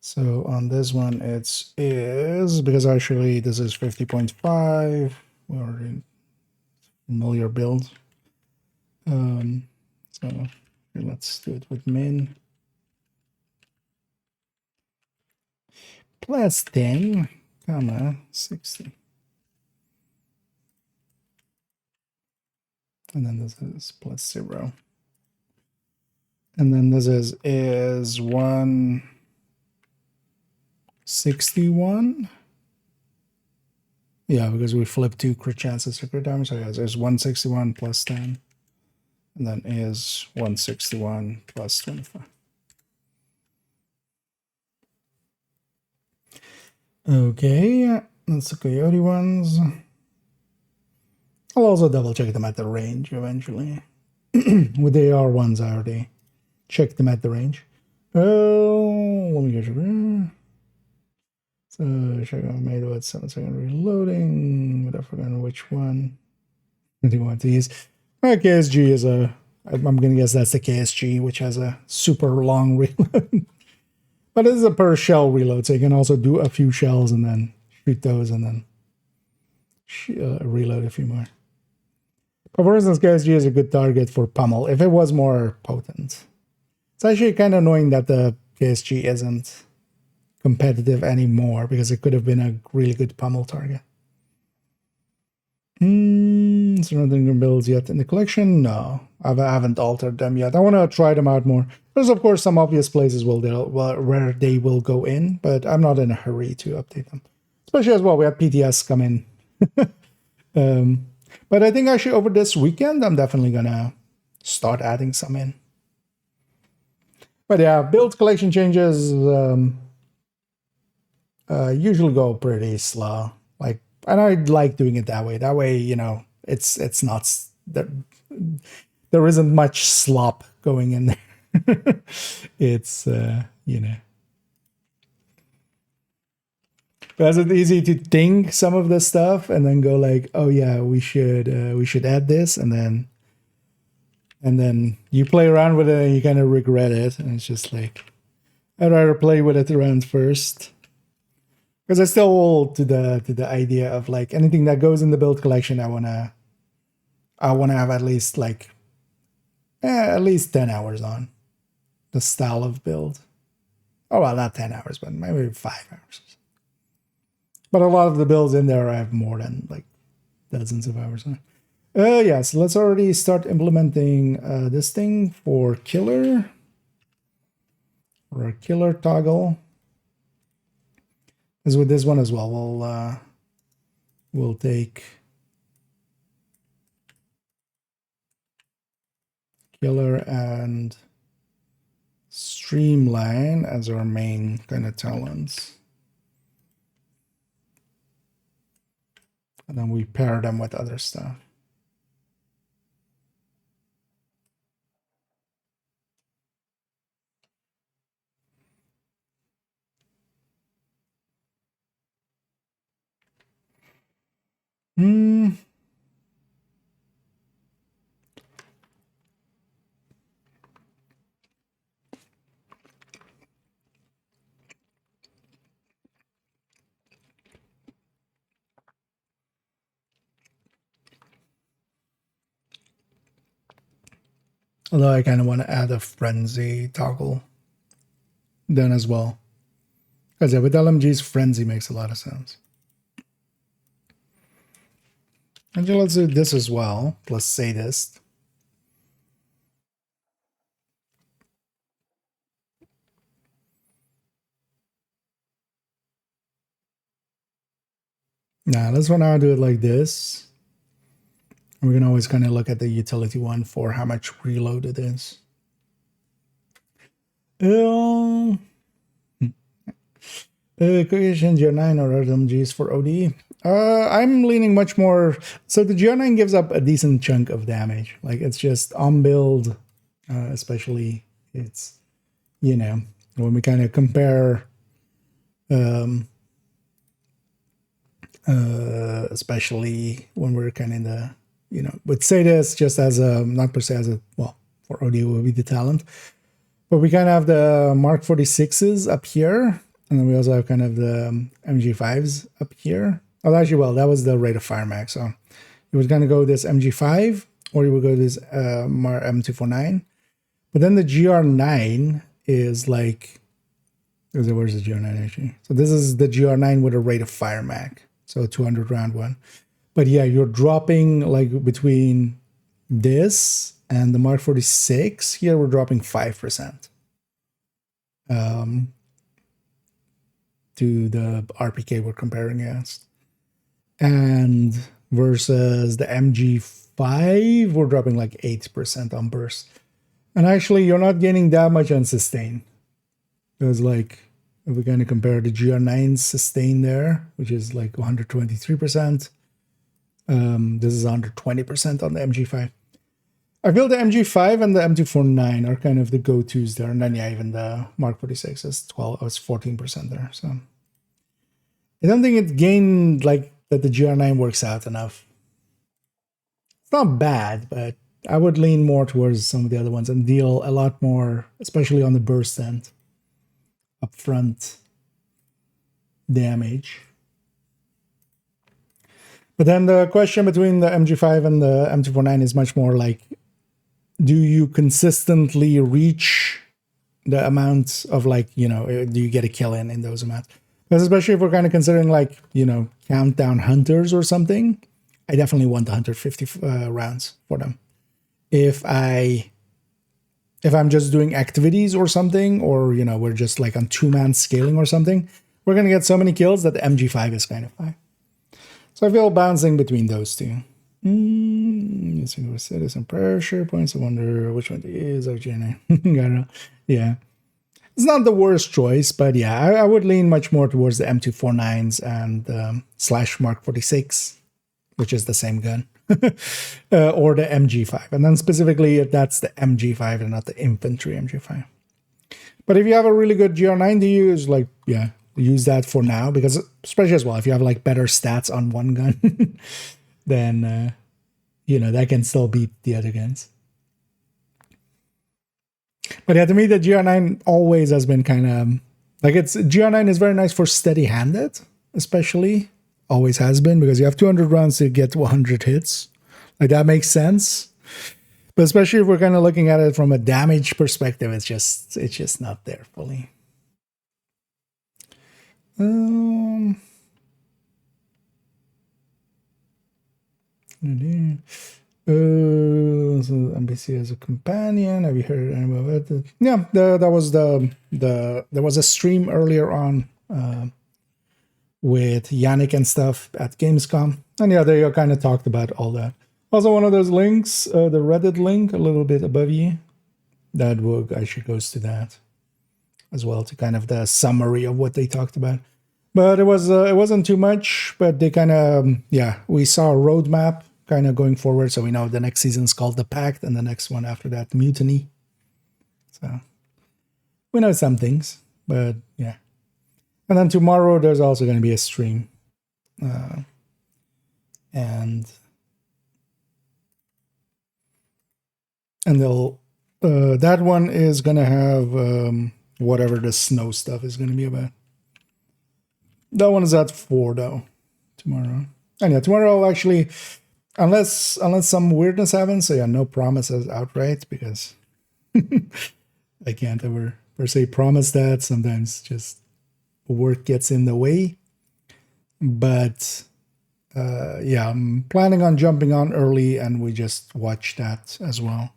So on this one, is because actually this is 50.5. We already familiar build. So let's do it with min. Plus 10, comma 60. And then this is plus 0. And then this is 161. Yeah, because we flip 2 crit chances to crit damage. So yeah, there's 161 plus 10. And then is 161 plus 25. Okay, that's the coyote ones. I'll also double check them at the range eventually. With the AR ones, I already checked them at the range. Oh, let me get you. So, check out made with 7-second reloading. But I forgot which one. Do you want to use? KSG is I'm gonna guess that's the KSG, which has a super long reload. But this is a per shell reload, so you can also do a few shells and then shoot those and then reload a few more. But for instance, KSG is a good target for pummel if it was more potent. It's actually kind of annoying that the KSG isn't competitive anymore because it could have been a really good pummel target. So nothing builds yet in the collection? No, I haven't altered them yet. I want to try them out more. There's of course some obvious places where they will go in, but I'm not in a hurry to update them. Especially as well, we have PTS come in. But I think actually over this weekend, I'm definitely gonna start adding some in. But yeah, build collection changes usually go pretty slow. And I like doing it that way. That way, it's not there isn't much slop going in there. It's Because it's easy to think some of the stuff and then go like, oh yeah, we should add this, and then you play around with it and you kind of regret it, and it's just like I'd rather play with it around first. Because I still hold to the idea of like anything that goes in the build collection, I wanna have at least 10 hours on the style of build. Oh well, not 10 hours, but maybe 5 hours. But a lot of the builds in there I have more than like dozens of hours on. Yeah, so let's already start implementing this thing for killer. For a killer toggle. As with this one as well, we'll take Killer and Streamline as our main kind of talents. And then we pair them with other stuff. Although I kind of want to add a frenzy toggle then as well. Because yeah, with LMGs, frenzy makes a lot of sense. And let's do this as well, plus sadist. Now, let's for now do it like this. We can always kind of look at the utility one for how much reload it is. Cohesion GR9 or LMGs for OD. I'm leaning much more. So the GR9 gives up a decent chunk of damage. Like it's just on build, especially it's, you know, when we kind of compare, especially when we're kind of in the, you know, with sadist just as a, not per se as a, well, for OD will be the talent, but we kind of have the Mark 46s up here. And then we also have kind of the MG5s up here. Oh, actually, well, that was the rate of fire max. So you would kind of go this MG5 or you would go this M249. But then the GR9 is like, where's the GR9 actually? So this is the GR9 with a rate of fire max. So 200 round one. But yeah, you're dropping like between this and the Mark 46. Here we're dropping 5%. To the RPK we're comparing against. And versus the MG5, we're dropping like 8% on burst. And actually, you're not getting that much on sustain. Because like, if we're going to compare the GR9 sustain there, which is like 123%, this is under 20% on the MG5. I feel the MG5 and the M249 are kind of the go-tos there. And then, yeah, even the Mark 46 is 14% there. So I don't think it gained like that the GR9 works out enough. It's not bad, but I would lean more towards some of the other ones and deal a lot more, especially on the burst end, upfront damage. But then the question between the MG5 and the M249 is much more like, do you consistently reach the amount of like, you know, do you get a kill in those amounts? Because especially if we're kind of considering like, you know, countdown hunters or something, I definitely want the 150 rounds for them. If I'm just doing activities or something, or, you know, we're just like on 2-man scaling or something, we're going to get so many kills that the MG5 is kind of high. So I feel bouncing between those two. Citizen pressure points. I wonder which one it is. Actually, I don't know. Yeah. It's not the worst choice, but yeah, I would lean much more towards the M249s and slash Mark 46, which is the same gun, or the MG5. And then specifically, if that's the MG5 and not the infantry MG5. But if you have a really good GR9 to use, like, yeah, use that for now, because especially as well, if you have like better stats on one gun, then, you know, that can still beat the other guns. But yeah, to me, the GR9 always has been kind of like GR9 is very nice for steady-handed, especially. Always has been, because you have 200 rounds to get 100 hits. Like that makes sense. But especially if we're kind of looking at it from a damage perspective, it's just not there fully. So NPC as a companion. Have you heard any about it? Yeah, there was a stream earlier on with Yannick and stuff at Gamescom. And yeah, they kind of talked about all that. Also, one of those links, the Reddit link a little bit above you, that will actually goes to that as well, to kind of the summary of what they talked about. But it wasn't too much, but they kind of, yeah, we saw a roadmap kind of going forward. So we know the next season is called The Pact, and the next one after that, Mutiny. So we know some things, but yeah. And then tomorrow there's also going to be a stream. And they'll, that one is going to have whatever the snow stuff is going to be about. That one is at 4 though, tomorrow. And yeah, tomorrow I'll actually, unless some weirdness happens, so yeah, no promises outright, because I can't ever per se promise that. Sometimes just work gets in the way. But yeah, I'm planning on jumping on early, and we just watch that as well.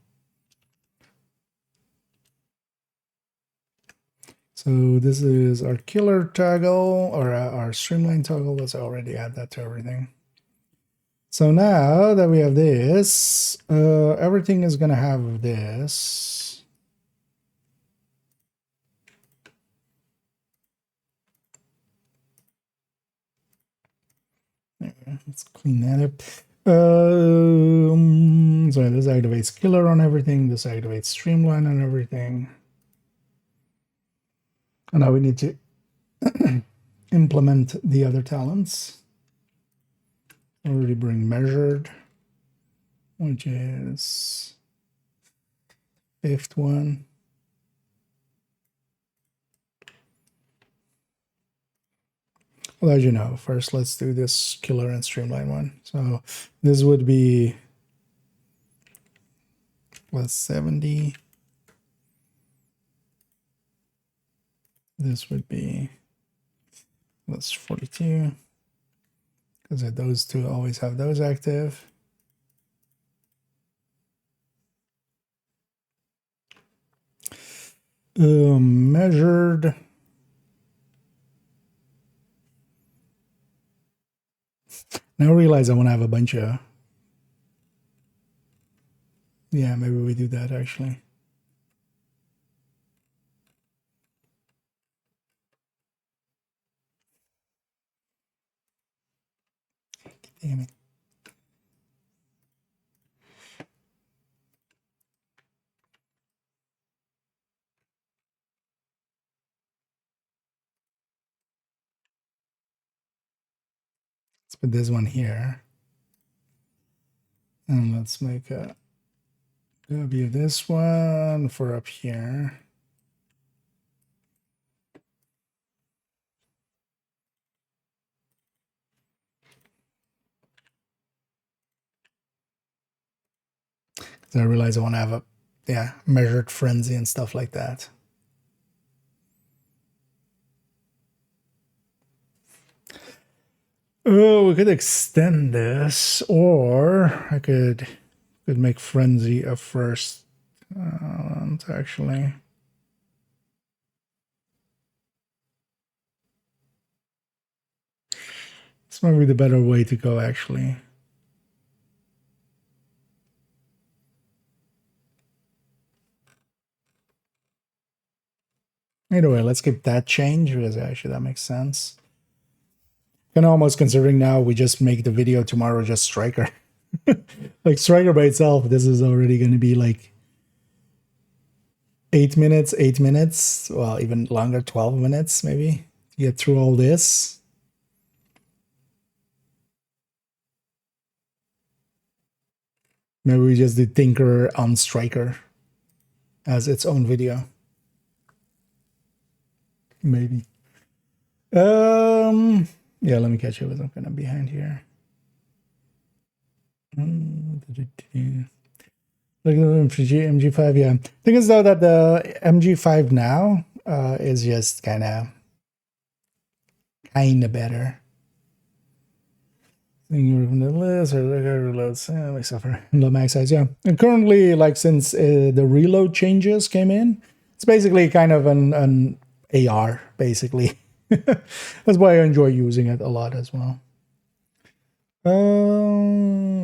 So this is our killer toggle, or our streamline toggle. Let's already add that to everything. So now that we have this, everything is going to have this. Let's clean that up. So this activates killer on everything. This activates streamline on everything. And now we need to implement the other talents. Already bring measured, which is 5th one. Well, as you know, first let's do this killer and streamline one. So this would be plus 70. This would be plus 42, because those two always have those active. Measured. Now I realize I want to have a bunch of, yeah, maybe we do that actually. Damn it. Let's put this one here. And let's make a copy of this one for up here. So I realize I want to have a, measured frenzy and stuff like that. Oh, we could extend this, or I could make frenzy a first. Actually, this might be the better way to go, actually. Either way, let's keep that change, because actually that makes sense. Kind of almost considering now we just make the video tomorrow just Striker. Like Striker by itself, this is already going to be like 8 minutes, well, even longer, 12 minutes maybe, to get through all this. Maybe we just do Tinker on Striker as its own video. Maybe. Yeah, let me catch up with I'm kind of behind here. Look at the MG5, yeah. Thing is though that the MG5 now is just kind of better. Thing from the list or reloads, except for the max size, yeah. And currently, like since the reload changes came in, it's basically kind of an AR basically. That's why I enjoy using it a lot as well.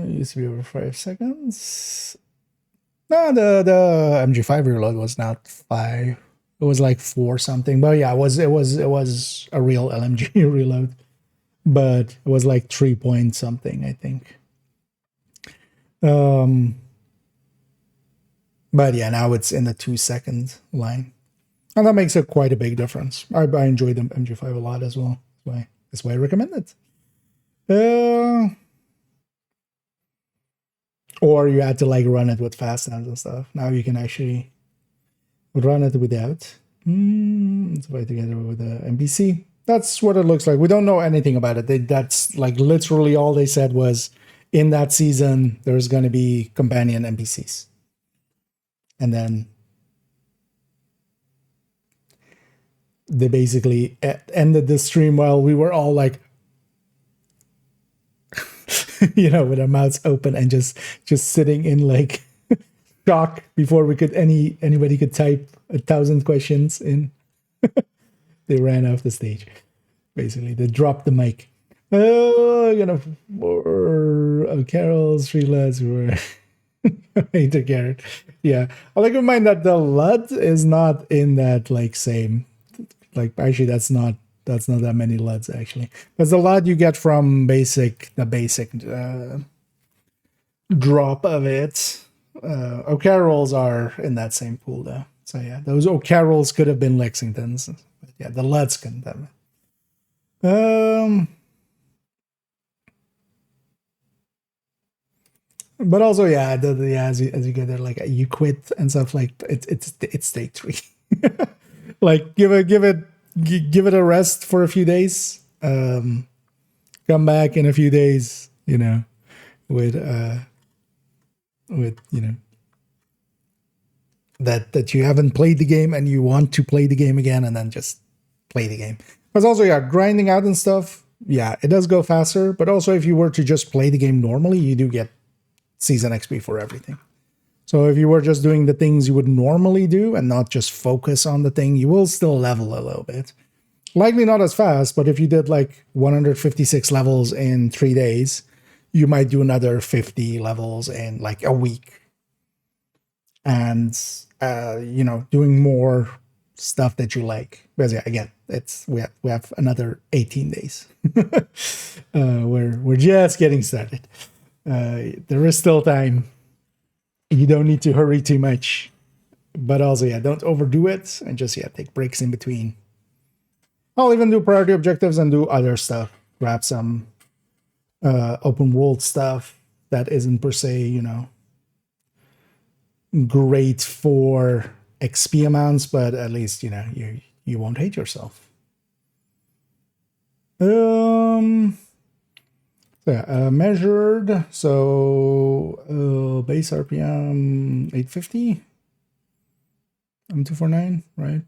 Used to be over 5 seconds. No, the MG5 reload was not 5. It was like 4 something. But yeah, it was a real LMG reload. But it was like 3 point something, I think. But yeah, now it's in the 2 second line. And that makes it quite a big difference. I enjoy the MG5 a lot as well. That's why I recommend it. Or you had to like run it with fast hands and stuff. Now you can actually run it without. Let's play together with the NPC. That's what it looks like. We don't know anything about it. That's like literally all they said was in that season there's going to be companion NPCs. And then they basically ended the stream while we were all like, with our mouths open and just sitting in like shock before we could anybody could type 1,000 questions in. They ran off the stage. Basically, they dropped the mic. Carol's 3 lads were Hater Garrett. Yeah, I like to remind that the LUD is not in that like same. Like actually, that's not that many LUDs actually. Because the LUD you get from the basic drop of it. O'Carroll's are in that same pool though. So yeah, those O'Carroll's could have been Lexingtons. But yeah, the LUDs couldn't have. But also yeah, as you get there, like you quit and stuff like it's day 3. Like give it a rest for a few days. Come back in a few days, with that you haven't played the game and you want to play the game again, and then just play the game. Because also, yeah, grinding out and stuff, yeah, it does go faster. But also, if you were to just play the game normally, you do get season XP for everything. So if you were just doing the things you would normally do and not just focus on the thing, you will still level a little bit. Likely not as fast, but if you did like 156 levels in 3 days, you might do another 50 levels in like a week. And, doing more stuff that you like. Because yeah, again, we have another 18 days. We're just getting started. There is still time. You don't need to hurry too much. But also, yeah, don't overdo it. And just, take breaks in between. I'll even do priority objectives and do other stuff. Grab some open world stuff that isn't per se, great for XP amounts, but at least, you won't hate yourself. Measured. So base RPM 850. M249, right?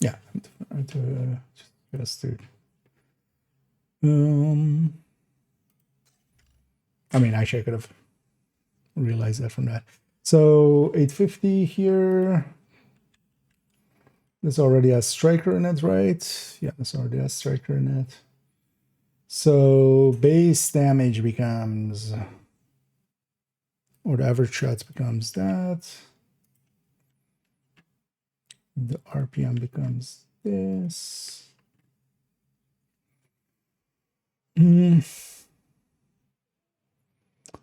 Yeah, just dude. I mean, actually, I could have realized that from that. So 850 here. This already has striker in it, right? Yeah, this already has striker in it. So base damage becomes, or the average shots becomes that. The RPM becomes this.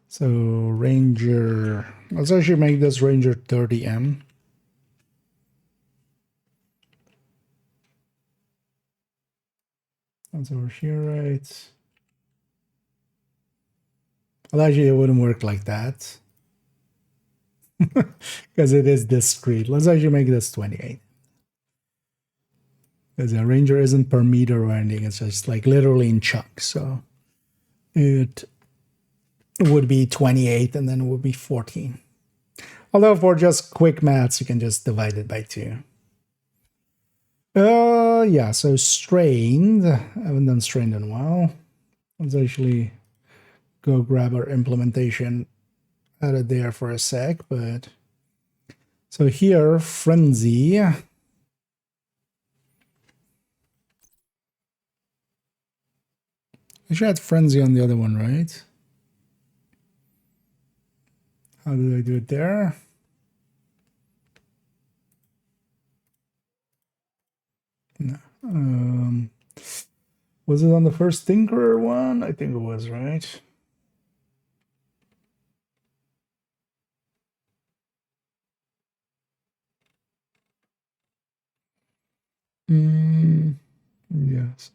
So Ranger, let's actually make this Ranger 30M. That's over here, right? Well, actually, it wouldn't work like that. Because it is discrete. Let's actually make this 28. Because the Ranger isn't per meter or anything, it's just like literally in chunks. So it would be 28 and then it would be 14. Although for just quick maths, you can just divide it by 2. Yeah, so strained. I haven't done strained in a while. Let's actually go grab our implementation out of there for a sec, but So here, frenzy. I should add frenzy on the other one, right? How did I do it there? No. Was it on the first Tinkerer one? I think it was, right? Yes.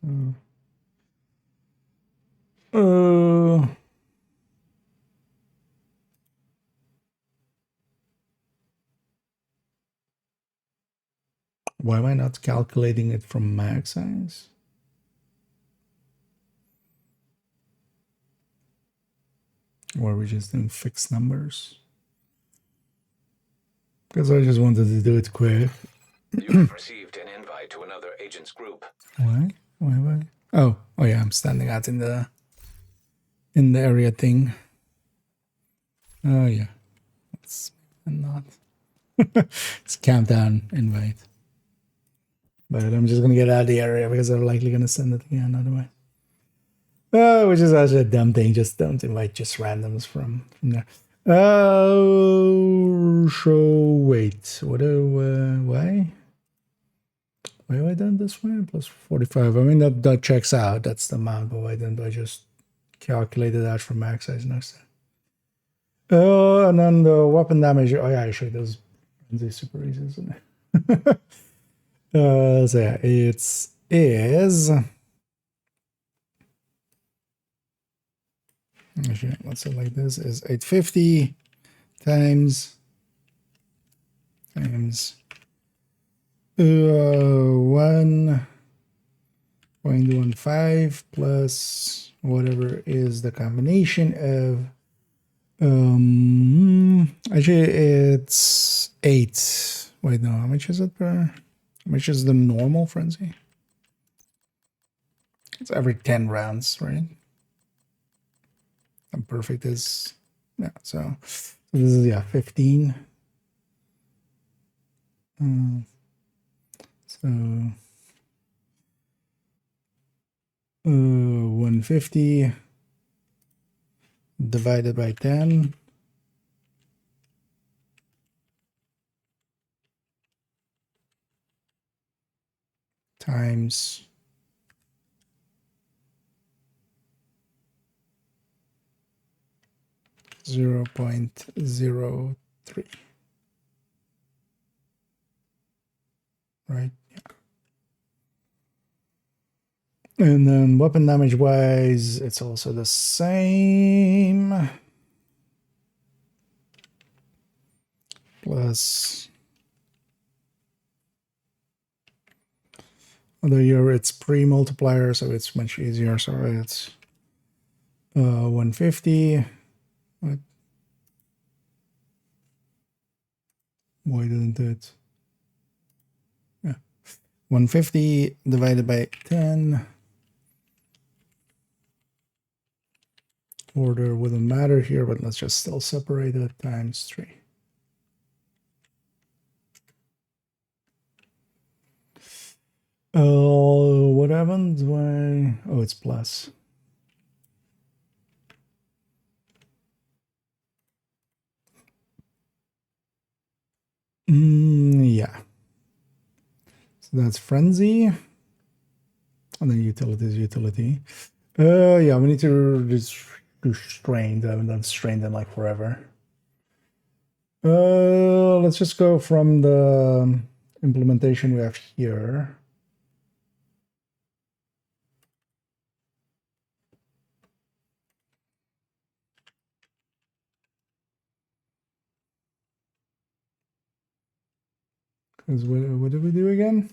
Why am I not calculating it from mag size? Or are we just doing fixed numbers? Because I just wanted to do it quick. You have received an invite to another agent's group. Why? Why? Oh yeah, I'm standing out in the area thing. Oh yeah. It's not. It's countdown invite. But I'm just gonna get out of the area because they're likely gonna send it again otherwise. Oh, which is actually a dumb thing. Just don't invite just randoms from there. Oh, so wait. What? Why? Why have I done this way? Plus 45. I mean, that checks out. That's the amount. But why didn't I just calculate it out from max size next time? Oh, and then the weapon damage. Oh yeah, actually, those super easy, isn't it? So yeah, it is. Actually, let's say like this is 850 times 1.15 plus whatever is the combination of actually it's 8. Wait, no, how much is it per? How much is the normal frenzy? It's every 10 rounds, right? And perfect is so this is 15. So 150 divided by 10 times 0.03. Right? Yeah. And then weapon damage wise, it's also the same. Plus, although here it's pre-multiplier, so it's much easier. So it's 150. What? Why didn't it? Yeah, 150 divided by 10. Order wouldn't matter here, but let's just still separate it times 3. Oh, what happened? Why? Oh, it's plus. Yeah. So that's frenzy. And then utility is utility. Yeah, we need to just do strained. I haven't done strained in like forever. Let's just go from the implementation we have here. Because what did we do again?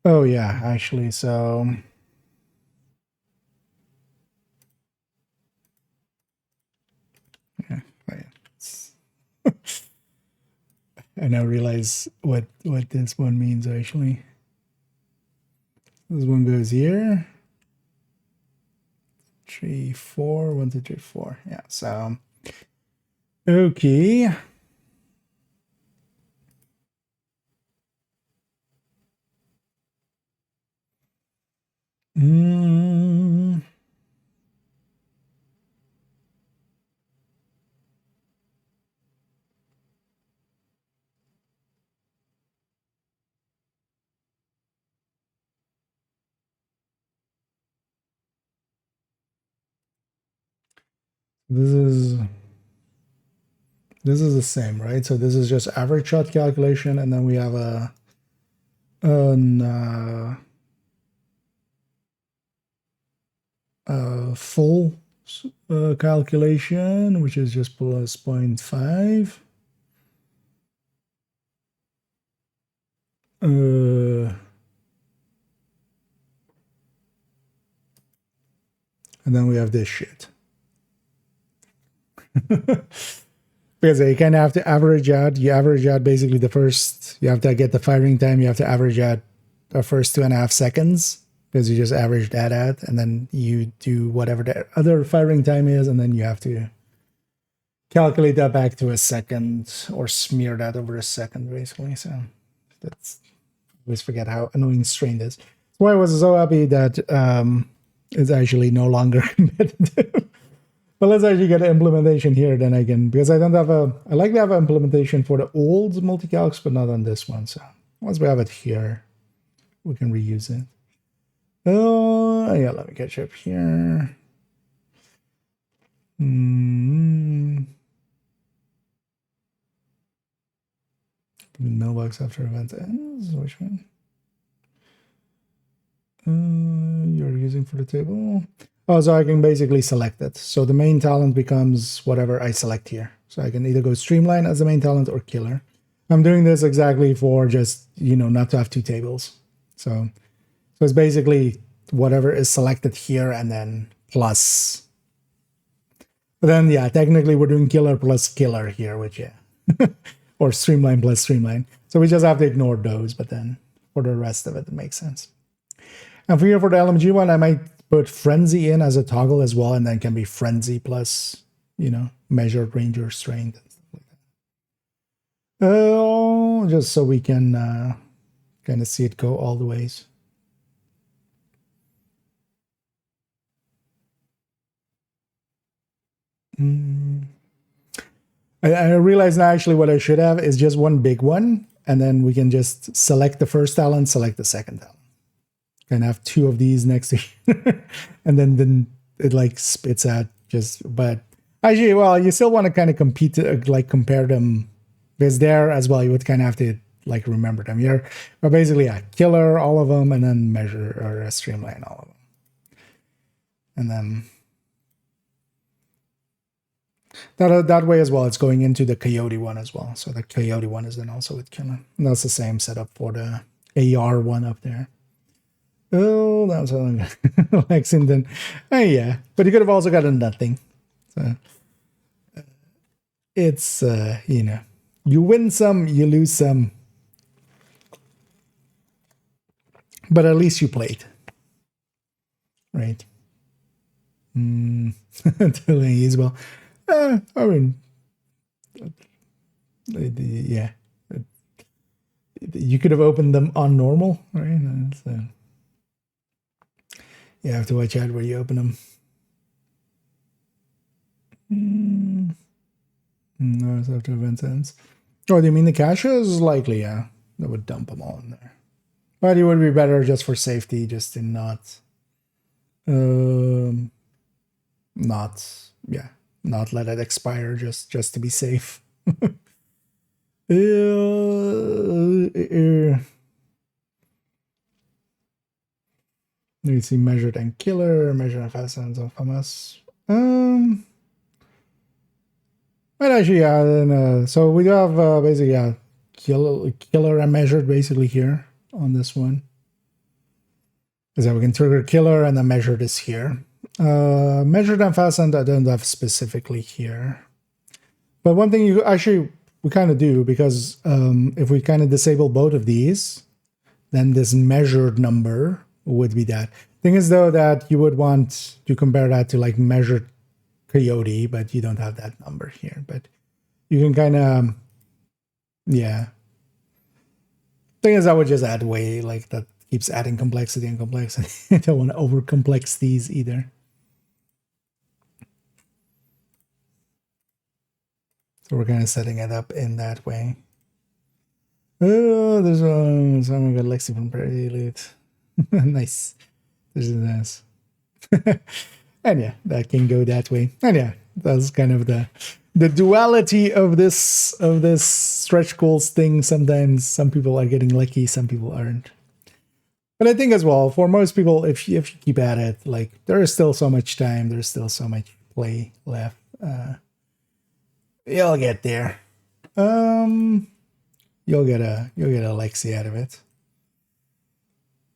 Oh yeah, actually, so yeah, I now realize what this one means actually. This one goes here. 3, 4, 1, 2, 3, 4. Yeah, so Okay. Mm. This is the same, right? So this is just average shot calculation, and then we have a full calculation, which is just plus 0.5. And then we have this shit. Because you kind of have to average out. You average out basically the first, you have to get the firing time. You have to average out the first 2.5 seconds because you just average that out. And then you do whatever the other firing time is. And then you have to calculate that back to a second or smear that over a second, basically. So that's, I always forget how annoying strain is. That's why I was so happy that it's actually no longer competitive. But let's actually get an implementation here, then I can, because I don't have I like to have an implementation for the old multicalcs, but not on this one. So once we have it here, we can reuse it. Oh, yeah, let me catch up here. Mailbox after event ends, which one? You're using for the table. Oh, so I can basically select it. So the main talent becomes whatever I select here. So I can either go streamline as the main talent or killer. I'm doing this exactly for just, not to have two tables. So it's basically whatever is selected here and then plus. But then, yeah, technically we're doing killer plus killer here, which, yeah. Or streamline plus streamline. So we just have to ignore those, but then for the rest of it, it makes sense. And for the LMG one, I might put frenzy in as a toggle as well, and then can be frenzy plus, measured ranger strength and stuff like that. Just so we can kind of see it go all the ways. I realize now actually what I should have is just one big one, and then we can just select the first talent, select the second talent. Can have two of these next to each other, and then it like spits out just. But actually, well, you still want to kind of compare them, because there as well you would kind of have to like remember them. You're basically a killer all of them, and then measure or streamline all of them, and then that way as well. It's going into the coyote one as well. So the coyote one is then also with killer. And that's the same setup for the AR one up there. Oh, that was Lexington. Oh, yeah. But you could have also gotten nothing. So it's, you win some, you lose some. But at least you played. Right? Totally as well. I mean, yeah. You could have opened them on normal, right? So, you have to watch out where you open them. No, it's after event ends. Oh, do you mean the caches? Likely, yeah. That would dump them all in there. But it would be better just for safety, just to not let it expire, just to be safe. You see measured and killer, measured and fast and so famous. But actually, yeah. Then, so we do have basically killer and measured basically here on this one. Is that we can trigger killer and then measured is here. Measured and fastened I don't have specifically here. But one thing we kind of do, because if we kind of disable both of these, then this measured number would be that. Thing is though that you would want to compare that to like measured coyote, but you don't have that number here. But you can kind of, yeah. Thing is, I would just add way, like that keeps adding complexity and complexity. I don't want to over complex these either. So we're kind of setting it up in that way. Oh, there's someone got Lexi from Prelude. Nice. There's this. And yeah, that can go that way. And yeah, that's kind of the duality of this stretch goals thing. Sometimes some people are getting lucky, some people aren't. But I think as well, for most people, if you keep at it, like there is still so much time, there's still so much play left. You'll get there. You'll get a Lexi out of it.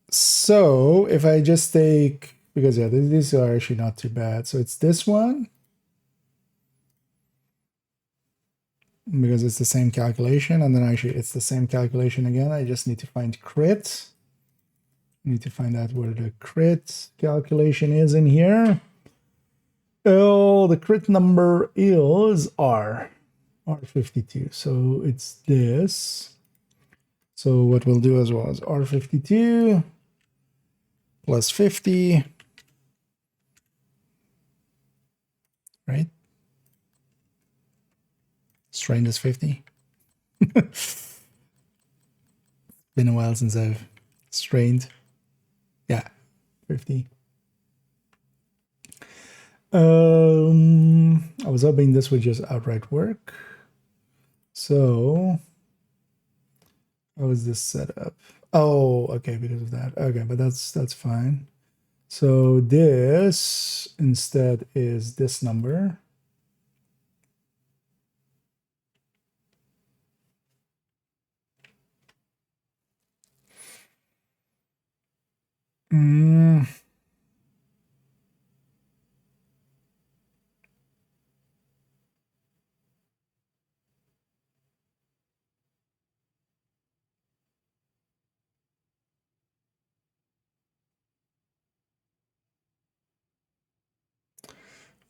So if I just take, because yeah, these are actually not too bad. So it's this one, because it's the same calculation, and then actually it's the same calculation again. I just need to find crit. I need to find out where the crit calculation is in here. Oh, the crit number is R52. So it's this. So what we'll do as well is R52 plus 50. Right? Strained is 50. Been a while since I've strained. Yeah, 50. I was hoping this would just outright work. So how is this set up? Oh, okay, because of that. Okay, but that's fine. So this instead is this number.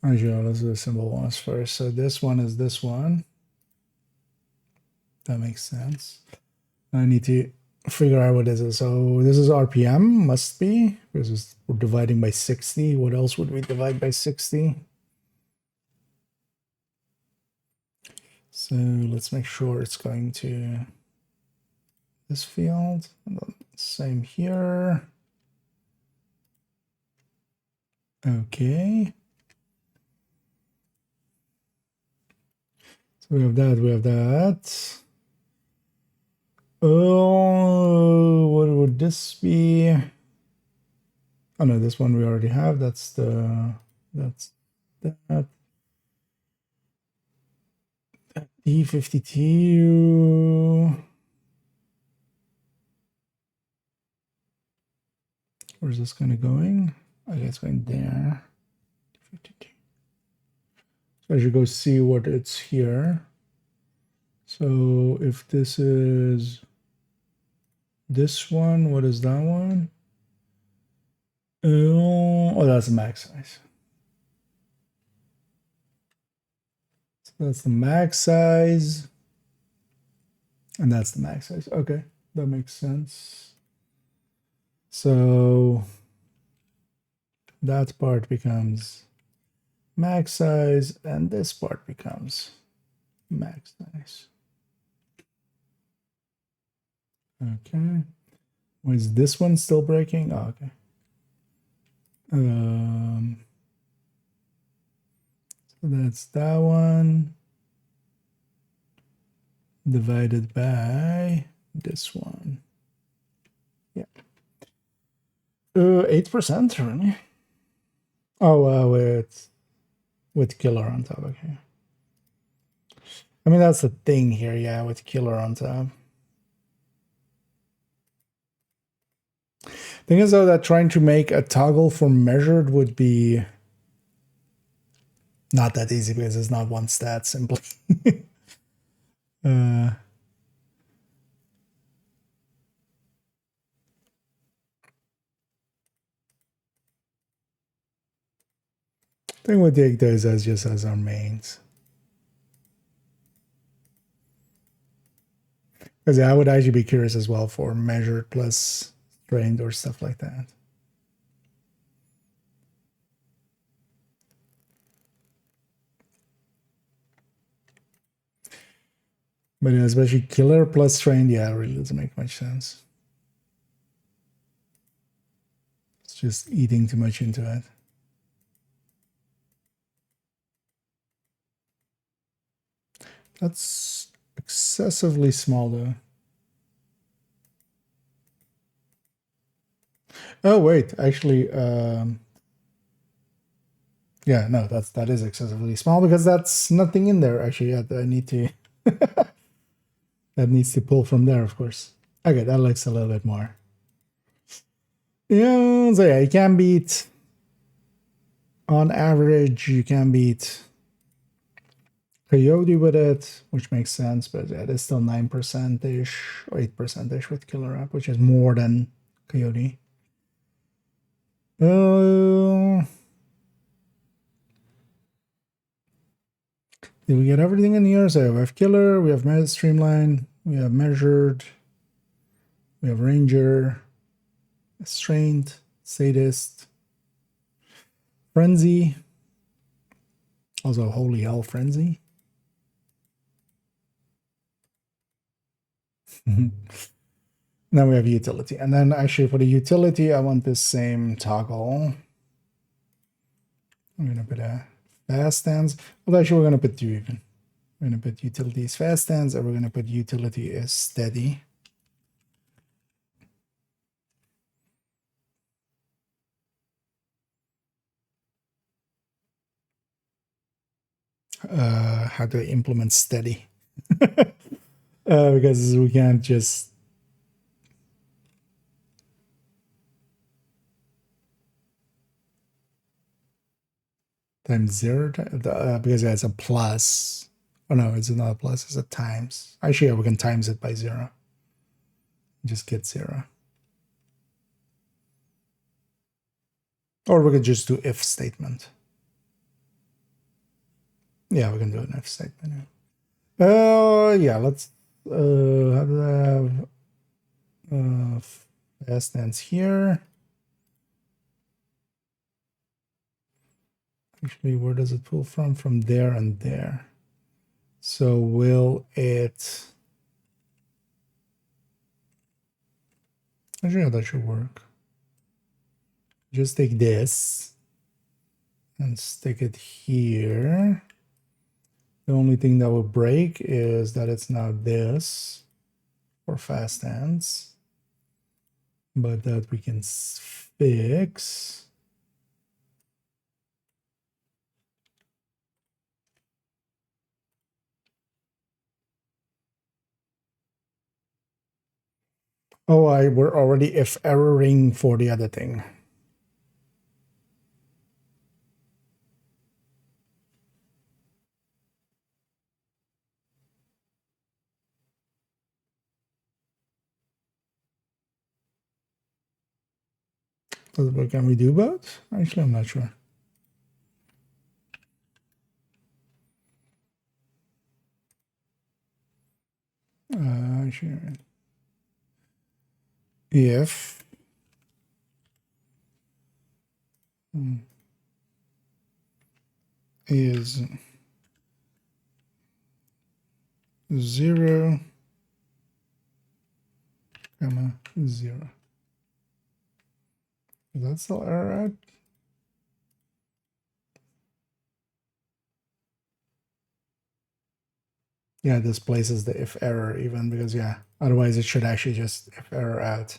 Actually, let's do the simple ones first. So this one is this one. That makes sense. I need to figure out what this is. So this is RPM, must be, because we're dividing by 60. What else would we divide by 60? So let's make sure it's going to this field. Same here. Okay. So we have that. Oh, what would this be? Oh no, this one we already have. That's that. D52. Where's this kind of going? Okay, it's going there. 52. So I should go see what it's here. So if this is this one, what is that one? Oh, that's the max size. So that's the max size. And that's the max size. Okay, that makes sense. So that part becomes max size, and this part becomes max size. Okay. Was this one still breaking? Oh, okay. So that's that one divided by this one. Yeah. 8%, really? Oh, with killer on top. Okay. I mean, that's the thing here, yeah, with killer on top. Thing is, though, that trying to make a toggle for measured would be not that easy because it's not one stat simply. I think we'll take those as just as our mains. Because I would actually be curious as well for measured plus trained or stuff like that. But especially killer plus trained, yeah, it really doesn't make much sense. It's just eating too much into it. That's excessively small though. Oh wait, actually, yeah, no, that is excessively small because that's nothing in there. Actually, yeah, I need to that needs to pull from there, of course. Okay, that looks a little bit more. Yeah, so yeah, you can beat on average. You can beat Coyote with it, which makes sense, but yeah, it's still 9% ish or 8% ish with Killer App, which is more than Coyote. Did we get everything in here? So we have Killer, we have Streamline, we have Measured, we have Ranger, Strained, Sadist, Frenzy, also Holy Hell Frenzy. Now we have Utility. And then actually for the Utility, I want this same toggle. I'm going to put a fast stance. Well, actually, we're going to put two even. We're going to put Utility as fast stance, and we're going to put Utility as steady. How do I implement steady? Because we can't just times 0 because it's a plus. Oh no, it's not a plus, it's a times. Actually, yeah, we can times it by 0. Just get 0. Or we could just do if statement. Yeah, we can do an if statement. Yeah, let's have to have fast stance here. Actually, where does it pull from? From there and there. So will it... Actually, yeah, that should work. Just take this and stick it here. The only thing that will break is that it's not this for fast stance, but that we can fix. Oh, we're already if erroring for the other thing. Can we do both? Actually, I'm not sure. Sure. If is 0, 0. Is that still error out? Yeah, this places the if error even because yeah, otherwise it should actually just if error out.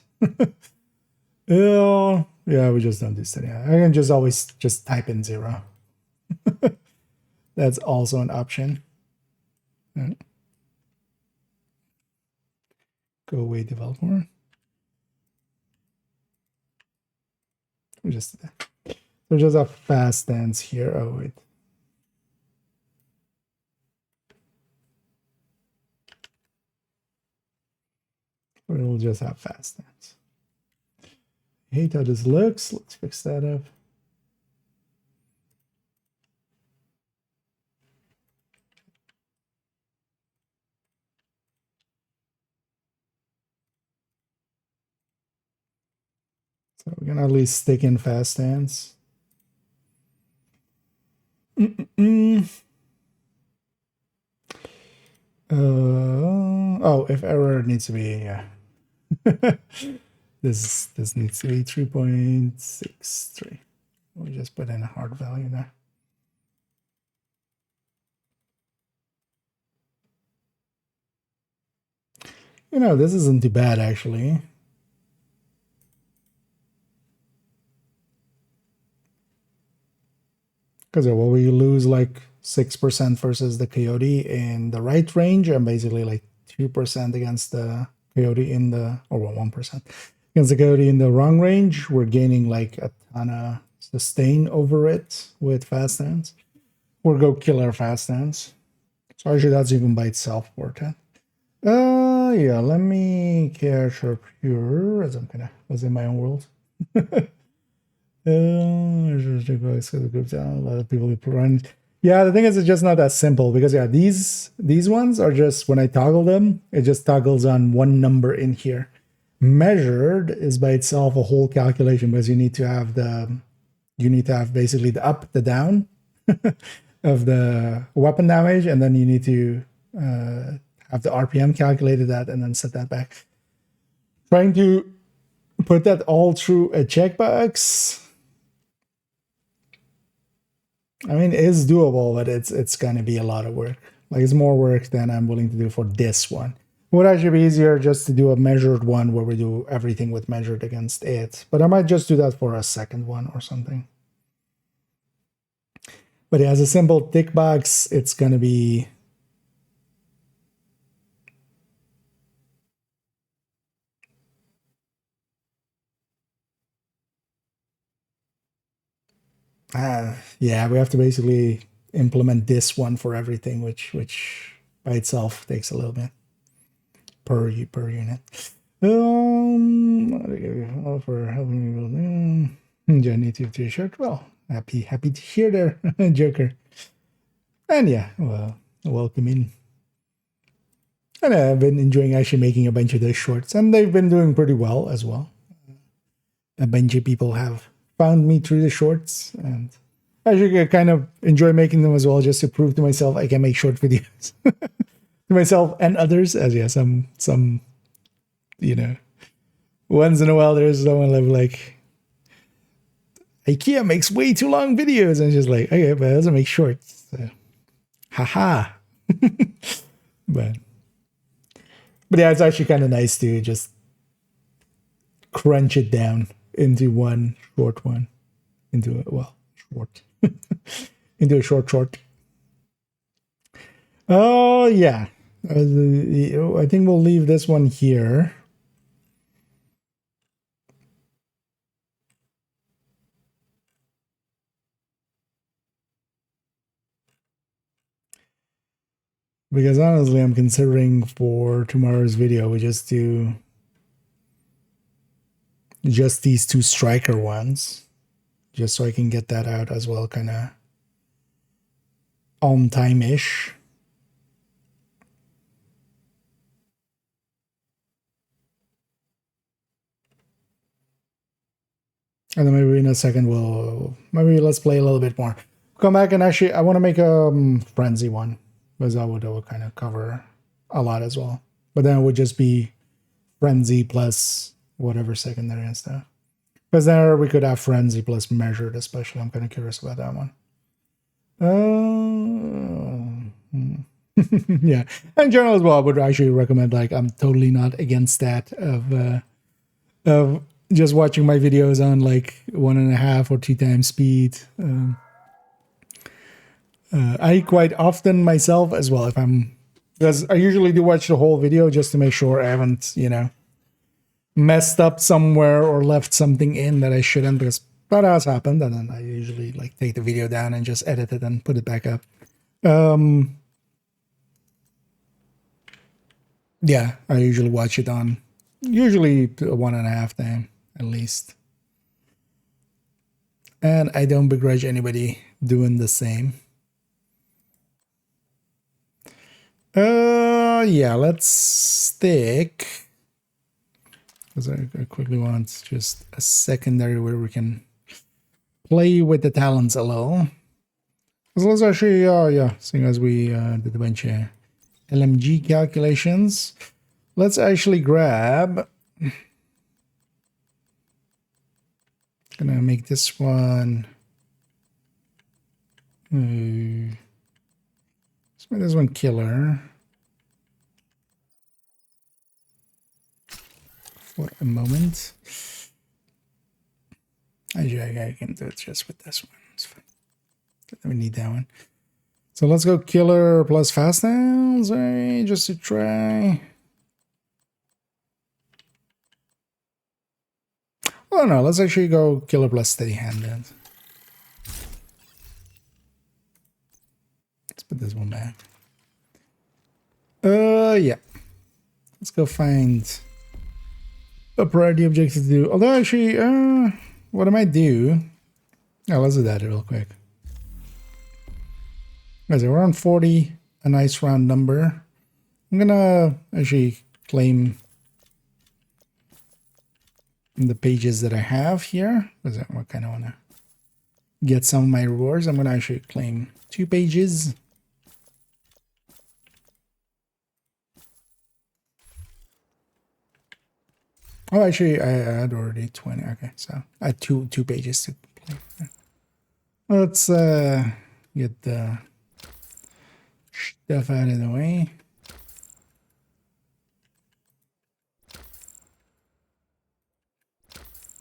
Yeah, we just don't do steady. I can just always just type in 0. That's also an option. Right. Go away, developer. We just there's just a fast stance here. Oh wait. We'll just have fast stance. I hate how this looks. Let's fix that up. So we're gonna at least stick in fast stance. Oh, if error needs to be, yeah. this needs to be 3.63. We'll just put in a hard value there. You know, this isn't too bad actually. Because well, we lose like 6% versus the Coyote in the right range, and basically like 2% against the Coyote in the, or well, 1% against the Coyote in the wrong range. We're gaining like a ton of sustain over it with fast stance. Or go killer fast stance. So actually that's even by itself worth it. Yeah, let me capture pure as I'm kind of was in my own world. A lot of people run. Yeah, the thing is, it's just not that simple because yeah, these ones are just when I toggle them, it just toggles on one number in here. Measured is by itself a whole calculation because you need to have basically the up, the down of the weapon damage, and then you need to have the RPM calculated that and then set that back. Trying to put that all through a checkbox, I mean, it's doable, but it's going to be a lot of work. Like, it's more work than I'm willing to do for this one. It would actually be easier just to do a measured one where we do everything with measured against it. But I might just do that for a second one or something. But as a simple tick box, it's going to be... yeah, we have to basically implement this one for everything, which by itself takes a little bit per unit. For helping me build Johnny to shirt. Well, happy to hear there, Joker. And yeah, well, welcome in. And I've been enjoying actually making a bunch of those shorts, and they've been doing pretty well as well. A bunch of people have found me through the shorts, and I actually kind of enjoy making them as well, just to prove to myself I can make short videos to myself and others. As yeah, some you know, once in a while there's someone like IKEA makes way too long videos, and it's just like, okay, but it doesn't make shorts. So, haha. but yeah, it's actually kind of nice to just crunch it down into one short one, into a short, into a short. Oh yeah, I think we'll leave this one here. Because honestly, I'm considering for tomorrow's video, we just do just these two striker ones, just so I can get that out as well, kind of on time-ish. And then maybe in a second maybe let's play a little bit more. Come back and actually, I want to make a frenzy one, because that would kind of cover a lot as well. But then it would just be frenzy plus whatever secondary and stuff. Because there we could have frenzy plus measured, especially. I'm kind of curious about that one. Yeah. In general as well, I would actually recommend, like, I'm totally not against that of just watching my videos on like 1.5 or 2 times speed. I quite often myself as well, because I usually do watch the whole video just to make sure I haven't, messed up somewhere or left something in that I shouldn't, because that has happened, and then I usually like take the video down and just edit it and put it back up. Yeah, I usually watch it on usually 1.5 time at least. And I don't begrudge anybody doing the same. Yeah, let's stick Because I quickly want just a secondary where we can play with the talents a little. Because let's actually, yeah, seeing as we did a bunch of LMG calculations, let's actually grab. Gonna make this one. Let's make this one killer. For a moment. I can do it just with this one. It's fine. We need that one. So let's go killer plus fast hands, right? Just to try. Oh no, let's actually go killer plus steady handed. Let's put this one back. Yeah. Let's go find a priority objective to do. Although actually, what I might do. Oh, let's do that real quick. Guys, we're on 40, a nice round number. I'm gonna actually claim the pages that I have here, because I kind of want to get some of my rewards. I'm gonna actually claim 2 pages. Oh, actually, I had already 20. Okay, so I had two pages to play. Let's get the stuff out of the way.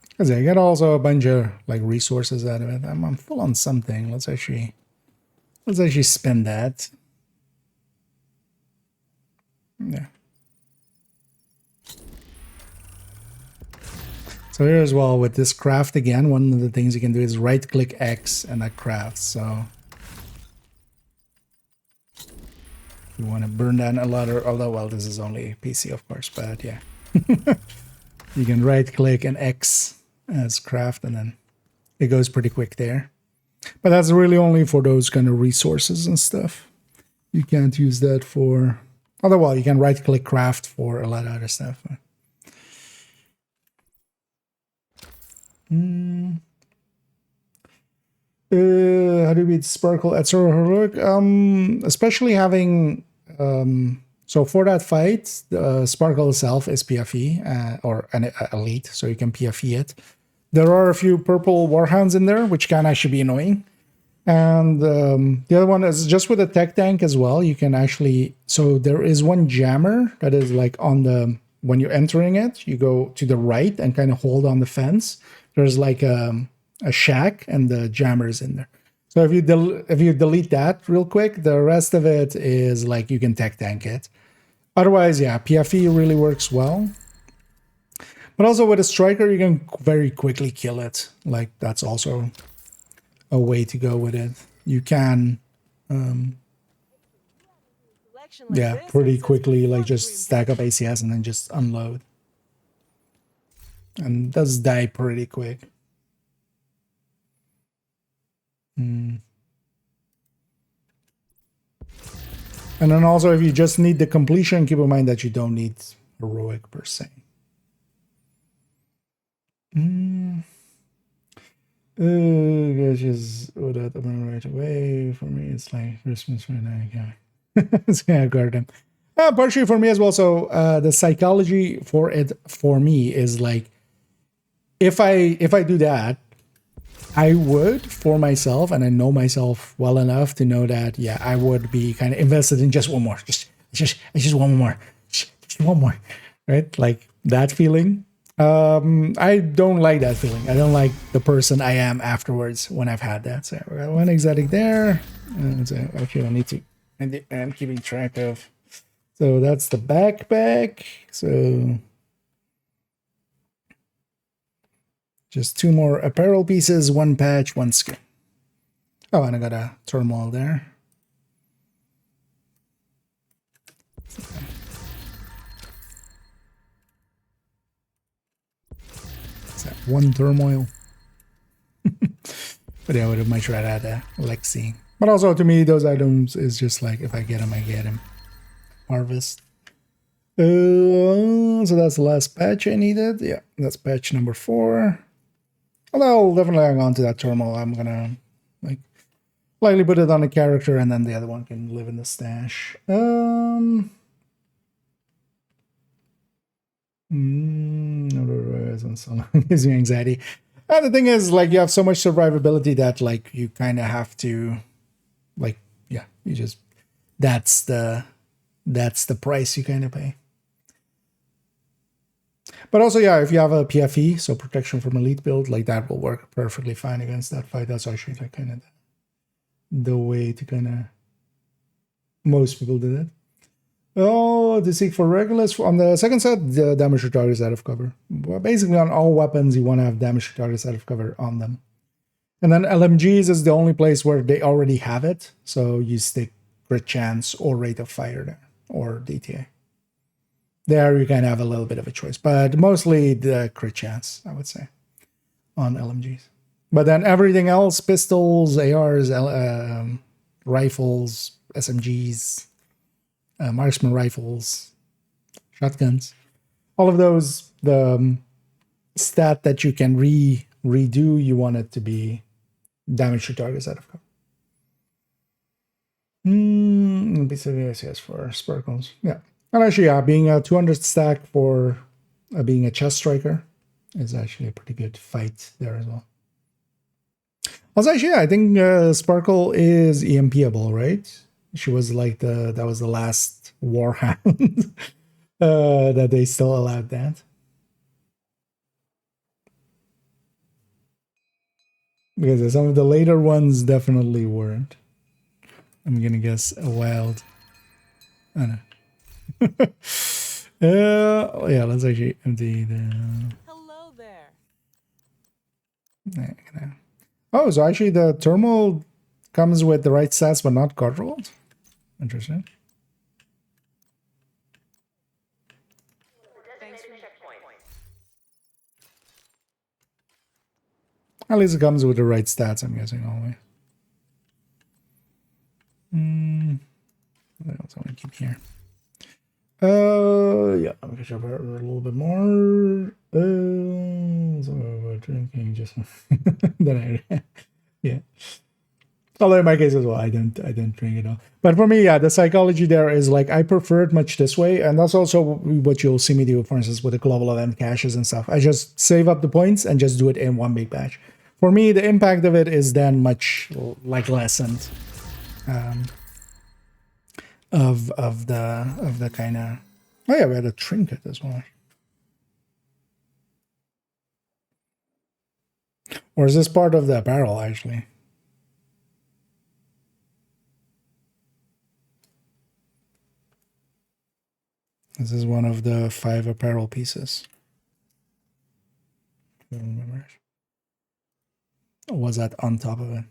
Because I get also a bunch of like resources out of it. I'm full on something. Let's actually spend that. Yeah. So here as well with this craft again, one of the things you can do is right click X and that crafts. So you want to burn down a lot of, although well this is only PC of course, but yeah. You can right click and X as craft and then it goes pretty quick there. But that's really only for those kind of resources and stuff. You can't use that for, otherwise you can right click craft for a lot of other stuff. How do we beat Sparkle at Sora Heroic? Especially having so for that fight, Sparkle itself is PFE or an elite, so you can PFE it. There are a few purple Warhounds in there, which can actually be annoying. And the other one is just with a tech tank as well. You can actually, so there is one jammer that is like on the, when you're entering it, you go to the right and kind of hold on the fence. There's like a shack and the jammer is in there. So if you delete that real quick, the rest of it is like you can tech tank it. Otherwise, yeah, PFE really works well. But also with a striker, you can very quickly kill it. Like that's also a way to go with it. You can, yeah, pretty quickly like just stack up ACS and then just unload. And does die pretty quick. And then also if you just need the completion, keep in mind that you don't need heroic per se. Just that right away. For me, it's like Christmas right now. Yeah, guard them. Partially for me as well. So the psychology for it for me is like if I do that, I would for myself, and I know myself well enough to know that yeah, I would be kind of invested in just one more, just one more, just one more, right? Like that feeling. I don't like that feeling. I don't like the person I am afterwards when I've had that. So we got one exotic there. So actually, I need to. And I'm keeping track of. So that's the backpack. So just 2 more apparel pieces, 1 patch, 1 skin. Oh, and I got a turmoil there. Is that 1 turmoil? But yeah, I would have much rather had a Lexi. But also to me, those items is just like if I get them, I get them. Harvest. So that's the last patch I needed. Yeah, that's patch number 4. Although I'll definitely hang on to that terminal. I'm gonna like likely put it on a character, and then the other one can live in the stash. Gives me anxiety. And the thing is, like, you have so much survivability that, like, you kind of have to, like, yeah, you just that's the price you kind of pay. But also, yeah, if you have a PFE, so protection from elite build, like that will work perfectly fine against that fight. That's actually like kind of the way to kind of most people do that. Oh, to seek for regulars on the second set, the damage to targets out of cover. Well, basically, on all weapons, you want to have damage to targets out of cover on them. And then LMGs is the only place where they already have it, so you stick crit chance or rate of fire there, or DTA. There you can have a little bit of a choice, but mostly the crit chance, I would say, on LMGs. But then everything else, pistols, ARs, rifles, SMGs, marksman rifles, shotguns, all of those, the stat that you can redo, you want it to be damage to targets out of cover. Yes, for sparkles. Yeah. And actually, yeah, being a 200 stack for being a chest striker is actually a pretty good fight there as well. Also, actually, yeah, I think Sparkle is EMPable, right? She was like that was the last Warhound that they still allowed that. Because some of the later ones definitely weren't. I'm gonna guess a wild. I don't know. Yeah, let's actually empty the. Hello there. Oh, so actually the thermal comes with the right stats but not card rolled? Interesting. At least it comes with the right stats, I'm guessing, always. What else I want to keep here? Yeah, I'm gonna shove a little bit more. So drinking just then yeah. Although in my case as well, I don't drink at all. But for me, yeah, the psychology there is like I prefer it much this way, and that's also what you'll see me do, for instance, with the global event caches and stuff. I just save up the points and just do it in one big batch. For me, the impact of it is then much like lessened. Of the kind of oh yeah, we had a trinket as well. Or is this part of the apparel actually? This is one of the 5 apparel pieces. I don't remember. Or was that on top of it?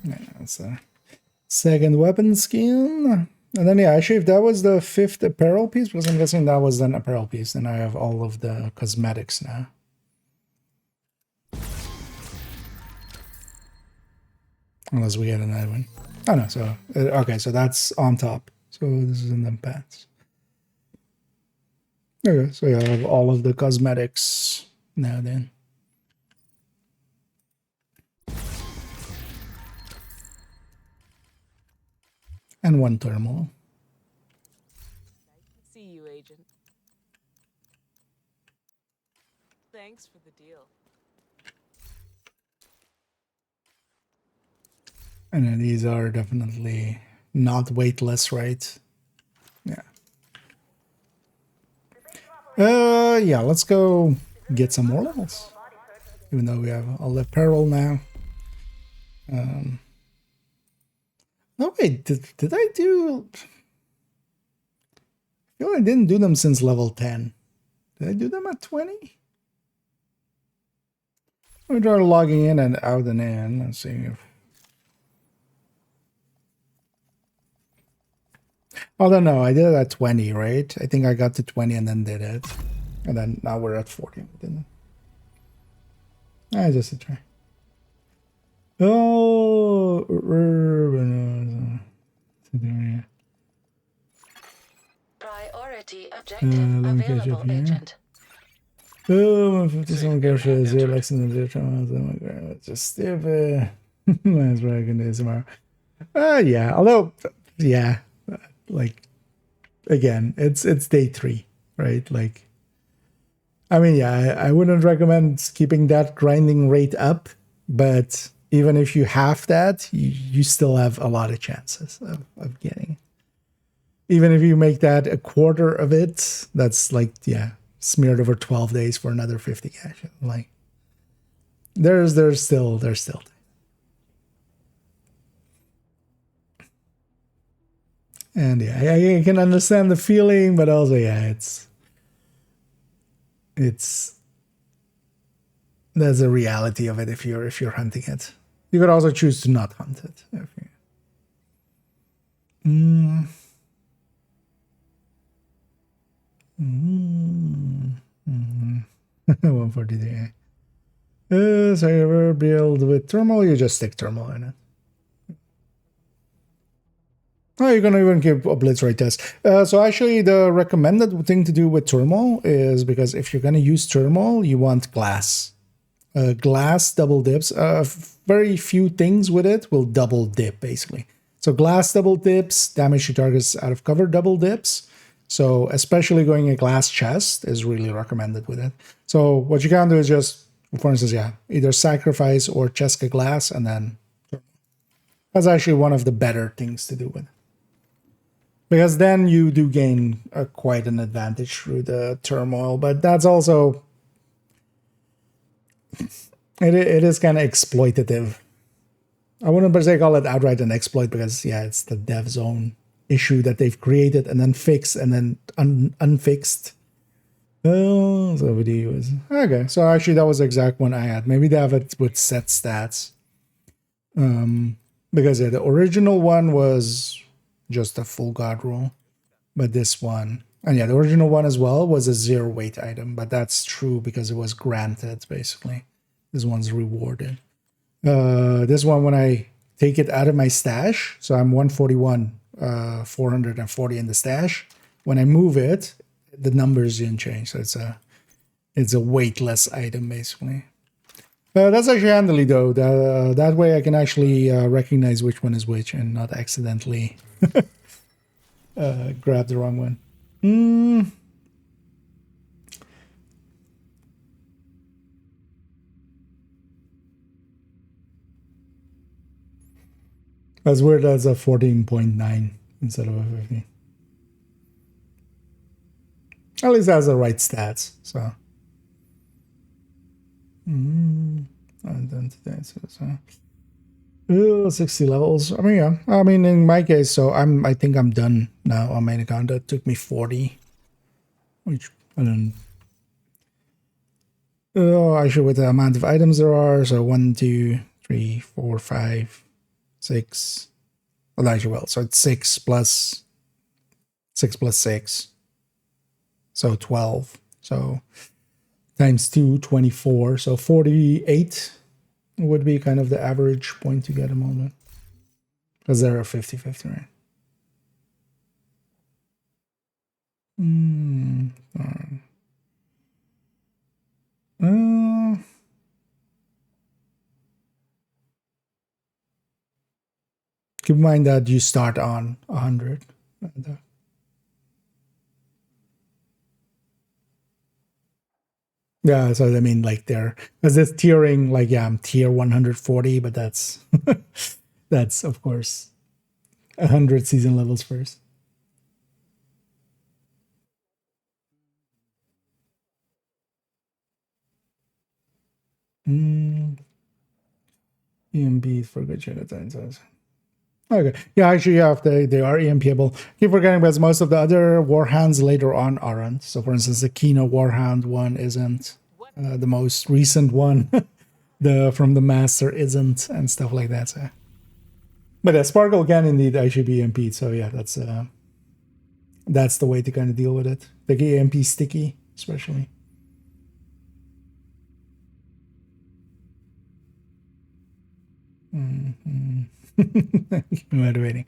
Yeah, that's a second weapon skin. And then yeah, actually if that was the 5th apparel piece, because I'm guessing that was an apparel piece, then I have all of the cosmetics now. Unless we get another one. Oh no, so okay, so that's on top. So this is in the pants. Okay, so yeah, I have all of the cosmetics now then. And 1 thermal. See you, Agent. Thanks for the deal. And then these are definitely not weightless, right? Yeah. Yeah, let's go get some more levels. Even though we have all the apparel now. No, wait, did I do... I feel like I didn't do them since level 10. Did I do them at 20? Let me try logging in and out and in. Let's see if... Oh, no, I did it at 20, right? I think I got to 20 and then did it. And then now we're at 40. Didn't I? Just a try. Oh, Priority objective let me catch up available, here. Agent. Oh, 157 capture 0 likes in the zero channels. Oh my god, it's just stupid. That's what I can do tomorrow. Yeah, although, yeah, like, again, it's day 3, right? Like, I mean, yeah, I wouldn't recommend keeping that grinding rate up, but even if you have that, you still have a lot of chances of getting it. Even if you make that a quarter of it, that's like, yeah, smeared over 12 days for another 50 cash. Like, there's still. And yeah, I can understand the feeling, but also, yeah, it's there's a reality of it if you're hunting it. You could also choose to not hunt it. If you, 143. So you ever build with thermal? You just stick thermal in it. Oh, you can even keep a blitz rate test. So actually, the recommended thing to do with thermal is, because if you're going to use thermal, you want glass. Glass double dips. Very few things with it will double dip, basically. So glass double dips, damage to targets out of cover double dips. So especially going a glass chest is really recommended with it. So what you can do is just, for instance, yeah, either sacrifice or chest a glass, and then that's actually one of the better things to do with it. Because then you do gain quite an advantage through the turmoil, but that's also, it is kind of exploitative. I wouldn't per se call it outright an exploit, because yeah, it's the dev's own issue that they've created and then fixed and then unfixed. Oh, so video is okay. So actually, that was the exact one I had. Maybe they have it with set stats. Because yeah, the original one was just a full god roll, but this one, and yeah, the original one as well was a 0 weight item, but that's true because it was granted, basically. This one's rewarded. This one, when I take it out of my stash, so I'm 141, 440 in the stash. When I move it, the numbers didn't change, so it's a weightless item, basically. That's actually handy though. That way I can actually recognize which one is which and not accidentally grab the wrong one. That's weird. That's a 14.9 instead of a 15. At least it has the right stats. So. So 60 levels. I mean, yeah. I mean, in my case, so I think I'm done now on main account. That took me 40, which I don't. Actually, with the amount of items there are, so 1, 2, 3, 4, 5, 6. Well, actually, well, so it's 6 plus 6, so 12. So times 2, 24. So 48 would be kind of the average point to get them all done. Because they're a 50-50, right? Keep in mind that you start on 100. Yeah, so I mean, like, there's this tiering, like, yeah, I'm tier 140, but that's that's of course 100 season levels first. EMP for good shit at times. Okay, yeah, actually, yeah, they are EMPable. Keep forgetting, because most of the other Warhounds later on aren't. So, for instance, the Kino Warhound one isn't. The most recent one, from the Master isn't, and stuff like that. So. But yeah, Sparkle can indeed actually be EMP'd. So yeah, that's the way to kind of deal with it. The EMP sticky, especially. Motivating.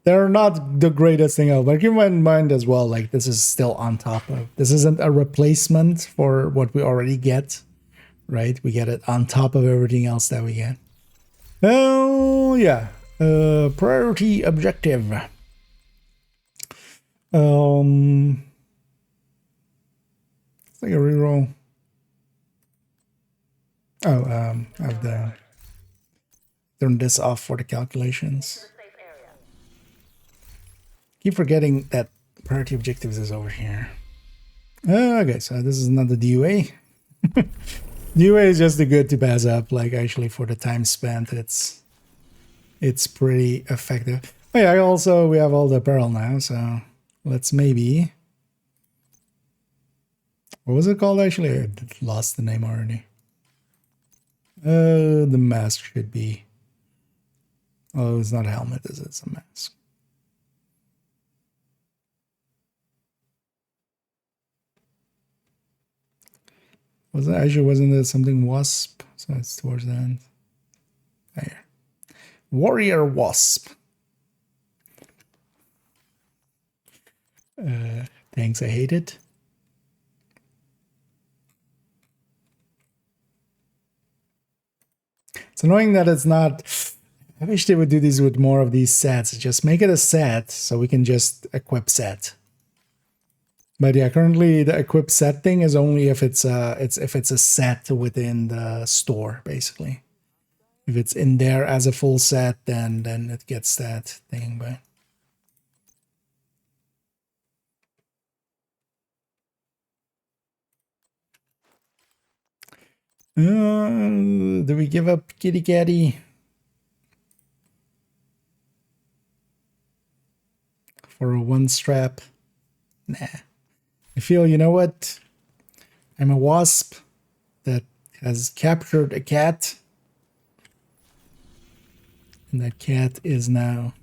They're not the greatest thing out, but keep in mind as well, like this is still on top of. This isn't a replacement for what we already get, right? We get it on top of everything else that we get. Oh yeah, priority objective. It's like a reroll. Oh, I have to turn this off for the calculations. Keep forgetting that priority objectives is over here. Okay, so this is not the DUA. DUA is just the good to pass up. Like actually, for the time spent, it's pretty effective. Oh yeah, also we have all the apparel now, so let's maybe. What was it called actually? I lost the name already. The mask should be. Oh, it's not a helmet, is it? It's a mask. Wasn't there something wasp? So it's towards the end. There. Warrior wasp. Thanks, I hate it. It's annoying that it's not. I wish they would do this with more of these sets. Just make it a set so we can just equip set. But yeah, currently the equip set thing is only if it's a set within the store, basically. If it's in there as a full set, then it gets that thing. But do we give up Kitty Catty for a one strap? Nah. I feel, you know what? I'm a wasp that has captured a cat. And that cat is now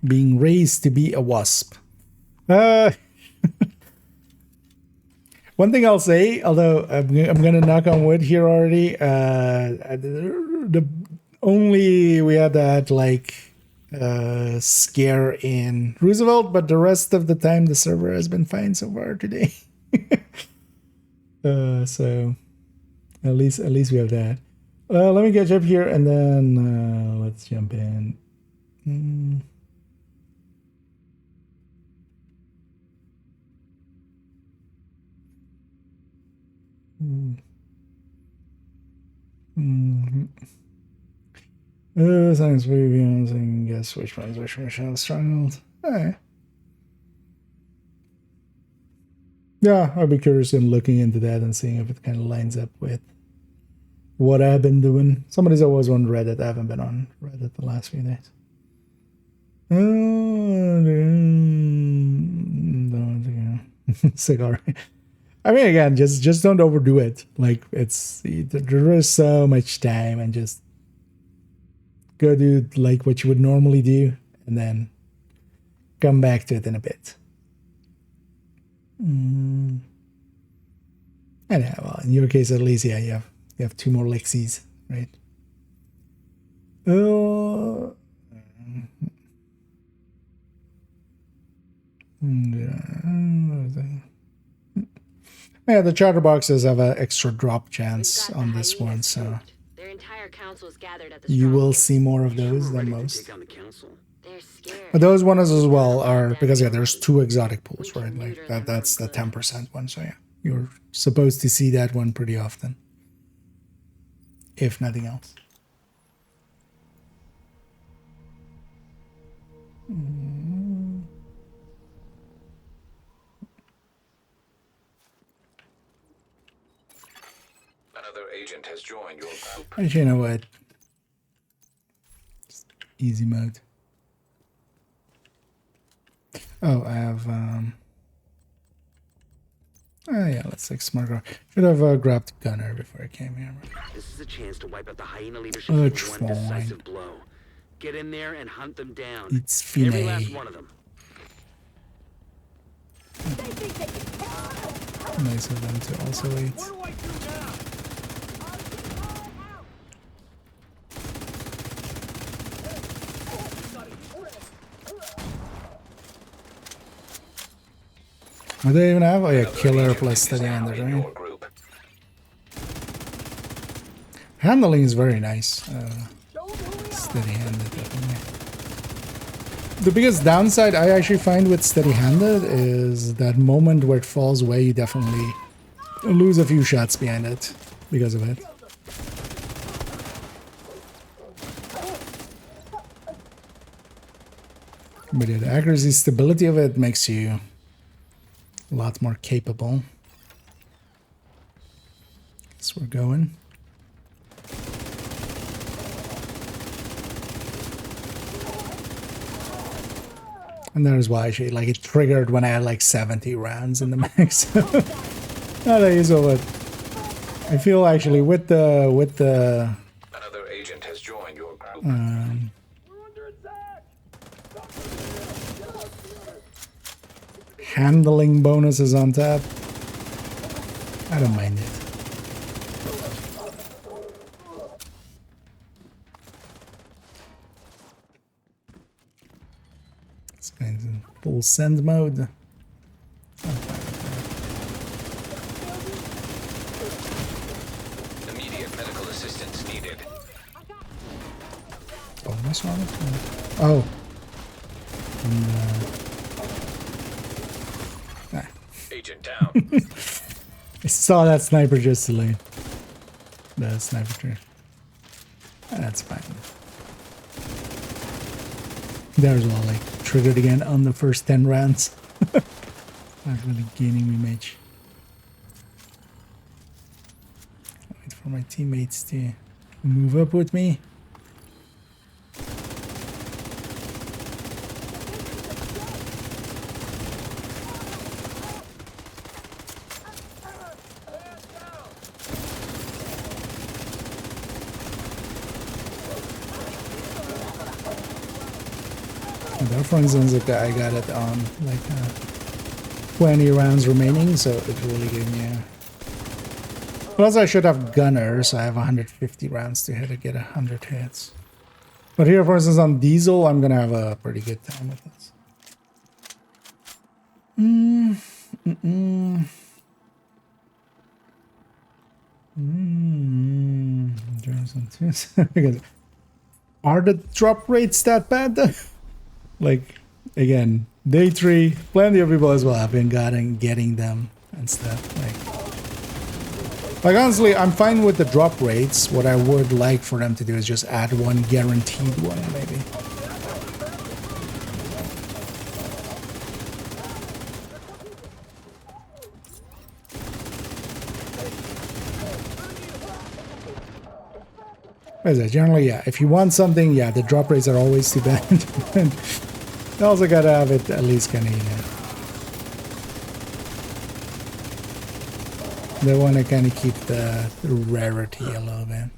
being raised to be a wasp. One thing I'll say, although I'm going to knock on wood here already, we had that like scare in Roosevelt, but the rest of the time the server has been fine so far today. So at least we have that. Let me catch up here and then let's jump in. Science reviews and guess which ones Michelle struggled. Alright. Yeah, I'll be curious in looking into that and seeing if it kind of lines up with what I've been doing. Somebody's always on Reddit. I haven't been on Reddit the last few days. Cigar. I mean, again, just don't overdo it. Like there is so much time, and just go do like what you would normally do, and then come back to it in a bit. I know. Well, in your case, at least, yeah, you have two more Lexies, right? Yeah, the charter boxes have an extra drop chance on this one, so their entire council is gathered at the you will see more of those than most. But those ones as well are because yeah, there's two exotic pools, right? Like that's the 10% one, so yeah, you're supposed to see that one pretty often, if nothing else. Another agent has joined your group. Actually, you know what? Just easy mode. Oh, I have oh yeah, let's take smart car. Should have grabbed Gunner before I came here. This is a chance to wipe out the hyena leadership in one decisive blow. Get in there and hunt them down. It's filet. Every last one of them. Nice of them to also wait. What do they even have? Oh yeah, killer plus steady handed, right? Handling is very nice. Steady handed, definitely. The biggest downside I actually find with steady handed is that moment where it falls away, you definitely lose a few shots behind it because of it. But yeah, the accuracy, stability of it makes you a lot more capable. Guess we're going. And there's why actually, like, it triggered when I had like 70 rounds in the max. Not that useful, but I feel actually with the Another agent has joined your group. Handling bonuses on top, I don't mind it. This guy's in full send mode. Immediate medical assistance needed. Oh, what's wrong with me? Oh. Agent down. I saw that sniper just to leave. The sniper tree. That's fine. There's all like triggered again on the first 10 rounds. Not really gaining me much. Wait for my teammates to move up with me. There, for instance, I got it on like 20 rounds remaining, so it really gave me a... Plus I should have gunners, so I have 150 rounds to hit to get 100 hits. But here, for instance, on Diesel, I'm gonna have a pretty good time with this. Are the drop rates that bad though? Like, again, day 3, plenty of people as well have been getting them and stuff. Like honestly, I'm fine with the drop rates. What I would like for them to do is just add one guaranteed one, maybe. What is that? Generally, yeah. If you want something, yeah, the drop rates are always too bad. You also gotta have it at least kind of, you know. They want to kind of keep the rarity a little bit.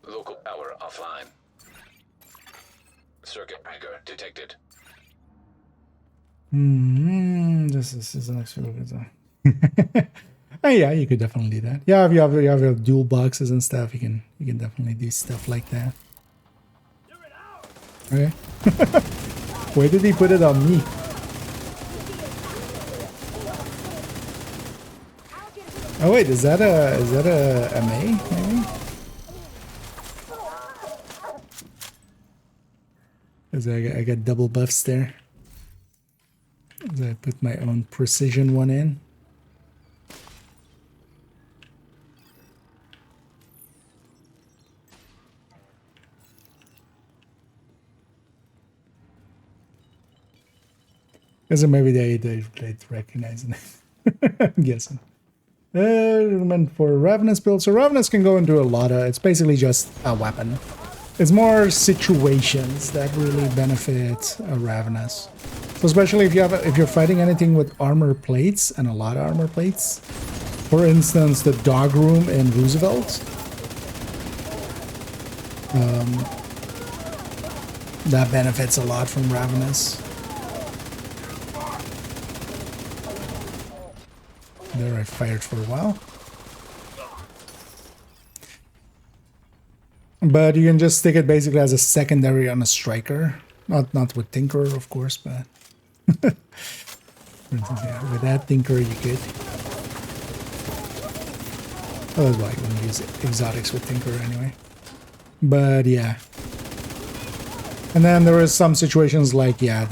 Local power offline. Circuit breaker detected. This is an extra good one. Oh, yeah, you could definitely do that. Yeah, if you have your dual boxes and stuff, you can definitely do stuff like that. Okay. Where did he put it on me? Oh wait, is that a MA maybe? Because I got double buffs there. As I put my own precision one in. Because maybe they recognize it. I'm guessing. Meant for Ravenous build. So Ravenous can go into a lot of... It's basically just a weapon. It's more situations that really benefit a Ravenous. So especially if you're fighting anything with armor plates and a lot of armor plates. For instance, the dog room in Roosevelt. That benefits a lot from Ravenous. There I fired for a while. But you can just stick it basically as a secondary on a striker. Not with Tinker, of course, but for instance, yeah, with that Tinker you could. Oh, that's why you wouldn't use exotics with Tinker anyway. But yeah. And then there is some situations like, yeah,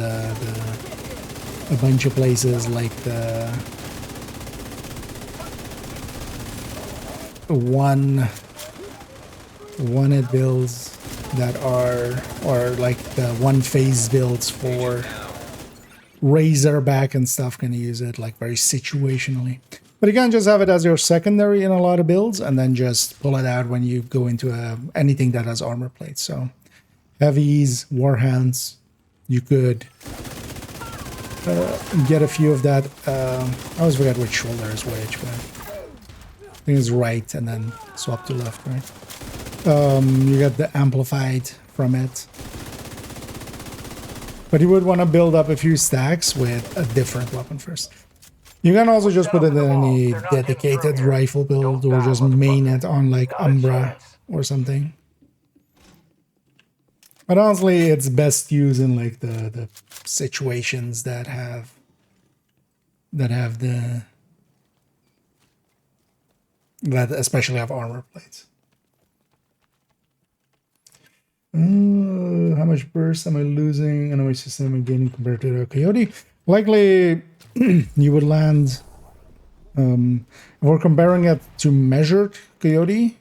a bunch of places like the one-hit builds that are, or like the one-phase builds for Razorback and stuff can use it like very situationally. But you can just have it as your secondary in a lot of builds and then just pull it out when you go into anything that has armor plates. So heavies, warhands, you could get a few of that. I always forget which shoulder is which, but I think it's right and then swap to left, right? You get the amplified from it. But you would want to build up a few stacks with a different weapon first. You can also just put it in any dedicated rifle build or just main it on like Umbra or something. But honestly, it's best used in like the situations that especially have armor plates. How much burst am I losing? And which system am I gaining compared to the Coyote? Likely you would land, if we're comparing it to measured Coyote,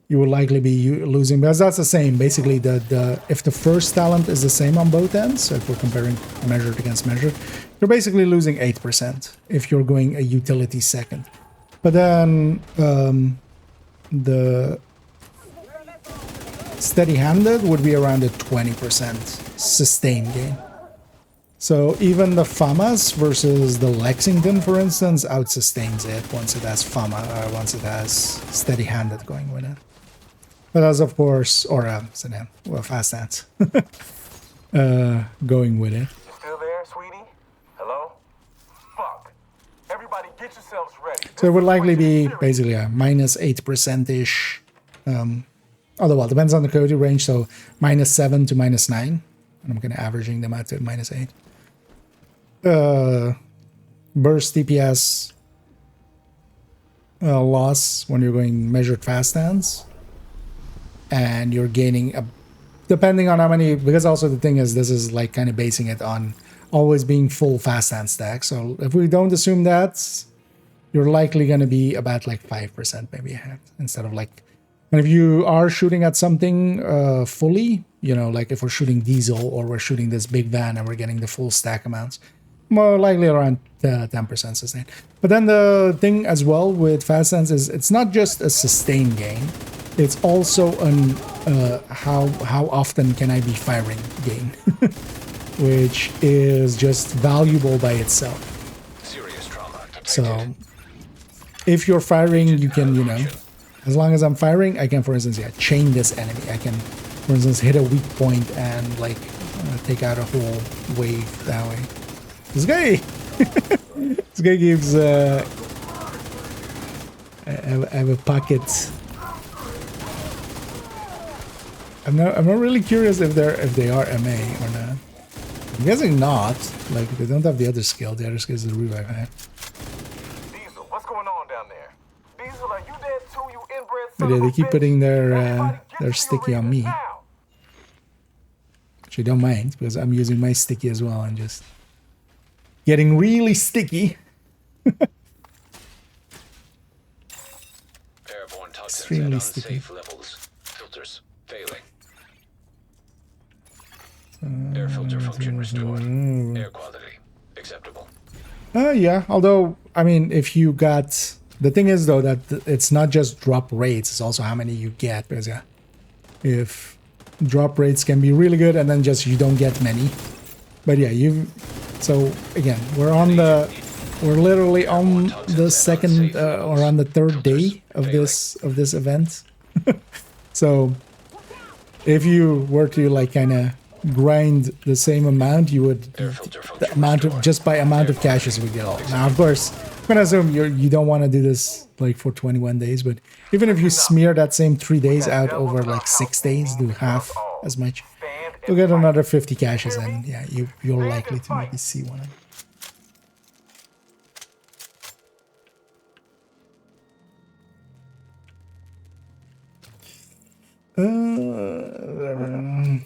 you would likely be losing, because that's the same. Basically, if the first talent is the same on both ends, so if we're comparing measured against measured, you're basically losing 8% if you're going a utility second. But then the steady-handed would be around a 20% sustain gain. So even the FAMAS versus the Lexington, for instance, out-sustains it once it has once it has steady-handed going with it. But as of course, or fast hands going with it. You still there, sweetie? Hello? Fuck. Everybody get yourselves ready. So it would likely be basically a minus 8%-ish. Although, well, depends on the Coyote range, so -7 to -9. And I'm kind of averaging them out to -8. Burst DPS loss when you're going measured fast hands. And you're gaining, depending on how many, because also the thing is, this is like kind of basing it on always being full fast hand stack. So if we don't assume that, you're likely going to be about like 5% maybe ahead instead of like, and if you are shooting at something fully, you know, like if we're shooting diesel or we're shooting this big van and we're getting the full stack amounts, more likely around 10% sustain. But then the thing as well with fast hands is it's not just a sustain gain. It's also an how often can I be firing gain, which is just valuable by itself. Serious trauma. So if you're firing, you can, you know, as long as I'm firing, I can, for instance, yeah, chain this enemy. I can, for instance, hit a weak point and like take out a whole wave that way. This guy, this guy gives. I have a pocket. I'm not really curious if they are MA or not. I'm guessing not. Like they don't have the other skill. The other skill is the revive. Diesel, what's going on down there? Diesel, are you dead too, you inbred But yeah, they keep putting their sticky on me. Which I don't mind because I'm using my sticky as well and just getting really sticky. Airborne toxins Extremely at sticky. unsafe levels. Filters failing. Air filter function restored. Air quality acceptable. Yeah, although, I mean, if you got... The thing is, though, that it's not just drop rates, it's also how many you get. Because, yeah, if drop rates can be really good and then just you don't get many. But yeah, so, again, we're literally on the second or on the third day of this event. So, if you were to, like, kind of grind the same amount, you would the amount of just by amount of caches we get all. Now, of course, gonna assume you don't want to do this like for 21 days, but even if you smear that same 3 days out over like 6 days, do half as much, you'll get another 50 caches, and yeah, you're likely to maybe see one. Uh,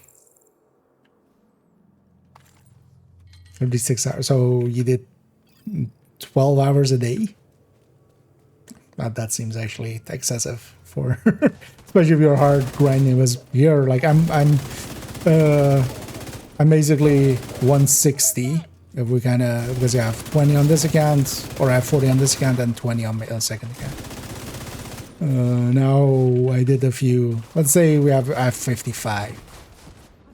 56 hours. So you did 12 hours a day. That seems actually excessive for, especially if you're hard grinding. Was here like I'm basically 160. If we kind of, because I have 20 on this account, or I have 40 on this account and 20 on my second account. Now I did a few. Let's say I have 55,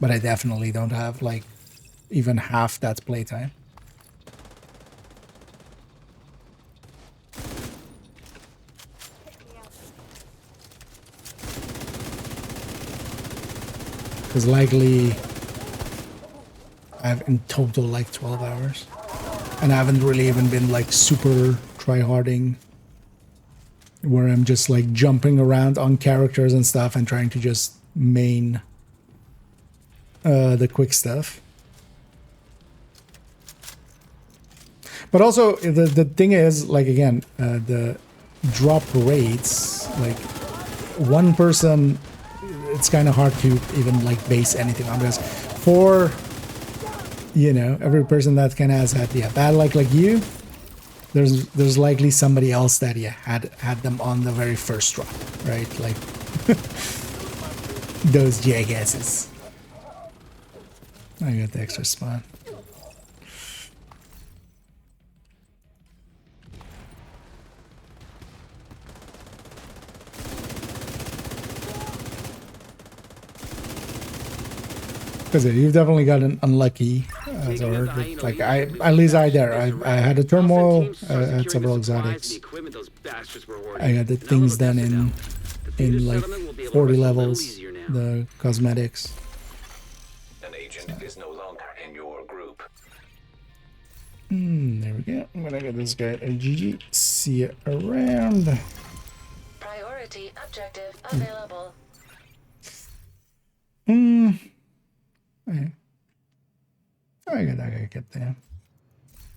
but I definitely don't have like even half that playtime. Because likely I have in total like 12 hours, and I haven't really even been like super try-harding, where I'm just like jumping around on characters and stuff and trying to just main the quick stuff. But also the thing is, like, again, the drop rates, like one person, it's kind of hard to even like base anything on, because for, you know, every person that kind of has had bad luck like you, there's likely somebody else that had them on the very first drop, right? Like those jackasses. I got the extra spawn. Because you've definitely gotten unlucky. Like at least I had a turmoil, I had several exotics. I got the things done in like 40 levels, the cosmetics. An agent is no longer in your group. There we go. I'm gonna get this guy a GG. See you around. Priority objective available. I gotta get there.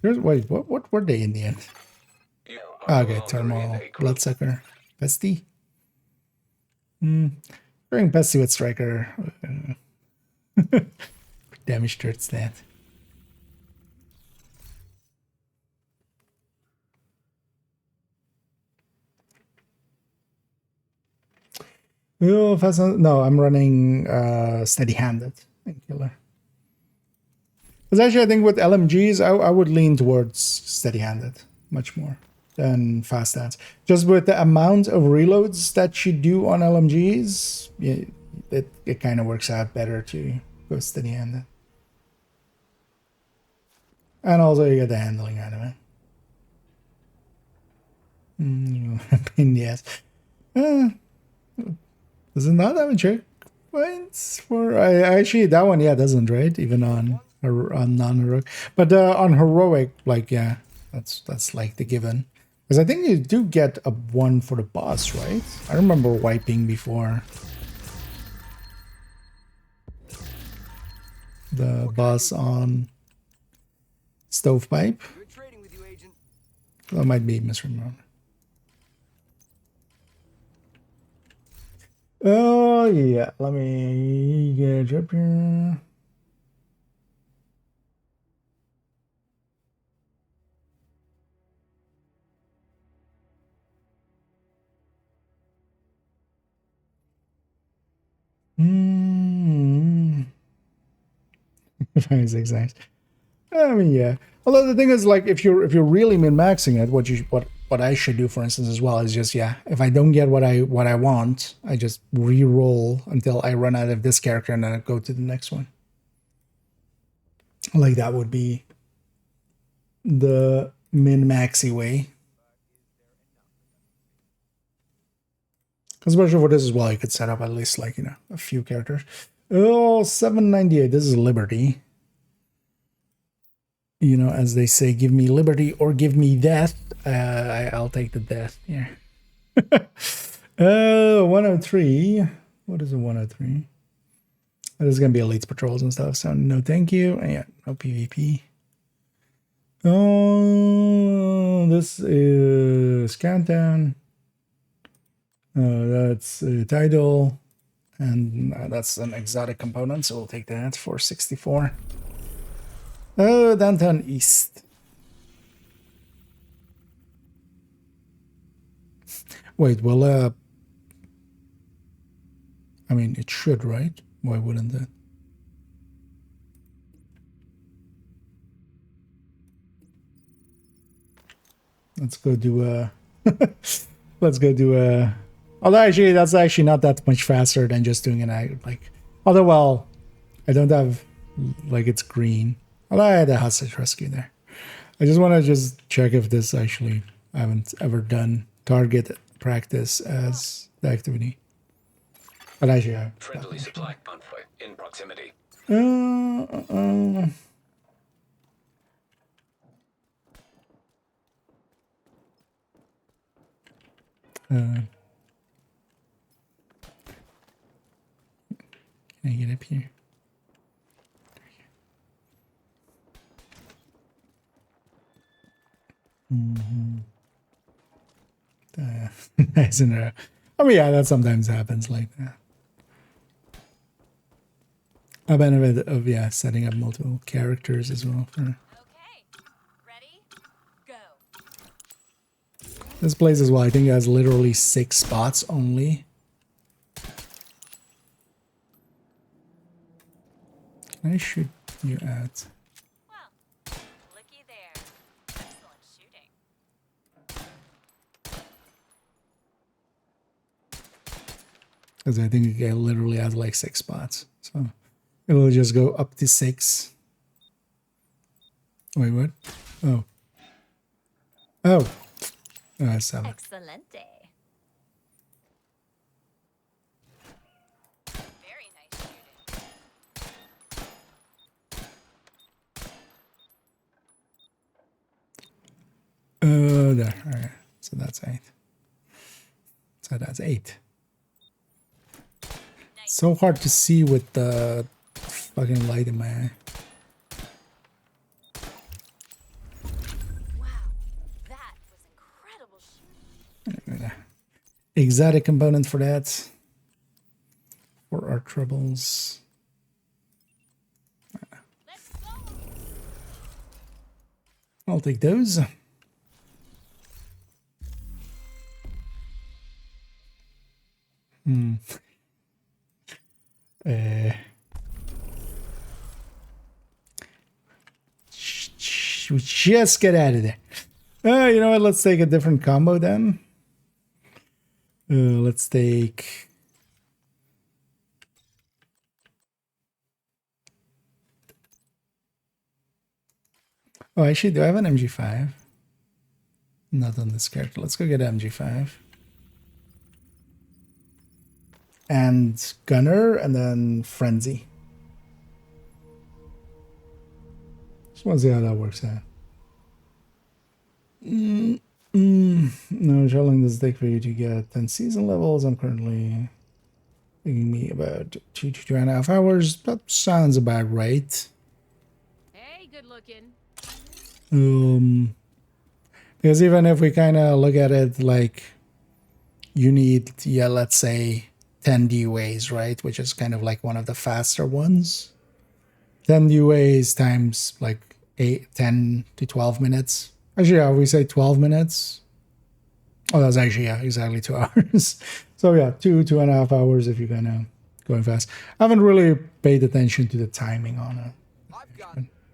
Wait, what were they in the end? Okay, Thermal, Bloodsucker, Pesty. During Pesty with Striker. Damage towards that. Oh, no, I'm running steady-handed and killer. Because actually, I think with LMGs, I would lean towards steady-handed much more than fast hands. Just with the amount of reloads that you do on LMGs, yeah, it kind of works out better to go steady-handed. And also, you get the handling out of it. Yes. Does it not have a checkpoints for? Actually, that one, yeah, doesn't, right? Even on non-heroic, but on heroic, like, yeah, that's like the given. Because I think you do get a 1 for the boss, right? I remember wiping before the boss on Stovepipe. That might be misremembered. Oh yeah, let me get up here. Exact. I mean, yeah. Although the thing is, like, if you're really min-maxing it, what I should do, for instance, as well, is just, yeah, if I don't get what I want, I just re-roll until I run out of this character and then I go to the next one. Like, that would be the min-maxy way. Especially for this as well, you could set up at least, like, you know, a few characters. Oh, 798. This is Liberty. You know, as they say, give me liberty or give me death. I'll take the death here. 103. What is a 103? There's going to be elites patrols and stuff, so no thank you. Yeah, no PvP. Oh, this is Countdown. That's Tidal. And that's an exotic component, so we'll take that for 64. Oh, Downtown East. Wait, well, I mean, it should, right? Why wouldn't it? Let's go do let's go do although actually that's actually not that much faster than just doing an ag, like, although, well, I don't have, like, it's green. Although I had a hostage rescue there. I just want to just check if this actually, I haven't ever done target practice as the activity. But actually I have. Friendly supply convoy in proximity. Can I get up here? Nice in a. I mean, yeah, that sometimes happens like that. A benefit of, yeah, setting up multiple characters as well. Okay, ready, go. This place as well, I think it has literally 6 spots only. Can I shoot you at? Well, looky there. Excellent shooting. Because I think it literally has like 6 spots. So it'll just go up to 6. Wait, what? Oh. Oh. 7. Excelente. Very nice shooting. There. Alright. So that's 8. So that's 8. So hard to see with the fucking light in my eye. Wow, that was incredible shooting. Exotic component for that. For our troubles. I'll take those. Just get out of there. You know what? Let's take a different combo then. Let's take. Oh, actually, do I have an MG5? Not on this character. Let's go get MG5. And Gunner, and then Frenzy. Just want to see how that works out. No, how long does it take for you to get 10 season levels? I'm currently taking me about 2 to 2.5 hours. That sounds about right. Hey, good looking. Because even if we kind of look at it like you need, yeah, let's say 10 DUAs, right? Which is kind of like one of the faster ones. 10 DUAs times like 10 to 12 minutes. Actually, yeah, we say 12 minutes. Oh, that's actually, yeah, exactly 2 hours. So yeah, 2.5 hours if you're gonna going fast. I haven't really paid attention to the timing on it.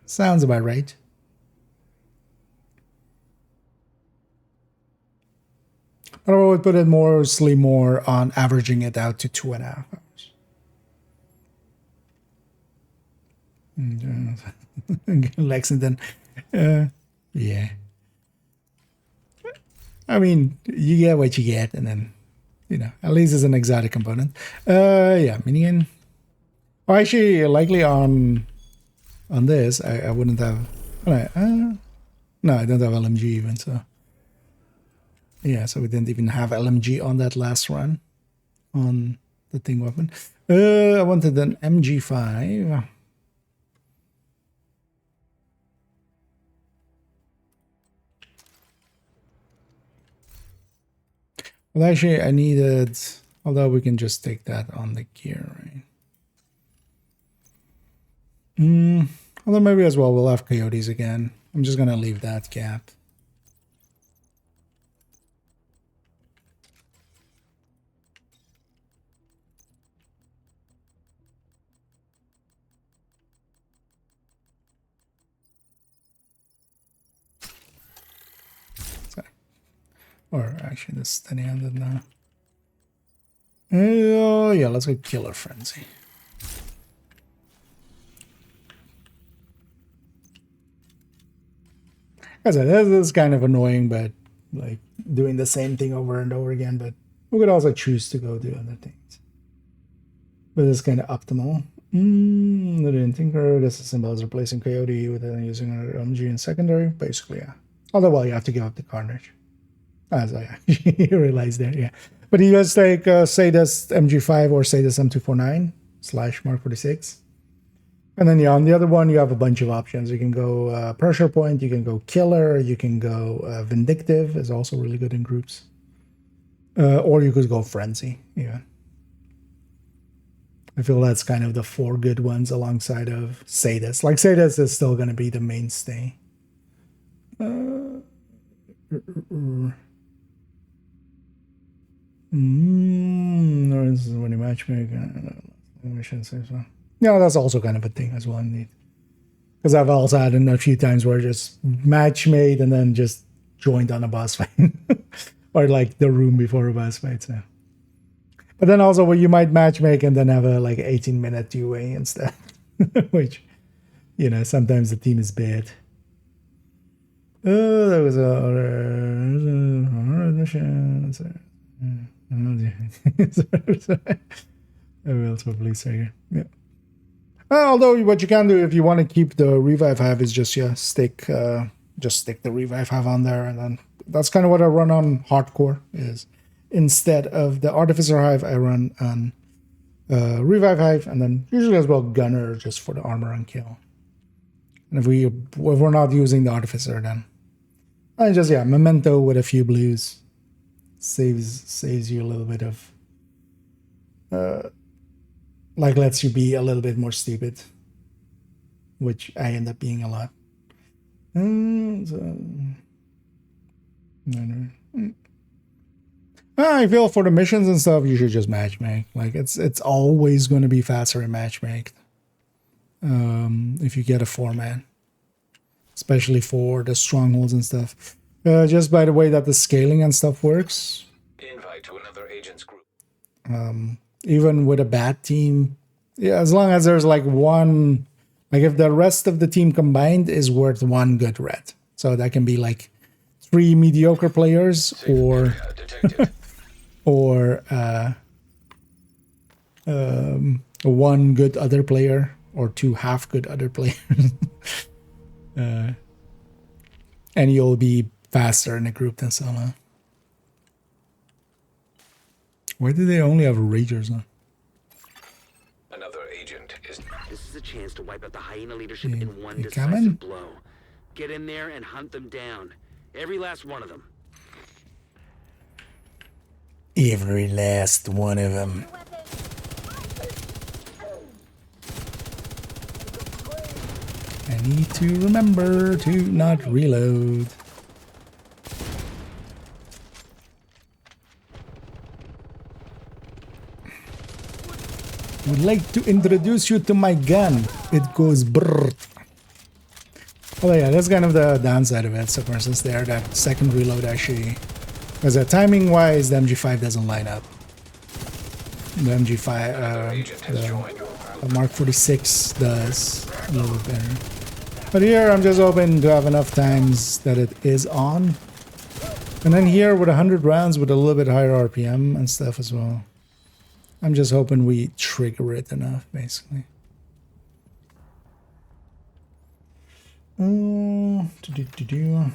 Sounds about right. But I would put it mostly more on averaging it out to 2.5 hours. Lexington. Yeah. I mean, you get what you get, and then, you know, at least it's an exotic component. Yeah, minion. Oh, actually, likely on this, I wouldn't have Alright, no, I don't have LMG even, so... Yeah, so we didn't even have LMG on that last run. On the thing weapon. I wanted an MG5. Well, actually, I needed... Although we can just take that on the gear, right? Although maybe as well we'll have coyotes again. I'm just gonna leave that gap. Sorry. Or actually, this steady-handed now. Oh yeah, let's go Killer Frenzy. As I said, this is kind of annoying, but like doing the same thing over and over again. But we could also choose to go do other things. But it's kind of optimal. Living Tinker, this is symbol is replacing Coyote with using an MG in secondary. Basically, yeah. Although, well, you have to give up the Carnage. As I actually realized there, yeah. But you just take Sadus MG5 or Sadus M249 / Mark 46. And then, yeah, on the other one, you have a bunch of options. You can go Pressure Point, you can go Killer, you can go Vindictive, is also really good in groups. Or you could go Frenzy, yeah. I feel that's kind of the 4 good ones alongside of Sadus. Like, Sadus is still going to be the mainstay. This is when you matchmake. Yeah, that's also kind of a thing as well, indeed. Because I've also had a few times where I just matchmade and then just joined on a boss fight. Or like the room before a boss fight, so. But then also where you might matchmake and then have a like 18-minute UA instead. Which, you know, sometimes the team is bad. Oh, that was a mission. I will probably say here. Yeah. Although what you can do if you want to keep the revive hive is just stick the revive hive on there, and then that's kind of what I run on hardcore is instead of the artificer hive I run on revive hive, and then usually as well gunner just for the armor and kill. And if we're not using the artificer, then I just memento with a few blues saves you a little bit of like lets you be a little bit more stupid, which I end up being a lot. I feel for the missions and stuff, you should just matchmake. Like it's always going to be faster in matchmake. If you get a 4-man, especially for the strongholds and stuff. Just by the way that the scaling and stuff works. Invite to another agent's group. Even with a bad team, yeah, as long as there's like one, like if the rest of the team combined is worth 1 good red, so that can be like 3 mediocre players or or 1 good other player or 2 half good other players, and you'll be faster in a group than solo. Why do they only have Ragers on? Another agent is... This is a chance to wipe out the hyena leadership in one coming? decisive blow. Get in there and hunt them down. Every last one of them. Every last one of them. I need to remember to not reload. Would like to introduce you to my gun. It goes brrr. Oh yeah, that's kind of the downside of it. So for instance there, that second reload actually, because timing wise the MG5 doesn't line up. The MG5, the Mark 46 does a little bit better. But here I'm just hoping to have enough times that it is on. And then here with 100 rounds with a little bit higher RPM and stuff as well. I'm just hoping we trigger it enough, basically. Do-do-do-do.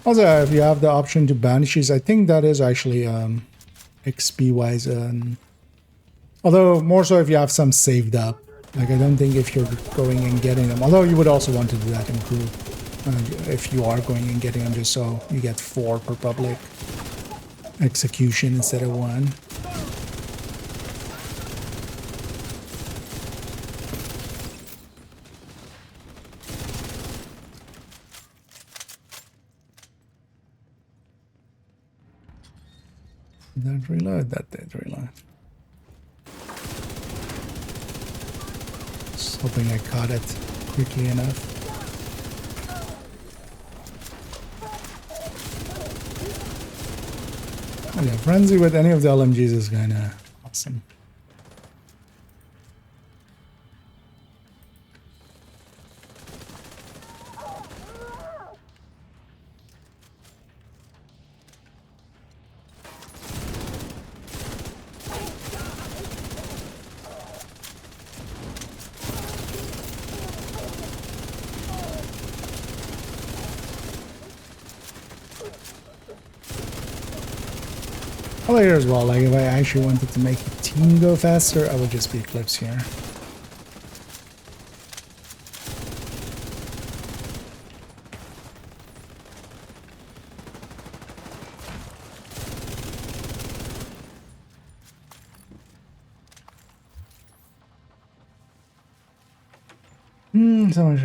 Also, if you have the option to banishes, I think that is actually XP wise. Although more so if you have some saved up. Like I don't think if you're going and getting them. Although you would also want to do that in group. If you are going and getting them, just so you get 4 per public execution instead of 1. That reload, that did reload. Just hoping I caught it quickly enough. Oh yeah, frenzy with any of the LMGs is kinda awesome. Well, here as well, like if I actually wanted to make the team go faster, I would just be Eclipse here. So much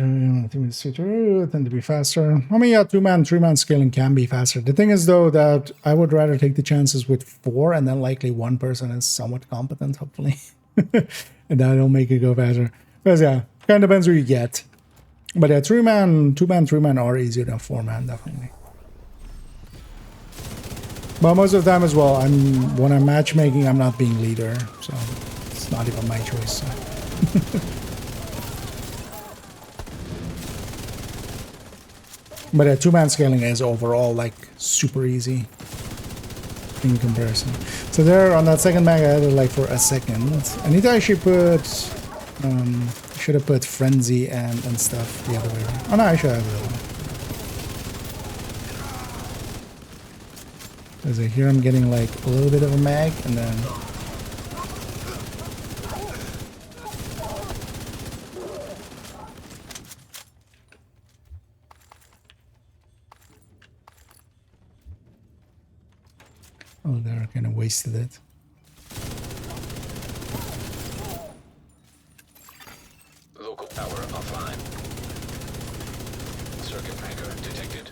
tend to be faster. I mean, yeah, 2-man, 3-man scaling can be faster. The thing is, though, that I would rather take the chances with 4, and then likely 1 person is somewhat competent, hopefully, and that'll make it go faster. Because yeah, kind of depends who you get. But yeah, 3-man, 2-man, 3-man are easier than 4-man, definitely. But most of the time as well, when I'm matchmaking, I'm not being leader, so it's not even my choice. So. But 2-man scaling is overall like super easy in comparison. So there on that second mag I had it like for a second. I need to actually put should have put frenzy and stuff the other way around. Oh no, I should have it. Because here I'm getting like a little bit of a mag and then oh, there I kind of wasted it. Local power offline. Circuit breaker detected.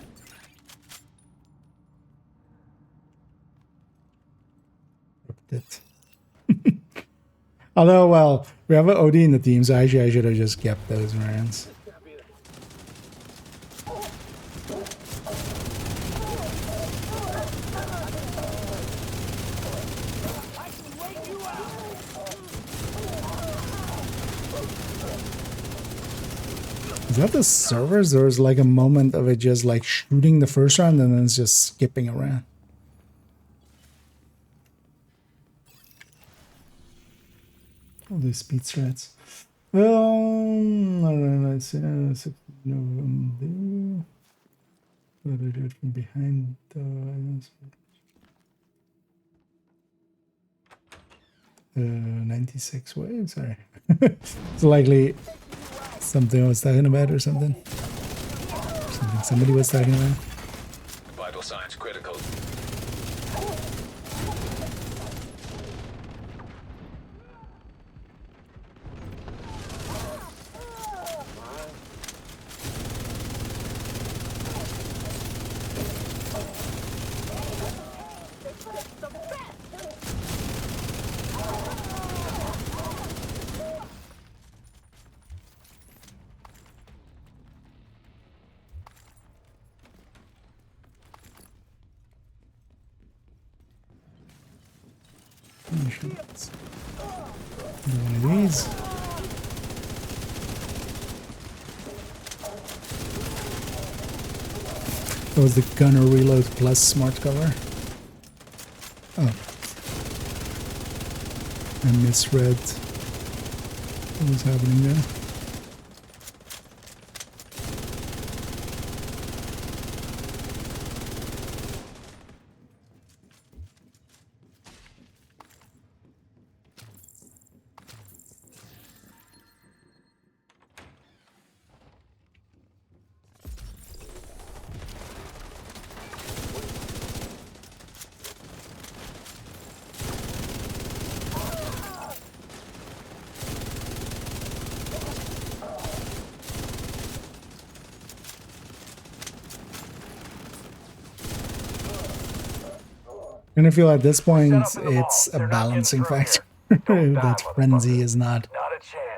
It. Although, well, we have an OD in the team, so actually I should have just kept those rounds. Is that the servers? There was like a moment of it just like shooting the first round and then it's just skipping around. All these speed strats. Let's see. November. What do I do it from behind? 96 waves. Sorry. It's likely something I was talking about or something. Something somebody was talking about. Vital signs critical. One of these. That was the gunner reload plus smart cover. Oh. I misread what was happening there. And I feel at this point it's a balancing factor that frenzy is not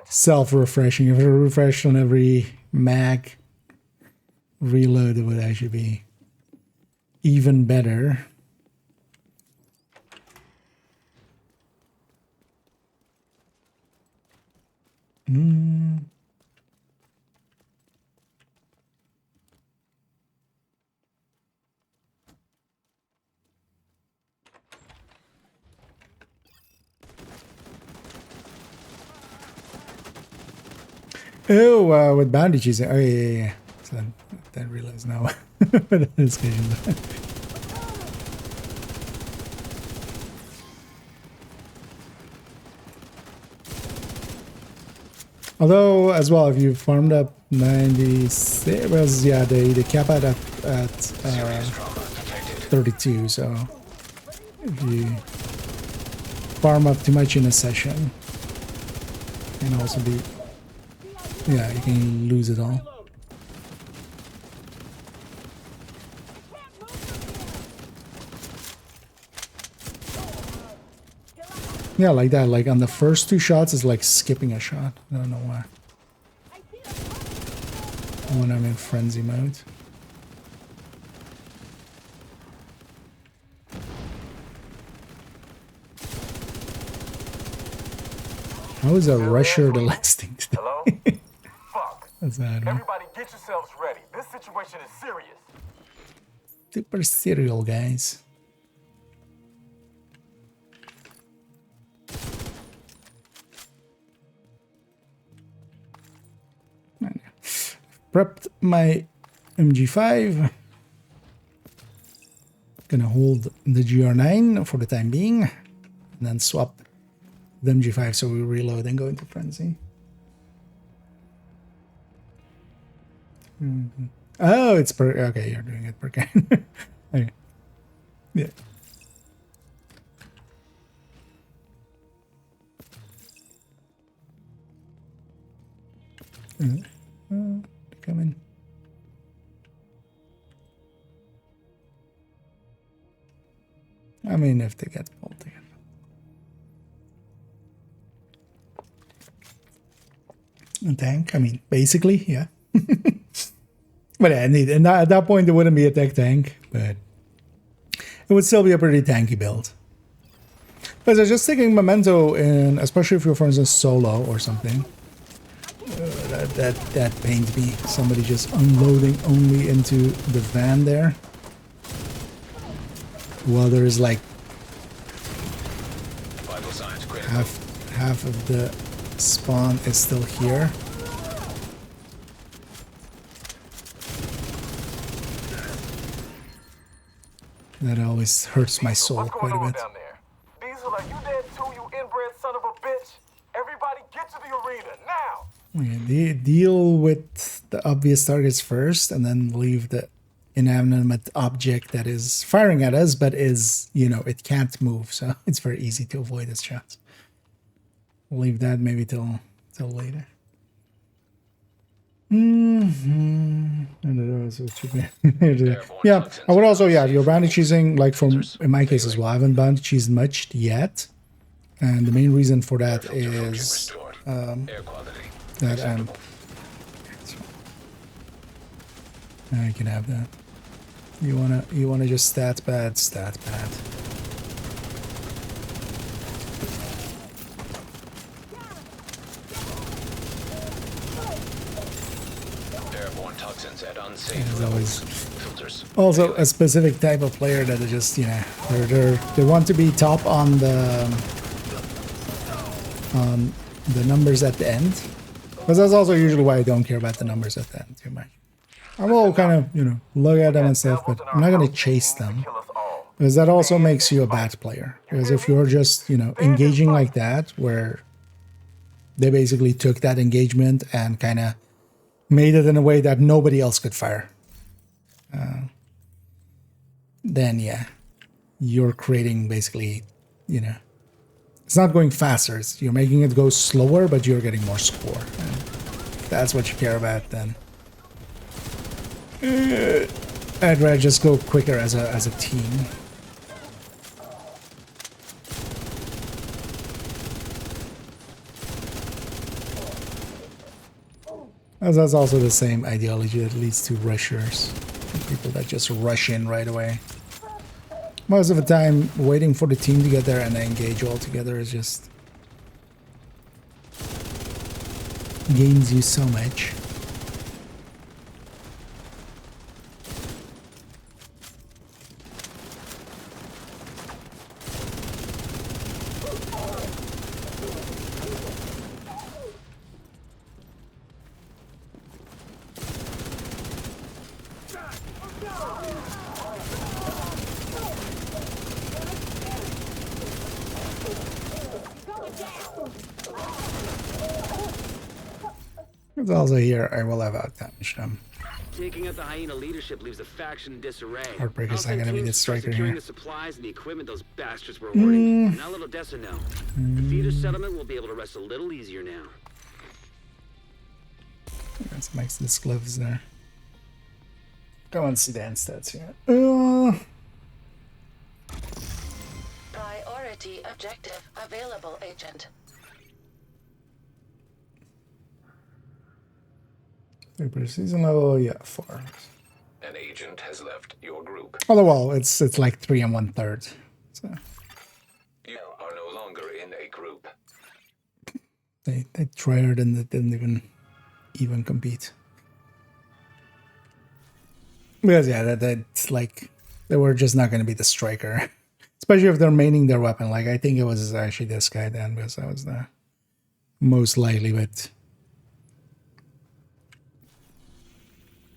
self-refreshing. If it refreshed on every mag reload, it would actually be even better. Oh, with bandages. Oh, yeah. So I realize now what that is getting. Although, as well, if you farmed up 96, well, yeah, they cap out at 32. So if you farm up too much in a session, it can also be. Yeah, you can lose it all. Yeah, like that. Like on the first 2 shots, it's like skipping a shot. I don't know why. When I'm in frenzy mode. How is a rusher the last thing to do? What's that? Everybody get yourselves ready. This situation is serious. Super serial, guys. Prepped my MG5. Gonna hold the GR9 for the time being, and then swap the MG5 so we reload and go into frenzy. Oh, it's per. Okay, you're doing it per can. Okay. Yeah. Come in. I mean, if they get pulled together. A tank? I mean, basically, yeah. But yeah, and at that point, it wouldn't be a tech tank, but it would still be a pretty tanky build. But I was just thinking Memento, in, especially if you're, for instance, solo or something. That pains me. Somebody just unloading only into the van there. While there is like half of the spawn is still here. That always hurts my soul quite a bit. Diesel, are you dead too, you inbred son of a bitch? Everybody get to the arena now! Okay, deal with the obvious targets first, and then leave the inanimate object that is firing at us, but is, you know, it can't move, so it's very easy to avoid its shots. We'll leave that maybe till later. Yeah, I would also, yeah, if you're bandage cheesing, like from, in my case as well, I haven't bandage cheesed much yet. And the main reason for that is that I can have that. You wanna just stat pad. Airborne toxins at unsafe There's levels. always Filters. also a specific type of player that is just, you know, they want to be top on the numbers at the end. Because that's also usually why I don't care about the numbers at the end too much. I will kind of, you know, look at them and stuff, but I'm not going to chase them. Because that also makes you a bad player. Because if you're just, you know, engaging like that, where they basically took that engagement and kind of made it in a way that nobody else could fire, then yeah, you're creating basically, you know, it's not going faster. You're making it go slower, but you're getting more score. And if that's what you care about, then I'd rather just go quicker as a team. As that's also the same ideology that leads to rushers, people that just rush in right away. Most of the time, waiting for the team to get there and engage all together is just gains you so much. It's also here, I will have outdamaged them. Taking out the hyena leadership leaves the faction in disarray. Heartbreaker's not gonna be the striker securing here. the supplies and the equipment those bastards were hoarding. Now little Dessa know. The feeder settlement will be able to rest a little easier now. Let's make this gloves there. Go and see the end stats here. Priority objective available, Agent. Season level, yeah, 4. An agent has left your group. Oh well, it's like 3 1/3. So You are no longer in a group. they tried and they didn't even compete. Because yeah, that's like they were just not going to be the striker, especially if they're maining their weapon. Like I think it was actually this guy then, because that was the most likely. But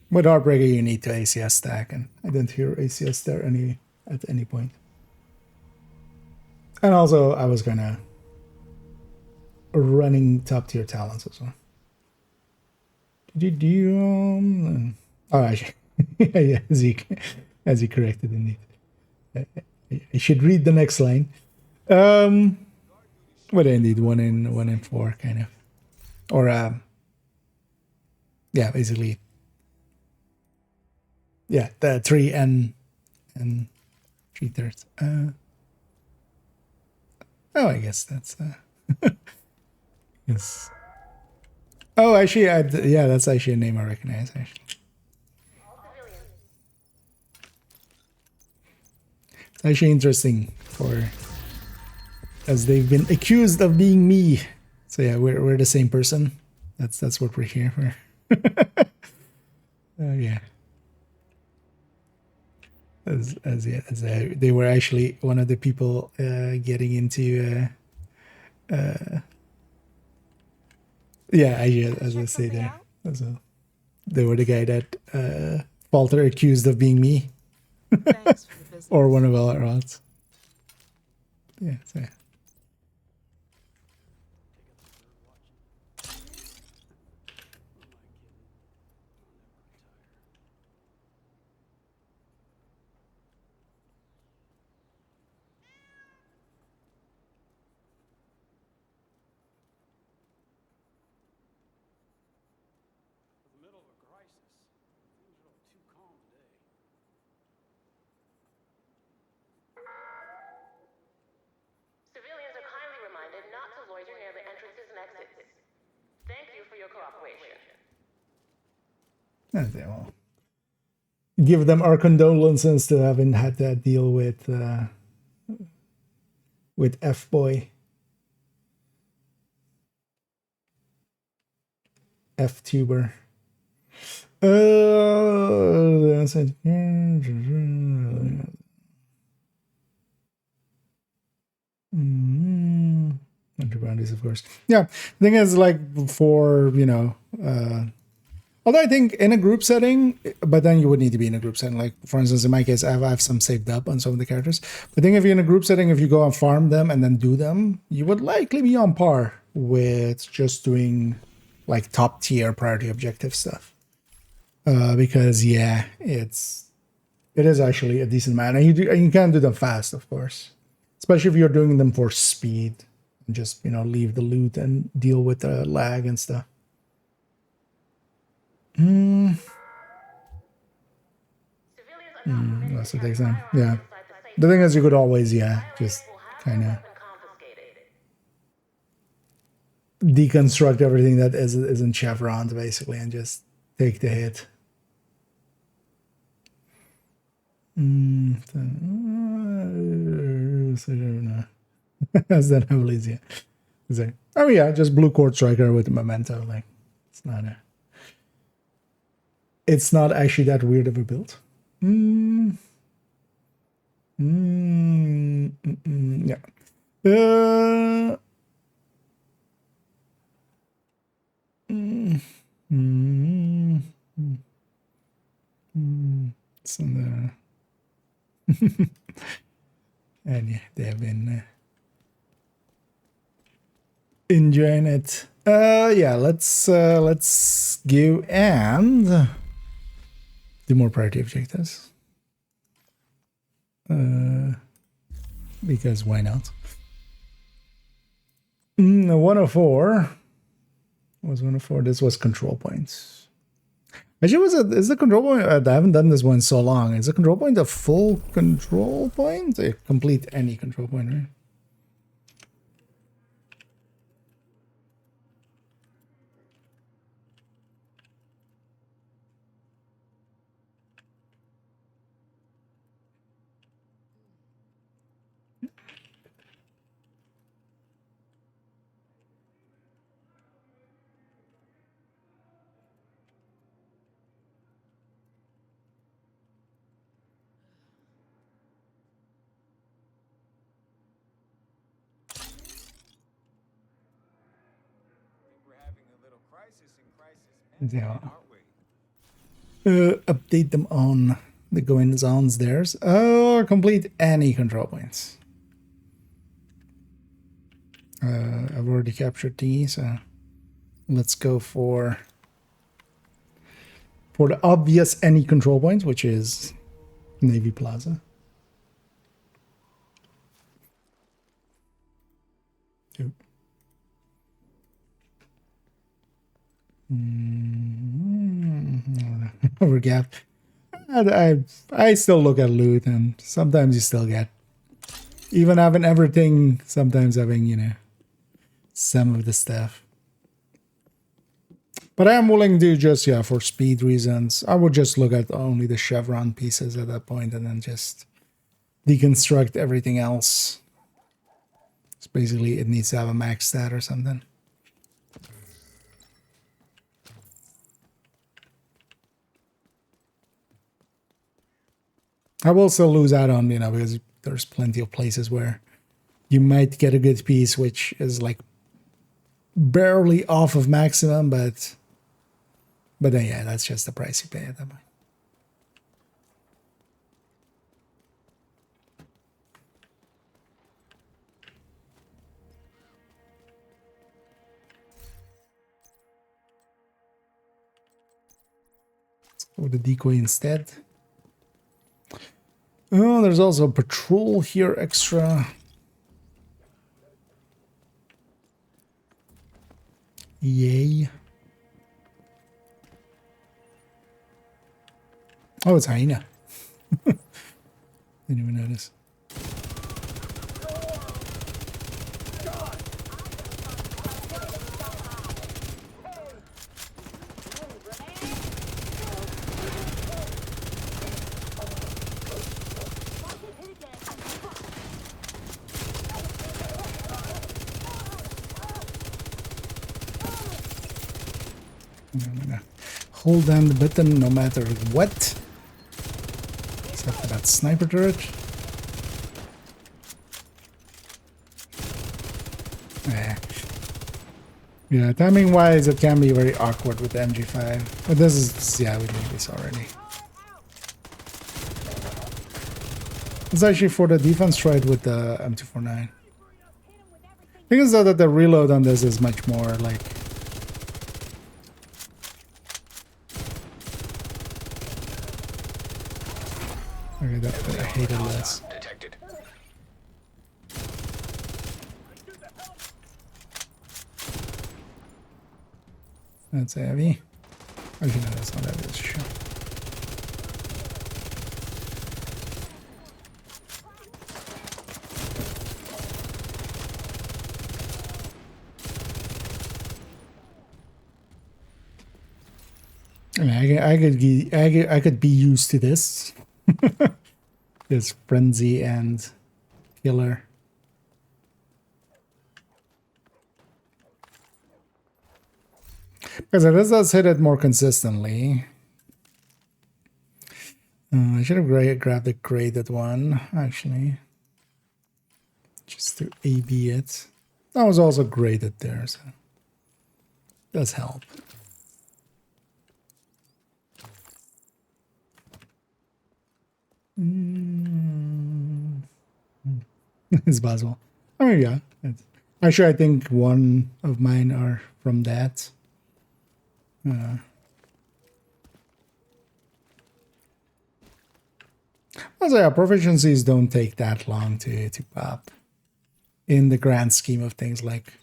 with Heartbreaker, you need to ACS stack, and I didn't hear ACS there at any point. And also, I was gonna running top tier talents as well. Did you oh, actually, yeah, as you corrected indeed. I should read the next line. But indeed, 1 in 4 kind of, or yeah, basically. Yeah, the 3 and 3/3. Oh, I guess that's yes. Oh, actually, yeah, that's actually a name I recognize. Actually, it's actually interesting as they've been accused of being me. So yeah, we're the same person. That's what we're here for. Yeah. They were actually one of the people getting into yeah, as I say there as well. They were the guy that Falter accused of being me or one of our odds. Yeah, so. Civilians are kindly reminded not to loiter near the entrances and exits. Thank you for your cooperation. And they will give them our condolences to having had that deal with F-Boy. F-Tuber. That's it. Antibodies, of course. Yeah, the thing is, like, for, you know, although I think in a group setting, but then you would need to be in a group setting. Like, for instance, in my case, I have some saved up on some of the characters. But I think if you're in a group setting, if you go and farm them and then do them, you would likely be on par with just doing, like, top tier priority objective stuff. Because, yeah, it is actually a decent amount. And you can do them fast, of course. Especially if you're doing them for speed. And just, you know, leave the loot and deal with the lag and stuff. That's what takes time. Yeah. The thing is, you could always, just kind of deconstruct everything that isn't chevrons, basically, and just take the hit. That's that how easy. Oh yeah, just blue cord striker with the memento. Like, it's not actually that weird of a build. Yeah. It's in the and yeah, they have been enjoying it. Yeah, let's go and do more priority objectives. Because why not? 104 was 104. This was control points. Actually, is the control point? I haven't done this one in so long. Is the control point a full control point? Complete any control point, right? Yeah. Update them on the goings ons theirs. Oh, complete any control points. I've already captured these, so let's go for the obvious any control points, which is Navy Plaza. Yep. Overgap. I still look at loot, and sometimes you still get, even having everything, sometimes having, you know, some of the stuff. But I am willing to just, yeah, for speed reasons, I would just look at only the chevron pieces at that point and then just deconstruct everything else. It's basically, it needs to have a max stat or something. I will still lose out on, you know, because there's plenty of places where you might get a good piece, which is like barely off of maximum, but then yeah, that's just the price you pay at that point. Let's go with the decoy instead. Oh, there's also patrol here extra. Yay. Oh, it's hyena. Didn't even notice. hold down the button no matter what. Except for that sniper turret. Yeah, timing wise it can be very awkward with the MG5. But this is, yeah, we did this already. It's actually for the defense trade with the M249. Thing is though that the reload on this is much more like... Okay, I hated this. That's heavy. Actually, no, that's not heavy, that's sure. I mean, I could be used to this. This frenzy and killer. Because it does hit it more consistently. I should have grabbed the graded one, actually. Just to A/B it. That was also graded there, so it does help. It's possible. I mean, yeah. Actually, I think one of mine are from that. Also, yeah, proficiencies don't take that long to pop. In the grand scheme of things, like,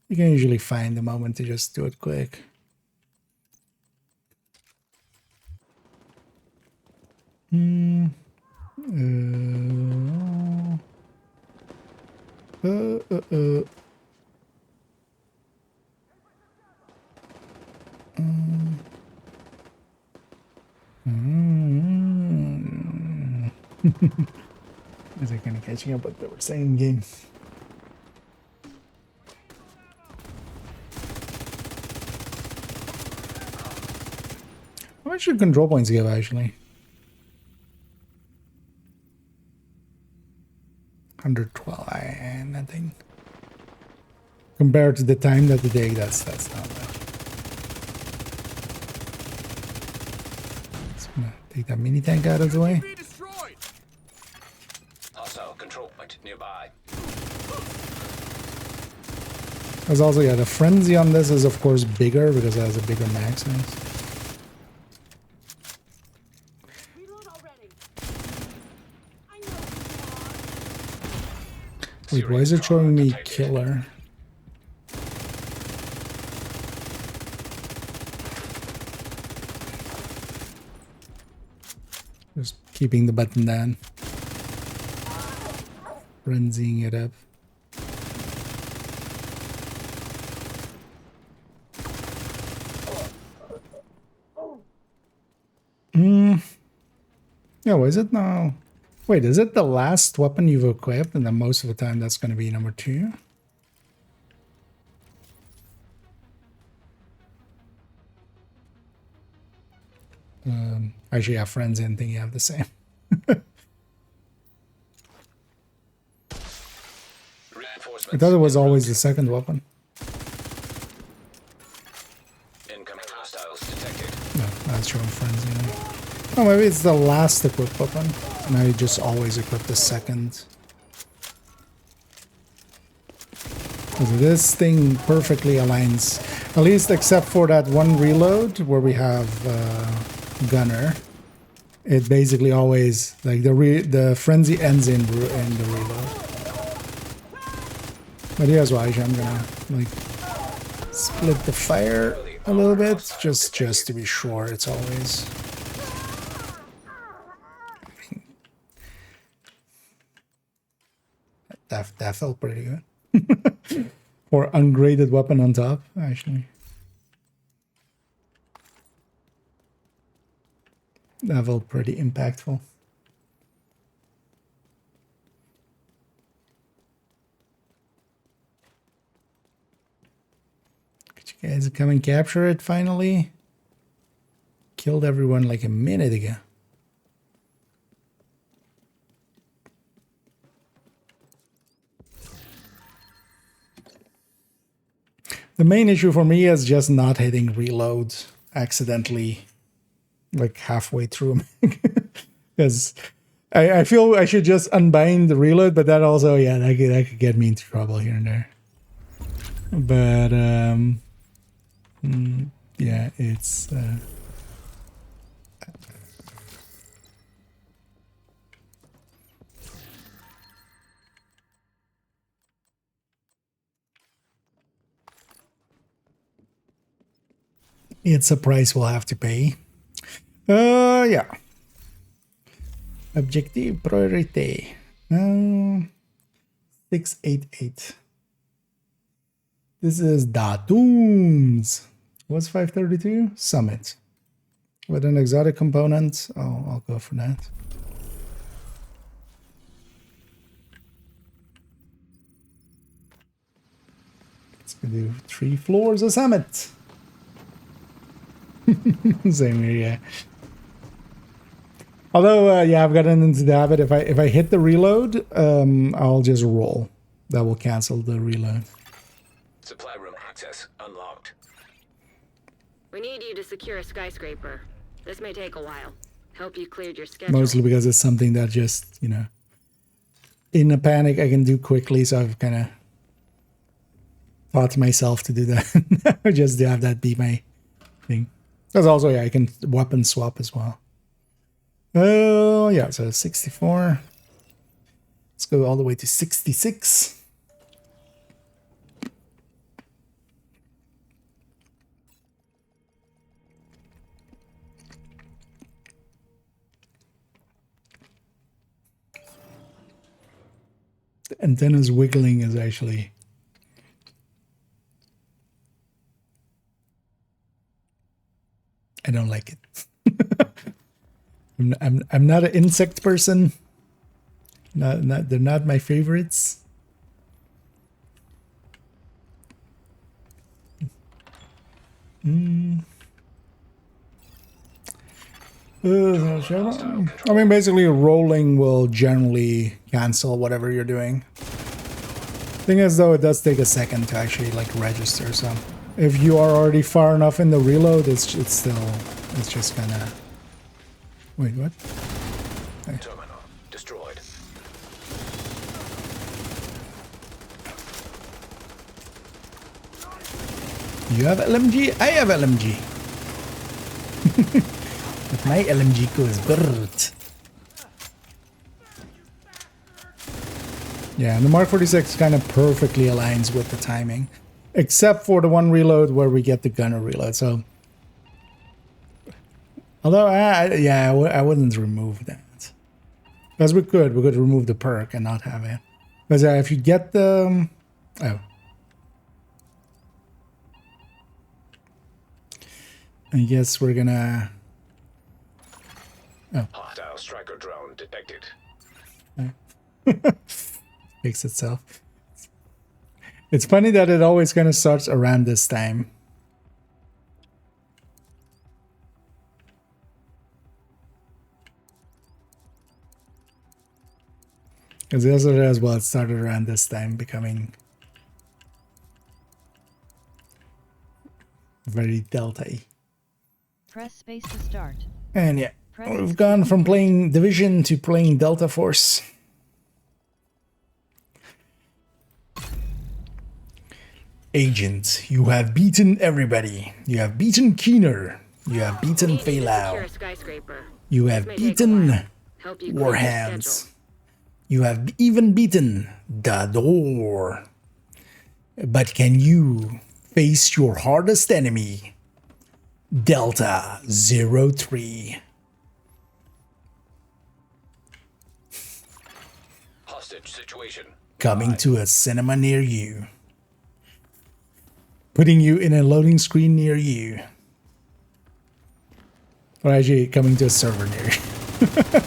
you can usually find the moment to just do it quick. Is it kind of catching up what they were saying in game? How much should control points give actually? 112, nothing. Compared to the time that they take, that's not much. Just gonna take that mini tank out of the way. Hostile control point nearby. There's also, yeah, the frenzy on this is of course bigger because it has a bigger mag size. Wait, why is it showing me killer? Just keeping the button down. Frenzying it up. Yeah, what is it now? Wait, is it the last weapon you've equipped? And then most of the time that's going to be number 2? Actually, yeah, friends and thing you have the same. I thought it was always the second weapon. Incoming hostiles detected. No, that's showing friends, you know. Oh, maybe it's the last equipped weapon. And I just always equip the second. So this thing perfectly aligns, at least except for that one reload where we have gunner. It basically always, like, the frenzy ends in the reload. But here's why I'm gonna like split the fire a little bit, just to be sure it's always. That felt pretty good. For ungraded weapon on top, actually. That felt pretty impactful. Could you guys come and capture it finally? killed everyone like a minute ago. The main issue for me is just not hitting reload accidentally, like halfway through. Because I feel I should just unbind the reload, but that also, yeah, that could get me into trouble here and there. But, yeah, it's... it's a price we'll have to pay. Yeah. Objective priority. 688. This is Datums. What's 532? Summit. With an exotic component. Oh, I'll go for that. Let's do 3 floors of Summit. Same here, yeah. Although, yeah, I've gotten into the habit. If I hit the reload, I'll just roll. That will cancel the reload. Supply room access unlocked. We need you to secure a skyscraper. This may take a while. Hope you cleared your schedule. Mostly because it's something that just, you know, in a panic I can do quickly. So I've kind of taught myself to do that. Just to have that be my thing. Because also, yeah, I can weapon swap as well. Oh, yeah, so 64. Let's go all the way to 66. The antenna's wiggling is actually... I don't like it. I'm not an insect person. They're not my favorites. I mean, basically, rolling will generally cancel whatever you're doing. Thing is, though, it does take a second to actually like register. So, if you are already far enough in the reload, it's just gonna. Wait, what? Hey. Terminal destroyed. You have LMG? I have LMG. But my LMG goes brrrt. Yeah, and the Mark 46 kind of perfectly aligns with the timing. Except for the one reload where we get the gunner reload, so... Although, yeah, I wouldn't remove that. Because we could remove the perk and not have it. Because if you get the... Oh. I guess we're gonna... Oh. Hostile striker drone detected. Fix itself. It's funny that it always kind of starts around this time. Because yesterday as well, it started around this time, becoming very Delta-y. Press space to start. And yeah, we've gone from playing Division to playing Delta Force. Agent, you have beaten everybody. You have beaten Keener. You have beaten Feilau. You have beaten Warhands. You have even beaten Dador. But can you face your hardest enemy, Delta 03? Hostage situation. Coming to a cinema near you. Putting you in a loading screen near you. Or actually coming to a server near you.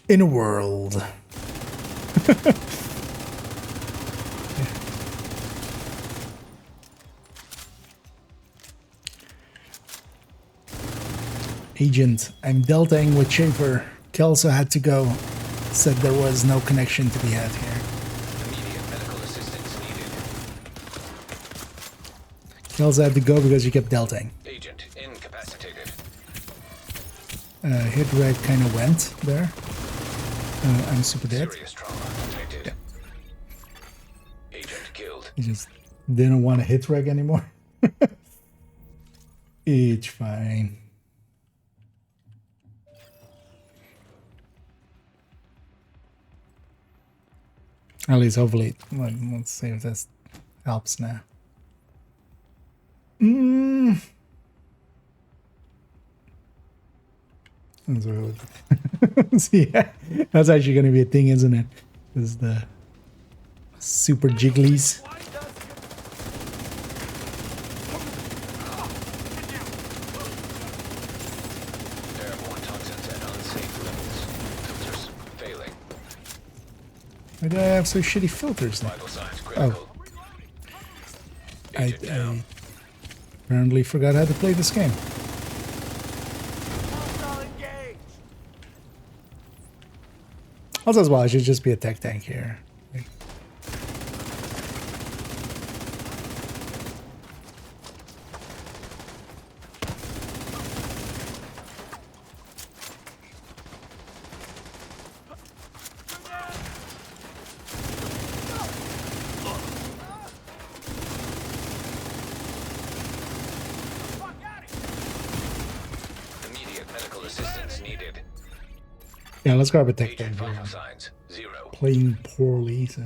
In a world. Agent, I'm deltaing with Schaefer. Kelso had to go. Said there was no connection to be had here. Immediate medical assistance needed. Kelso had to go because you kept deltaing. Agent incapacitated. Hit reg kind of went there. I'm super dead. Serious trauma detected. Agent killed. He just didn't want to hit reg anymore. It's fine. At least hopefully, let's see if this helps now. Yeah, that's actually going to be a thing, isn't it? Is the super jigglies. Airborne toxins at unsafe levels. Filters failing. Why do I have so shitty filters now? Vital signs critical. I apparently forgot how to play this game. Also, as well, I should just be a tech tank here. Immediate medical assistance needed. Yeah, let's grab a tech tank. Vital signs 0. Playing poorly, so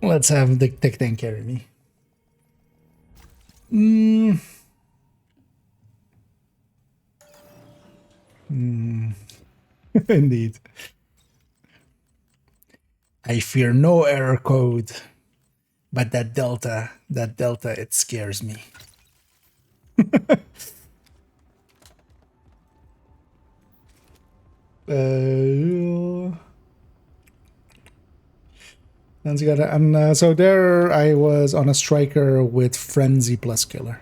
let's have the tech tank carry me. Indeed. I fear no error code, but that delta, it scares me. So there I was on a striker with Frenzy plus Killer.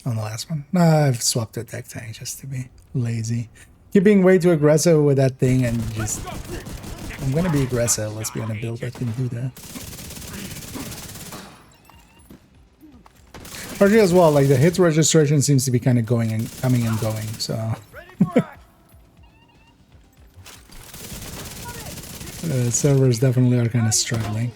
On the last one. Nah, I've swapped to tech tank just to be lazy. Keep being way too aggressive with that thing and just... I'm gonna be aggressive, let's be on a build that can do that. Partially as well, like the hit registration seems to be kind of going and coming and going, so... Servers definitely are kind of struggling.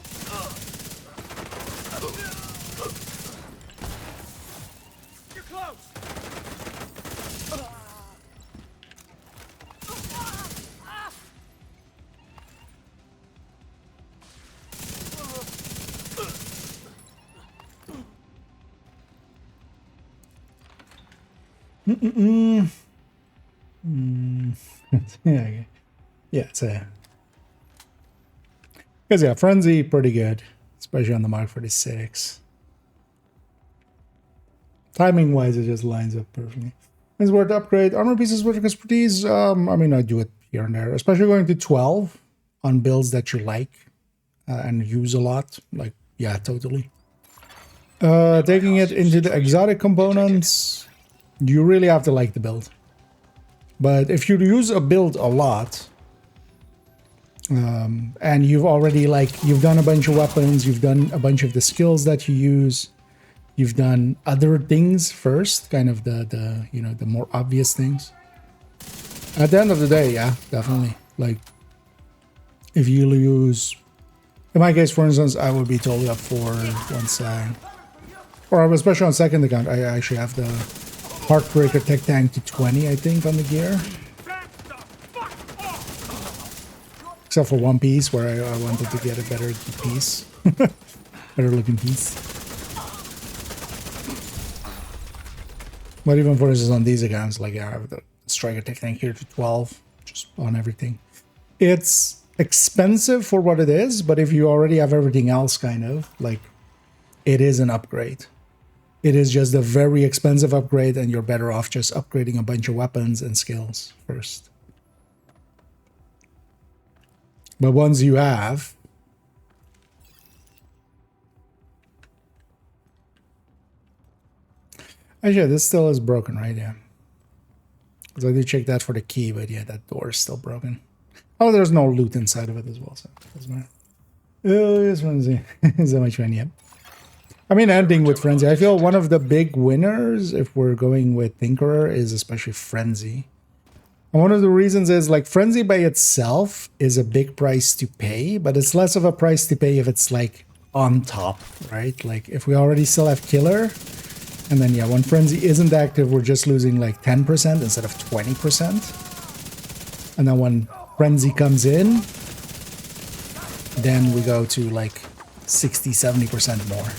Yeah, it's a... Because yeah, Frenzy, pretty good. Especially on the Mark 46. Timing-wise, it just lines up perfectly. It's worth to upgrade. Armor pieces with expertise, I mean, I do it here and there. Especially going to 12 on builds that you like and use a lot. Like, yeah, totally. Taking it into the exotic components, you really have to like the build. But if you use a build a lot, and you've already you've done a bunch of weapons, you've done a bunch of the skills that you use, you've done other things first, kind of the you know, the more obvious things. At the end of the day, yeah, definitely. Like, if you use, in my case, for instance, I would be totally up for once or especially on second account, I actually have the Heartbreaker Tech Tank to 20, I think, on the gear. Except for one piece where I wanted to get a better piece. Better looking piece. But even for instance on these accounts, like I have the Striker Tech Tank here to 12, just on everything. It's expensive for what it is, but if you already have everything else, kind of, like, it is an upgrade. It is just a very expensive upgrade, and you're better off just upgrading a bunch of weapons and skills first. But once you have, Actually, this still is broken, right? Yeah. Because I did check that for the key, but yeah, that door is still broken. Oh, there's no loot inside of it as well, so it doesn't matter. Oh, yes, Frenzy. So much fun, yep. I mean, ending with Frenzy. I feel one of the big winners, if we're going with Tinkerer, is especially Frenzy. And one of the reasons is, like, Frenzy by itself is a big price to pay, but it's less of a price to pay if it's, like, on top, right? Like, if we already still have Killer, and then, yeah, when Frenzy isn't active, we're just losing, like, 10% instead of 20%. And then when Frenzy comes in, then we go to, like, 60-70% more.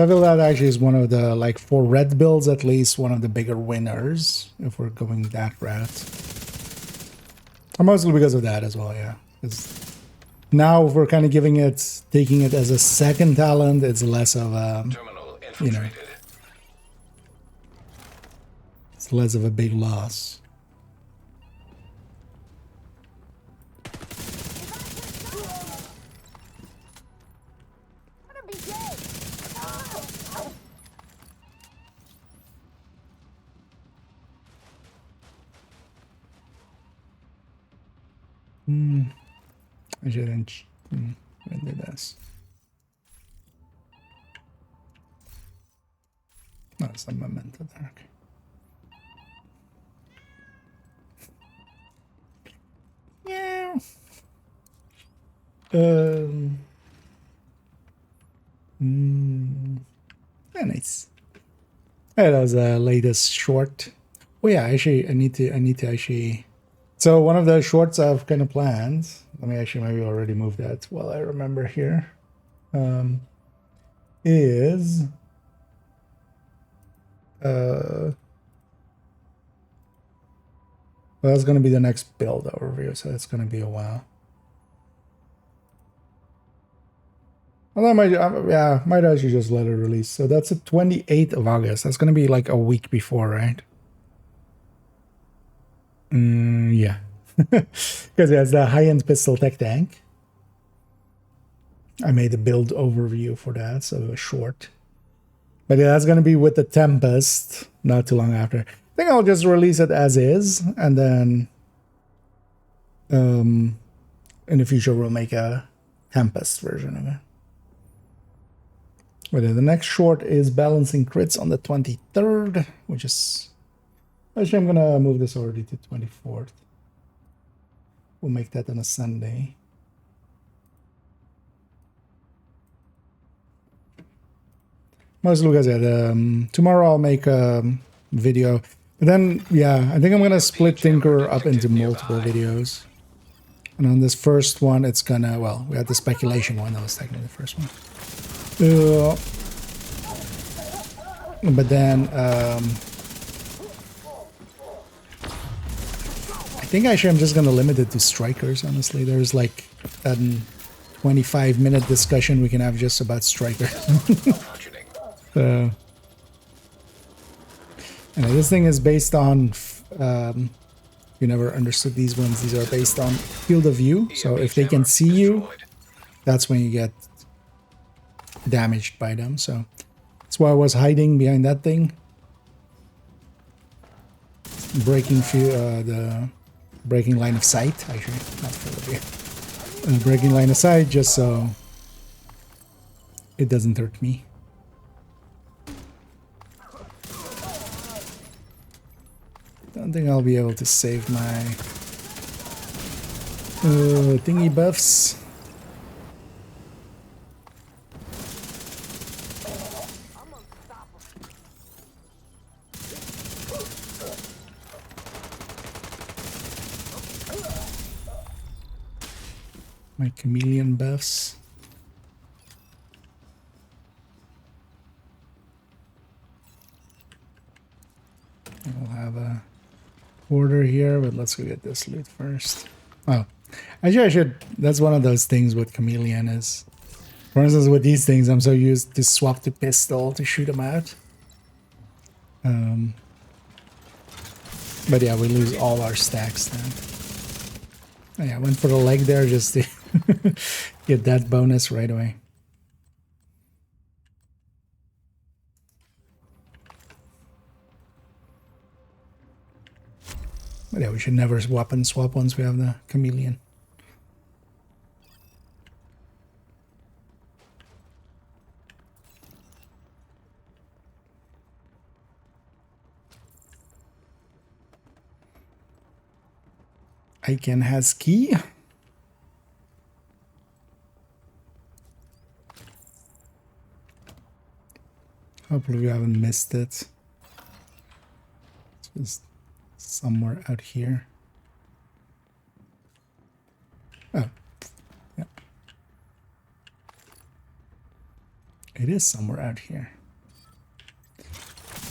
I feel that actually is one of the, like, for red builds at least, one of the bigger winners, if we're going that route. And mostly because of that as well, yeah. Because now if we're kind of taking it as a second talent, it's less of a, you know, it's less of a big loss. I shouldn't render this. No, it's not Memento there. Okay. Yeah. Yeah, nice. Yeah, that was the latest short. Oh yeah, actually, I need to actually. So one of the shorts I've kind of planned. Let me actually maybe already move that while I remember here. Is well, that's going to be the next build overview, so it's going to be a while. Well, I might, yeah, might actually just let it release. So that's the 28th of August. That's going to be like a week before, right? Yeah. Because yeah, it's the high-end pistol tech tank. I made a build overview for that, so it was short. But yeah, that's going to be with the Tempest not too long after. I think I'll just release it as is, and then in the future we'll make a Tempest version of it. But the next short is balancing crits on the 23rd, which is... Actually, I'm going to move this already to 24th. We'll make that on a Sunday. Mostly because tomorrow I'll make a video. But then, yeah, I think I'm going to split Tinker up into multiple videos. And on this first one, it's going to... Well, we had the speculation one. That was technically the first one. But then... I think actually I'm just going to limit it to strikers, honestly. There's like a 25-minute discussion we can have just about strikers. So, and this thing is based on, you never understood these ones, these are based on field of view. So if they can see you, that's when you get damaged by them. So that's why I was hiding behind that thing. Breaking the breaking line of sight, actually, not field of view. Breaking line of sight just so it doesn't hurt me. Don't think I'll be able to save my thingy buffs. My chameleon buffs. We'll have a order here, but let's go get this loot first. Oh, actually I should, that's one of those things with chameleon is For instance, with these things, I'm so used to swap to pistol to shoot them out. But yeah, we lose all our stacks then. Oh, yeah, I went for the leg there just to get that bonus right away. But yeah, we should never weapon swap once we have the chameleon. Icon has key. Hopefully we haven't missed it. It's just somewhere out here. Oh, yeah. It is somewhere out here.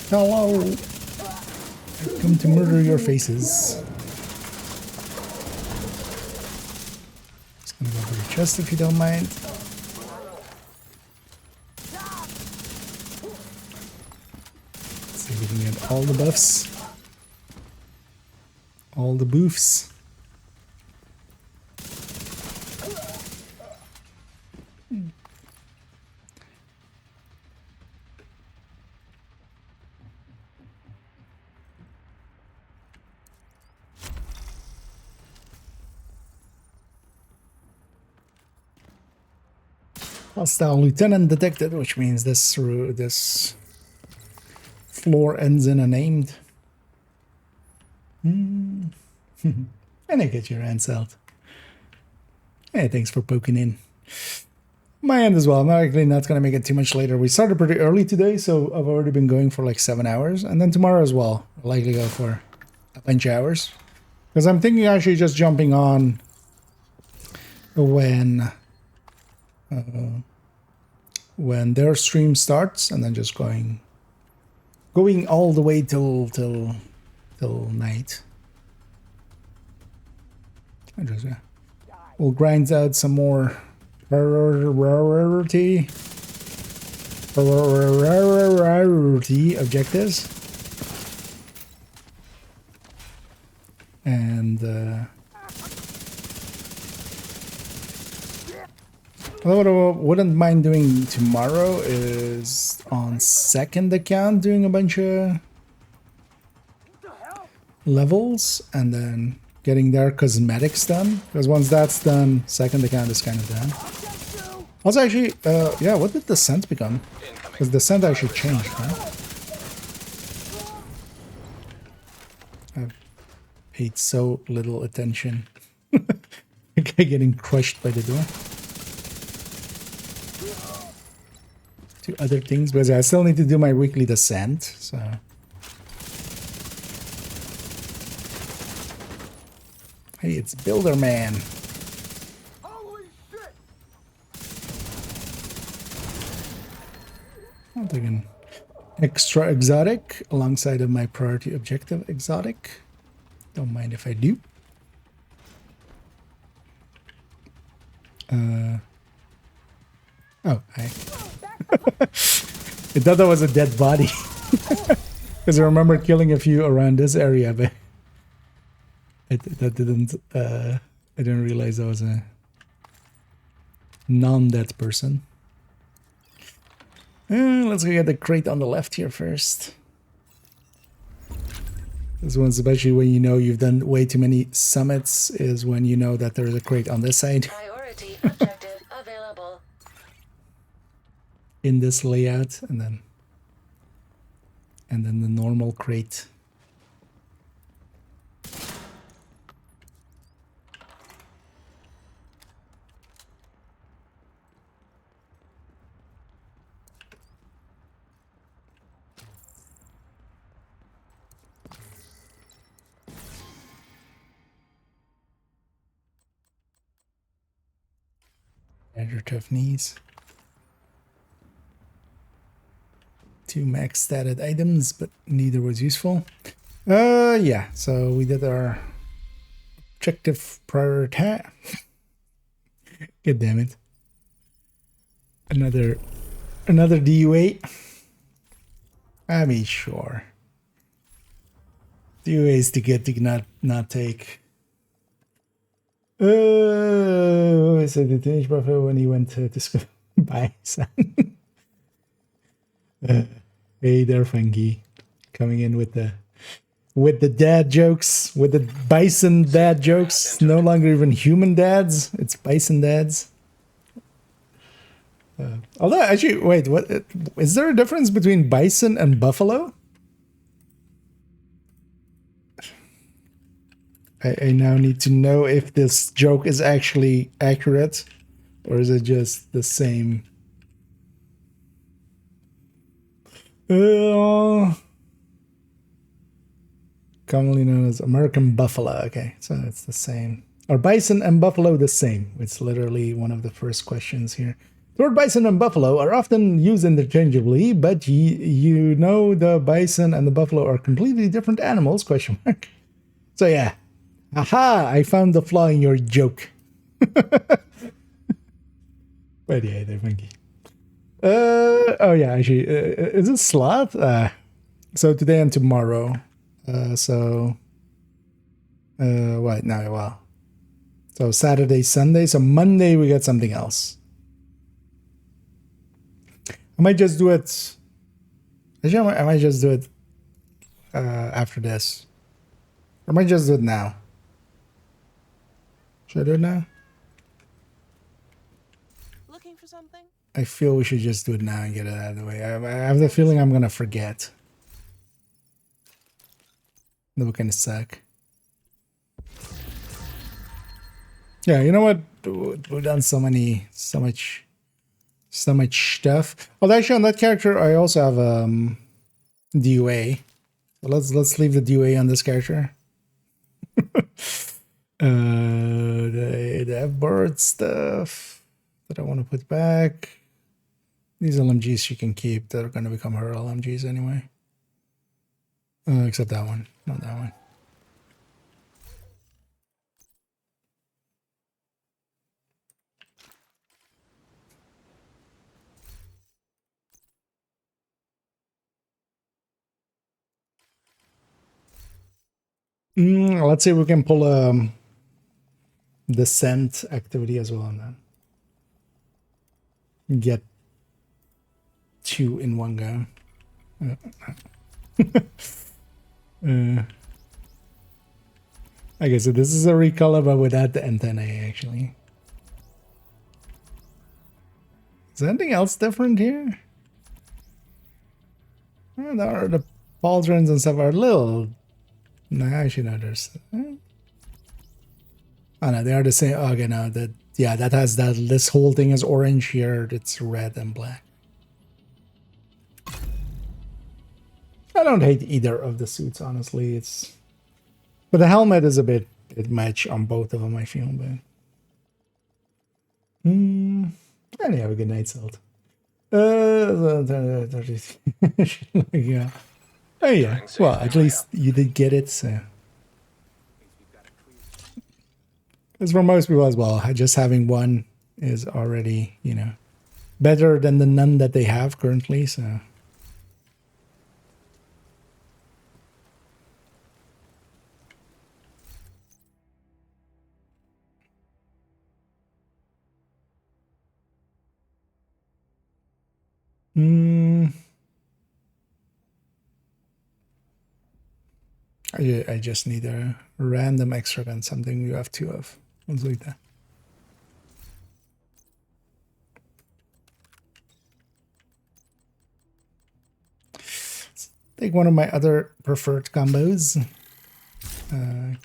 Hello! I've come to murder your faces. Just gonna go for your chest if you don't mind. See if we can get all the buffs. All the boofs. Hostile lieutenant detected, which means this floor ends in a named. And I get your hands out. Hey, thanks for poking in. My end as well. I'm actually not going to make it too much later. We started pretty early today, so I've already been going for like 7 hours. And then tomorrow as well, I'll likely go for a bunch of hours. Because I'm thinking actually just jumping on when their stream starts, and then just going all the way till night. We'll grind out some more rarity objectives, and what I wouldn't mind doing tomorrow is on second account doing a bunch of levels and then getting their cosmetics done, because once that's done, second account is kind of done. Also, actually, yeah, what did the scent become? Because the scent actually changed, right? I've paid so little attention. Getting crushed by the door. To other things, but I still need to do my weekly descent, so. Hey, it's Builder Man. I'll take an extra exotic alongside of my priority objective exotic. Don't mind if I do. Oh, hi. I thought that was a dead body. Because I remember killing a few around this area, but I didn't realize that was a non-dead person. Let's go get the crate on the left here first. This one's especially when you know you've done way too many summits, is when you know that there's a crate on this side. Priority objective available. In this layout, and then the normal crate. Add your tough knees. 2 max statted items, but neither was useful. Yeah, so we did our objective priority. God damn it. Another DUA. I mean, sure. DUA is to get to not take. So the teenage buffalo when he went to school. Bye, son. Hey there, Funky, coming in with the dad jokes, with the bison dad jokes. No longer even human dads; it's bison dads. Although, actually, wait, what is there a difference between bison and buffalo? I now need to know if this joke is actually accurate, or is it just the same? Commonly known as American buffalo. Okay, so it's the same. Are bison and buffalo the same? It's literally one of the first questions here. The word bison and buffalo are often used interchangeably, but you know the bison and the buffalo are completely different animals, question mark. So yeah. Aha! I found the flaw in your joke. But yeah, they're funky. Oh yeah, actually, is it slot? So today and tomorrow. What? No, well. So Saturday, Sunday. So Monday we got something else. I might just do it. Actually, I might just do it after this. Or I might just do it now. Should I do it now? Looking for something? I feel we should just do it now and get it out of the way. I have the feeling I'm gonna forget. That would kind of suck. Yeah, you know what? We've done so much stuff. Oh, actually, on that character, I also have DUA. So let's leave the DUA on this character. The F-bird stuff that I want to put back. These LMGs she can keep. They're going to become her LMGs anyway. Except that one, not that one. Let's see if we can pull the scent activity as well on that. Get 2 in one go. Okay, so this is a recolor, but without the antennae, actually. Is there anything else different here? The pauldrons and stuff are a little... No, actually, no, there's... Oh, no, they are the same. Okay, no, that has that. This whole thing is orange here. It's red and black. I don't hate either of the suits, honestly. But the helmet is a bit much on both of them, I feel. But and you have a good night, Salt. Yeah. Oh yeah. Well, at least you did get it. So. Because for most people as well, just having one is already, better than the none that they have currently. So. I just need a random extra gun, something you have 2 of. Let's do that. Let's take one of my other preferred combos.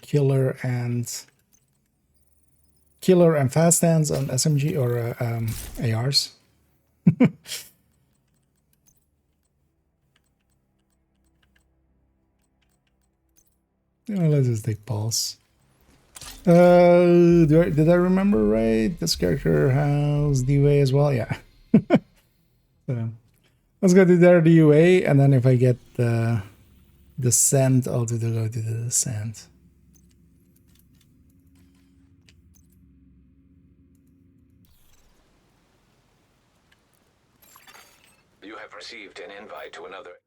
Killer and fast hands on SMG or ARs. Let's just take Pulse. Did I remember right? This character has DUA as well? Yeah. So, let's go to their DUA, and then if I get the scent, I'll go to the scent. You have received an invite to another.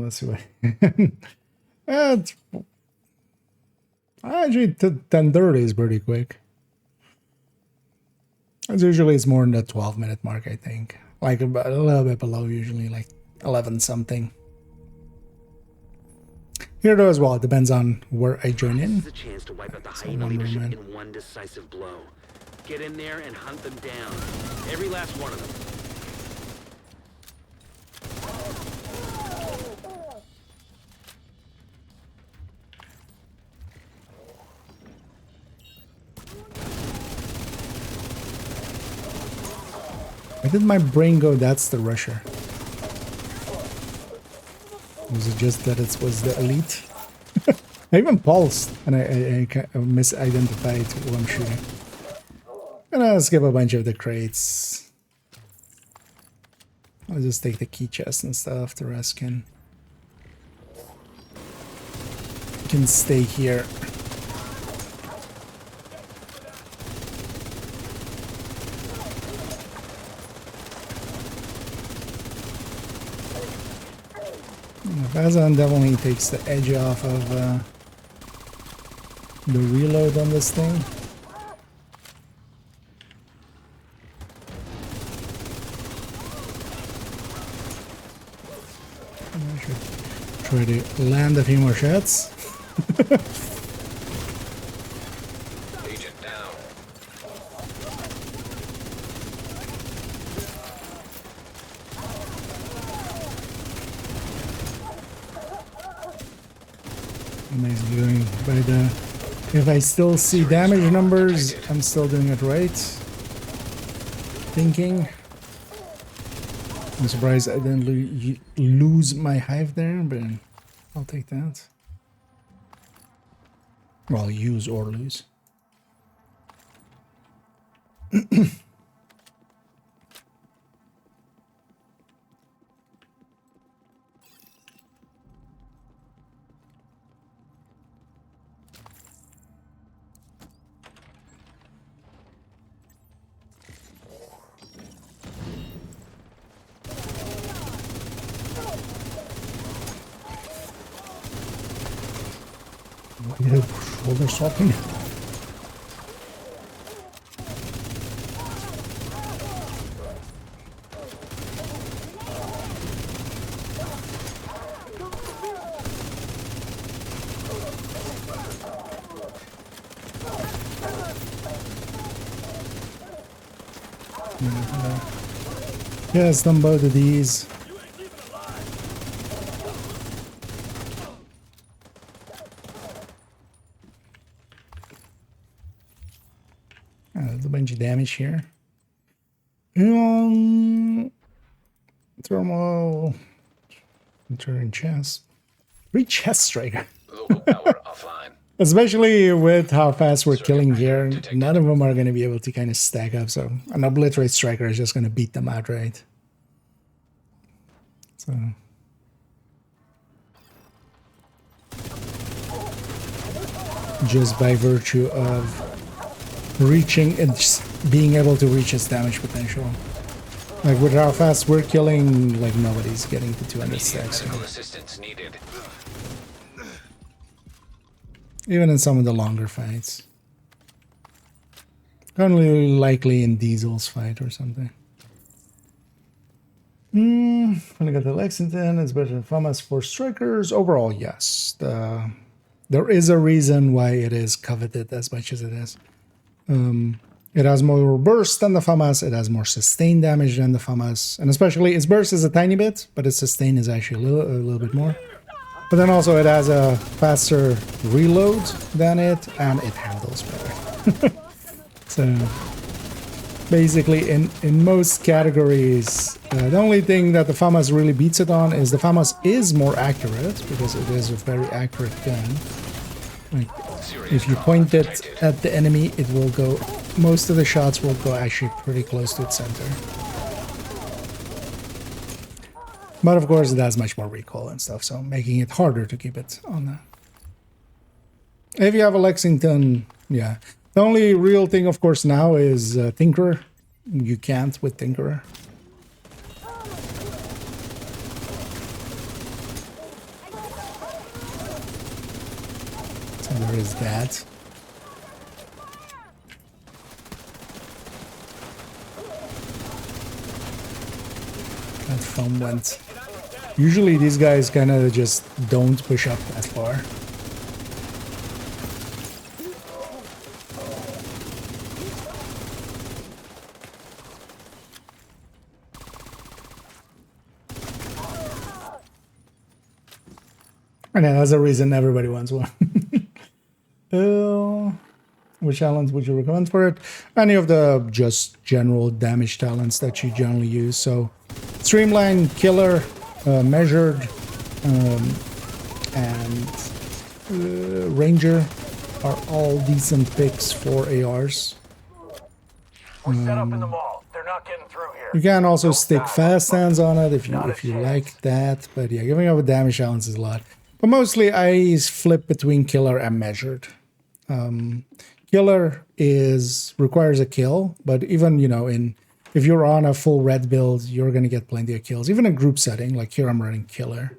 Let's see what. Actually, 10:30 is pretty quick. As usually, it's more than the 12-minute mark, I think. Like a little bit below, usually like 11 something. Here though as well, it depends on where I join in. This is a chance to wipe out the hyena leadership in one decisive blow. Get in there and hunt them down. Every last one of them. Why did my brain go, that's the Rusher? Was it just that it was the elite? I even pulsed and I misidentified who I'm shooting. And I'll skip a bunch of the crates. I'll just take the key chest and stuff. The rest can stay here. Fazan definitely takes the edge off of the reload on this thing. I should try to land a few more shots. Agent down. Amazing doing by the. If I still see damage numbers, I'm still doing it right. Thinking. I'm surprised I didn't lose my hive there, but I'll take that. Well, use or lose. Shoulder swapping. Yes, done both of these. There's a bunch of damage here. Thermal. Return chest. 3 chest striker. Local power offline. Especially with how fast we're killing here, none of them are going to be able to kind of stack up. So an obliterate striker is just going to beat them outright. So. Just by virtue of reaching and being able to reach its damage potential. Like with how fast we're killing, like nobody's getting to 200 stacks. Medical assistance needed. Even in some of the longer fights. Currently likely in Diesel's fight or something. When I got the Lexington, it's better than FAMAS for strikers. Overall, yes. There is a reason why it is coveted as much as it is. It has more burst than the FAMAS, it has more sustained damage than the FAMAS, and especially its burst is a tiny bit, but its sustain is actually a little bit more. But then also it has a faster reload than it, and it handles better. So basically in most categories, the only thing that the FAMAS really beats it on is the FAMAS is more accurate, because it is a very accurate gun. Like, if you point it at the enemy, it will go, most of the shots will go actually pretty close to its center. But of course it has much more recoil and stuff, so making it harder to keep it on that. If you have a Lexington, yeah. The only real thing, of course, now is Tinker. you can't with Tinkerer. So there is that. That foam went. Usually these guys kind of just don't push up that far. And then that's a reason everybody wants one. Which talents would you recommend for it? Any of the just general damage talents that you generally use. So Streamline, Killer, Measured, and Ranger are all decent picks for ARs. We're set up in the mall. They're not getting through here. You can also stick fast hands on it if you like that. But yeah, giving up a damage challenge is a lot. But mostly I flip between Killer and Measured. Killer requires a kill, but even, you know, if you're on a full red build, you're going to get plenty of kills. Even in group setting, like here I'm running Killer.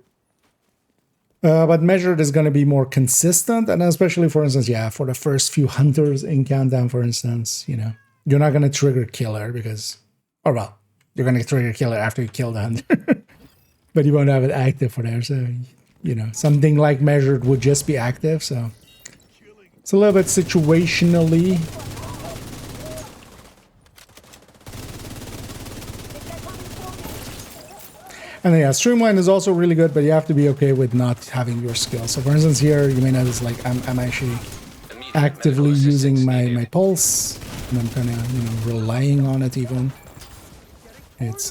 But Measured is going to be more consistent, and especially, for instance, yeah, for the first few hunters in Countdown, for instance, you know, you're not going to trigger Killer because, or well, you're going to trigger Killer after you kill the hunter. But you won't have it active for there, so, you know, something like Measured would just be active, so it's a little bit situationally. And then, yeah, Streamline is also really good, but you have to be okay with not having your skill. So for instance here, you may notice like I'm actually actively using my pulse, and I'm kind of, you know, relying on it even. It's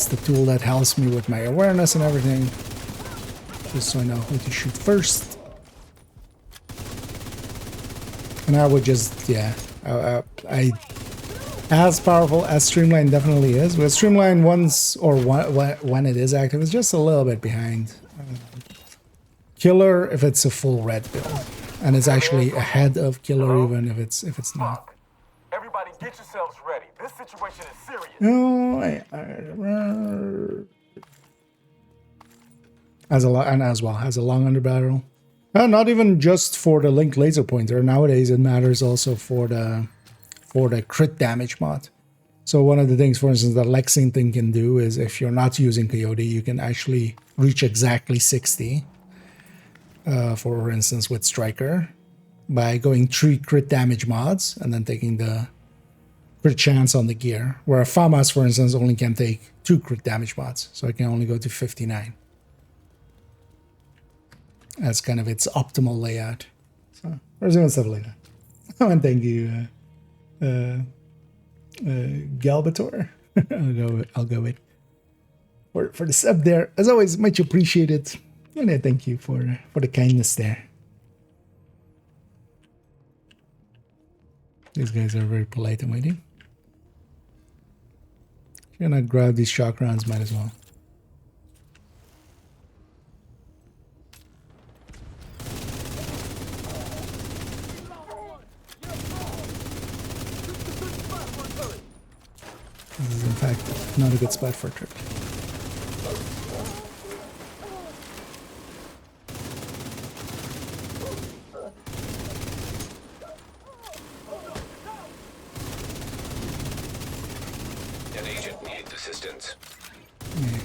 the tool that helps me with my awareness and everything, just so I know who to shoot first. And I would just, yeah, as powerful as Streamline definitely is, but Streamline once or when it is active is just a little bit behind Killer if it's a full red build, and it's actually ahead of Killer even if it's not. Everybody get yourselves ready. This situation is serious. No, has a long under barrel. Not even just for the linked laser pointer. Nowadays, it matters also for the crit damage mod. So one of the things, for instance, that Lexington can do is if you're not using Coyote, you can actually reach exactly 60. For instance, with Striker, by going 3 crit damage mods and then taking the crit chance on the gear. Where a FAMAS, for instance, only can take 2 crit damage mods, so it can only go to 59. That's kind of its optimal layout. So there's even stuff like that. Oh, and thank you, Galbator. I'll go with for the sub there. As always, much appreciated, and I thank you for the kindness there. These guys are very polite and waiting. If you're gonna grab these shock rounds, might as well. This is in fact not a good spot for a trip. An agent needs assistance. Yeah.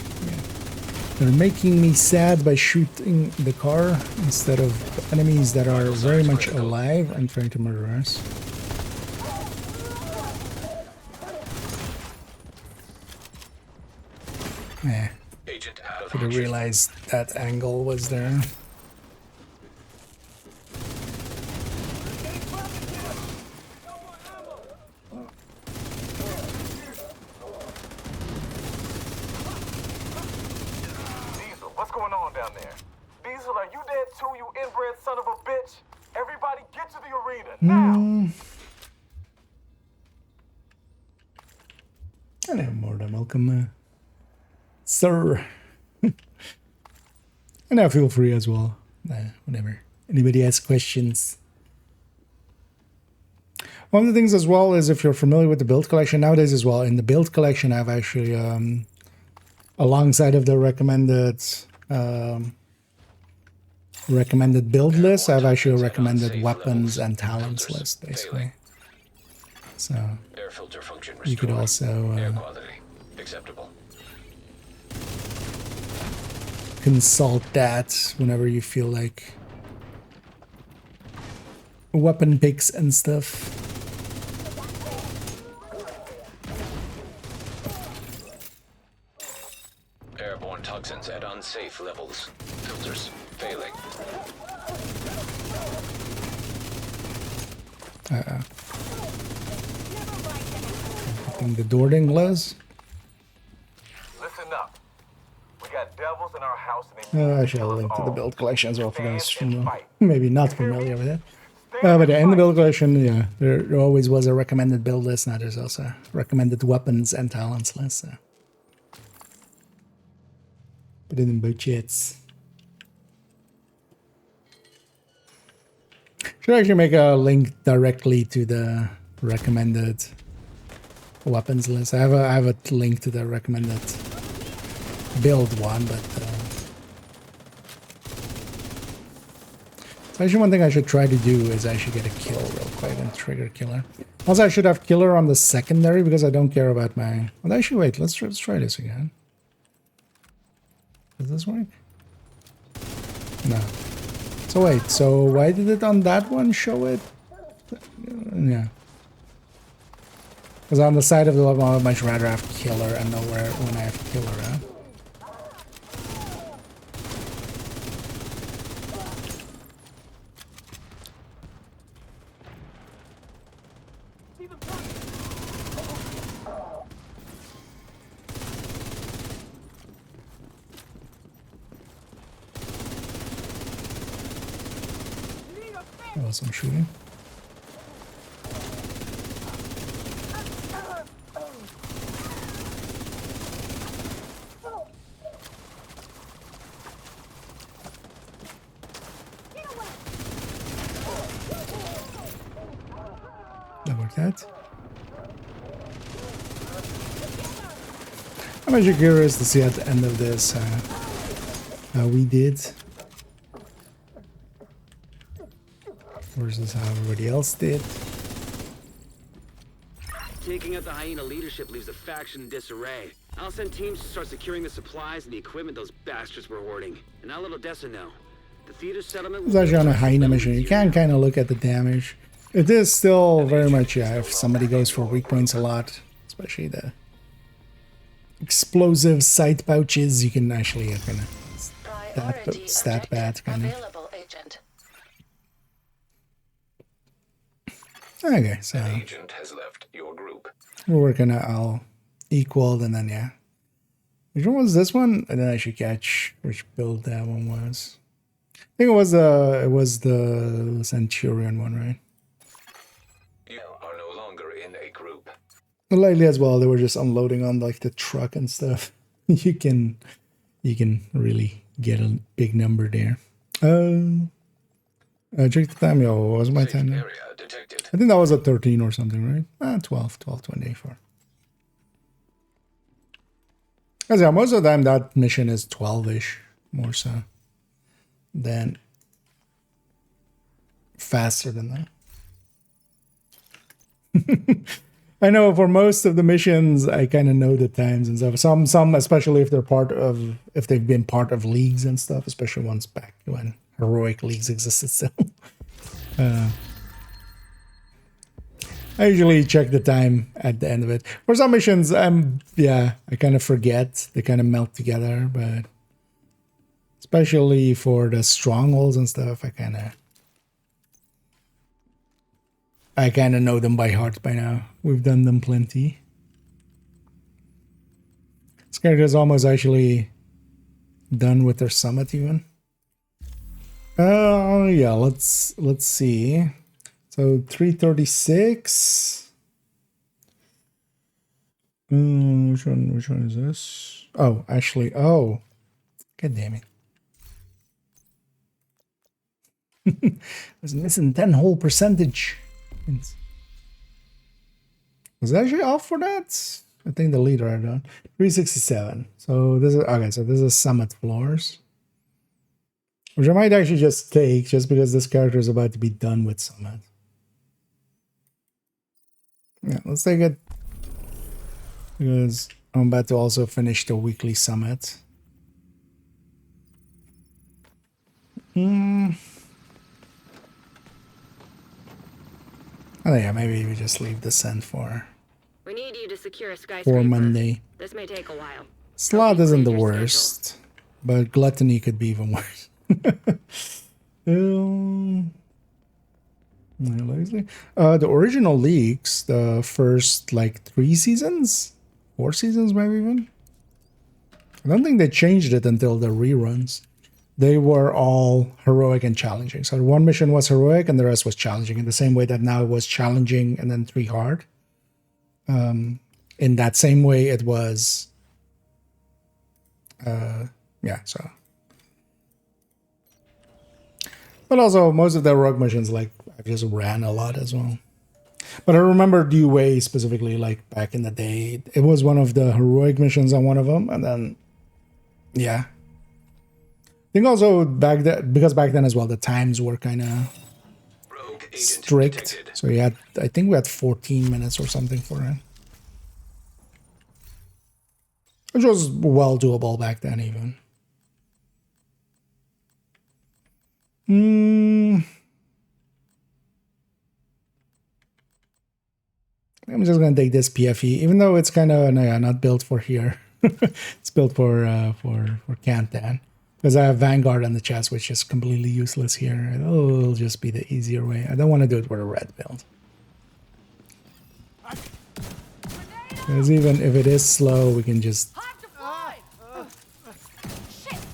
They're making me sad by shooting the car instead of enemies that are very much alive and trying to murder us. Yeah. Should have realized that angle was there. Diesel, what's going on down there? Diesel, are you dead too, you inbred son of a bitch? Everybody get to the arena, now! And I'm more than welcome, sir. And now feel free as well, whenever. Anybody has questions? One of the things as well is if you're familiar with the build collection nowadays as well, in the build collection I've actually, alongside of the recommended build list, I've actually recommended weapons and talents list, basically. So Air filter function you could also air quality acceptable. consult that whenever you feel like weapon picks and stuff. Airborne toxins at unsafe levels. Filters failing. I think the door didn't close. Listen up. We got devils in our house and they I shall link to the build collection as well for those maybe not familiar with it. But yeah, in the build collection, yeah, there always was a recommended build list. Now there's also a recommended weapons and talents list. So. Put it in budgets. Should actually make a link directly to the recommended weapons list. I have a link to the recommended build one, but so actually one thing I should try to do is I should get a kill real quick and trigger killer. Also, I should have killer on the secondary because I don't care about my. Well, actually, wait. Let's try this again. Does this work? No. So wait. So why did it on that one show it? Yeah. Because on the side of the level, I'd much rather have killer and know where when I have killer at. Some shooting. That worked out. I'm actually curious to see at the end of this how we did. Versus how everybody else did. Taking out the hyena leadership leaves the faction in disarray. I'll send teams to start securing the supplies and the equipment those bastards were hoarding. And I'll let Odessa know. The theater settlement It's actually on a hyena mission. You can kind of look at the damage. It is still very much, yeah, if somebody goes for weak points a lot, especially the explosive sight pouches, you can actually kind of stat bad kind of. Okay, so an agent has left your group. We're working at all equal, and then yeah. Which one was this one? And then I should catch which build that one was. I think it was the Centurion one, right? You are no longer in a group. But lately as well, they were just unloading on like the truck and stuff. you can really get a big number there. Check the time, yo. What was my time now? I think that was a 13 or something, right? 12:24. Because yeah, most of the time that mission is 12-ish, more so than faster than that. I know for most of the missions, I kind of know the times and stuff. Some, especially if they've been part of leagues and stuff, especially ones back when heroic leagues existed still. I usually check the time at the end of it. For some missions, I kind of forget. They kind of melt together, but especially for the strongholds and stuff, I kind of know them by heart by now. We've done them plenty. This character is almost actually done with their summit even. Yeah, let's see. So 336. Which one is this? Oh, actually, God damn it. Was missing 10 whole percentage. Was it actually off for that? I think the leader had done 367. So this is okay. So this is summit floors, which I might actually just take just because this character is about to be done with summit. Yeah, let's take it because I'm about to also finish the weekly summit. Oh yeah, maybe we just leave the send for We need you to secure a skyscraper. Monday. This may take a while. Slot isn't the worst, but gluttony could be even worse. The original leaks, the first like 3 seasons, 4 seasons maybe even. I don't think they changed it until the reruns. They were all heroic and challenging. So one mission was heroic and the rest was challenging in the same way that now it was challenging and then 3 hard. In that same way it was, yeah, so. But also most of the heroic missions, like, I just ran a lot as well. But I remember DUA specifically, like back in the day, it was one of the heroic missions on one of them. And then, yeah. I think also back then, because back then as well, the times were kind of strict. So you had, I think we had 14 minutes or something for it. Which was well doable back then even. I'm just gonna take this PFE, even though it's kind of not built for here. It's built for Kantan. Because I have Vanguard on the chest, which is completely useless here. It'll just be the easier way. I don't want to do it with a red build. Because even if it is slow, we can just...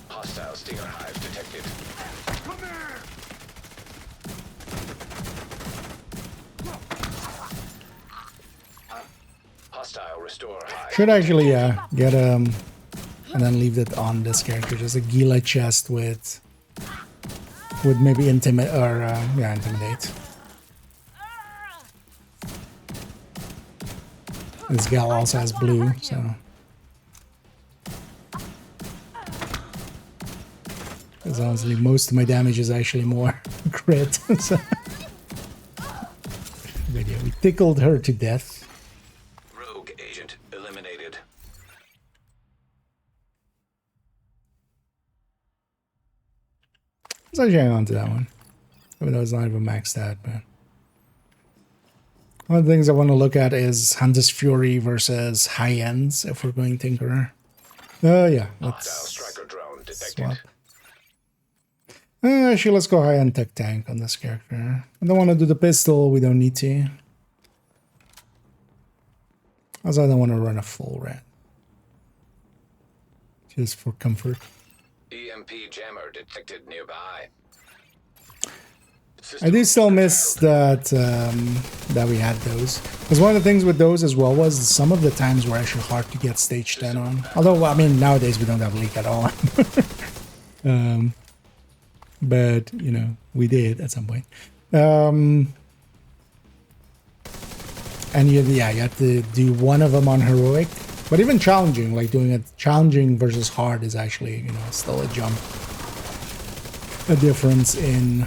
Hostile Stinger Hive detected. Hostile Restore Hive. Should actually, get and then leave it on this character. Just a Gila chest with maybe intimidate or yeah, intimidate. This gal also has blue, so because honestly most of my damage is actually more crit. So video, we tickled her to death. Rogue agent eliminated. Let's actually hang on to that one. Even though it's not even maxed out, but one of the things I want to look at is Hunter's Fury versus high ends if we're going Tinkerer. Yeah, let's Striker drone detected. swap. Actually, let's go high end tech tank on this character. I don't want to do the pistol, we don't need to. Also, I don't want to run a full red. Just for comfort. EMP jammer detected nearby. I do still miss that that we had those. Because one of the things with those as well was some of the times were actually hard to get stage 10 on. Although, I mean, nowadays we don't have leak at all. But, you know, we did at some point. And you have to do one of them on heroic. But even challenging, like doing it challenging versus hard is actually, you know, still a jump. A difference in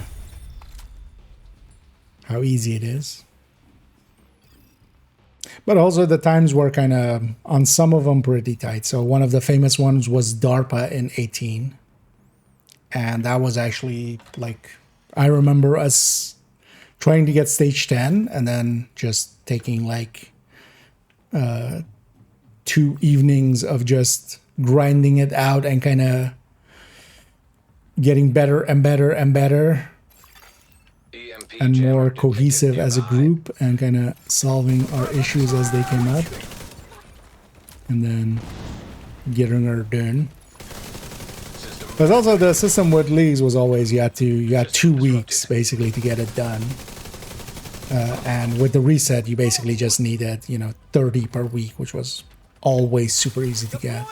how easy it is. But also the times were kind of, on some of them, pretty tight. So one of the famous ones was DARPA in 18. And that was actually, like, I remember us trying to get stage 10 and then just taking, like, 2 evenings of just grinding it out and kind of getting better and better and better and more cohesive as a group and kind of solving our issues as they came up and then getting her done. But also the system with leagues was always you had 2 weeks basically to get it done. And with the reset you basically just needed, you know, 30 per week, which was always super easy to get.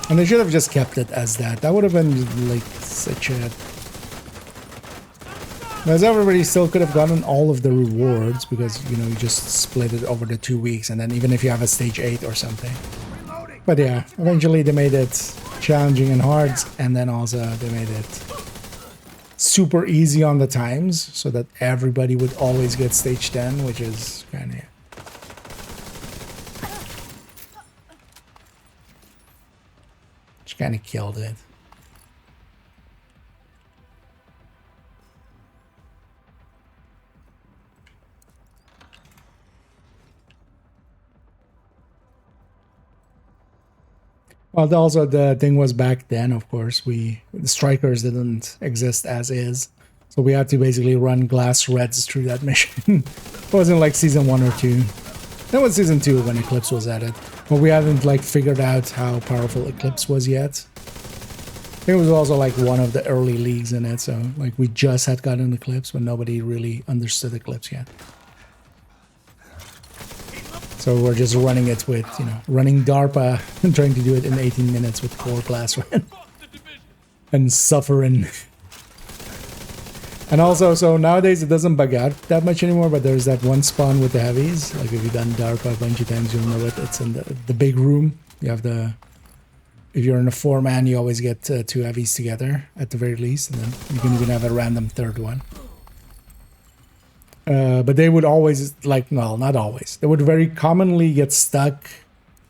And they should have just kept it as that. That would have been like such a Because everybody still could have gotten all of the rewards because, you know, you just split it over the 2 weeks, and then even if you have a stage 8 or something. But yeah, eventually they made it challenging and hard, and then also they made it super easy on the times so that everybody would always get stage 10, which is kind of... which kind of killed it. Well, also the thing was back then, of course, the strikers didn't exist as is. So we had to basically run glass reds through that mission. It wasn't like season 1 or 2. That was season 2 when Eclipse was added. But we hadn't like figured out how powerful Eclipse was yet. I think it was also like one of the early leagues in it. So like we just had gotten Eclipse, but nobody really understood Eclipse yet. So we're just running it with, you know, running DARPA and trying to do it in 18 minutes with 4 glass red. And suffering. And also, so nowadays it doesn't bug out that much anymore, but there's that one spawn with the heavies. Like if you've done DARPA a bunch of times, you'll know it. It's in the big room. You have the... If you're in a 4-man, you always get 2 heavies together, at the very least. And then you can even have a random third one. But they would always, like, well, not always. They would very commonly get stuck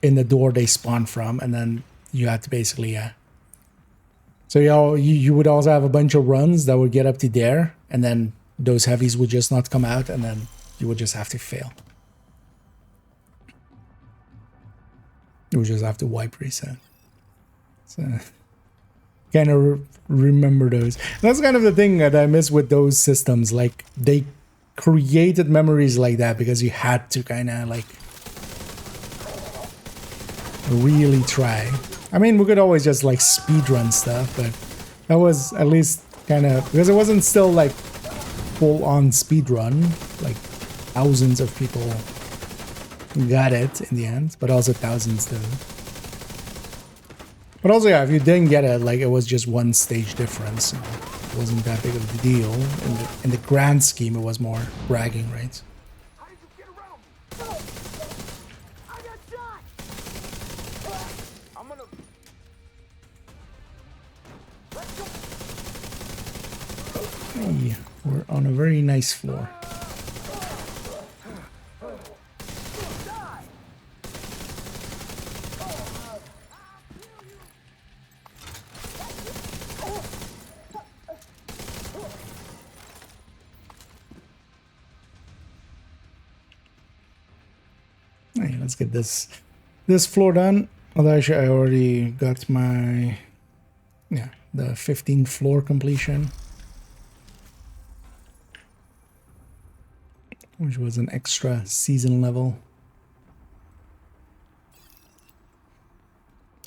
in the door they spawned from, and then you had to basically, so you would also have a bunch of runs that would get up to there, and then those heavies would just not come out, and then you would just have to fail. You would just have to wipe reset. So, kind of remember those. And that's kind of the thing that I miss with those systems. Like, they created memories like that because you had to kind of like really try. I mean, we could always just like speedrun stuff, but that was at least kind of, because it wasn't still like full on speedrun, like thousands of people got it in the end, but also thousands didn't. But also, yeah, if you didn't get it, like it was just one stage difference. It wasn't that big of a deal. In the grand scheme, it was more bragging rights. Hey, we're on a very nice floor. Hey, let's get this floor done. Although actually I already got my, yeah, the 15th floor completion, which was an extra season level.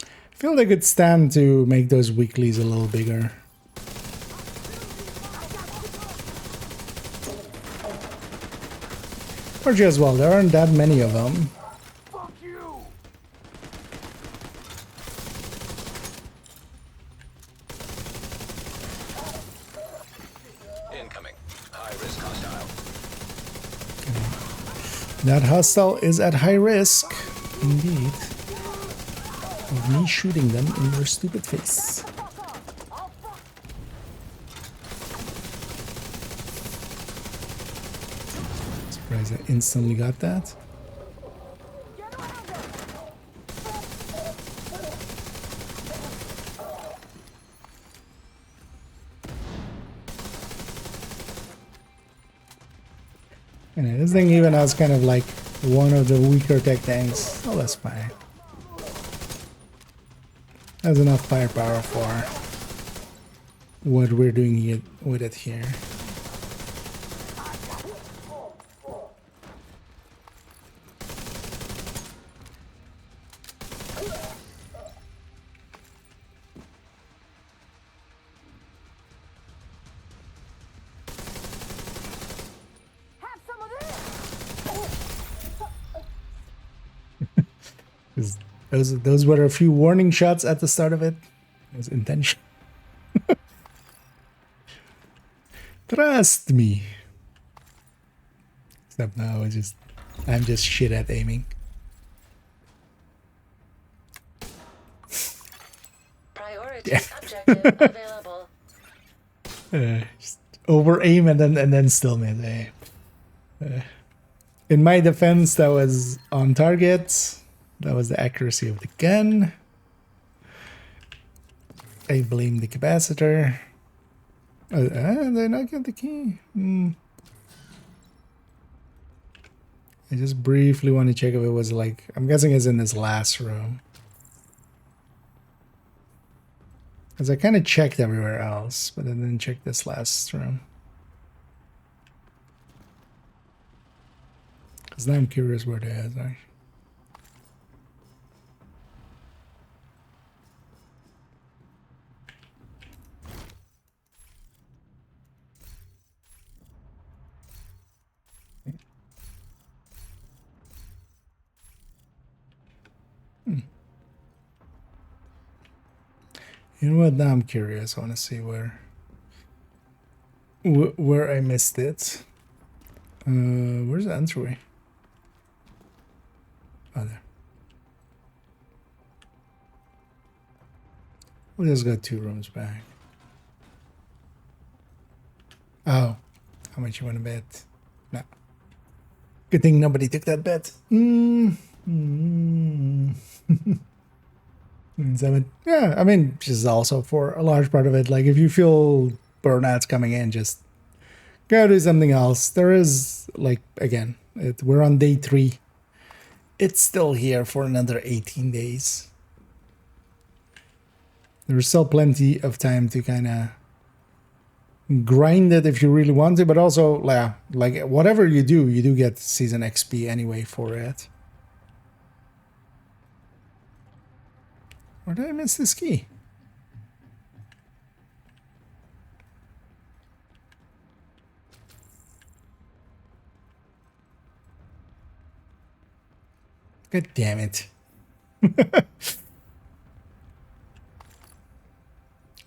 I feel they could stand to make those weeklies a little bigger. Or as well, there aren't that many of them. Incoming. High risk hostile. That hostile is at high risk, indeed, of me shooting them in their stupid face. Surprised I instantly got that. And this thing even has kind of like one of the weaker tech tanks. Oh, that's fine. Has enough firepower for what we're doing with it here. Those were a few warning shots at the start of it. It was intentional. Trust me. Except now I'm just shit at aiming. Priority objective available. Just over aim and then still miss aim. In my defense, that was on target. That was the accuracy of the gun. I blame the capacitor. Did I not get the key? I just briefly want to check if it was like, I'm guessing it's in this last room. Because I kind of checked everywhere else, but I didn't check this last room. Because now I'm curious where it is. Right? You know what? Now I'm curious. I want to see where I missed it. Where's the entryway? Oh, there. We just got 2 rooms back. Oh, how much you want to bet? No. Good thing nobody took that bet. 7. Yeah, I mean, just also for a large part of it. Like, if you feel burnouts coming in, just go do something else. There is, like, again, we're on day 3. It's still here for another 18 days. There's still plenty of time to kind of grind it if you really want to, but also, like, whatever you do get season XP anyway for it. Or did I miss this key? God damn it.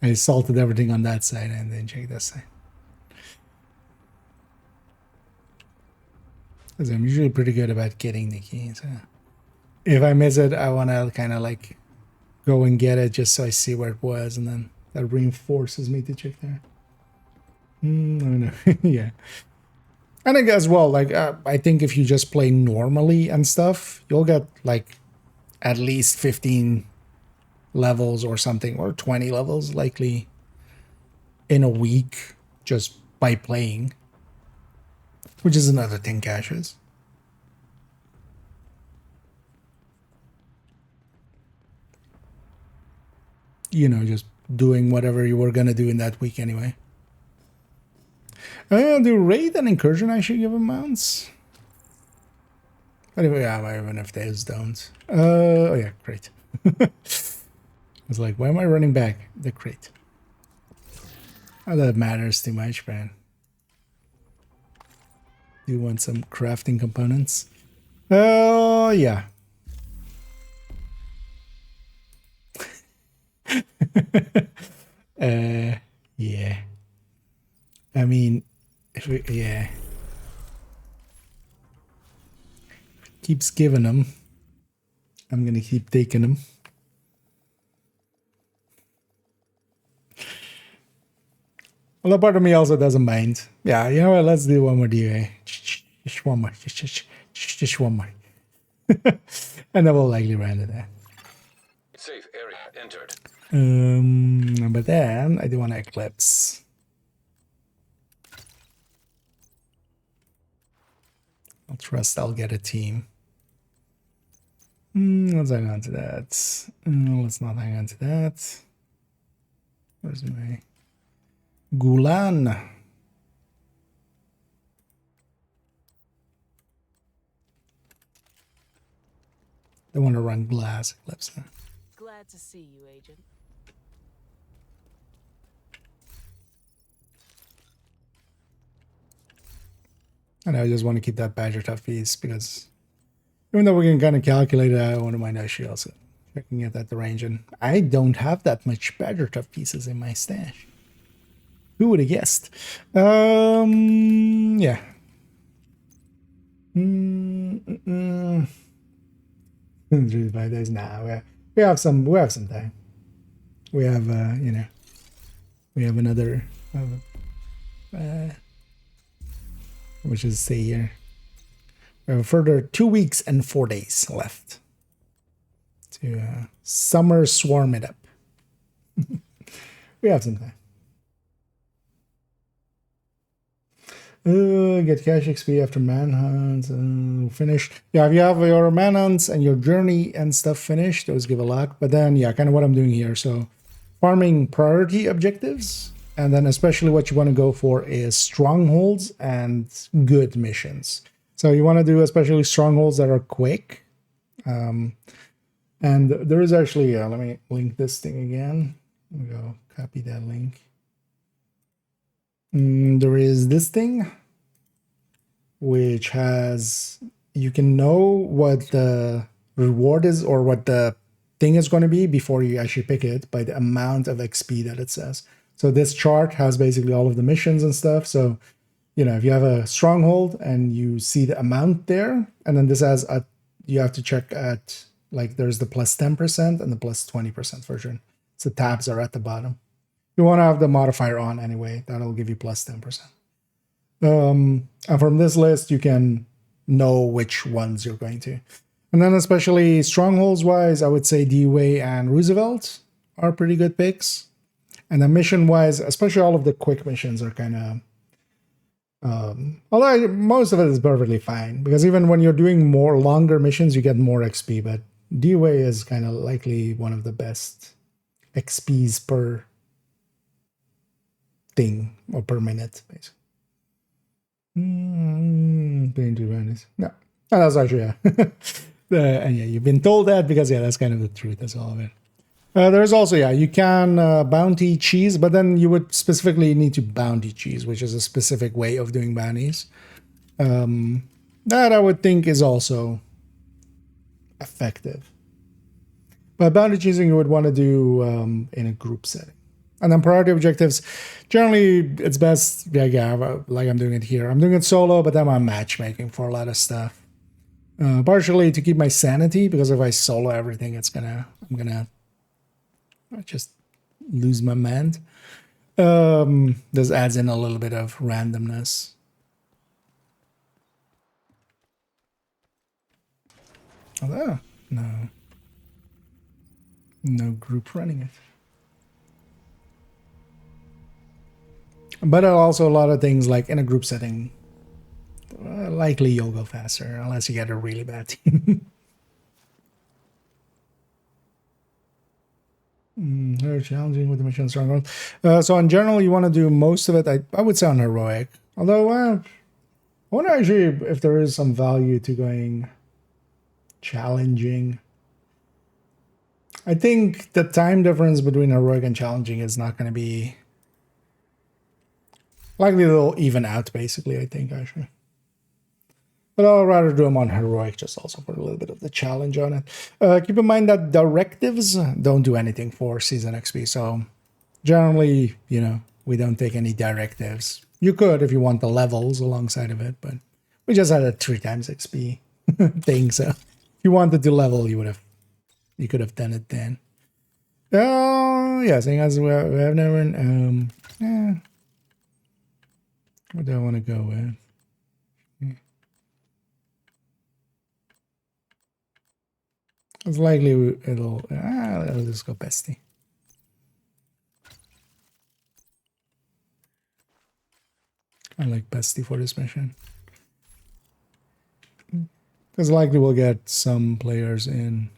I assaulted everything on that side and then check this side. Because I'm usually pretty good about getting the keys. So if I miss it, I want to kind of like go and get it just so I see where it was, and then that reinforces me to check there. No. Yeah. And I guess, well, like, I think if you just play normally and stuff, you'll get, like, at least 15 levels or something, or 20 levels, likely, in a week, just by playing. Which is another 10 caches. You know, just doing whatever you were gonna do in that week anyway. Do raid and incursion I should give them mounts? But even if those don't. Oh yeah, great. I was like, why am I running back? The crate. Not that it matters too much, man. Do you want some crafting components? Oh yeah. Yeah. I mean, yeah. Keeps giving them. I'm gonna keep taking them. Well, a part of me also doesn't mind. Yeah, you know what? Let's do one more DA. Just one more. Just one more. And then we'll likely run to that. Safe area entered. But then I do want to eclipse. I'll trust I'll get a team. Let's hang on to that. Let's not hang on to that. Where's my Gulan? They want to run glass eclipse. Glad to see you, Agent. And I just want to keep that Badger Tough piece because even though we can kind of calculate it, I wouldn't mind actually also checking it at the range. And I don't have that much Badger Tough pieces in my stash. Who would have guessed? Yeah. 5 days. Nah, we have some time. We have we have another which is say here. We have a further 2 weeks and 4 days left to summer swarm it up. We have some time. Get cash XP after manhunts. Finished. Yeah, if you have your manhunts and your journey and stuff finished, those give a lot. But then, yeah, kind of what I'm doing here. So, farming priority objectives. And then especially what you want to go for is strongholds and good missions. So you want to do especially strongholds that are quick. And there is actually, let me link this thing again. Let me go copy that link. There is this thing, which has, you can know what the reward is or what the thing is going to be before you actually pick it by the amount of XP that it says. So this chart has basically all of the missions and stuff. So, you know, if you have a stronghold and you see the amount there, and then this has a, you have to check at, like, there's the plus 10% and the plus 20% version. So tabs are at the bottom. You want to have the modifier on anyway. That'll give you plus 10%. And from this list, you can know which ones you're going to. And then especially strongholds-wise, I would say D-Way and Roosevelt are pretty good picks. And then mission-wise, especially all of the quick missions are kind of... although most of it is perfectly fine. Because even when you're doing more longer missions, you get more XP. But D-Way is kind of likely one of the best XPs per thing or per minute, basically. No, that's actually, yeah. And yeah, you've been told that because, yeah, that's kind of the truth. That's all of it. There's also, yeah, you can bounty cheese, but then you would specifically need to bounty cheese, which is a specific way of doing bounties. That I would think is also effective. But bounty cheesing you would want to do in a group setting. And then priority objectives, generally it's best, yeah, like I'm doing it here. I'm doing it solo, but then I'm matchmaking for a lot of stuff. Partially to keep my sanity, because if I solo everything, I'm gonna just lose my mind. This adds in a little bit of randomness. Although, no group running it. But also a lot of things like in a group setting, likely you'll go faster unless you get a really bad team. Very challenging with the mission stronghold. So in general, you want to do most of it, I would say on heroic. Although, I wonder actually if there is some value to going challenging. I think the time difference between heroic and challenging is not going to be... likely they'll even out, basically, I think, actually. But I'll rather do them on heroic, just also for a little bit of the challenge on it. Keep in mind that directives don't do anything for season XP. So generally, you know, we don't take any directives. You could if you want the levels alongside of it, but we just had a 3 times XP thing. So if you wanted to level, you could have done it then. Oh, yeah, seeing as we have never... yeah. What do I want to go with? It's likely it'll just go bestie. I like bestie for this mission. Because likely we'll get some players in.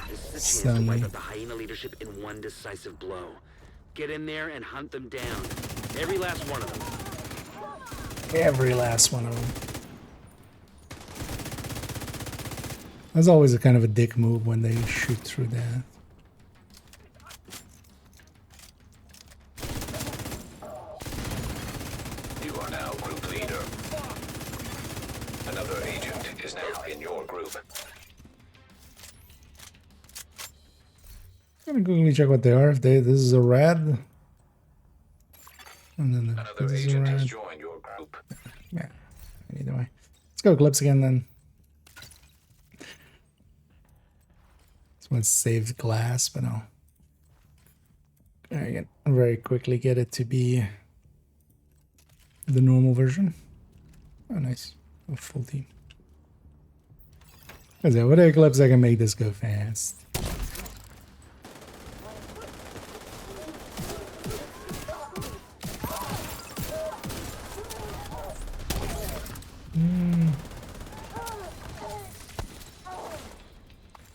This is a chance to wipe out the hyena leadership in one decisive blow. Get in there and hunt them down. Every last one of them. Every last one of them. That's always a kind of a dick move when they shoot through that. You are now group leader. Another agent is now in your group. I'm gonna quickly check what they are. If this is a red, And then the Another this is agent has red. joined your group. Yeah, either way. Let's go clips again then. This one saves glass, but I'll very quickly get it to be the normal version. Oh, nice. A full team. What are clips I can make this go fast?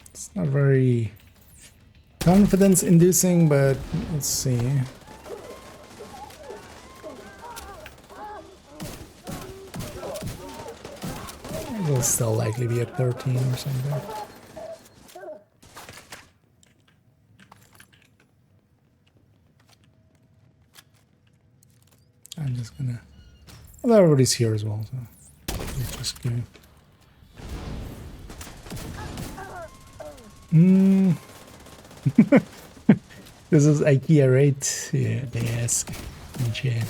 It's not very confidence inducing, but let's see. It'll still likely be at 13 or something. I'm just gonna... Well, everybody's here as well, so... Let's just go. This is IKEA, right? Yeah, they ask. Okay.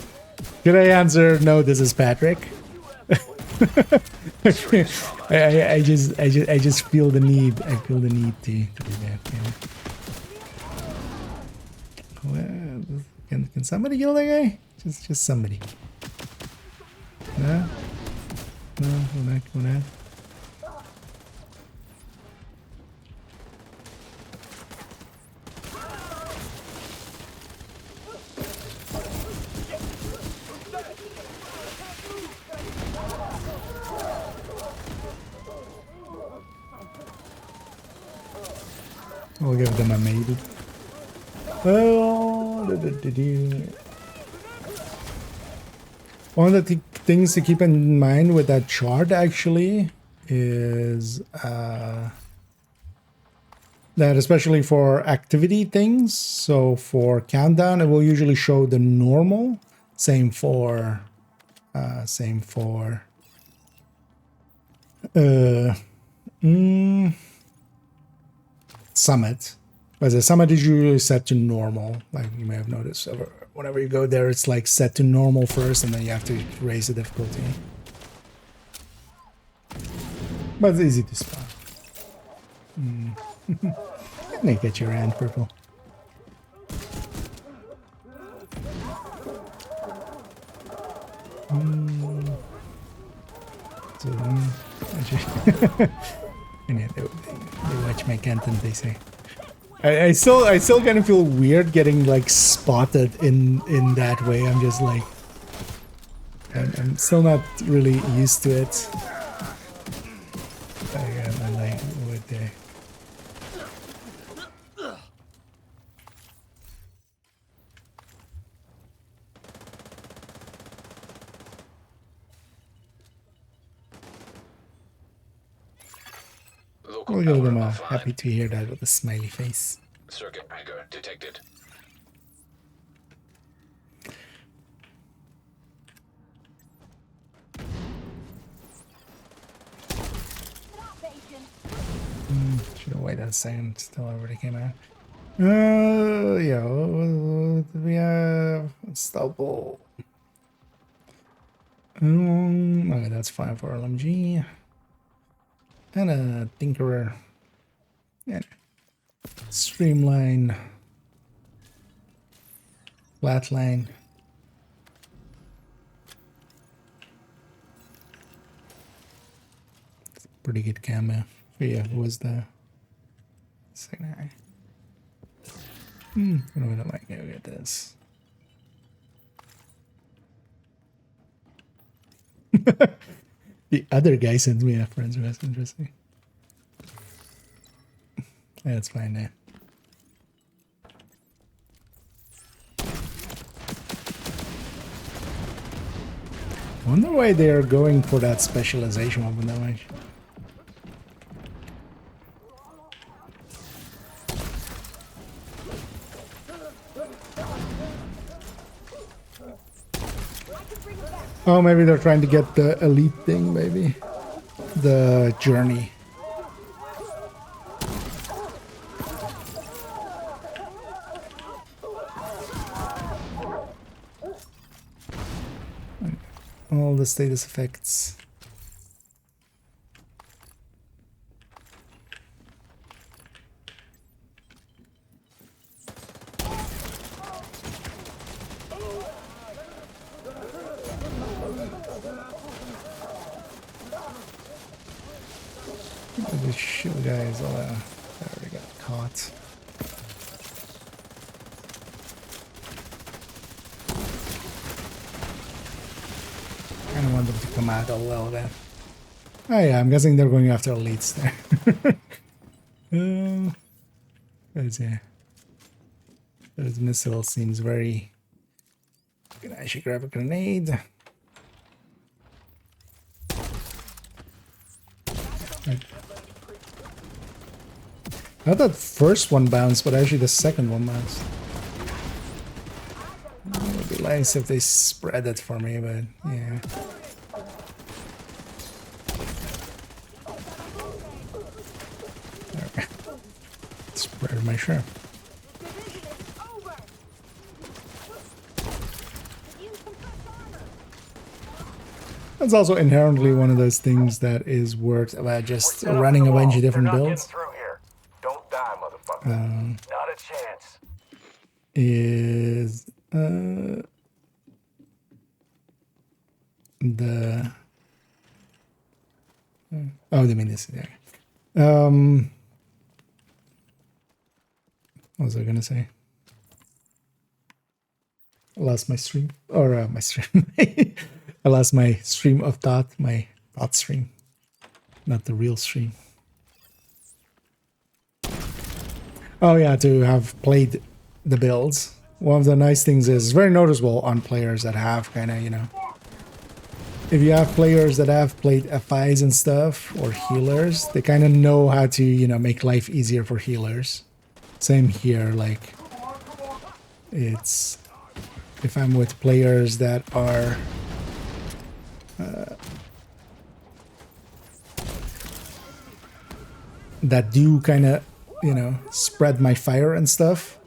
Should I answer? No, this is Patrick. I just feel the need. I feel the need to do that. Yeah. Well, can somebody kill that guy? Just somebody. No, we're not. We'll give them a maybe. Well, one of the things to keep in mind with that chart actually is that especially for activity things, so for countdown, it will usually show the normal. Same for summit. But the summit is usually set to normal, like you may have noticed. Whenever you go there, it's like set to normal first, and then you have to raise the difficulty. But it's easy to spot. Let me get your hand purple. They watch my content, they say. I still kind of feel weird getting like spotted in that way. I'm just like, I'm still not really used to it. I'm like, what the... We'll give them a happy to hear that with a smiley face. Circuit breaker detected. Should have waited a second till everybody came out. Yeah, what do we have? Stubble. Okay, that's fine for LMG. And a Tinkerer. Yeah. Streamline. Flatline. It's a pretty good camo. But yeah, who was the second guy? I don't like it. Look at this. The other guy sends me a friend's request. Interesting. Yeah, it's fine now. I wonder why they are going for that specialization weapon that much. Oh, maybe they're trying to get the elite thing, maybe. The journey. all the status effects. The shield guys all already got caught. I don't want them to come out all well then. Oh yeah, I'm guessing they're going after elites there. Yeah. Those missile seems very... I should grab a grenade. Not that first one bounced, but actually the second one bounced. It would be nice if they spread it for me, but yeah. Okay. Spread my shrimp. That's also inherently one of those things that is worth about just running a bunch of different builds. Don't die, motherfucker. Not a chance. Is the oh, they mean this. Yeah. What was I gonna say? I lost my stream, or my stream. I lost my stream of thought, my thought stream, not the real stream. Oh yeah, to have played the builds. One of the nice things is it's very noticeable on players that have kind of, you know, if you have players that have played FIs and stuff, or healers, they kind of know how to, you know, make life easier for healers. Same here, like, it's, if I'm with players that are that do kind of, you know, spread my fire and stuff,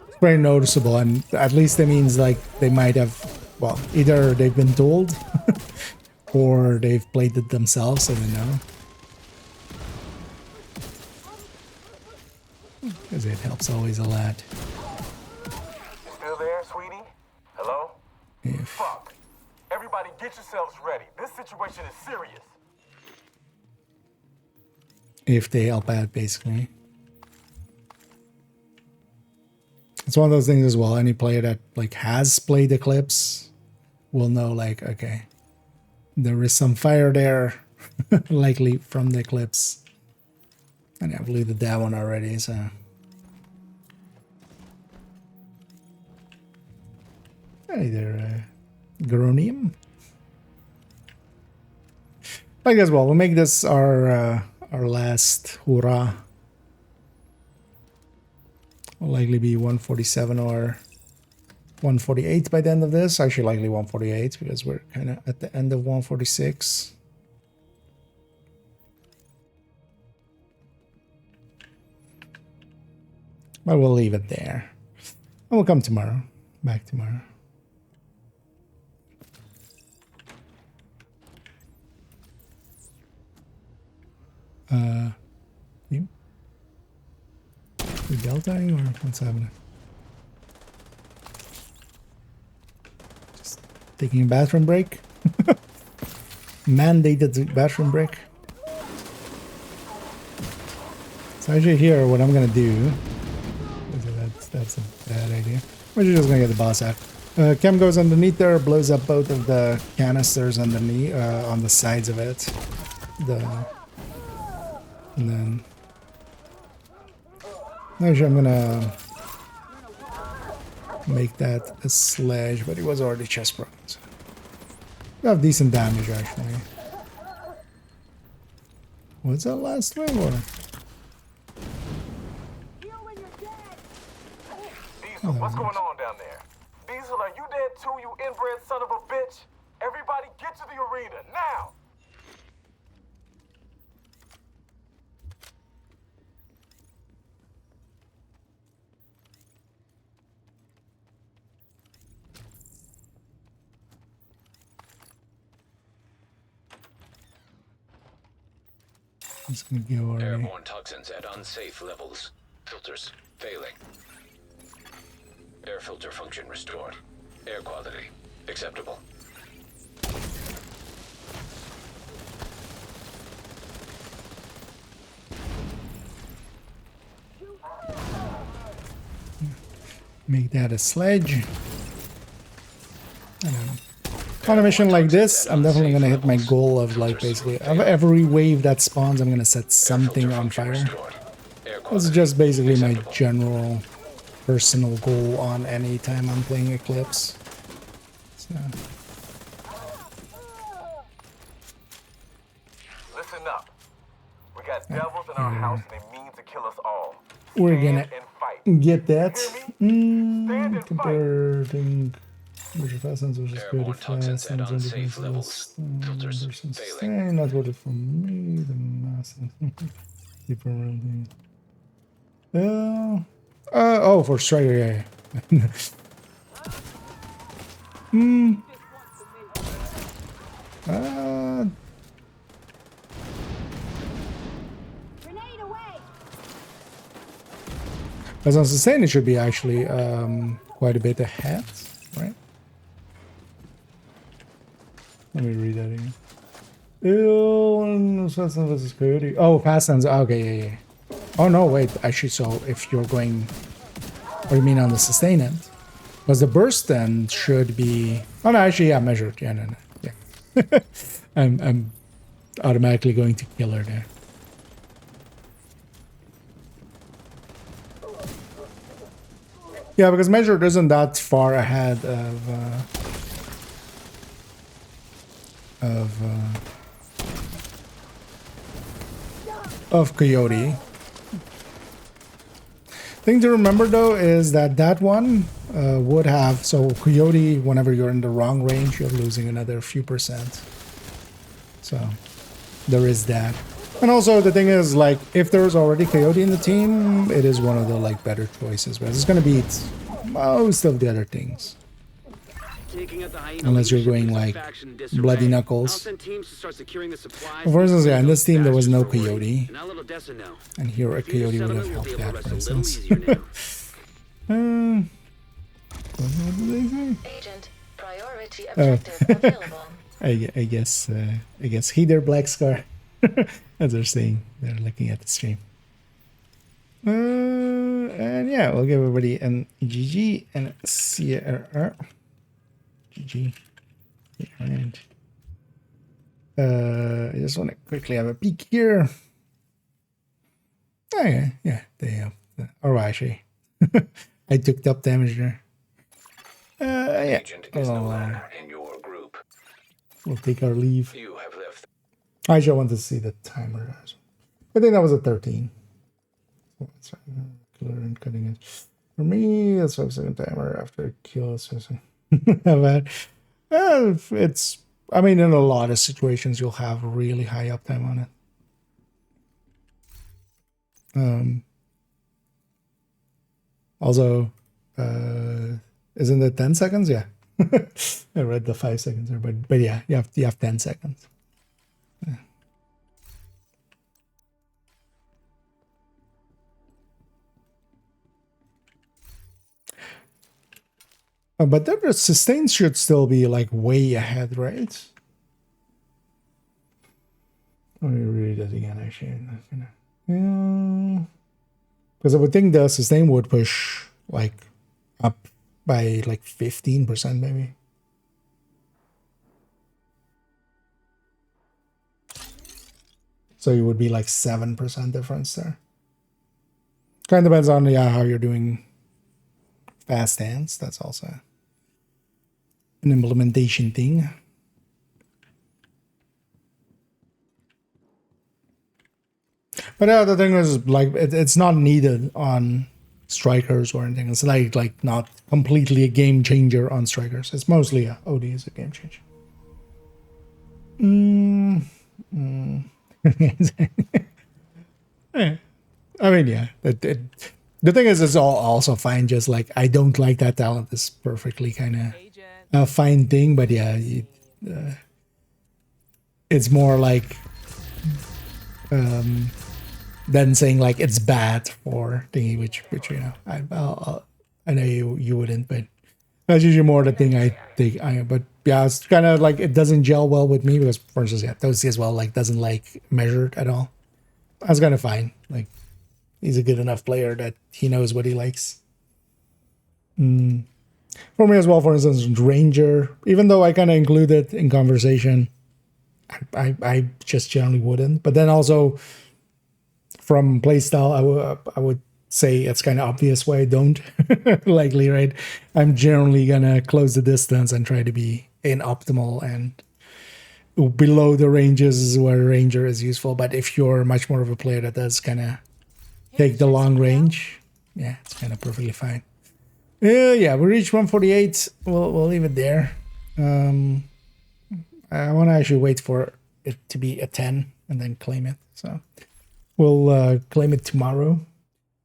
it's very noticeable, and at least it means like they might have, well, either they've been told or they've played it themselves, so they know. Because it helps always a lot. Still there, sweetie? Hello? Fuck. Everybody get yourselves ready. This situation is serious. If they help out, basically. It's one of those things as well. Any player that like has played Eclipse will know, like, okay, there is some fire there, likely from the Eclipse. And I've looted that one already, so. Hey there, Gronium. I guess, well, we'll make this our last hurrah. Will likely be 147 or 148 by the end of this. Actually, likely 148 because we're kind of at the end of 146. But we'll leave it there. And we'll come tomorrow. Back tomorrow. You? We deltaing or what's happening? Just taking a bathroom break? Mandated bathroom break? So actually here, what I'm gonna do, that's a bad idea. We're just gonna get the boss out. Chem goes underneath there, blows up both of the canisters underneath, on the sides of it. And then actually I'm gonna make that a sledge, but it was already chest broken. So we have decent damage actually. Was that last wave or? Diesel, what's going on down there? Diesel, are you dead too, you inbred son of a bitch? Everybody get to the arena, now! I'm just gonna go already. Airborne toxins at unsafe levels. Filters failing. Air filter function restored. Air quality acceptable. Make that a sledge. On a mission like this, I'm definitely gonna hit my goal of like basically of every wave that spawns, I'm gonna set something on fire. This is just basically my general personal goal on any time I'm playing Eclipse. So. Listen up. We got devils in our house and they mean to kill us all. We're gonna get that. Comparing fast sense versus security fast sense on different levels. Not worth it for me. The massive deeper rolling. Oh, for striker, yeah. As on sustain, it should be actually quite a bit ahead, right? Let me read that again. Fast sense versus security. Oh, fast sense. Okay, yeah. Oh no, wait. Actually, so if you're going, what do you mean on the sustain end? Because the burst end should be. Oh no, actually, yeah, measured. Yeah, no, yeah. I'm automatically going to kill her there. Yeah, because measured isn't that far ahead of Coyote. Thing to remember though is that that one would have, so Coyote, whenever you're in the wrong range, you're losing another few percent. So there is that. And also the thing is, like, if there's already Coyote in the team, it is one of the like better choices, but it's gonna beat most of the other things. Unless you're going like Bloody Knuckles. For instance, yeah, in this team there was no Coyote. And here a Coyote would have helped that, for instance. What did they say? Agent, priority objective available. I guess he their Black Scar. As they're saying, they're looking at the stream. And yeah, we'll give everybody an GG and CRR. GG. And I just want to quickly have a peek here. Oh yeah, they have. Oh, actually, I took top damage there. Yeah. In your group. We'll take our leave. You have left. I just wanted to see the timer. I think that was a 13. So that's right. Killer and cutting edge. For me, that's 5-second timer after a kill. But it's, I mean, in a lot of situations, you'll have really high uptime on it. Also, isn't it 10 seconds? Yeah. I read the 5 seconds there, but yeah, you have 10 seconds. Yeah. But the sustain should still be like way ahead, right? Let me read that again, actually. Yeah. Because I would think the sustain would push like up by like 15% maybe. So it would be like 7% difference there. Kind of depends on how you're doing fast hands. That's also an implementation thing. But the thing is, like, it's not needed on strikers or anything. It's like not completely a game changer on strikers. It's mostly OD is a game changer. I mean, yeah. The thing is, it's all also fine. Just like I don't like that talent is perfectly kind of a fine thing. But yeah, it's more like than saying like it's bad for thingy, which you know, I know you wouldn't, but that's usually more the thing I think. But yeah, it's kind of like it doesn't gel well with me because, for instance, yeah, Toasty as well like doesn't like measured at all. That's kind of fine. Like he's a good enough player that he knows what he likes. For me as well, for instance, Ranger, even though I kind of include it in conversation, I just generally wouldn't. But then also from playstyle, I would say it's kind of obvious why I don't. Likely, right? I'm generally gonna close the distance and try to be in optimal, and below the ranges is where Ranger is useful. But if you're much more of a player that does kind of take the long range, yeah, it's kind of perfectly fine. Yeah, we reached 148. We'll leave it there. I want to actually wait for it to be a 10 and then claim it. So we'll claim it tomorrow.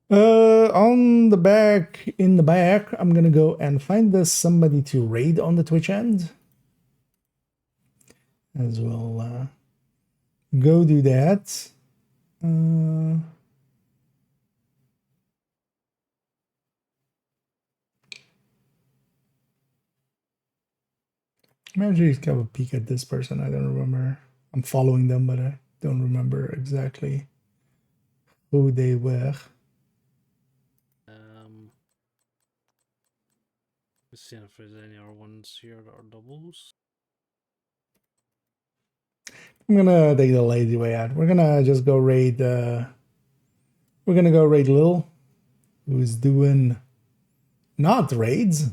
In the back, I'm gonna go and find somebody to raid on the Twitch end. As we'll go do that. Maybe just have a peek at this person. I don't remember. I'm following them, but I don't remember exactly who they were. Let's see if there's any other ones here that are doubles. I'm gonna take the lazy way out. We're gonna just go raid. We're gonna go raid Lil, who's doing not raids.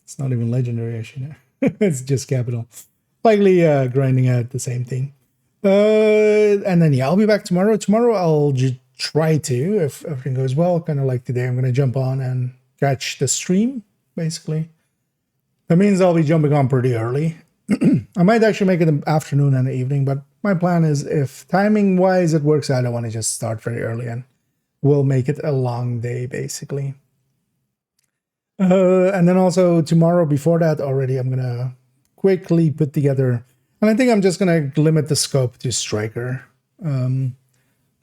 It's not even legendary, actually. It's just capital. Likely grinding out the same thing. And then yeah, I'll be back tomorrow. Tomorrow I'll try to, if everything goes well, kind of like today, I'm gonna jump on and catch the stream. Basically, that means I'll be jumping on pretty early. I might actually make it an afternoon and an evening, but my plan is if timing wise it works out, I want to just start very early and we'll make it a long day basically. And then also tomorrow before that already, I'm gonna quickly put together, and I think I'm just gonna limit the scope to Striker. I'm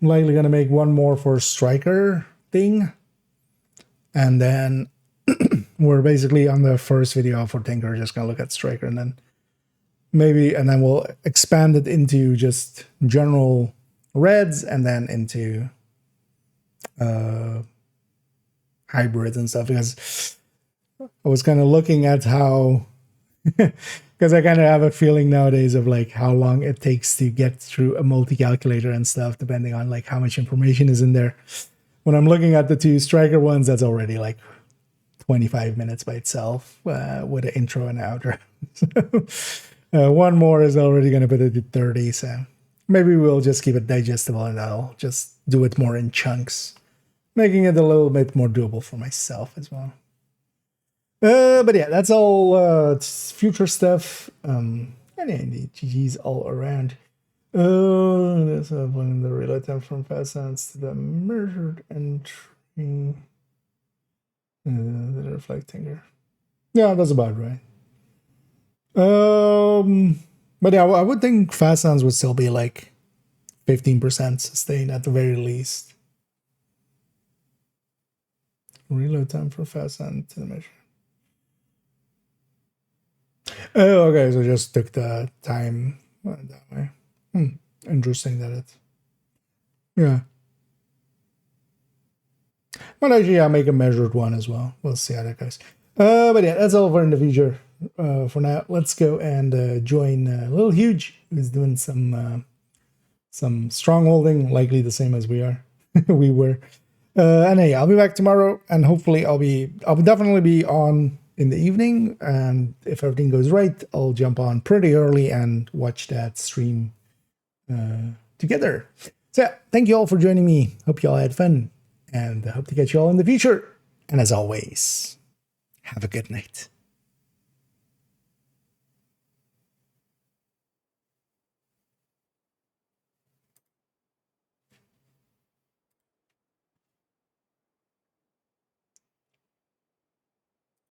likely gonna make one more for Striker thing, and then we're basically on the first video for Tinker, just gonna look at Striker, and then we'll expand it into just general reds, and then into hybrids and stuff, because I was kind of looking at how, because I kind of have a feeling nowadays of like how long it takes to get through a multi-calculator and stuff, depending on like how much information is in there. When I'm looking at the two Striker ones, that's already like 25 minutes by itself with an intro and outro. One more is already going to put it at 30, so maybe we'll just keep it digestible and I'll just do it more in chunks, making it a little bit more doable for myself as well. But yeah, that's all future stuff. And yeah, indeed, GG's all around. That's when the real time from fast sounds to the measured entry. The reflecting here. Yeah, that's about right. But yeah, I would think fast sounds would still be like 15% sustained at the very least. Reload time for fast sound to the measure. Oh, okay, so just took the time that way. Interesting that it. Yeah. But actually, I'll make a measured one as well. We'll see how that goes. But yeah, that's all for in the future. For now, let's go and join Little Huge, who's doing some strongholding, likely the same as we are. we were. And hey, I'll be back tomorrow, and hopefully I'll definitely be on in the evening, and if everything goes right, I'll jump on pretty early and watch that stream together. So yeah, thank you all for joining me. Hope you all had fun, and I hope to catch you all in the future. And as always, have a good night.